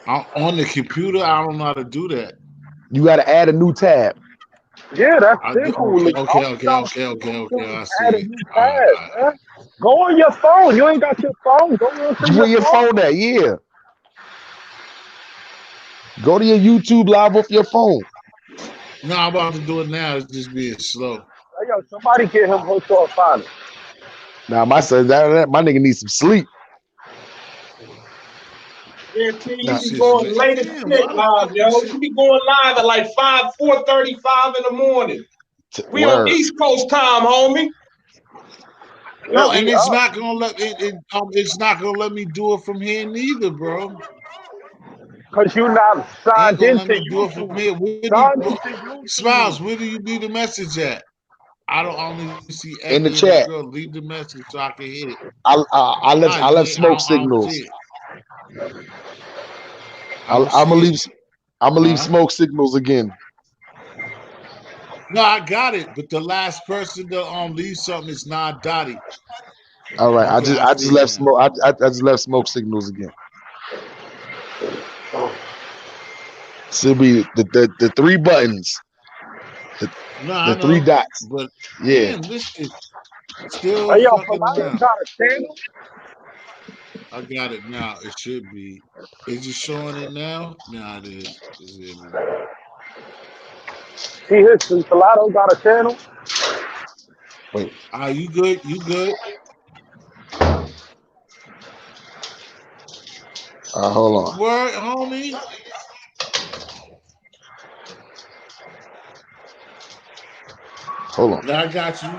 On the computer, I don't know how to do that. You got to add a new tab. Yeah, that's simple. Okay. I see Add a it. new tab, man. Go on your phone. You ain't got your phone. Go on to Where your phone at? Yeah. Go to your YouTube live off your phone. No, I'm about to do it now. It's just being slow. Hey, yo, somebody get him hooked off on it. Nah, my son, my nigga needs some sleep. Yeah, you be going late as shit live, yo. You be going live at like 4:35 in the morning. We on East Coast time, homie. No, and it's not gonna it's not gonna let me do it from here neither, bro. Cause you're not signed into YouTube. Smiles, where do you leave the message at? I don't only see in the chat. Girl, leave the message so I can hit it. I left smoke signals. I'm gonna leave smoke signals again. No, I got it, but the last person to leave something is not Dottie. All right, okay, I just left smoke. I just left smoke signals again. So it'll be the three buttons, the three dots. But yeah, man, this is still hey, yo, fucking around. Got a channel? I got it now. It should be. Is it showing it now? Nah, it is. See here, Salado got a channel. Wait. You good? You good? Hold on. Word, homie. Hold on. I got you.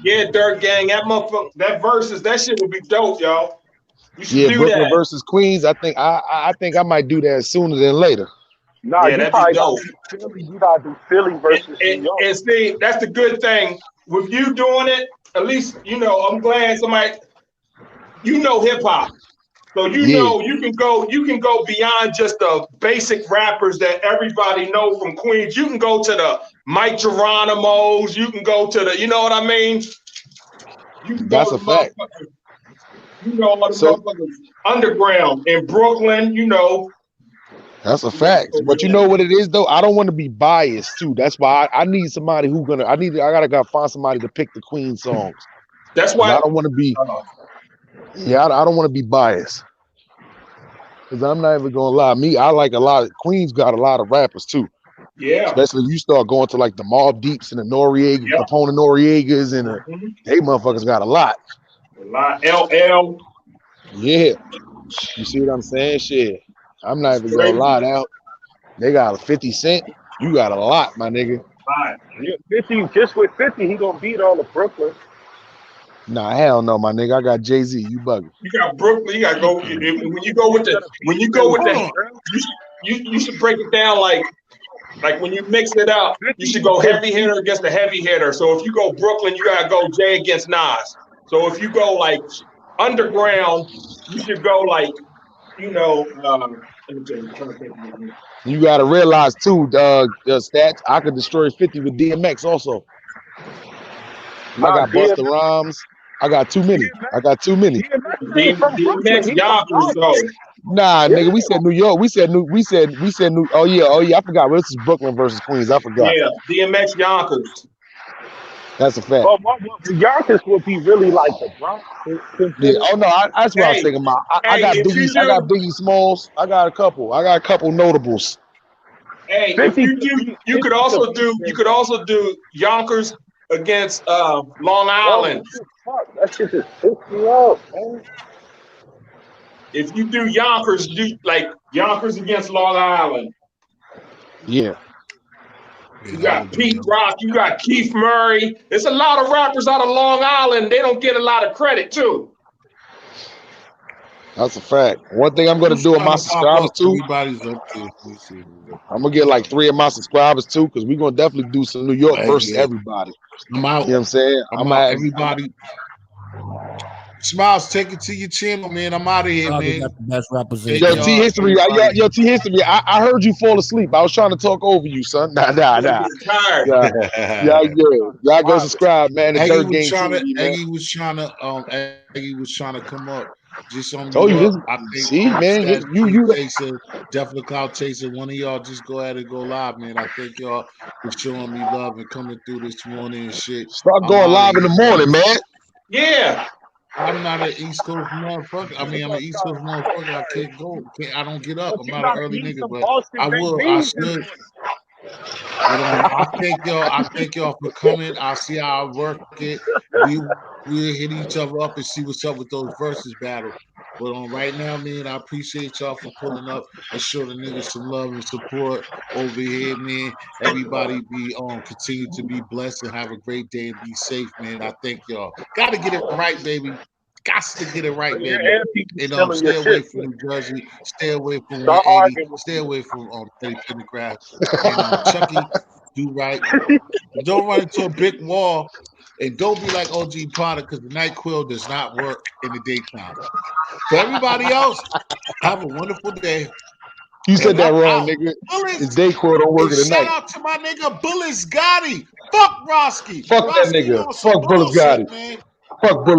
Yeah, Dirt Gang, that versus, that shit would be dope, y'all. You should do Brooklyn that. versus Queens. I think I might do that sooner than later. Nah, yeah, that'd be dope. You gotta do Philly versus New York. And see, that's the good thing with you doing it. At least I'm glad somebody hip hop. So know you can go beyond just the basic rappers that everybody know from Queens. You can go to the Mike Geronimo's. You can go to the, you know what I mean? You can That's a fact. All the motherfuckers underground in Brooklyn. That's a fact. But you know what it is though? I don't want to be biased too. That's why I need somebody I gotta find somebody to pick the Queen songs. That's 'Cause why. I don't want to be. Yeah, I don't want to be biased. Because I'm not even gonna lie. Me, I like a lot. Queens got a lot of rappers too. Yeah. Especially if you start going to like the Mobb Deeps and the Noriega, Yep. Capone Noriegas, and they motherfuckers got a lot. A lot. LL. Yeah. You see what I'm saying? Shit. I'm not It's even gonna crazy. lie. Now they got a 50 Cent. You got a lot, my nigga. Yeah, 50, just with 50, he gonna beat all of Brooklyn. Nah, hell no, my nigga. I got Jay-Z. You bugging. You got Brooklyn. You got to go. When you go with the you should break it down like when you mix it up. You should go heavy hitter against the heavy hitter. So if you go Brooklyn, you gotta go Jay against Nas. So if you go like underground, you should go like let me tell you. You gotta realize too, the stats. I could destroy 50 with DMX also. I got Busta Rhymes. I got too many. DMX Yonkers though. Nah, nigga, we said New York. We said New. Oh yeah. I forgot. This is Brooklyn versus Queens. I forgot. Yeah, DMX Yonkers. That's a fact. Well, the Yonkers would be really like the Bronx. Yeah. Oh no, that's what I was thinking about. I got Biggie. I got Biggie Smalls. I got a couple notables. Hey, if you could also do Yonkers against Long Island. That shit just pissed me off, man. If you do Yonkers, do like Yonkers against Long Island. Yeah. You got Pete Rock, you got Keith Murray. There's a lot of rappers out of Long Island. They don't get a lot of credit too. That's a fact. One thing I'm gonna do with my subscribers too. Everybody's up there. I'm gonna get like 3 of my subscribers too, because we're gonna definitely do some New York versus everybody. I'm out. You know what I'm saying? I'm out. Everybody. Smiles, take it to your channel, man. I'm out of here, man. Got the best rappers in Yo, T History, T History. I heard you fall asleep. I was trying to talk over you, son. Nah. Y'all good. Y'all go subscribe, man. The Dirt Game TV, man. Eggy was trying to come up. Just on Told you this. I think See, man, you Chaser, definitely Clout Chaser. One of y'all just go ahead and go live, man. I thank y'all for showing me love and coming through this morning and shit. Start going live in the morning, man. Yeah. I'm not an East Coast motherfucker. I mean, I'm an East Coast motherfucker. I can't go. I don't get up. I'm not an early nigga, but I will. I should. But I thank y'all for coming. I see how I work it. We'll hit each other up and see what's up with those versus battles. But right now, man, I appreciate y'all for pulling up and show the niggas some love and support over here, man. Everybody continue to be blessed and have a great day and be safe, man. I thank y'all. Gotta get it right, baby. Got to get it right, baby. And stay away from New Jersey. Stay away from 180. Stay away from Teddy Pendergrass. And Chucky, do right. Don't run into a brick wall. And don't be like OG Potter, because the NyQuil does not work in the daytime. For everybody else, have a wonderful day. You said that wrong, nigga. His DayQuil don't work at the night. Shout out to my nigga Bullis Gotti. Fuck Roski. Fuck that nigga. Fuck Bullis Gotti. Fuck Bullis.